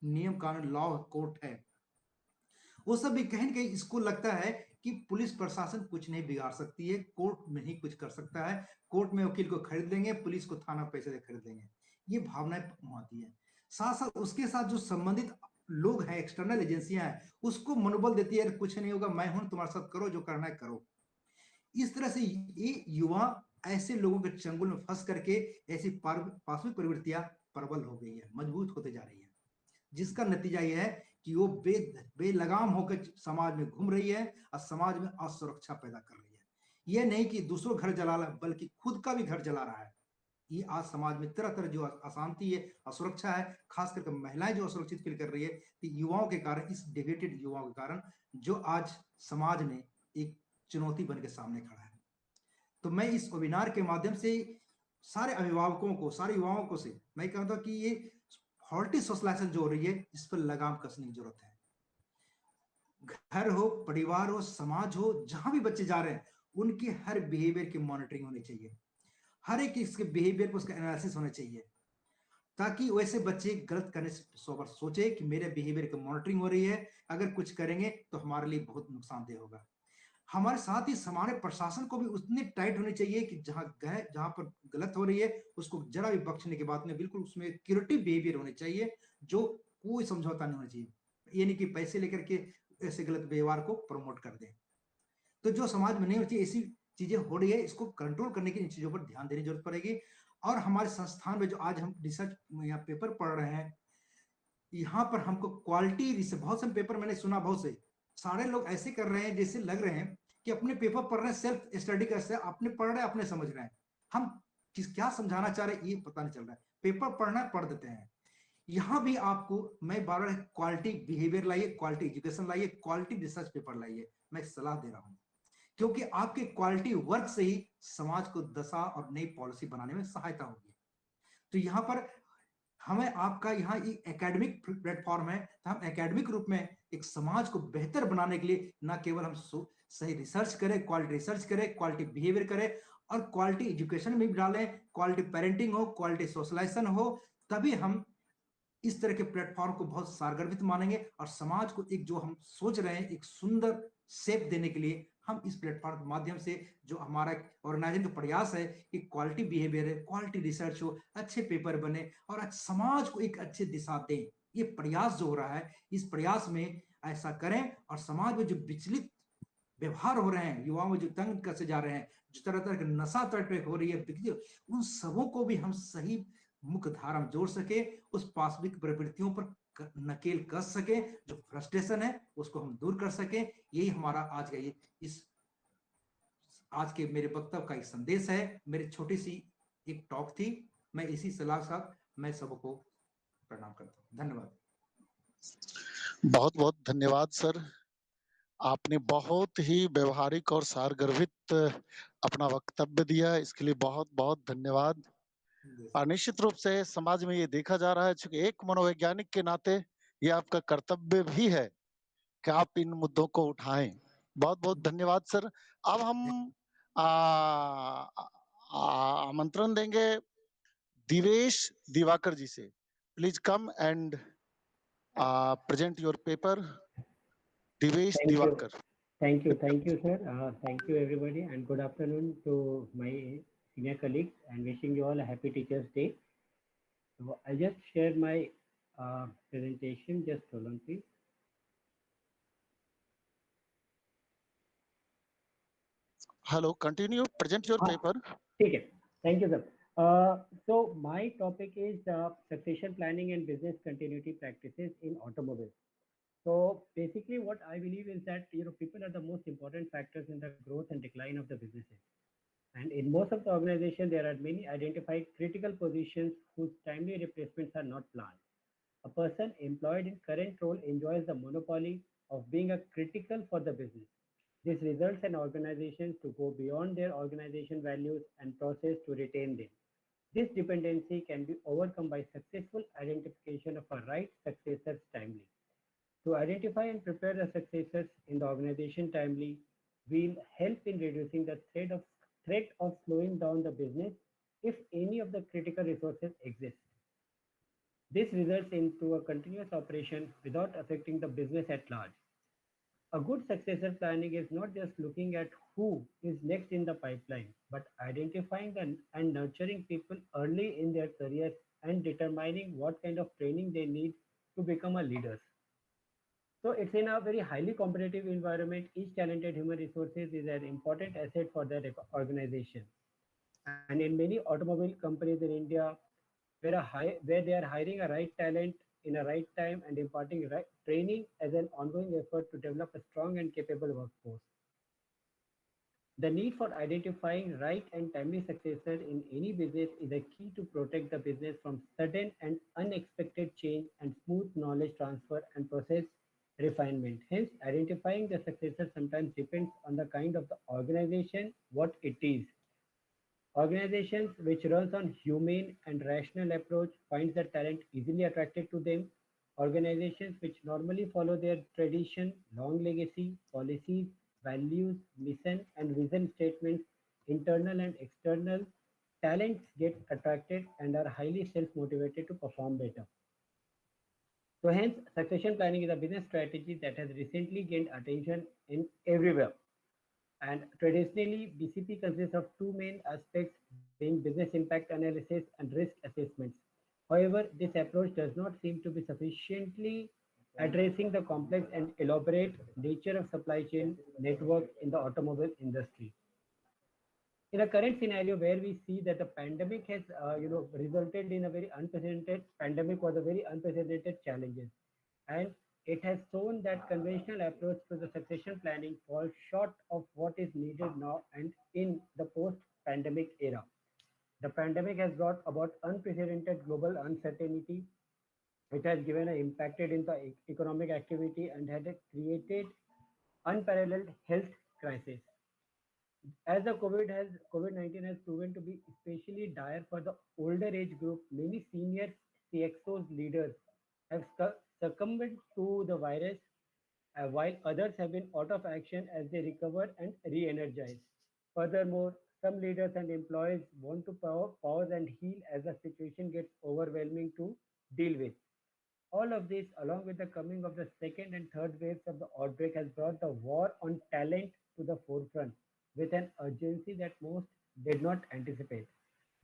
नियम कानून, लॉ कोर्ट है, वो सब भी कहीं ना कहीं इसको लगता है कि पुलिस प्रशासन कुछ नहीं बिगाड़ सकती है, कोर्ट में ही कुछ कर सकता है, कोर्ट में वकील को खरीद लेंगे, पुलिस को थाना पैसे से खरीद लेंगे, ये भावनाएं आती है। साथ साथ उसके साथ जो संबंधित लोग हैं, एक्सटर्नल एजेंसियां हैं, उसको मनोबल देती है, कुछ नहीं होगा, मैं हूं, तुम्हारे साथ करो, जो करना है करो। इस तरह से ये युवा ऐसे लोगों के चंगुल में फंस करके ऐसी पाशविक प्रवृत्तियां प्रबल हो गई है, मजबूत होते जा रही है, जिसका नतीजा यह है कि वो बेलगाम होकर समाज में घूम रही है और समाज में असुरक्षा पैदा कर रही है। यह नहीं कि दूसरों घर जला रहा, बल्कि खुद का भी घर जला रहा है। ये आज समाज में तरह तरह जो अशांति है, असुरक्षा है, खास करके महिलाएं जो असुरक्षित फील कर रही है, तो युवाओं के कारण, इस डेविएटेड युवाओं के कारण, जो आज समाज में एक चुनौती बन के सामने खड़ा है। तो मैं इस वेबिनार के माध्यम से सारे अभिभावकों को, सारे युवाओं को से मैं कहता हूं कि ये हॉल्टी सोशलाइजेशन जो हो रही है, इस पर लगाम कसने की जरूरत है। घर हो, परिवार हो, समाज हो, जहां भी बच्चे जा रहे हैं, उनके हर बिहेवियर की मॉनिटरिंग होनी चाहिए, हर एक इसके बिहेवियर पर उसका एनालिसिस होना चाहिए, ताकि वैसे बच्चे गलत करने से सोचे कि मेरे बिहेवियर की मॉनिटरिंग हो रही है, अगर कुछ करेंगे तो हमारे लिए बहुत नुकसानदेह होगा। हमारे साथ ही हमारे प्रशासन को भी उतनी टाइट होनी चाहिए कि जहां पर गलत हो रही है उसको जरा भी बख्शने की बात नहीं, बिल्कुल उसमें क्यूरेटिव बिहेवियर होने चाहिए, जो कोई समझौता नहीं होना चाहिए। ये नहीं कि पैसे लेकर के ऐसे गलत व्यवहार को प्रमोट कर दें। तो जो समाज में नहीं होती ऐसी चीजें हो रही है, इसको कंट्रोल करने की इन चीजों पर ध्यान देने की जरूरत पड़ेगी। और हमारे संस्थान में जो आज हम रिसर्च या पेपर पढ़ रहे हैं, यहाँ पर हमको क्वालिटी रिसर्च, बहुत से पेपर मैंने सुना, बहुत से सारे लोग ऐसे कर रहे हैं जैसे लग रहे हैं कि अपने पेपर पढ़ रहे हैं, सेल्फ स्टडी करते हैं, अपने पढ़ रहे हैं, अपने समझ रहे हैं, हम क्या समझाना चाह रहे हैं ये पता नहीं चल रहा है। पेपर पढ़ना है, पढ़ देते हैं। यहाँ भी आपको मैं बार बार क्वालिटी बिहेवियर लाइए, क्वालिटी एजुकेशन लाइए, क्वालिटी रिसर्च पेपर लाइए, मैं सलाह दे रहा हूँ, क्योंकि आपके क्वालिटी वर्क से ही समाज को दशा और नई पॉलिसी बनाने में सहायता होगी। तो यहाँ पर हमें आपका यहाँ एक एकेडमिक प्लेटफॉर्म है, तो हम एकेडमिक रूप में एक समाज को बेहतर बनाने के लिए ना केवल हम सही रिसर्च करें, क्वालिटी रिसर्च करें, क्वालिटी बिहेवियर करें, और क्वालिटी एजुकेशन में भी डालें, क्वालिटी पेरेंटिंग हो, क्वालिटी सोशलाइजेशन हो, तभी हम इस तरह के प्लेटफॉर्म को बहुत सारगर्भित मानेंगे, और समाज को एक जो हम सोच रहे हैं एक सुंदर शेप देने के लिए हम इस प्लेटफॉर्म के माध्यम से, जो हमारा ऑर्गेनाइजेशन का प्रयास है कि क्वालिटी बिहेवियर है, क्वालिटी रिसर्च हो, अच्छे पेपर बने और समाज को एक अच्छी दिशा दें, ये प्रयास जो हो रहा है, इस प्रयास में ऐसा करें। और समाज में जो विचलित व्यवहार हो रहे हैं, युवाओं में जो तंग कसे जा रहे हैं, जो तरह तरह की नशा तट हो रही है, उन सबों को भी हम सही मुख्य धारा में जोड़ सके, उस पाशविक प्रवृत्तियों पर नकेल कस सके, जो फ्रस्ट्रेशन है उसको हम दूर कर सके। यही हमारा आज का इस आज के मेरे वक्तव्य का एक संदेश है। मेरी छोटी सी एक टॉक थी, मैं इसी सलाह के साथ मैं सबको प्रणाम करता हूँ। धन्यवाद। बहुत बहुत धन्यवाद सर, आपने बहुत ही व्यवहारिक और सारगर्भित अपना वक्तव्य दिया, इसके लिए बहुत बहुत धन्यवाद। और निश्चित रूप से समाज में ये देखा जा रहा है, चूंकि एक मनोवैज्ञानिक के नाते ये आपका कर्तव्य भी है कि आप इन मुद्दों को उठाएं। बहुत बहुत धन्यवाद सर। अब हम आमंत्रण देंगे दिवेश दिवाकर जी से। Please come and present your paper. Divesh Divakar. Thank you, sir. Thank you, everybody, and good afternoon to my senior colleagues, and wishing you all a happy Teachers' Day. So I just shared my presentation. Just hold on, please. Hello, continue. Present your paper. Okay. Thank you, sir. So my topic is succession planning and business continuity practices in automobiles. So basically, what I believe is that people are the most important factors in the growth and decline of the businesses. And in most of the organization, there are many identified critical positions whose timely replacements are not planned. A person employed in current role enjoys the monopoly of being a critical for the business. This results in organizations to go beyond their organization values and process to retain them. This dependency can be overcome by successful identification of a right successors timely. To identify and prepare the successors in the organization timely will help in reducing the threat of slowing down the business if any of the critical resources exist. This results into a continuous operation without affecting the business at large. A good successor planning is not just looking at who is next in the pipeline, but identifying and nurturing people early in their careers and determining what kind of training they need to become a leaders. So it's in a very highly competitive environment. Each talented human resources is an important asset for their organization. And in many automobile companies in India, where they are hiring a right talent in a right time and imparting right training as an ongoing effort to develop a strong and capable workforce. The need for identifying right and timely successor in any business is a key to protect the business from sudden and unexpected change and smooth knowledge transfer and process refinement. Hence, identifying the successor sometimes depends on the kind of the organization, what it is. Organizations which runs on humane and rational approach finds the talent easily attracted to them. Organizations which normally follow their tradition, long legacy, policies, values, mission and vision statements, internal and external, talents get attracted and are highly self-motivated to perform better. So hence, succession planning is a business strategy that has recently gained attention in everywhere. And traditionally, BCP consists of two main aspects being business impact analysis and risk assessments. However, this approach does not seem to be sufficiently addressing the complex and elaborate nature of supply chain network in the automobile industry. In a current scenario where we see that the pandemic has resulted in a very unprecedented pandemic was a very unprecedented challenges, and it has shown that conventional approach to the succession planning falls short of what is needed now and in the post pandemic era. The pandemic has brought about unprecedented global uncertainty, which has given an impacted in the economic activity and had created unparalleled health crisis. As the COVID-19 has proven to be especially dire for the older age group, many senior CXOs leaders have succumbed to the virus, while others have been out of action as they recover and re-energize. Furthermore, some leaders and employees want to pause and heal as the situation gets overwhelming to deal with. All of this, along with the coming of the second and third waves of the outbreak, has brought the war on talent to the forefront with an urgency that most did not anticipate.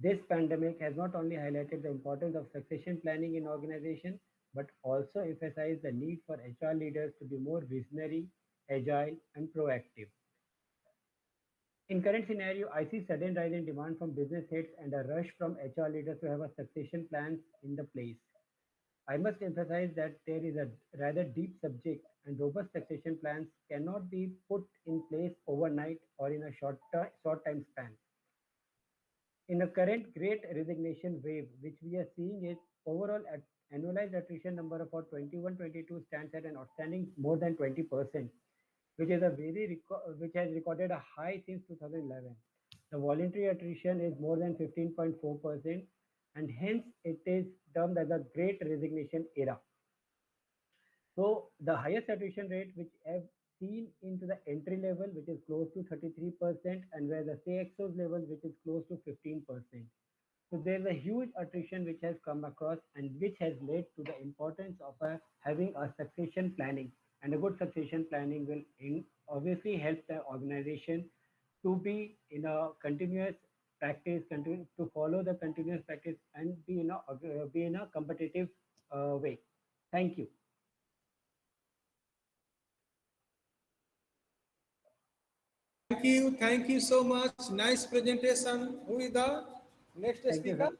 This pandemic has not only highlighted the importance of succession planning in organizations, but also emphasized the need for HR leaders to be more visionary, agile, and proactive. In current scenario, I see sudden rise in demand from business heads and a rush from HR leaders to have a succession plans in the place. I must emphasize that there is a rather deep subject and robust succession plans cannot be put in place overnight or in a short time span. In the current great resignation wave, which we are seeing is overall annualized attrition number for 21-22 stands at an outstanding more than 20%, which is a which has recorded a high since 2011. The voluntary attrition is more than 15.4%, and hence it is termed as a great resignation era. So the highest attrition rate which have seen into the entry level, which is close to 33%, and where the CXOs level, which is close to 15%. So there's a huge attrition which has come across and which has led to the importance of having a succession planning. And a good succession planning will obviously help the organization to be in a continuous practice, continue to follow the continuous practice, and be in a competitive way. Thank you. Thank you so much. Nice presentation. Who is the next Thank you, speaker?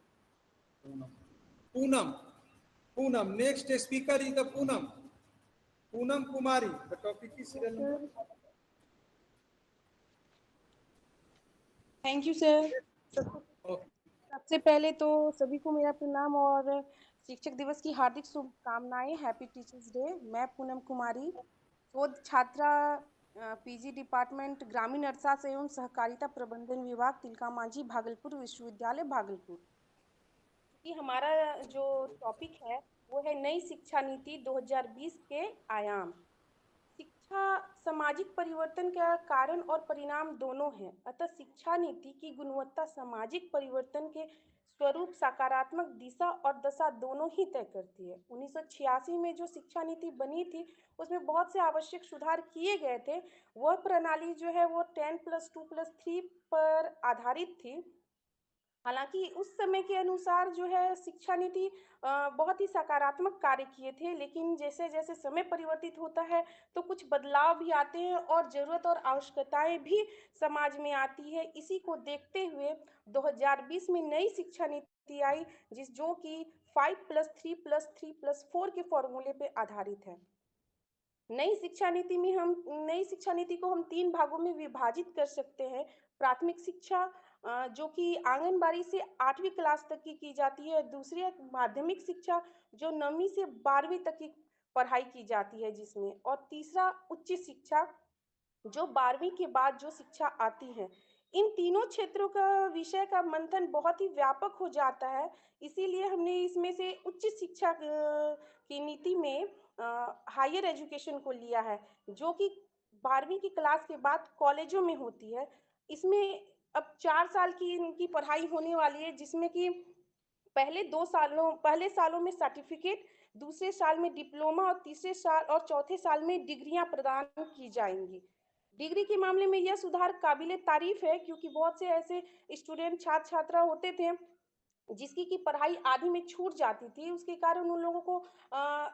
Poonam. Poonam. Next speaker is the Poonam. Poonam Kumari. The topic is serial number. Thank you sir. सबसे पहले तो सभी को मेरा प्रणाम और शिक्षक दिवस की हार्दिक शुभकामनाएं। Happy teachers day. मैं पूनम कुमारी, शोध छात्रा, पीजी डिपार्टमेंट ग्रामीण अर्थशास्त्र एवं सहकारिता प्रबंधन विभाग, तिलका मांझी, भागलपुर विश्वविद्यालय, भागलपुर। कि हमारा जो टॉपिक है वो है नई शिक्षा नीति 2020 के आयाम। शिक्षा सामाजिक परिवर्तन का कारण और परिणाम दोनों हैं, अतः शिक्षा नीति की गुणवत्ता सामाजिक परिवर्तन के स्वरूप, सकारात्मक दिशा और दशा दोनों ही तय करती है। 1986 में जो शिक्षा नीति बनी थी उसमें बहुत से आवश्यक सुधार किए गए थे। वह प्रणाली जो है वो 10+2+3 पर आधारित थी। हालांकि उस समय के अनुसार जो है शिक्षा नीति बहुत ही सकारात्मक कार्य किए थे, लेकिन जैसे जैसे समय परिवर्तित होता है तो कुछ बदलाव भी आते हैं और ज़रूरत और आवश्यकताएं भी समाज में आती है। इसी को देखते हुए 2020 में नई शिक्षा नीति आई, जो कि 5+3+3+4 के फॉर्मूले पे आधारित है। नई शिक्षा नीति को हम 3 भागों में विभाजित कर सकते हैं। प्राथमिक शिक्षा जो कि आंगनबाड़ी से 8वीं क्लास तक की जाती है। दूसरी माध्यमिक शिक्षा जो 9वीं से 12वीं तक की पढ़ाई की जाती है जिसमें, और तीसरा उच्च शिक्षा जो 12वीं के बाद जो शिक्षा आती है। इन तीनों क्षेत्रों का विषय का मंथन बहुत ही व्यापक हो जाता है, इसीलिए हमने इसमें से उच्च शिक्षा की नीति में हायर एजुकेशन को लिया है, जो कि 12वीं की क्लास के बाद कॉलेजों में होती है। इसमें अब 4 साल की इनकी पढ़ाई होने वाली है, जिसमें कि पहले सालों में सर्टिफिकेट, दूसरे साल में डिप्लोमा और तीसरे साल और चौथे साल में डिग्रियां प्रदान की जाएंगी। डिग्री के मामले में यह सुधार काबिले तारीफ है, क्योंकि बहुत से ऐसे स्टूडेंट छात्र छात्रा होते थे जिसकी की पढ़ाई आधी में छूट जाती थी। उसके कारण उन लोगों को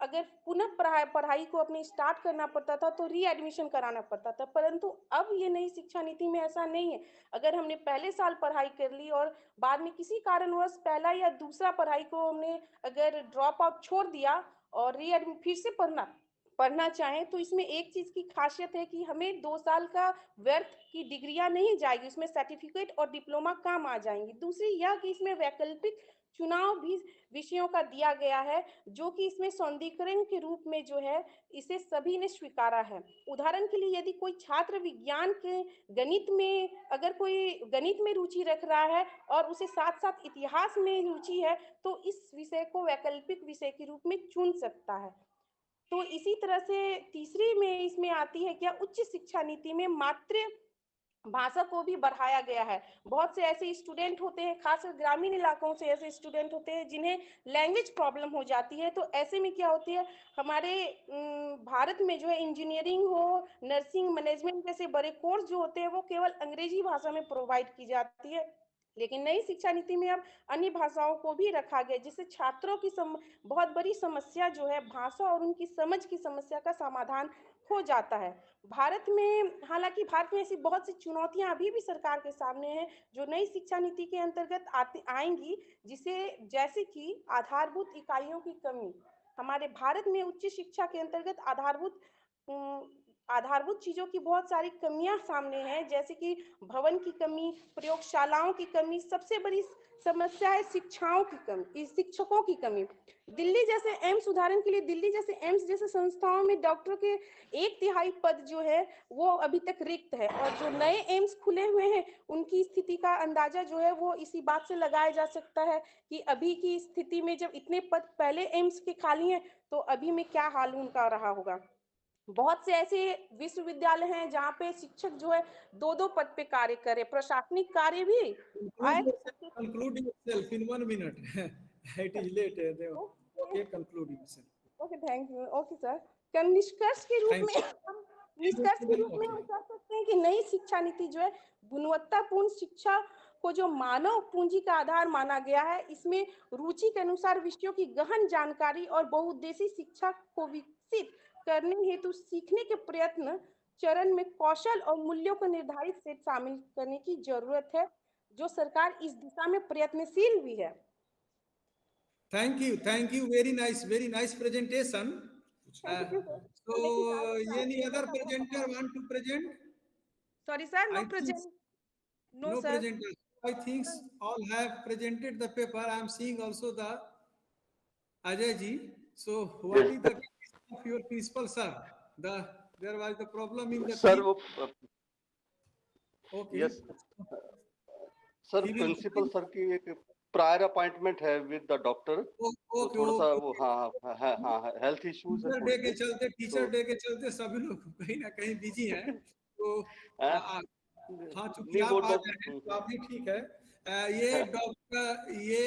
अगर पुनः पढ़ाई को अपने स्टार्ट करना पड़ता था तो री एडमिशन कराना पड़ता था, परंतु अब ये नई शिक्षा नीति में ऐसा नहीं है। अगर हमने पहले साल पढ़ाई कर ली और बाद में किसी कारणवश पहला या दूसरा पढ़ाई को हमने अगर ड्रॉप आउट छोड़ दिया और फिर से पढ़ना चाहें, तो इसमें एक चीज की खासियत है कि हमें 2 साल का व्यर्थ की डिग्रियां नहीं जाएगी, उसमें सर्टिफिकेट और डिप्लोमा काम आ जाएंगी। दूसरी यह कि इसमें वैकल्पिक चुनाव भी विषयों का दिया गया है, जो कि इसमें सौंदर्यीकरण के रूप में जो है इसे सभी ने स्वीकारा है। उदाहरण के लिए यदि कोई छात्र विज्ञान के गणित में रुचि रख रहा है और उसे साथ साथ इतिहास में रुचि है, तो इस विषय को वैकल्पिक विषय के रूप में चुन सकता है। तो इसी तरह से तीसरी में इसमें आती है क्या, उच्च शिक्षा नीति में मातृ भाषा को भी बढ़ाया गया है। बहुत से ऐसे स्टूडेंट होते हैं, खासकर ग्रामीण इलाकों से ऐसे स्टूडेंट होते हैं जिन्हें लैंग्वेज प्रॉब्लम हो जाती है। तो ऐसे में क्या होती है, हमारे भारत में जो है इंजीनियरिंग हो, नर्सिंग, मैनेजमेंट जैसे बड़े कोर्स जो होते हैं वो केवल अंग्रेजी भाषा में प्रोवाइड की जाती है, लेकिन नई शिक्षा नीति में अब अन्य भाषाओं को भी रखा गया, जिससे छात्रों की बहुत बड़ी समस्या जो है भाषा और उनकी समझ की समस्या का समाधान हो जाता है। हालांकि भारत में ऐसी बहुत सी चुनौतियां अभी भी सरकार के सामने हैं, जो नई शिक्षा नीति के अंतर्गत आएंगी, जैसे कि आधारभूत इकाइयों की कमी। हमारे भारत में उच्च शिक्षा के अंतर्गत आधारभूत चीजों की बहुत सारी कमियां सामने हैं, जैसे कि भवन की कमी, प्रयोगशालाओं की कमी। सबसे बड़ी समस्या है शिक्षकों की कमी। दिल्ली जैसे एम्स, उदाहरण के लिए दिल्ली जैसे एम्स जैसे संस्थाओं में डॉक्टरों के 1/3 पद जो है वो अभी तक रिक्त है, और जो नए एम्स खुले हुए हैं उनकी स्थिति का अंदाजा जो है वो इसी बात से लगाया जा सकता है कि अभी की स्थिति में जब इतने पद पहले एम्स के खाली हैं तो अभी में क्या हाल उनका रहा होगा। बहुत से ऐसे विश्वविद्यालय हैं जहाँ पे शिक्षक जो है 2-2 पद पे कार्य करे, प्रशासनिक कार्य भी। Conclude yourself in 1 minute. It is late. Okay, conclude yourself. Okay, thank you. Okay sir, निष्कर्ष के रूप में हम कह सकते हैं कि नई शिक्षा नीति जो है गुणवत्तापूर्ण शिक्षा को जो मानव पूंजी का आधार माना गया है, इसमें रुचि के अनुसार विषयों की गहन जानकारी और बहुउद्देशीय शिक्षा को विकसित करने हेतु सीखने के प्रयत्न चरण में कौशल और मूल्यों को निर्धारित सेट शामिल करने की जरूरत है, जो सरकार इस दिशा में प्रयत्नशील भी है। Thank you. Very nice presentation. So, any other presenter want to present? Sorry, sir, no present. No sir. presenter. I think all have presented the paper. I am seeing also the Ajay ji. So, what is the case of your principal, sir? There was the problem in the Sir, team. Okay. Yes. Sir, principal sir की एक prior appointment है with the doctor, तो थोड़ा सा वो हाँ health issues है। Teacher day के चलते सभी लोग कहीं ना कहीं बिजी हैं, तो हाँ चूंकि आप आ गए हैं तो आप भी ठीक है। ये डॉक्टर ये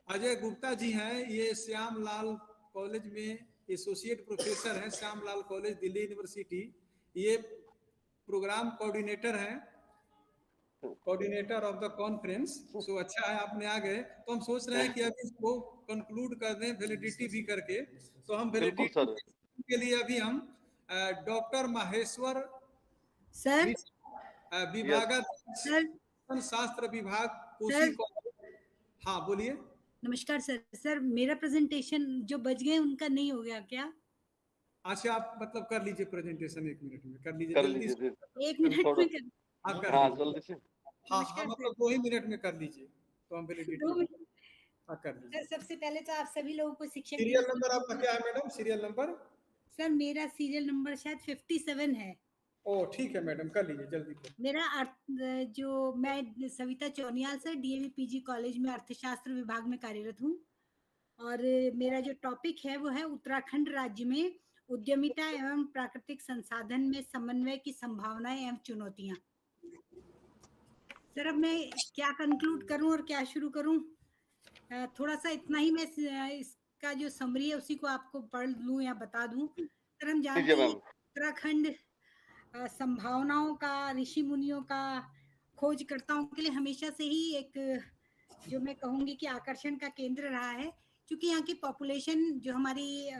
अजय गुप्ता जी हैं, ये श्यामलाल कॉलेज में एसोसिएट प्रोफेसर हैं, श्यामलाल कॉलेज दिल्ली यूनिवर्सिटी। ये प्रोग्राम कोऑर्डिनेटर हैं, कोऑर्डिनेटर ऑफ द कॉन्फ्रेंस। सो अच्छा है आपने आ गए, तो हम सोच रहे हैं कि अभी इसको कंक्लूड कर दें वैलिडिटी भी करके। तो हम वैलिडिटी के लिए अभी हम डॉक्टर माहेश्वर सर विभागाध्यक्ष शास्त्र विभाग कोसी कॉलेज। हाँ बोलिए। नमस्कार सर। सर मेरा प्रेजेंटेशन जो बच गए उनका नहीं हो गया क्या? अच्छा आप मतलब कर लीजिए प्रेजेंटेशन, 1 मिनट में कर लीजिए, जल्दी से 1 मिनट में कर। हाँ जल्दी से, हाँ मतलब 2 ही मिनट में कर लीजिए, तो हम वैलिडिटी कर लीजिए। सर सबसे पहले तो आप सभी लोगों को शिक्षक सीरियल नंबर आपका क्या है मैडम? Serial number? सर मेरा सीरियल नंबर शायद 57 है। ओ ठीक है मैडम, कर लीजिए जल्दी कर। मेरा जो मैं Savita Chauniyal sir DAV PG college में अर्थशास्त्र विभाग में कार्यरत हूँ, और मेरा जो टॉपिक है वो है उत्तराखंड राज्य में उद्यमिता एवं प्राकृतिक संसाधन में समन्वय की संभावनाएं एवं चुनौतियां। सर अब मैं क्या कंक्लूड करूं और क्या शुरू करूं? थोड़ा सा इतना ही मैं इसका जो समरी है उसी को आपको पढ़ लूं या बता दूं। सर हम जानते हैं उत्तराखंड संभावनाओं का, ऋषि मुनियों का, खोजकर्ताओं के लिए हमेशा से ही एक जो मैं कहूंगी कि आकर्षण का केंद्र रहा है, क्योंकि यहाँ की पॉपुलेशन जो हमारी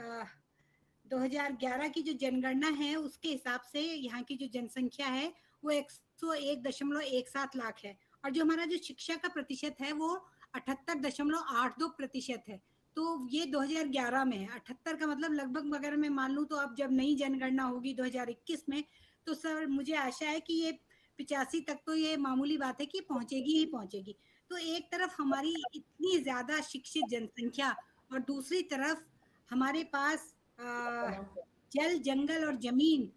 2011 की जो जनगणना है उसके हिसाब से यहाँ की जो जनसंख्या है वो 101.17 लाख है, और जो हमारा जो शिक्षा का प्रतिशत है वो 78.82% है। तो ये 2011 में है। 78 का मतलब लगभग अगर मैं मान लूँ तो अब जब नई जनगणना होगी 2021 में, तो सर मुझे आशा है कि ये 85 तक तो ये मामूली बात है कि पहुंचेगी ही पहुंचेगी। तो एक तरफ हमारी इतनी ज्यादा शिक्षित जनसंख्या और दूसरी तरफ हमारे पास जल, जंगल और जमीन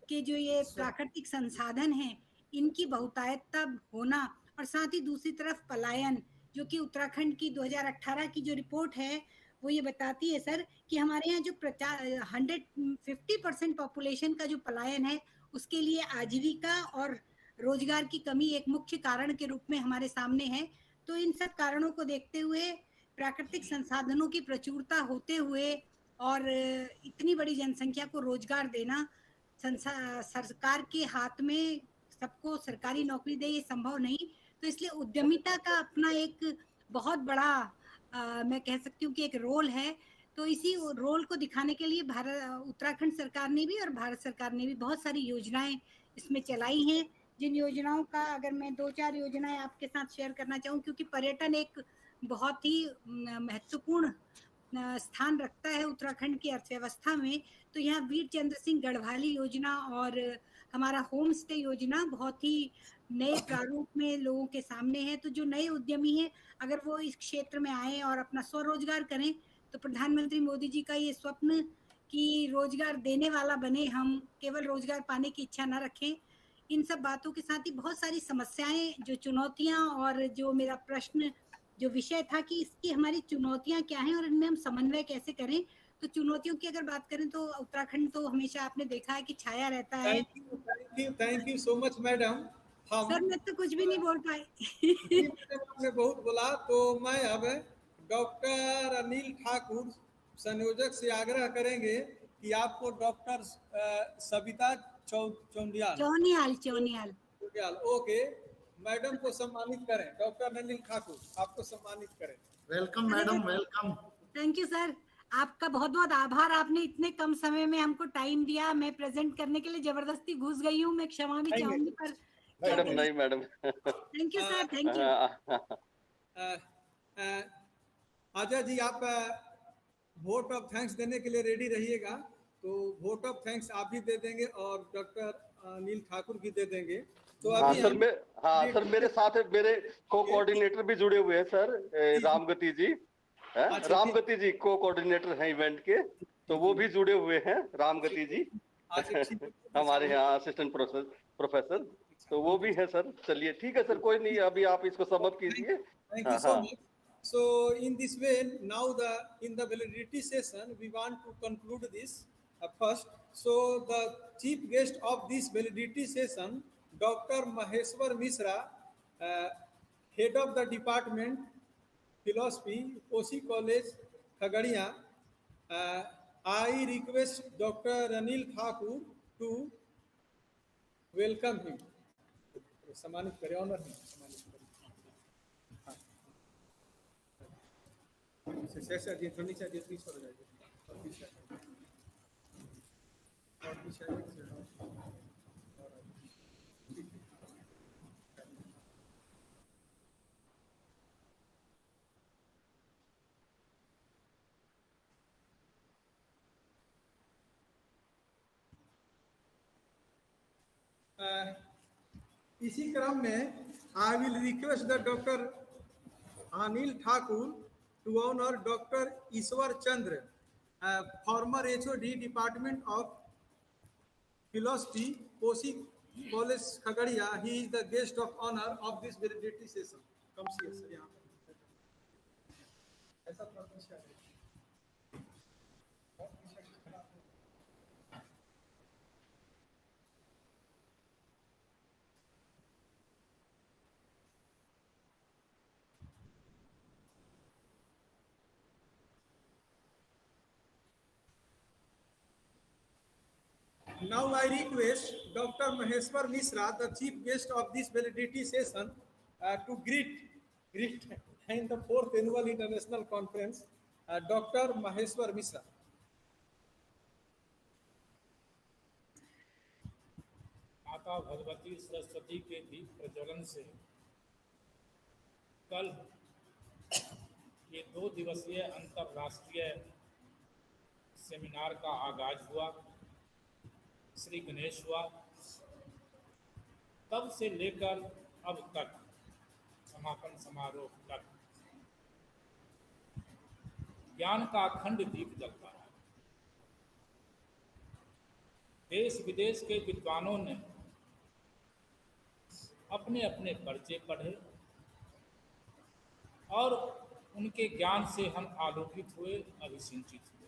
के जो ये प्राकृतिक संसाधन हैं इनकी बहुतायतता होना, और साथ ही दूसरी तरफ पलायन, जो कि उत्तराखंड की 2018 की जो रिपोर्ट है वो ये बताती है सर कि हमारे यहाँ जो 150% पॉपुलेशन का जो पलायन है उसके लिए आजीविका और रोजगार की कमी एक मुख्य कारण के रूप में हमारे सामने है। तो इन सब कारणों को देखते हुए प्राकृतिक संसाधनों की प्रचुरता होते हुए और इतनी बड़ी जनसंख्या को रोजगार देना सरकार के हाथ में, सबको सरकारी नौकरी दे ये संभव नहीं। तो इसलिए उद्यमिता का अपना एक बहुत बड़ा मैं कह सकती हूँ कि एक रोल है। तो इसी रोल को दिखाने के लिए उत्तराखंड सरकार ने भी और भारत सरकार ने भी बहुत सारी योजनाएं इसमें चलाई हैं, जिन योजनाओं का अगर मैं 2-4 योजनाएं आपके साथ शेयर करना चाहूँ, क्योंकि पर्यटन एक बहुत ही महत्वपूर्ण स्थान रखता है उत्तराखंड की अर्थव्यवस्था में। तो यहाँ वीर चंद्र सिंह गढ़वाली योजना और हमारा होम स्टे योजना बहुत ही नए प्रारूप में लोगों के सामने है। तो जो नए उद्यमी हैं अगर वो इस क्षेत्र में आए और अपना स्वरोजगार करें, तो प्रधानमंत्री मोदी जी का ये स्वप्न कि रोजगार देने वाला बने, हम केवल रोजगार पाने की इच्छा न रखें। इन सब बातों के साथ ही बहुत सारी समस्याएं, जो चुनौतियां, और जो मेरा प्रश्न जो विषय था कि इसकी हमारी चुनौतियां क्या हैं और इनमें हम समन्वय कैसे करें। तो चुनौतियों की अगर बात करें तो उत्तराखंड तो हमेशा आपने देखा है कि छाया रहता है। Thank you so much madam. Sir मैं तो कुछ भी नहीं बोल पाई। आपने बहुत बोला, तो मैं अब डॉक्टर अनिल ठाकुर संयोजक से आग्रह करेंगे कि आपको डॉक्टर सविता चौनियाल, ओके, मैडम को सम्मानित करें, डॉक्टर अनिल ठाकुर आपको सम्मानित करें। Welcome madam, welcome. Thank you sir, आपका बहुत बहुत आभार, आपने इतने कम समय में हमको टाइम दिया। मैं प्रेजेंट करने के लिए जबरदस्ती घुस गई हूँ, मैं क्षमा भी चाहूंगी, पर मैडम नहीं madam. Thank you sir, thank you. आजा जी, आप वोट ऑफ थैंक्स देने के लिए रेडी रहिएगा। तो वोट ऑफ थैंक्स आप भी दे देंगे और डॉक्टर अनिल ठाकुर भी दे देंगे। तो हाँ अभी सर, मेरे साथ मेरे को कोऑर्डिनेटर भी जुड़े हुए हैं सर, रामगति जी है, रामगति जी को कोऑर्डिनेटर हैं इवेंट के, तो वो भी जुड़े हुए हैं, रामगति जी हमारे यहाँ असिस्टेंट प्रोफेसर, तो वो भी है सर। चलिए ठीक है सर, कोई नहीं, अभी आप इसको समाप्त कीजिए। Thank you so much. So in this way, now in the validity session, we want to conclude this first. So the chief guest of this validity session, Dr. Maheshwar Mishra, head of the department philosophy, Kosi College, Khagadia. I request Dr. Anil Thakur to welcome him. सम्मानित करें, honour है, सम्मानित करें। शेषा जी थोड़ी चाहिए, please हो जाएगी। इसी क्रम में I will request the doctor Anil Thakur to honour doctor Ishwar Chandra, former HOD department of philosophy, Kosi college Khagaria. He is the guest of honour of this वैलिडिटी सेशन। कम सी सर यहाँ ऐसा Now I request Dr. Maheshwar Mishra, the chief guest of this validity session, to greet in the 4th annual international conference, Dr. Maheshwar Mishra. माता भगवती सरस्वती के भी प्रज्वलन से कल ये 2 दिवसीय अंतर्राष्ट्रीय सेमिनार का आगाज हुआ, श्री गणेश हुआ। तब से लेकर अब तक समापन समारोह तक ज्ञान का अखंड दीप जलता है। देश विदेश के विद्वानों ने अपने अपने पर्चे पढ़े और उनके ज्ञान से हम आलोकित हुए, अभिसिंचित हुए।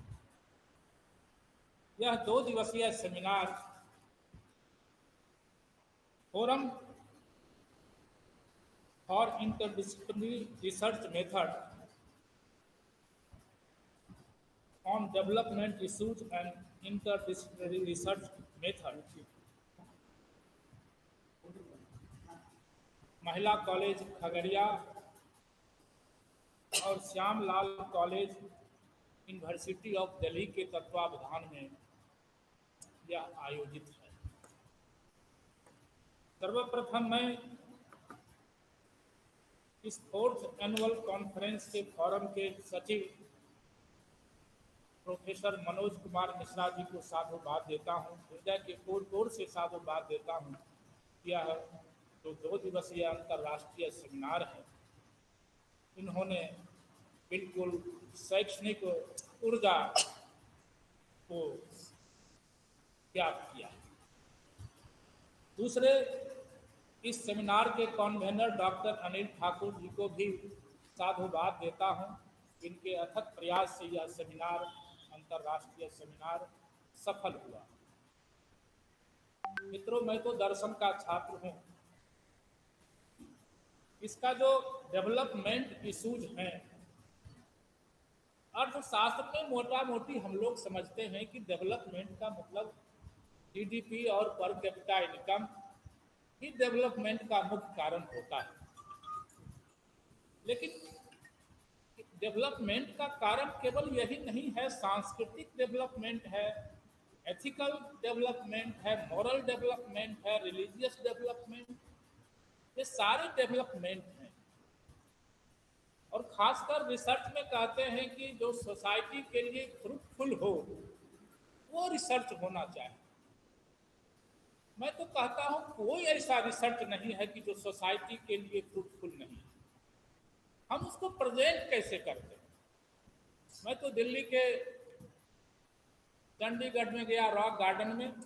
यह 2 दिवसीय seminar forum for interdisciplinary research method on development issues and interdisciplinary research method, महिला कॉलेज खगड़िया और Shyamlal college university of Delhi के तत्वावधान में यह आयोजित है। सर्वप्रथम मैं इस 4th एनुअल कॉन्फ्रेंस के फोरम के सचिव प्रोफेसर मनोज कुमार मिश्रा जी को साधुवाद देता हूँ, हृदय के कोर से साधुवाद देता हूँ। यह जो 2 दिवसीय अंतर्राष्ट्रीय सेमिनार है, इन्होंने बिल्कुल शैक्षणिक ऊर्जा को ज्ञात किया। दूसरे, इस सेमिनार के कन्वीनर डॉक्टर अनिल ठाकुर जी को भी साधुवाद देता हूं। इनके अथक प्रयास से यह सेमिनार, अंतर्राष्ट्रीय सेमिनार सफल हुआ। मित्रों, मैं तो दर्शन का छात्र हूं। इसका जो डेवलपमेंट इश्यूज हैं, अर्थशास्त्र में मोटा मोटी हम लोग समझते हैं कि डेवलपमेंट का मतलब GDP और पर कैपिटा इनकम ही डेवलपमेंट का मुख्य कारण होता है। लेकिन डेवलपमेंट का कारण केवल यही नहीं है, सांस्कृतिक डेवलपमेंट है, एथिकल डेवलपमेंट है, मॉरल डेवलपमेंट है, रिलीजियस डेवलपमेंट, ये सारे डेवलपमेंट हैं। और खासकर रिसर्च में कहते हैं कि जो सोसाइटी के लिए फ्रूटफुल हो वो रिसर्च होना चाहिए। मैं तो कहता हूं कोई ऐसा रिसर्च नहीं है कि जो सोसाइटी के लिए फ्रूटफुल नहीं है। हम उसको प्रेजेंट कैसे करते हैं? मैं तो दिल्ली के चंडीगढ़ में गया, रॉक गार्डन में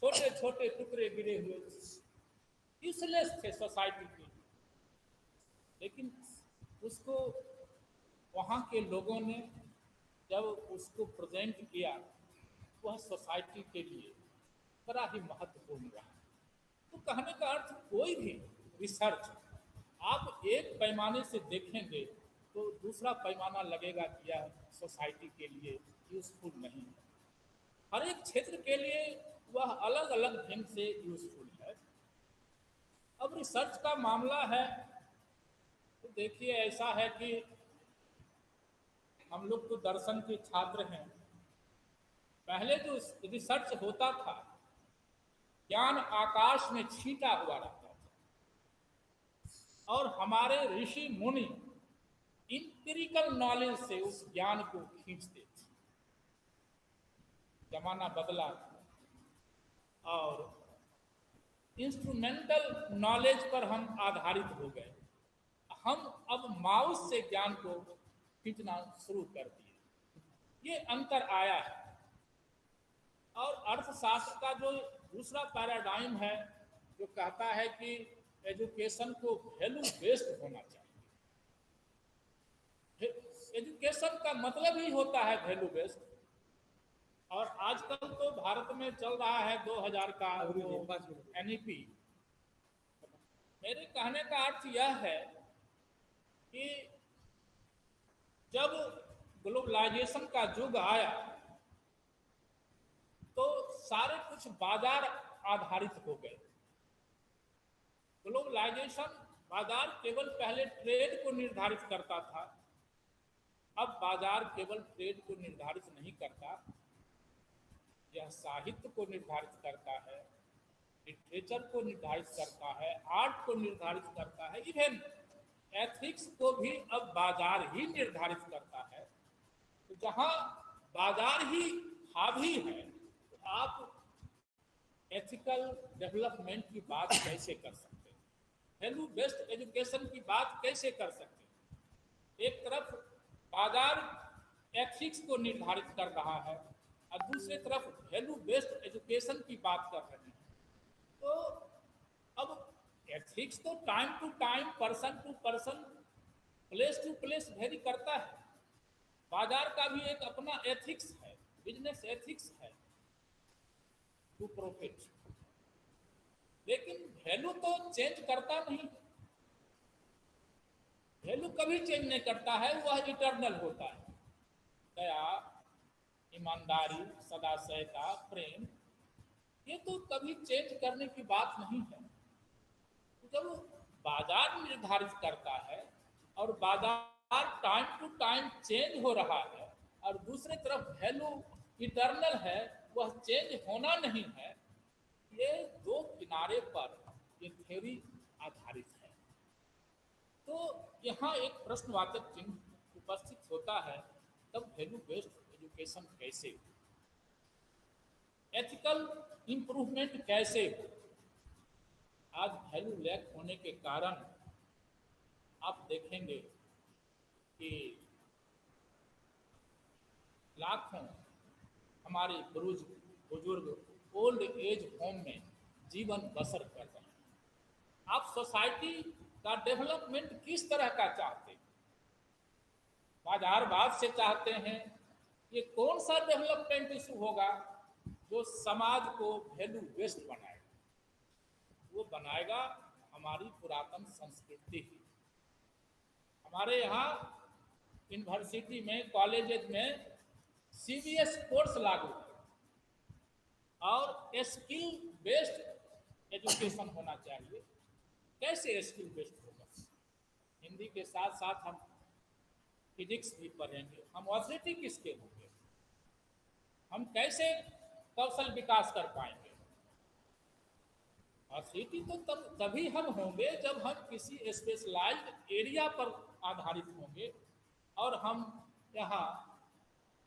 छोटे छोटे टुकड़े गिरे हुए यूजलेस थे सोसाइटी के, लेकिन उसको वहाँ के लोगों ने जब उसको प्रेजेंट किया, वह सोसाइटी के लिए बड़ा ही महत्वपूर्ण रहा। तो कहने का अर्थ, कोई भी रिसर्च आप एक पैमाने से देखेंगे तो दूसरा पैमाना लगेगा कि यह सोसाइटी के लिए यूजफुल नहीं है। हर एक क्षेत्र के लिए वह अलग अलग ढंग से यूजफुल है। अब रिसर्च का मामला है तो देखिए, ऐसा है कि हम लोग तो दर्शन के छात्र हैं। पहले जो रिसर्च होता था, ज्ञान आकाश में छींटा हुआ रहता था और हमारे ऋषि मुनि इंपिरिकल नॉलेज से उस ज्ञान को खींचते थे। जमाना बदला और इंस्ट्रूमेंटल नॉलेज पर हम आधारित हो गए। हम अब माउस से ज्ञान को खींचना शुरू कर दिए। ये अंतर आया है। और अर्थशास्त्र का जो दूसरा पैराडाइम है, जो कहता है कि एजुकेशन को वैल्यू बेस्ड होना चाहिए। एजुकेशन का मतलब ही होता है वैल्यू बेस्ड। और आजकल तो भारत में चल रहा है 2000 का NEP। मेरे कहने का अर्थ यह है कि जब ग्लोबलाइजेशन का युग आया तो सारे कुछ बाजार आधारित हो गए। ग्लोबलाइजेशन बाजार केवल पहले ट्रेड को निर्धारित करता था, अब बाजार केवल ट्रेड को निर्धारित नहीं करता, यह साहित्य को निर्धारित करता है, लिटरेचर को निर्धारित करता है, आर्ट को निर्धारित करता है, इवन एथिक्स को भी अब बाजार ही निर्धारित करता है। तो जहां बाजार ही हावी है तो आप एथिकल डेवलपमेंट की बात कैसे कर सकते हैं? वैल्यू बेस्ड एजुकेशन की बात कैसे कर सकते हैं? एक तरफ बाजार एथिक्स को निर्धारित कर रहा है और दूसरी तरफ वैल्यू बेस्ड एजुकेशन की बात कर रहे हैं। तो अब एथिक्स तो time to time, person to person, place to place vary करता है। बाजार का भी एक अपना एथिक्स है, बिजनेस एथिक्स है, टू प्रॉफिट। लेकिन वैल्यू तो चेंज करता नहीं। वैल्यू कभी चेंज नहीं करता है, वह इटर्नल होता है। दया, ईमानदारी, सदाशयता, प्रेम, ये तो कभी चेंज करने की बात नहीं है। तो जब बाजार निर्धारित करता है और बाजार टाइम टू टाइम चेंज हो रहा है और दूसरी तरफ वैल्यू इटर्नल है, वह चेंज होना नहीं है, ये दो किनारे पर ये थ्योरी आधारित है। तो यहाँ एक प्रश्नवाचक चिन्ह उपस्थित होता है, तब वैल्यू बेस्ड एजुकेशन कैसे हो? एथिकल इंप्रूवमेंट कैसे हो? आज वैल्यू लैक होने के कारण आप देखेंगे कि लाखों हमारे बुजुर्ग ओल्ड एज होम में जीवन बसर कर रहे हैं। आप सोसाइटी का डेवलपमेंट किस तरह का चाहते हैं? बाजारवाद से चाहते हैं? ये कौन सा डेवलपमेंट इशू होगा जो समाज को वैल्यू बेस्ड बनाएगा? वो बनाएगा हमारी पुरातन संस्कृति ही। हमारे यहाँ यूनिवर्सिटी में, कॉलेजेस में CBS कोर्स लागू है और स्किल बेस्ड एजुकेशन होना चाहिए। कैसे स्किल बेस्ड होगा? हिंदी के साथ साथ हम फिजिक्स भी पढ़ेंगे, हम ऑब्जेक्टिव किसके होंगे? हम कैसे कौशल विकास कर पाएंगे? और सिटी तो तभी हम होंगे जब हम किसी स्पेशलाइज्ड एरिया पर आधारित होंगे और हम यहाँ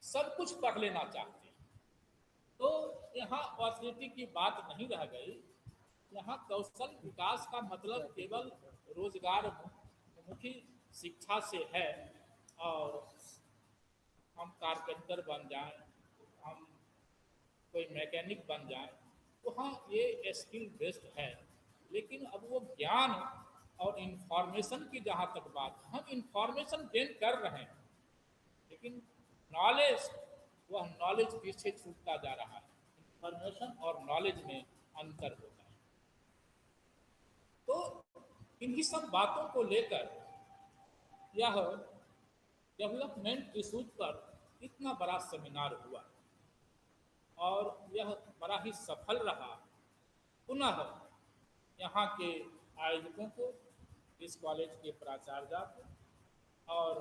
सब कुछ पढ़ लेना चाहते हैं। तो यहाँ ऑब्जेक्टिव की बात नहीं रह गई। यहाँ कौशल विकास का मतलब केवल रोजगार मुखी शिक्षा से है और हम कारपेंटर बन जाएं, हम कोई मैकेनिक बन जाएं, तो हाँ ये स्किल बेस्ड है। लेकिन अब वो ज्ञान और इंफॉर्मेशन की जहाँ तक बात, हम इंफॉर्मेशन गेन कर रहे हैं लेकिन नॉलेज, वह नॉलेज पीछे छूटता जा रहा है। इंफॉर्मेशन और नॉलेज में अंतर होता है। तो इन्हीं सब बातों को लेकर यह डेवलपमेंट इशूज पर इतना बड़ा सेमिनार हुआ और यह बड़ा ही सफल रहा। पुनः यहाँ के आयोजकों को, इस कॉलेज के प्राचार्य को और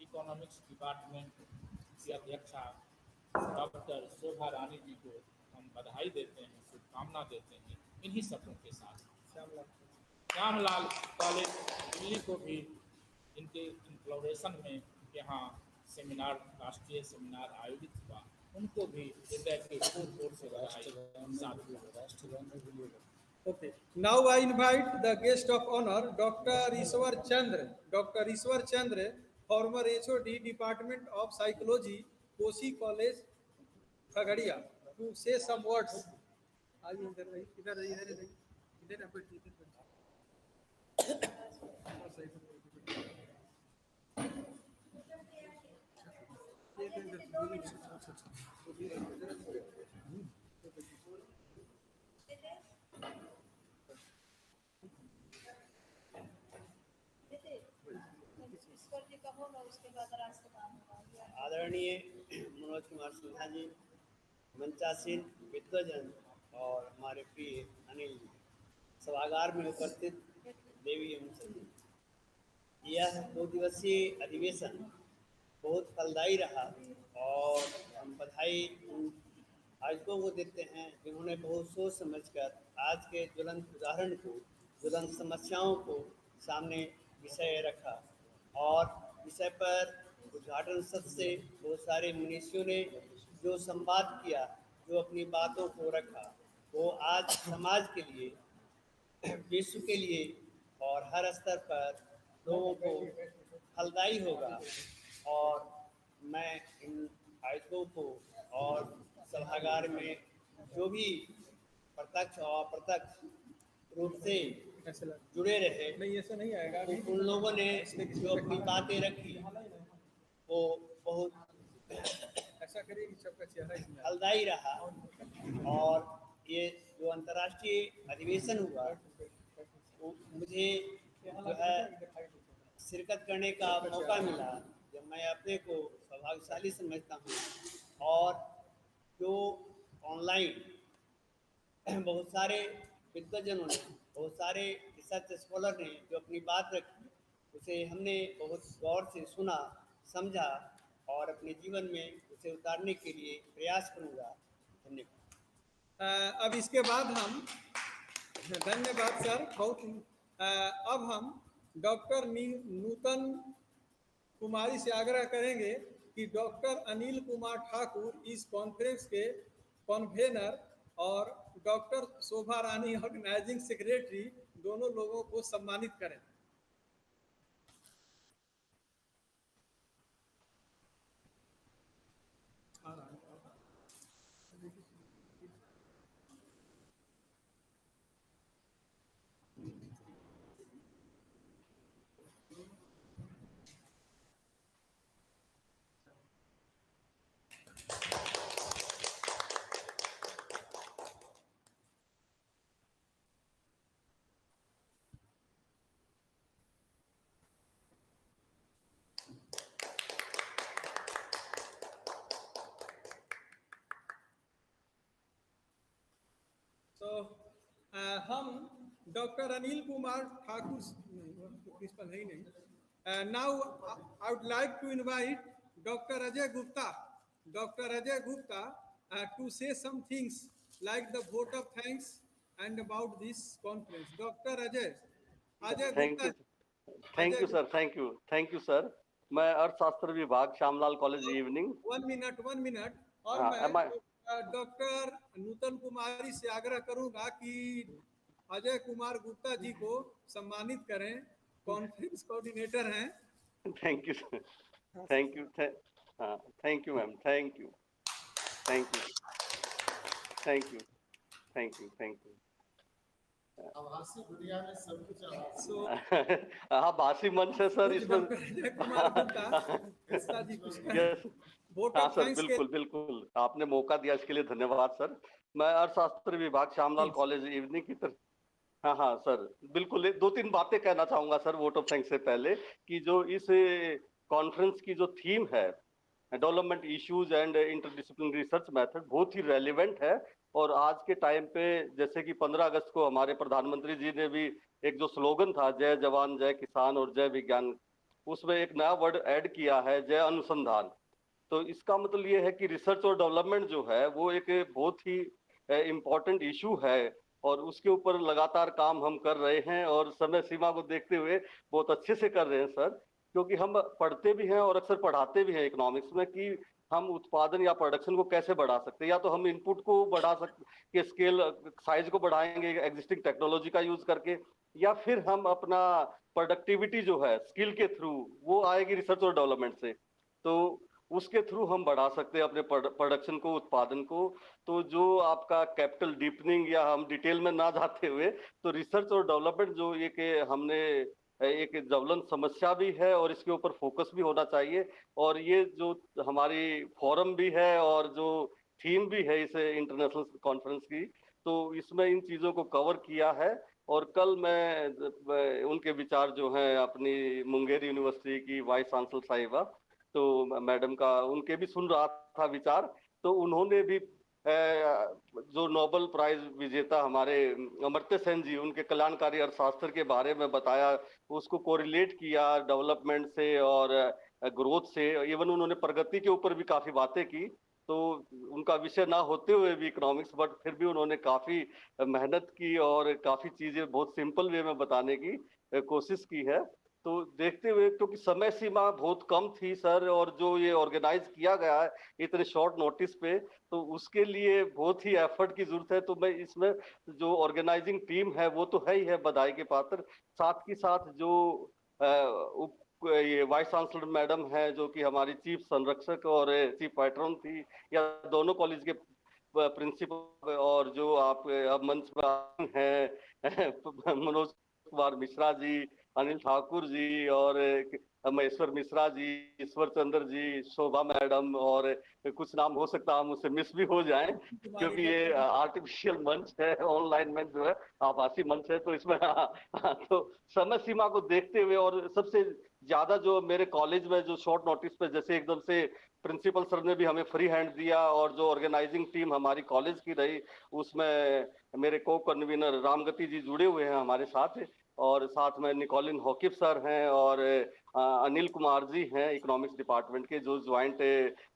इकोनॉमिक्स डिपार्टमेंट की अध्यक्षा डॉक्टर शोभा रानी जी को हम बधाई देते हैं, शुभकामना देते हैं। इन्हीं सबों के साथ श्यामलाल कॉलेज दिल्ली को भी इनके इंप्लोरेशन में यहाँ सेमिनार, राष्ट्रीय सेमिनार आयोजित हुआ, उनको भी हृदय के कोर से बधाई। Okay. Now I invite the guest of honor, Dr. Ishwar Chandra. Dr. Ishwar Chandra, former HOD, Department of Psychology, Kosi College, Khagadia, to say some words. आदरणीय मनोज कुमार सिन्हा जी, मंचासीन विद्वजन और हमारे प्रिय अनिल जी, सभागार में उपस्थित देवी एवं सभी, यह 2 दिवसीय अधिवेशन बहुत फलदायी रहा और हम बधाई उन आयोजकों को देते हैं जिन्होंने बहुत सोच समझकर आज के ज्वलंत उदाहरण को, ज्वलंत समस्याओं को सामने विषय रखा और विषय पर उद्घाटन सत्र से बहुत सारे मनीषियों ने जो संवाद किया, जो अपनी बातों को रखा, वो आज समाज के लिए, विश्व के लिए और हर स्तर पर लोगों को फलदायी होगा। और मैं इन आयोजकों को और सभागार में जो भी प्रत्यक्ष और अप्रत्यक्ष रूप से जुड़े रहे, नहीं ऐसा नहीं आएगा। उन लोगों ने जो अपनी बातें रखी वो बहुत ऐसा करिए कि सबका चेहरा फलदायी रहा। और ये जो अंतर्राष्ट्रीय अधिवेशन हुआ, मुझे जो है शिरकत करने का मौका मिला, जब मैं अपने को सौभाग्यशाली समझता हूँ। और जो ऑनलाइन बहुत सारे विद्वजनों ने, बहुत सारे रिसर्च स्कॉलर ने जो अपनी बात रखी, उसे हमने बहुत गौर से सुना, समझा और अपने जीवन में उसे उतारने के लिए प्रयास करूँगा। धन्यवाद। अब इसके बाद हम, धन्यवाद सर, बहुत। अब हम डॉक्टर नूतन कुमारी से आग्रह करेंगे कि डॉक्टर अनिल कुमार ठाकुर इस कॉन्फ्रेंस के कन्वेनर और डॉक्टर शोभा रानी ऑर्गेनाइजिंग सेक्रेटरी दोनों लोगों को सम्मानित करें। हम डॉक्टर अनिल कुमार ठाकुर प्रिंसिपल है ही नहीं. Now I would like to invite Dr. Ajay Gupta to say some things like the vote of thanks and about this conference. Dr. Ajay Gupta. Thank you sir. Thank you sir. मैं अर्थशास्त्र विभाग Shyamlal college evening. 1 minute. और मैं doctor नूतन कुमारी से आग्रह करूंगा कि अजय कुमार गुप्ता जी को सम्मानित करें. कॉन्फ्रेंस कोऑर्डिनेटर हैं. Thank you sir. Thank you ma'am. Thank you. आभासी दुनिया में सब कुछ हाँ, भाषी मंच है सर इसमें. हाँ सर, बिल्कुल आपने मौका दिया, इसके लिए धन्यवाद सर. मैं अर्थशास्त्र विभाग श्यामलाल कॉलेज इवनिंग की तरफ. हाँ सर, बिल्कुल 2-3 बातें कहना चाहूंगा सर वोट ऑफ थैंक्स से पहले, कि जो इस कॉन्फ्रेंस की जो थीम है development issues and interdisciplinary research method, बहुत ही रेलिवेंट है. और आज के टाइम पे जैसे कि 15 अगस्त को हमारे प्रधानमंत्री जी ने भी एक जो स्लोगन था जय जवान जय किसान और जय विज्ञान, उसमें एक नया वर्ड ऐड किया है, जय अनुसंधान. तो इसका मतलब ये है कि रिसर्च और डेवलपमेंट जो है वो एक बहुत ही इम्पोर्टेंट इशू है और उसके ऊपर लगातार काम हम कर रहे हैं और समय सीमा को देखते हुए बहुत अच्छे से कर रहे हैं सर. क्योंकि हम पढ़ते भी हैं और अक्सर पढ़ाते भी हैं इकोनॉमिक्स में कि हम उत्पादन या प्रोडक्शन को कैसे बढ़ा सकते हैं. या तो हम इनपुट को बढ़ा सकते, स्केल साइज को बढ़ाएंगे एग्जिस्टिंग टेक्नोलॉजी का यूज करके, या फिर हम अपना प्रोडक्टिविटी जो है स्किल के थ्रू वो आएगी रिसर्च और डेवलपमेंट से, तो उसके थ्रू हम बढ़ा सकते हैं अपने प्रोडक्शन को, उत्पादन को. तो जो आपका कैपिटल डीपनिंग, या हम डिटेल में ना जाते हुए, तो रिसर्च और डेवलपमेंट जो ये कि हमने एक ज्वलंत समस्या भी है और इसके ऊपर फोकस भी होना चाहिए. और ये जो हमारी फोरम भी है और जो थीम भी है इस इंटरनेशनल कॉन्फ्रेंस की, तो इसमें इन चीजों को कवर किया है. और कल मैं उनके विचार जो हैं अपनी मुंगेर यूनिवर्सिटी की वाइस चांसलर साहिबा, तो मैडम का उनके भी सुन रहा था विचार. तो उन्होंने भी जो नोबेल प्राइज विजेता हमारे अमर्त्य सेन जी, उनके कल्याणकारी अर्थशास्त्र के बारे में बताया, उसको कोरिलेट किया डेवलपमेंट से और ग्रोथ से. इवन उन्होंने प्रगति के ऊपर भी काफी बातें की. तो उनका विषय ना होते हुए भी इकोनॉमिक्स, बट फिर भी उन्होंने काफी मेहनत की और काफी चीजें बहुत सिंपल वे में बताने की कोशिश की है. तो देखते हुए, क्योंकि समय सीमा बहुत कम थी सर, और जो ये ऑर्गेनाइज किया गया है इतने शॉर्ट नोटिस पे, तो उसके लिए बहुत ही एफर्ट की जरूरत है. तो मैं इसमें जो ऑर्गेनाइजिंग टीम है वो तो है ही है बधाई के पात्र, साथ ही साथ जो ये वाइस चांसलर मैडम है जो कि हमारी चीफ संरक्षक और चीफ पैट्रन थी, या दोनों कॉलेज के प्रिंसिपल, और जो आप अब मंच पर हैं मनोज कुमार मिश्रा जी, अनिल ठाकुर जी, और महेश्वर मिश्रा जी, ईश्वर चंद्र जी, शोभा मैडम, और कुछ नाम हो सकता है मुझसे मिस भी हो जाएं, क्योंकि ये आर्टिफिशियल मंच है, ऑनलाइन मंच जो है आभासी मंच है. तो इसमें तो समय सीमा को देखते हुए, और सबसे ज्यादा जो मेरे कॉलेज में जो शॉर्ट नोटिस पे जैसे एकदम से प्रिंसिपल सर ने भी हमें फ्री हैंड दिया, और जो ऑर्गेनाइजिंग टीम हमारी कॉलेज की रही उसमें मेरे को कन्वीनर रामगति जी जुड़े हुए हैं हमारे साथ, और साथ में निकोलिन हॉकिप सर हैं, और अनिल कुमार जी हैं इकोनॉमिक्स डिपार्टमेंट के, जो ज्वाइंट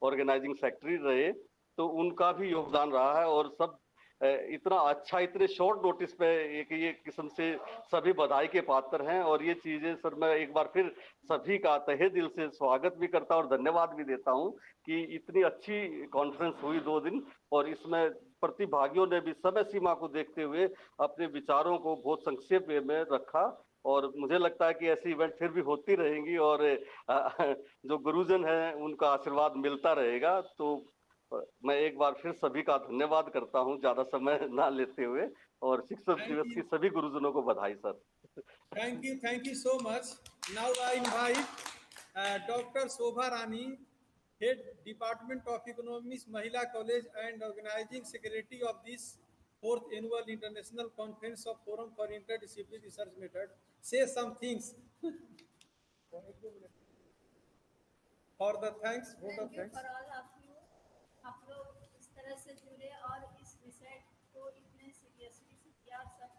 ऑर्गेनाइजिंग सेक्रेटरी रहे. तो उनका भी योगदान रहा है. और सब इतना अच्छा, इतने शॉर्ट नोटिस पे एक ये किस्म से सभी बधाई के पात्र हैं. और ये चीजें सर मैं एक बार फिर सभी का तहे दिल से स्वागत भी करता हूं और धन्यवाद भी देता हूं कि इतनी अच्छी कॉन्फ्रेंस हुई 2 दिन, और इसमें प्रतिभागियों ने भी समय सीमा को देखते हुए अपने विचारों को बहुत संक्षेप में रखा. और मुझे लगता है कि ऐसी इवेंट फिर भी होती रहेंगी, और जो गुरुजन हैं उनका आशीर्वाद मिलता रहेगा. तो मैं एक बार फिर सभी का धन्यवाद करता हूं, ज्यादा समय ना लेते हुए, और शिक्षक दिवस की सभी गुरुजनों को बधाई sir. Thank you so much. Now I invite Dr. Shobha Rani, Head Department of Economics, Mahila College, and Organizing Secretary of this 4th Annual International Conference of Forum for Interdisciplinary Research Method, say some things. For the thanks, vote of thanks. For all of you, आप लोग इस तरह से जुड़े और इस विषय को इतने सीरियसली से किया, सब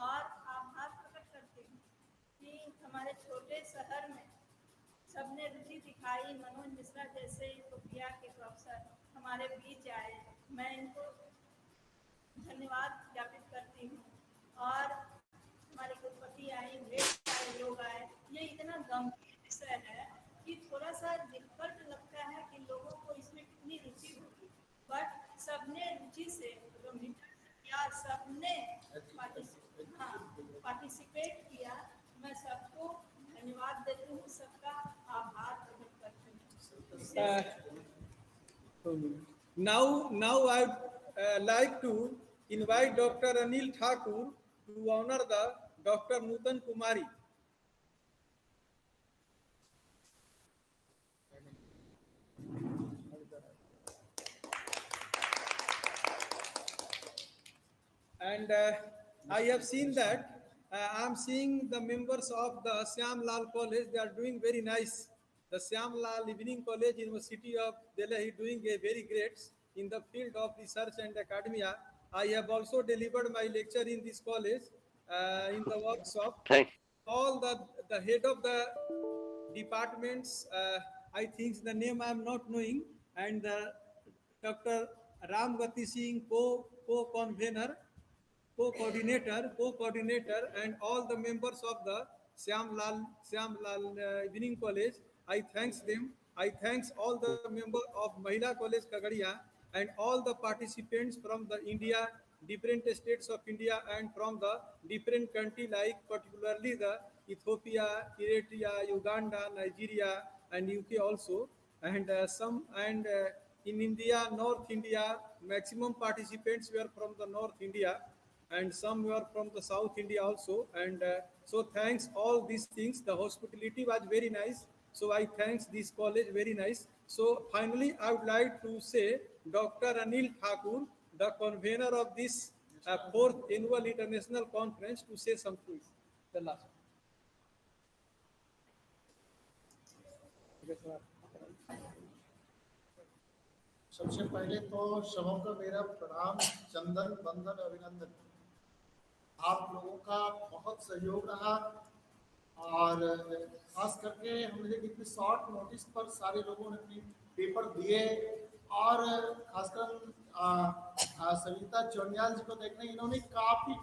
और आभार प्रकट करती हूँ कि हमारे छोटे शहर में सबने रुचि दिखाई। मनोज मिश्रा जैसे इथोपिया के प्रोफेसर हमारे बीच आए, मैं इनको धन्यवाद ज्ञापित करती हूँ। और हमारे कुलपति आए, ढेर सारे लोग आए। ये इतना गंभीर विषय है कि थोड़ा सा डिफिकल्ट लगता है कि लोगों को इसमें कितनी रुचि होगी, बट सबने रुचि से गंभीरता किया, सबने पार्टिसिपेट किया। मैं सबको धन्यवाद देती हूँ, सबका आभार प्रकट करती हूँ। Now I would like to invite Dr. Anil Thakur to honor the Dr. Nutan Kumari. And I have seen that I am seeing the members of the Syam Lal College. They are doing very nice. The Syam Lal Evening College, University of Delhi, doing a very great in the field of research and academia. I have also delivered my lecture in this college in the workshop. All the head of the departments, I think the name I am not knowing, and Dr. Ram Gati Singh, co-convener, co-coordinator, and all the members of the Syam Lal Evening College. I thanks them. I thanks all the members of Mahila College Kagadia and all the participants from the India, different states of India, and from the different country, like particularly the Ethiopia, Eritrea, Uganda, Nigeria, and UK also, and in India, North India, maximum participants were from the North India, and some were from the South India also. And so thanks all these things. The hospitality was very nice. So I thanks this college very nice. So finally, I would like to say Dr. Anil Thakur, the convener of this 4th annual international conference, to say something. The last. सबसे पहले तो सबों का मेरा प्रणाम, चंदन, बंदन, अभिनंदन। आप लोगों का बहुत सहयोग रहा और खास करके हमने इतने शॉर्ट नोटिस पर सारे लोगों ने अपने पेपर दिए और खासकर सविता चौनियाल जी को देखने इन्होंने काफी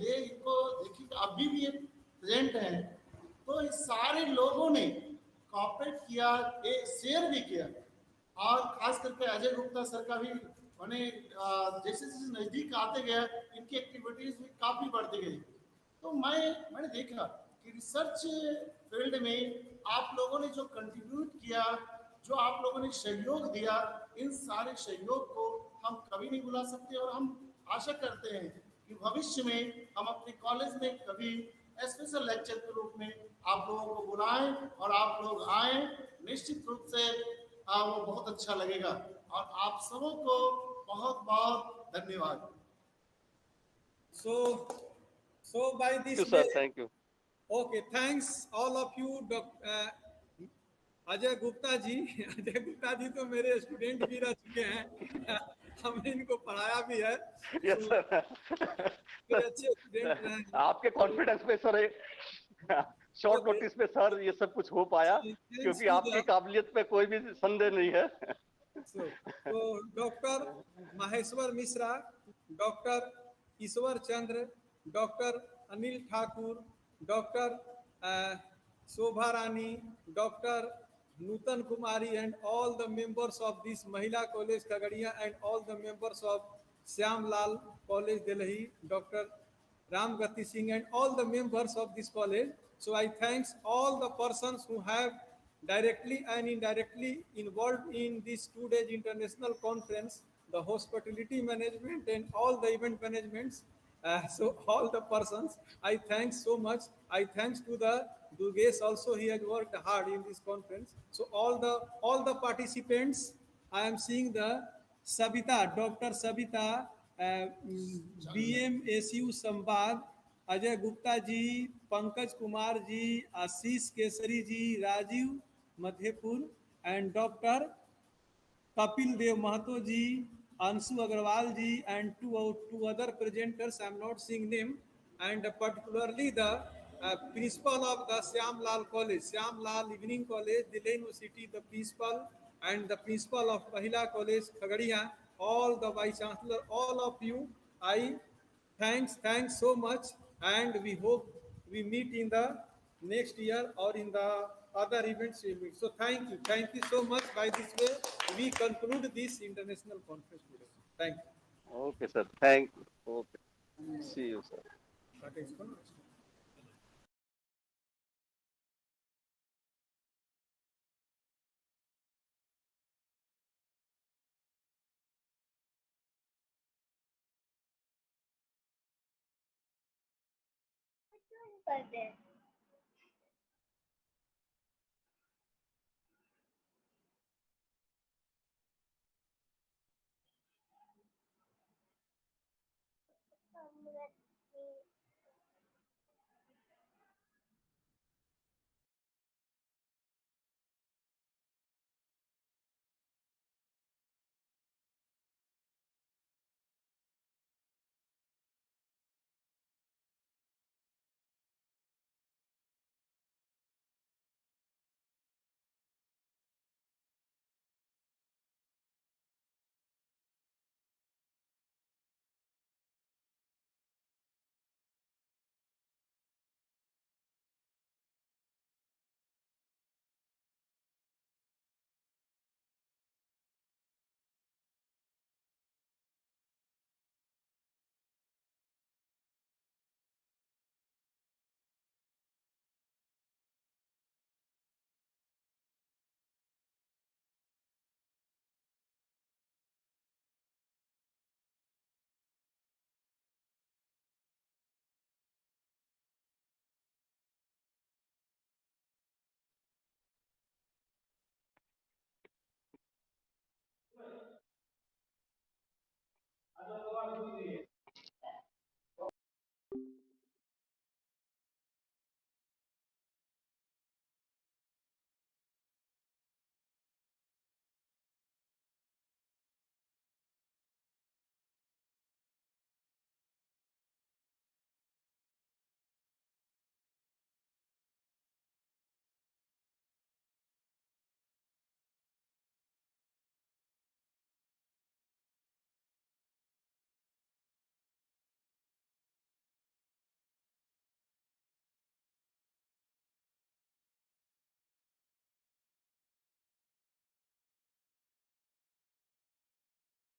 ये इनको देखिए अभी भी ये प्रेजेंट हैं, तो इस सारे लोगों ने कॉपरेट किया, शेयर भी किया और खास करके अजय गुप्ता सर का भी जैसे जैसे नजदीक आते गया इनकी एक्टिविटीज भी काफी बढ़ती गई। तो मैंने देखा कि रिसर्च फील्ड में आप लोगों ने जो कंट्रीब्यूट किया, जो आप लोगों ने सहयोग दिया, इन सारे सहयोग को हम कभी नहीं भुला सकते और हम आशा करते हैं कि भविष्य में हम अपने कॉलेज में कभी स्पेशल लेक्चर के रूप में आप लोगों को बुलाएं और आप लोग आए, निश्चित रूप से वो बहुत अच्छा लगेगा और आप सबों को बहुत बहुत धन्यवाद। So by this Thank you, sir. Thank you. Okay, thanks all of you. Ajay Gupta जी तो मेरे स्टूडेंट भी रह चुके हैं, हमने इनको पढ़ाया भी है। Yes, sir. अच्छे स्टूडेंट रहे। आपके कॉन्फिडेंस पे सर शॉर्ट नोटिस पे सर ये सब कुछ हो पाया, क्योंकि आपकी काबिलियत पे कोई भी संदेह नहीं है। तो doctor Maheshwar Mishra, doctor Ishwar Chandra, doctor Anil Thakur, doctor Shobha Rani, doctor Nutan Kumari, and all the members of this Mahila College Kagadia and all the members of Syam Lal College Delhi, Dr. Ram Gati Singh, and all the members of this college. So I thanks all the persons who have directly and indirectly involved in this 2 days international conference, the hospitality management and all the event managements. So all the persons, I thanks so much. I thanks to the Durgesh also, he has worked hard in this conference. So all the participants, I am seeing the Sabita, Dr. Sabita, BNMU Samvad, Ajay Gupta ji, Pankaj Kumar ji, Ashish Kesari ji, Rajiv Madhepur, and Dr. Kapil Dev Mahato ji, Anshu Agarwal ji, and two other presenters, I am not seeing name. and particularly the principal of the Syam Lal Evening College, Delhi University, the principal, and the principal of Mahila College, Khagadiya, all the vice chancellor, all of you, I thanks so much, and we hope we meet in the next year or in the other events we meet. So thank you so much. By this way, we conclude this international conference today. Thank you. Okay, sir. Thank you. Okay. See you, sir. birthday.